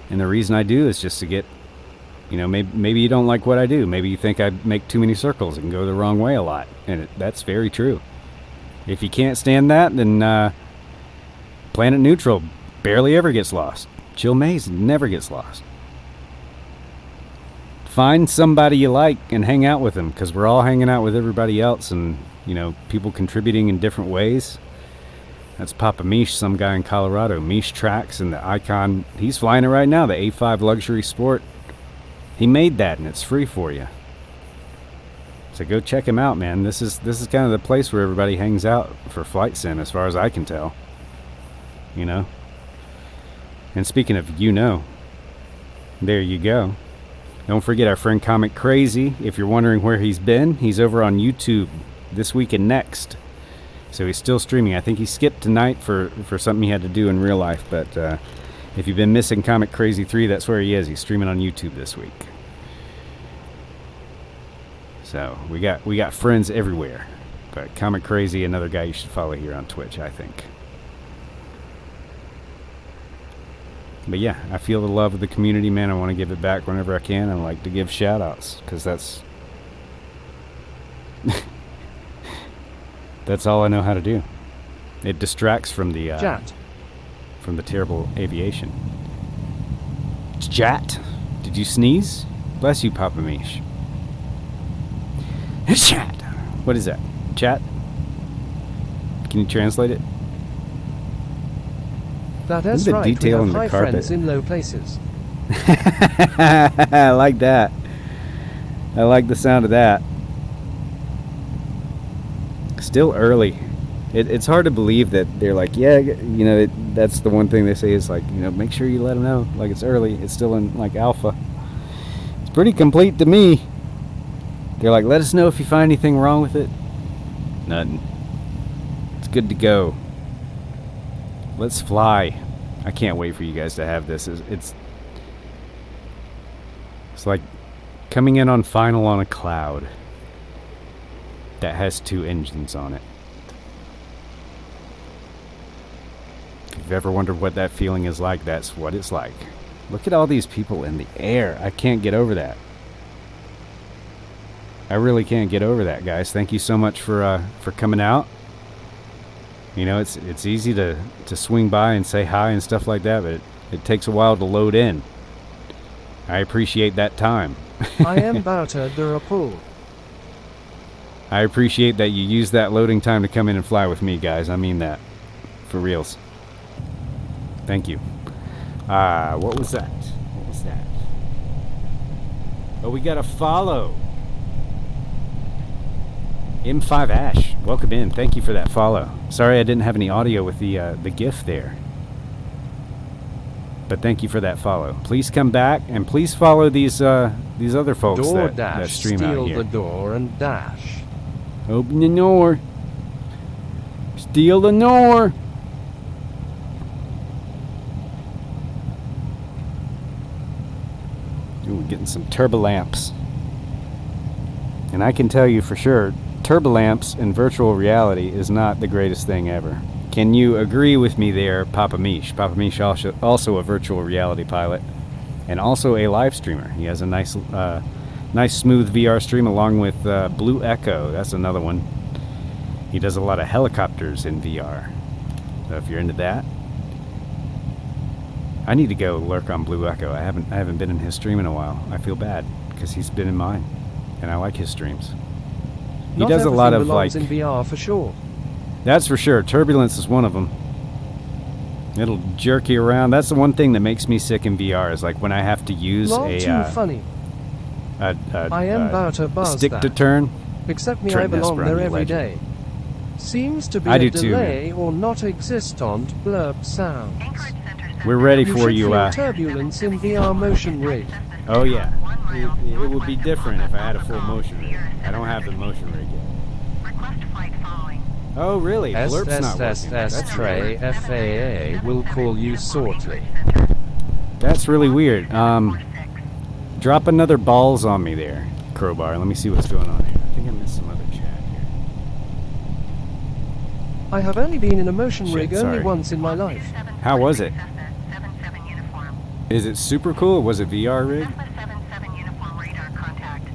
Speaker 1: And the reason I do is just to get, you know, maybe you don't like what I do. Maybe you think I make too many circles and go the wrong way a lot. And that's very true. If you can't stand that, then Planet Neutral barely ever gets lost. Chill Maze never gets lost. Find somebody you like and hang out with them, because we're all hanging out with everybody else, and, you know, people contributing in different ways. That's Papa Mish, some guy in Colorado. Mish Tracks and the Icon. He's flying it right now, the A5 Luxury Sport. He made that, and it's free for you. So go check him out, man. This is kind of the place where everybody hangs out for flight sim, as far as I can tell. You know? And speaking of, you know, there you go. Don't forget our friend Comic Crazy. If you're wondering where he's been, he's over on YouTube this week and next. So he's still streaming. I think he skipped tonight for something he had to do in real life. But if you've been missing Comic Crazy 3, that's where he is. He's streaming on YouTube this week. So we got friends everywhere. But Comic Crazy, another guy you should follow here on Twitch, I think. But yeah, I feel the love of the community, man. I want to give it back whenever I can. I like to give shout outs, because that's that's all I know how to do. It distracts from the terrible aviation. Chat. Did you sneeze? Bless you, Papa Mish. Chat. What is that? Chat? Can you translate it?
Speaker 2: That is
Speaker 1: the
Speaker 2: right.
Speaker 1: detail
Speaker 2: We
Speaker 1: in
Speaker 2: have
Speaker 1: the
Speaker 2: high
Speaker 1: carpet.
Speaker 2: friends in low places.
Speaker 1: I like that. I like the sound of that. Still early. It's hard to believe that they're like, yeah, you know, that's the one thing they say is like, you know, make sure you let them know. Like, it's early. It's still in like alpha. It's pretty complete to me. They're like, let us know if you find anything wrong with it. Nothing. It's good to go. Let's fly. I can't wait for you guys to have this. It's like coming in on final on a cloud that has 2 engines on it. If you've ever wondered what that feeling is like, that's what it's like. Look at all these people in the air. I can't get over that. I really can't get over that, guys. Thank you so much for coming out. You know, it's easy to swing by and say hi and stuff like that, but it takes a while to load in. I appreciate that time.
Speaker 2: I am Bouter de Rapport.
Speaker 1: I appreciate that you use that loading time to come in and fly with me, guys. I mean that. For reals. Thank you. What was that? What was that? Oh, we got a follow. M5 Ash, welcome in. Thank you for that follow. Sorry I didn't have any audio with the GIF there. But thank you for that follow. Please come back and please follow these other folks that stream out here.
Speaker 2: Steal the door and dash.
Speaker 1: Open the door. Steal the door. Ooh, we're getting some turbolamps. And I can tell you for sure, turbolamps in virtual reality is not the greatest thing ever. Can you agree with me there, Papa Mish? Papa Mish also a virtual reality pilot and also a live streamer. He has a nice smooth VR stream along with Blue Echo. That's another one. He does a lot of helicopters in VR. So if you're into that, I need to go lurk on Blue Echo. I haven't been in his stream in a while. I feel bad because he's been in mine, and I like his streams. He
Speaker 2: Not
Speaker 1: does a lot of like
Speaker 2: in VR for sure.
Speaker 1: That's for sure. Turbulence is one of them. It'll jerk you around. That's the one thing that makes me sick in VR is like when I have to use
Speaker 2: Not too funny. I am Bouter Buzz
Speaker 1: stick
Speaker 2: that.
Speaker 1: to turn.
Speaker 2: Except me,
Speaker 1: Trent
Speaker 2: I belong
Speaker 1: Nesper,
Speaker 2: there
Speaker 1: you
Speaker 2: every
Speaker 1: legend.
Speaker 2: day. Seems to be
Speaker 1: I
Speaker 2: a
Speaker 1: do too,
Speaker 2: delay or not existent blurb sounds.
Speaker 1: We're ready
Speaker 2: You
Speaker 1: for
Speaker 2: should
Speaker 1: you.
Speaker 2: feel turbulence in VR motion rig.
Speaker 1: Oh yeah, it would be different if I had a full motion rig. I don't have the motion rig yet. Oh really? Blurp's not working.
Speaker 2: SSSS Trey FAA will call you shortly.
Speaker 1: That's really weird. Drop another balls on me there, Crowbar. Let me see what's going on here. I think I missed some other chat here.
Speaker 2: I have only been in a motion rig
Speaker 1: sorry.
Speaker 2: only once in my life.
Speaker 1: How was it? Is it super cool? Was it VR rig?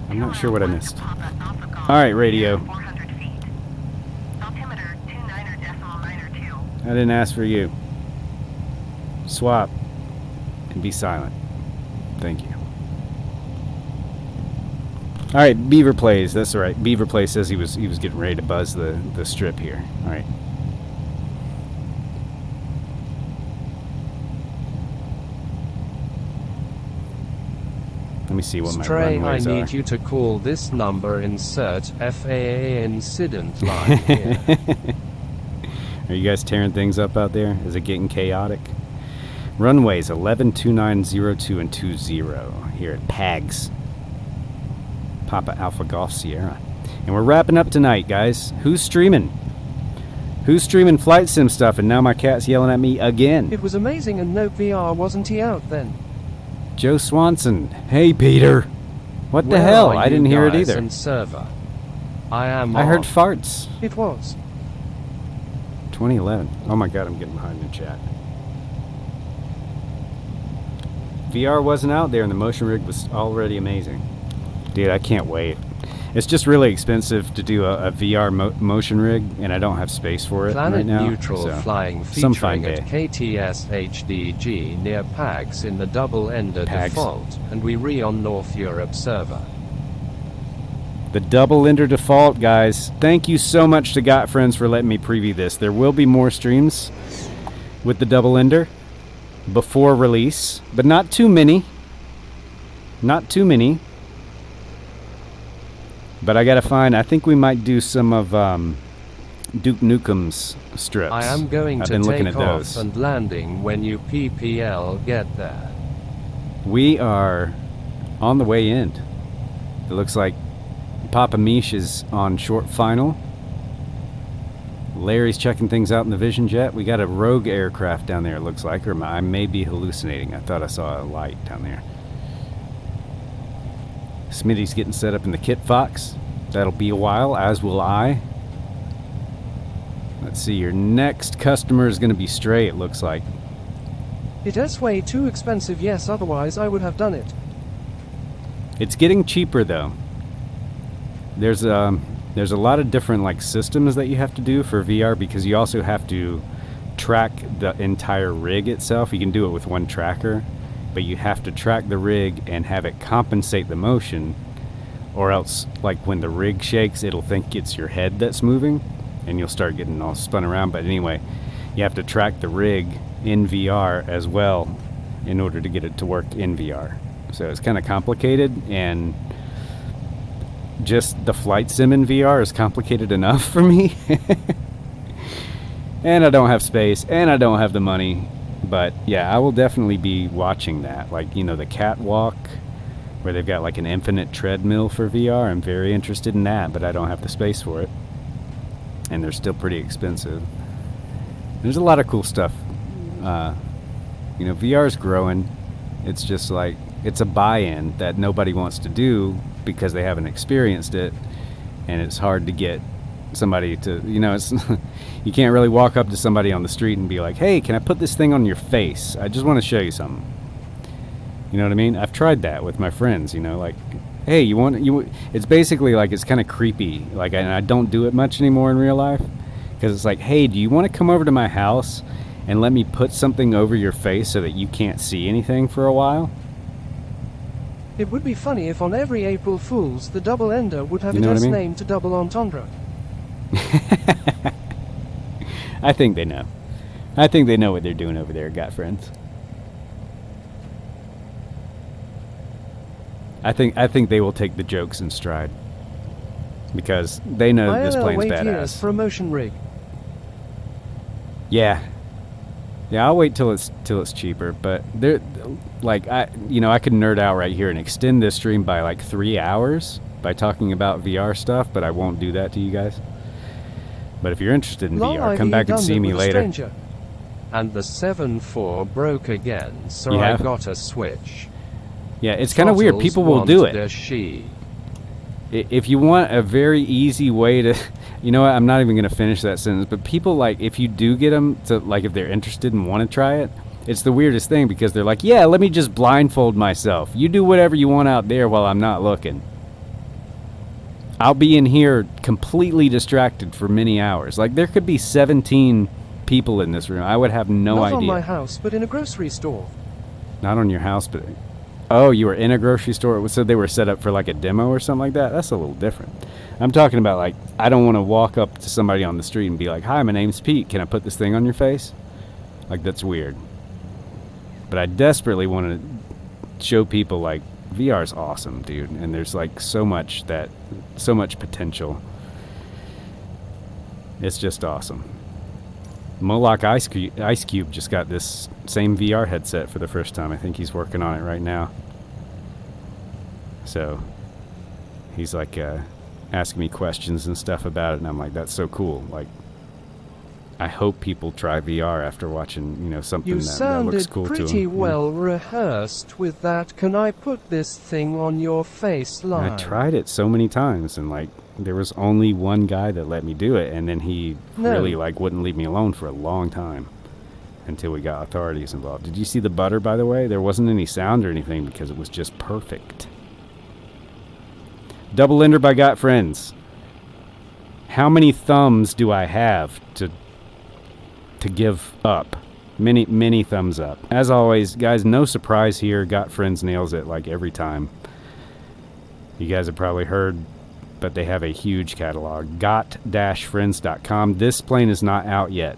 Speaker 1: I'm not sure what I missed. Alright, radio. I didn't ask for you. Swap. And be silent. Thank you. Alright, Beaver plays. That's alright. Beaver Play says he was getting ready to buzz the strip here. Alright. Let me see what my
Speaker 2: Stray,
Speaker 1: runways
Speaker 2: I
Speaker 1: are.
Speaker 2: need you to call this number, insert FAA incident line here.
Speaker 1: Are you guys tearing things up out there? Is it getting chaotic? Runways 11, 29, 02, and 20 here at PAGS. Papa Alpha Golf Sierra. And we're wrapping up tonight, guys. Who's streaming? Who's streaming flight sim stuff? And now my cat's yelling at me again.
Speaker 2: It was amazing, and no VR wasn't he out then?
Speaker 1: Joe Swanson. Hey, Peter. What the
Speaker 2: Where
Speaker 1: hell?
Speaker 2: are
Speaker 1: I
Speaker 2: you
Speaker 1: didn't hear it
Speaker 2: guys
Speaker 1: either.
Speaker 2: and server? I
Speaker 1: heard
Speaker 2: off.
Speaker 1: farts.
Speaker 2: It was.
Speaker 1: 2011. Oh my god, I'm getting behind in chat. VR wasn't out there and the motion rig was already amazing. Dude, I can't wait. It's just really expensive to do a VR motion rig, and I don't have space for it
Speaker 2: Planet
Speaker 1: right now.
Speaker 2: neutral
Speaker 1: so
Speaker 2: flying
Speaker 1: some fine
Speaker 2: featuring
Speaker 1: day.
Speaker 2: at KTS HDG near PAGS in the double-ender
Speaker 1: PAGS.
Speaker 2: default, and we re-on North Europe server.
Speaker 1: The double ender default, guys. Thank you so much to GotFriends for letting me preview this. There will be more streams with the double ender before release, but not too many. Not too many. But I gotta find, I think we might do some of Duke Nukem's strips.
Speaker 2: I am going
Speaker 1: I've
Speaker 2: to
Speaker 1: been looking
Speaker 2: take
Speaker 1: at
Speaker 2: off
Speaker 1: those.
Speaker 2: and landing when you PPL get there.
Speaker 1: We are on the way in. It looks like Papa Mish is on short final. Larry's checking things out in the Vision Jet. We got a rogue aircraft down there, it looks like, or I may be hallucinating. I thought I saw a light down there. Smitty's getting set up in the Kit Fox. That'll be a while, as will I. Let's see, your next customer is going to be Stray, it looks like.
Speaker 2: It is way too expensive, yes, otherwise I would have done it.
Speaker 1: It's getting cheaper, though. There's a lot of different like systems that you have to do for VR, because you also have to track the entire rig itself. You can do it with one tracker, but you have to track the rig and have it compensate the motion, or else like when the rig shakes, it'll think it's your head that's moving and you'll start getting all spun around. But anyway, you have to track the rig in VR as well in order to get it to work in VR. So it's kind of complicated, and just the flight sim in VR is complicated enough for me. And I don't have space, and I don't have the money. But yeah, I will definitely be watching that. Like, you know, the catwalk where they've got like an infinite treadmill for VR. I'm very interested in that, but I don't have the space for it. And they're still pretty expensive. There's a lot of cool stuff. You know, VR is growing. It's just like, it's a buy-in that nobody wants to do because they haven't experienced it. And it's hard to get somebody to, you know, it's you can't really walk up to somebody on the street and be like, hey, can I put this thing on your face? I just want to show you something. You know what I mean? I've tried that with my friends, you know, like, hey, it's basically like, it's kind of creepy. Like, and I don't do it much anymore in real life, because it's like, hey, do you want to come over to my house and let me put something over your face so that you can't see anything for a while?
Speaker 2: It would be funny if on every April Fool's the double ender would have
Speaker 1: You know what I
Speaker 2: its
Speaker 1: mean?
Speaker 2: name to double entendre.
Speaker 1: I think they know. I think they know what they're doing over there at GotFriends. I think they will take the jokes in stride, because they know this
Speaker 2: ILL
Speaker 1: plane's
Speaker 2: wait years
Speaker 1: badass.
Speaker 2: for a motion rig.
Speaker 1: Yeah, I'll wait till it's cheaper. But they're like, I could nerd out right here and extend this stream by like 3 hours by talking about VR stuff, but I won't do that to you guys. But if you're interested in
Speaker 2: Long
Speaker 1: VR, come
Speaker 2: IV
Speaker 1: back and see
Speaker 2: Gundam
Speaker 1: me
Speaker 2: with a
Speaker 1: later.
Speaker 2: stranger. And the 7.4 broke again, so
Speaker 1: You
Speaker 2: I
Speaker 1: have?
Speaker 2: got a Switch.
Speaker 1: Yeah, it's kind of weird.
Speaker 2: Tottles
Speaker 1: People will do
Speaker 2: wanted
Speaker 1: it.
Speaker 2: a she.
Speaker 1: If you want a very easy way to, you know what, I'm not even going to finish that sentence, but people, like, if you do get them to, like, if they're interested and want to try it, it's the weirdest thing because they're like, yeah, let me just blindfold myself. You do whatever you want out there while I'm not looking. I'll be in here completely distracted for many hours. Like, there could be 17 people in this room. I would have no
Speaker 2: Not
Speaker 1: idea.
Speaker 2: on my house, but in a grocery store.
Speaker 1: Not on your house, but... Oh, you were in a grocery store? So they were set up for like a demo or something like that? That's a little different. I'm talking about, like, I don't want to walk up to somebody on the street and be like, hi, my name's Pete. Can I put this thing on your face? Like, that's weird. But I desperately want to show people, like, VR's awesome, dude. And there's, like, so much potential. It's just awesome. Moloch Ice Cube just got this same VR headset for the first time. I think he's working on it right now. So he's like asking me questions and stuff about it, and I'm like, that's so cool. Like, I hope people try VR after watching, you know, something that looks cool to them.
Speaker 2: You sounded pretty well rehearsed with that. Can I put this thing on your face line?
Speaker 1: I tried it so many times, and like, there was only one guy that let me do it, and then he really, like, wouldn't leave me alone for a long time until we got authorities involved. Did you see the butter, by the way? There wasn't any sound or anything because it was just perfect. Double Ender by GotFriends. How many thumbs do I have to give up? Many thumbs up. As always, guys, no surprise here. GotFriends nails it like every time. You guys have probably heard, but they have a huge catalog. Got-friends.com. This plane is not out yet,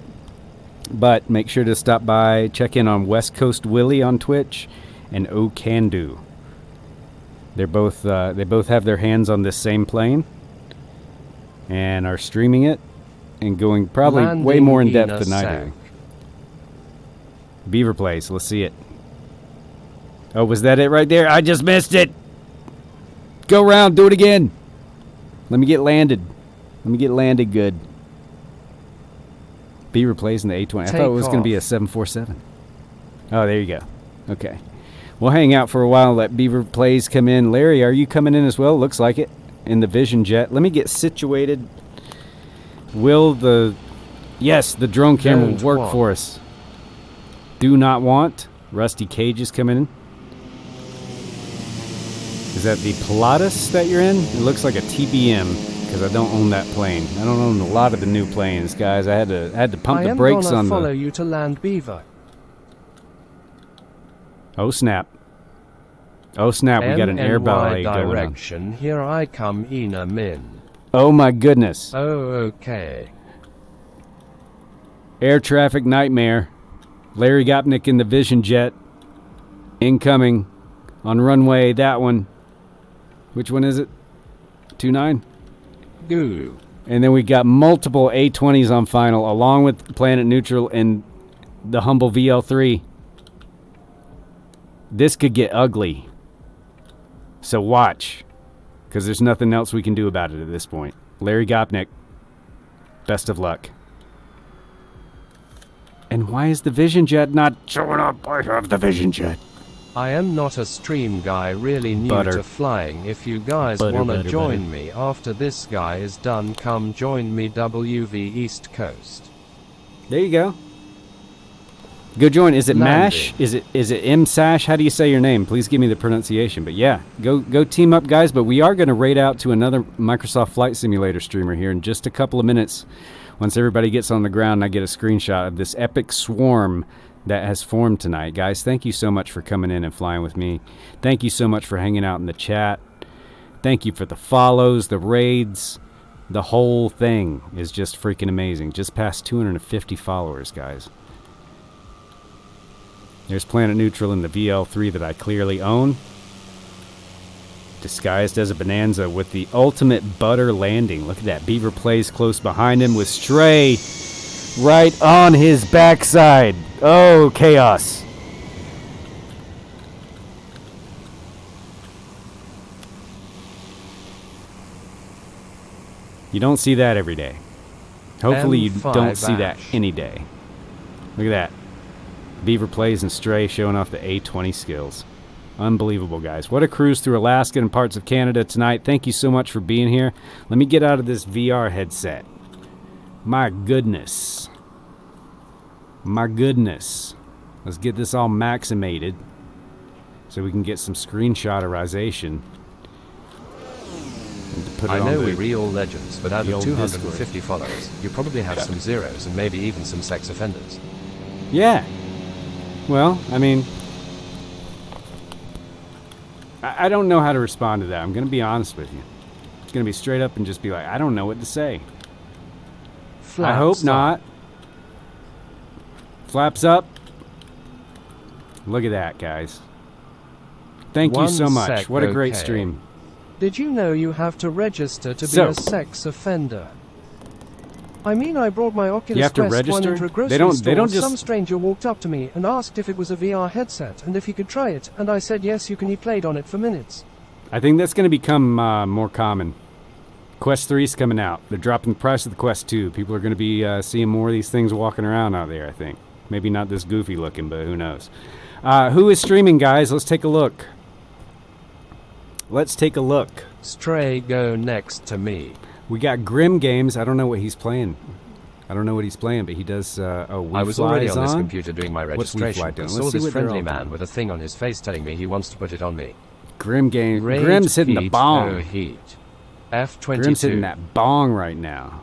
Speaker 1: but make sure to stop by, check in on West Coast Willie on Twitch and O Can Do. They're both they both have their hands on this same plane and are streaming it and going probably way more in depth than I do. Beaver Plays, let's see it. Oh, was that it right there? I just missed it. Go round, do it again. Let me get landed. Let me get landed good. Beaver Plays in the A20. I thought it was going to be a 747. Oh, there you go. Okay. We'll hang out for a while and let Beaver Plays come in. Larry, are you coming in as well? Looks like it. In the Vision Jet. Let me get situated. Will the... Yes, the drone camera will work for us. Do not want. Rusty Cage is coming in. Is that the Pilatus that you're in? It looks like a TBM because I don't own that plane. I don't own a lot of the new planes, guys. I had to pump the brakes on the...
Speaker 2: follow you to land, Beaver.
Speaker 1: Oh snap! Oh snap! We got an air ballet
Speaker 2: direction.
Speaker 1: going on.
Speaker 2: Here I come, Ina Min.
Speaker 1: Oh my goodness!
Speaker 2: Oh okay.
Speaker 1: Air traffic nightmare. Larry Gopnik in the Vision Jet. Incoming on runway that one. Which one is it? 29?
Speaker 2: Goo.
Speaker 1: And then we got multiple A20s on final, along with Planet Neutral and the humble VL3. This could get ugly. So watch. Because there's nothing else we can do about it at this point. Larry Gopnik, best of luck. And why is the Vision Jet not showing up? I have the Vision Jet.
Speaker 2: I am not a stream guy, really new to flying. If you guys wanna join me after this guy is done, come join me WV East Coast.
Speaker 1: There you go. Go join. Is it MASH? Is it M-Sash? How do you say your name? Please give me the pronunciation. But yeah, go team up, guys. But we are going to raid out to another Microsoft Flight Simulator streamer here in just a couple of minutes. Once everybody gets on the ground and I get a screenshot of this epic swarm that has formed tonight. Guys, thank you so much for coming in and flying with me. Thank you so much for hanging out in the chat. Thank you for the follows, the raids. The whole thing is just freaking amazing. Just past 250 followers, guys. There's Planet Neutral in the VL3 that I clearly own. Disguised as a Bonanza with the ultimate butter landing. Look at that. Beaver Plays close behind him with Stray right on his backside. Oh, chaos. You don't see that every day. Hopefully you don't see that any day. Look at that. Beaver Plays and Stray showing off the A20 skills. Unbelievable, guys. What a cruise through Alaska and parts of Canada tonight. Thank you so much for being here. Let me get out of this VR headset. My goodness. My goodness. Let's get this all maximated so we can get some screenshotterization.
Speaker 2: I know we're real legends, but out of 250 followers, you probably have some zeros and maybe even some sex offenders.
Speaker 1: Yeah. Well, I mean, I don't know how to respond to that. I'm going to be honest with you. It's going to be straight up and just be like, I don't know what to say. I hope not. Flaps up. Look at that, guys. Thank you so much. What a great stream.
Speaker 2: Did you know you have to register to be a sex offender? I mean, I brought my Oculus Quest 1 into a grocery store.
Speaker 1: They don't just...
Speaker 2: Some stranger walked up to me and asked if it was a VR headset and if he could try it, and I said yes, you can. He played on it for minutes.
Speaker 1: I think that's going to become more common. Quest 3's coming out. They're dropping the price of the Quest 2. People are going to be seeing more of these things walking around out there, I think. Maybe not this goofy looking, but who knows. Who is streaming, guys? Let's take a look. Let's take a look.
Speaker 2: Stray, go next to me.
Speaker 1: We got Grim Games. I don't know what he's playing. I don't know what he's playing, but he does.
Speaker 2: I was already on this computer doing my registration. I saw this friendly man with a thing on his face telling me he wants to put it on me.
Speaker 1: Grim Games. Grim's hitting the bong.
Speaker 2: Heat. F22.
Speaker 1: Grim's hitting that bong right now.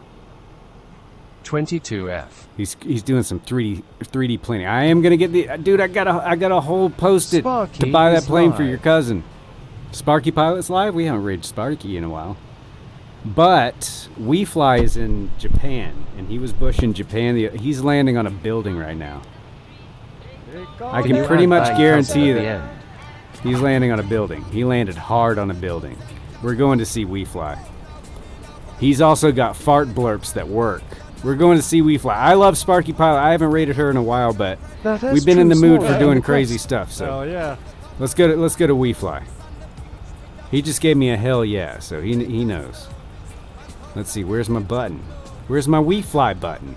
Speaker 2: 22F.
Speaker 1: He's doing some 3D planning. I am gonna get the dude. I got a whole post-it to buy that plane for your cousin. Sparky Pilot's live. We haven't raided Sparky in a while. But WeFly is in Japan, and he was bushing Japan. He's landing on a building right now. I can pretty much guarantee that he's landing on a building. He landed hard on a building. We're going to see WeFly. He's also got fart blurps that work. We're going to see WeFly. I love Sparky Pilot. I haven't raided her in a while, but we've been in the mood for doing crazy stuff. So
Speaker 6: yeah.
Speaker 1: Let's go to WeFly. He just gave me a hell yeah, so he knows. Let's see, where's my button? Where's my WeFly button?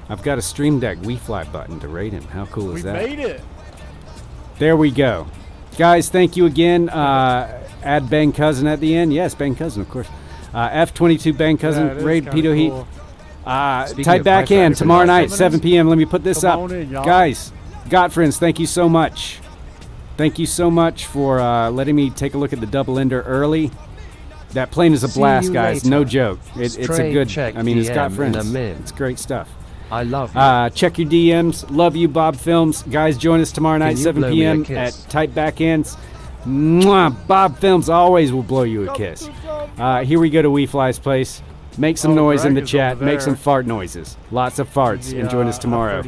Speaker 1: I've got a Stream Deck WeFly button to rate him. How cool is that?
Speaker 6: We made it.
Speaker 1: There we go. Guys, thank you again. Add Bang Cousin at the end. Yes, Bang Cousin, of course. F22 Bang Cousin, raid Pedo Heat. Type back in tomorrow night, 7 p.m. Let me put this up. Guys, GotFriends, thank you so much. Thank you so much for letting me take a look at the double ender early. That plane is a blast, guys. No joke. It's a good. I mean, it's GotFriends. It's great stuff.
Speaker 2: I love you.
Speaker 1: Check your DMs. Love you, Bob Films. Guys, join us tomorrow night, 7 p.m. at Type Back Ends. Mwah! Bob Films always will blow you a kiss. Here we go to WeFly's place. Make some noise in the chat. Make some fart noises. Lots of farts. And join us tomorrow.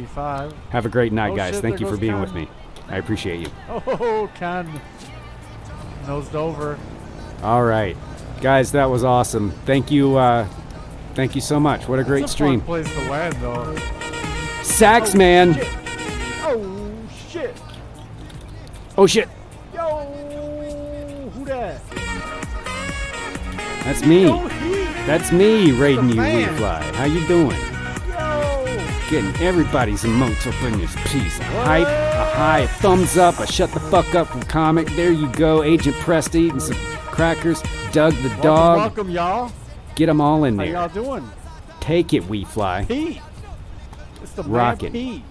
Speaker 1: Have a great night, guys. Thank you for being with me. I appreciate you.
Speaker 6: Oh, Ken. Nosed over.
Speaker 1: All right. Guys, that was awesome. Thank you so much. What a great stream.
Speaker 6: Fun place to land, though.
Speaker 1: Sax man.
Speaker 6: Shit. Oh shit.
Speaker 1: Oh shit.
Speaker 6: Yo, who that?
Speaker 1: That's me. That's me raiding you, WeFly. How you doing?
Speaker 6: Yo.
Speaker 1: Getting everybody's emotes up in this piece. A hype, a high, a thumbs up, a shut the fuck up from comic. There you go. Agent Presta eating some crackers. Doug the dog.
Speaker 6: Welcome, y'all.
Speaker 1: Get them all in there.
Speaker 6: How y'all doing?
Speaker 1: Take it, WeFly.
Speaker 6: Pete. It's the
Speaker 1: Rockin'.
Speaker 6: man Pete.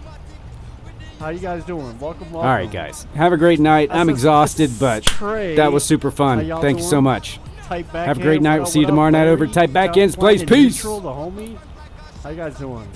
Speaker 6: How you guys doing? Welcome.
Speaker 1: All right, guys. Have a great night. I'm exhausted, but that was super fun. Thank you so much. Have a great night. We'll see you tomorrow night over at Type Back Ends. Please, peace.
Speaker 6: The homie. How you guys doing?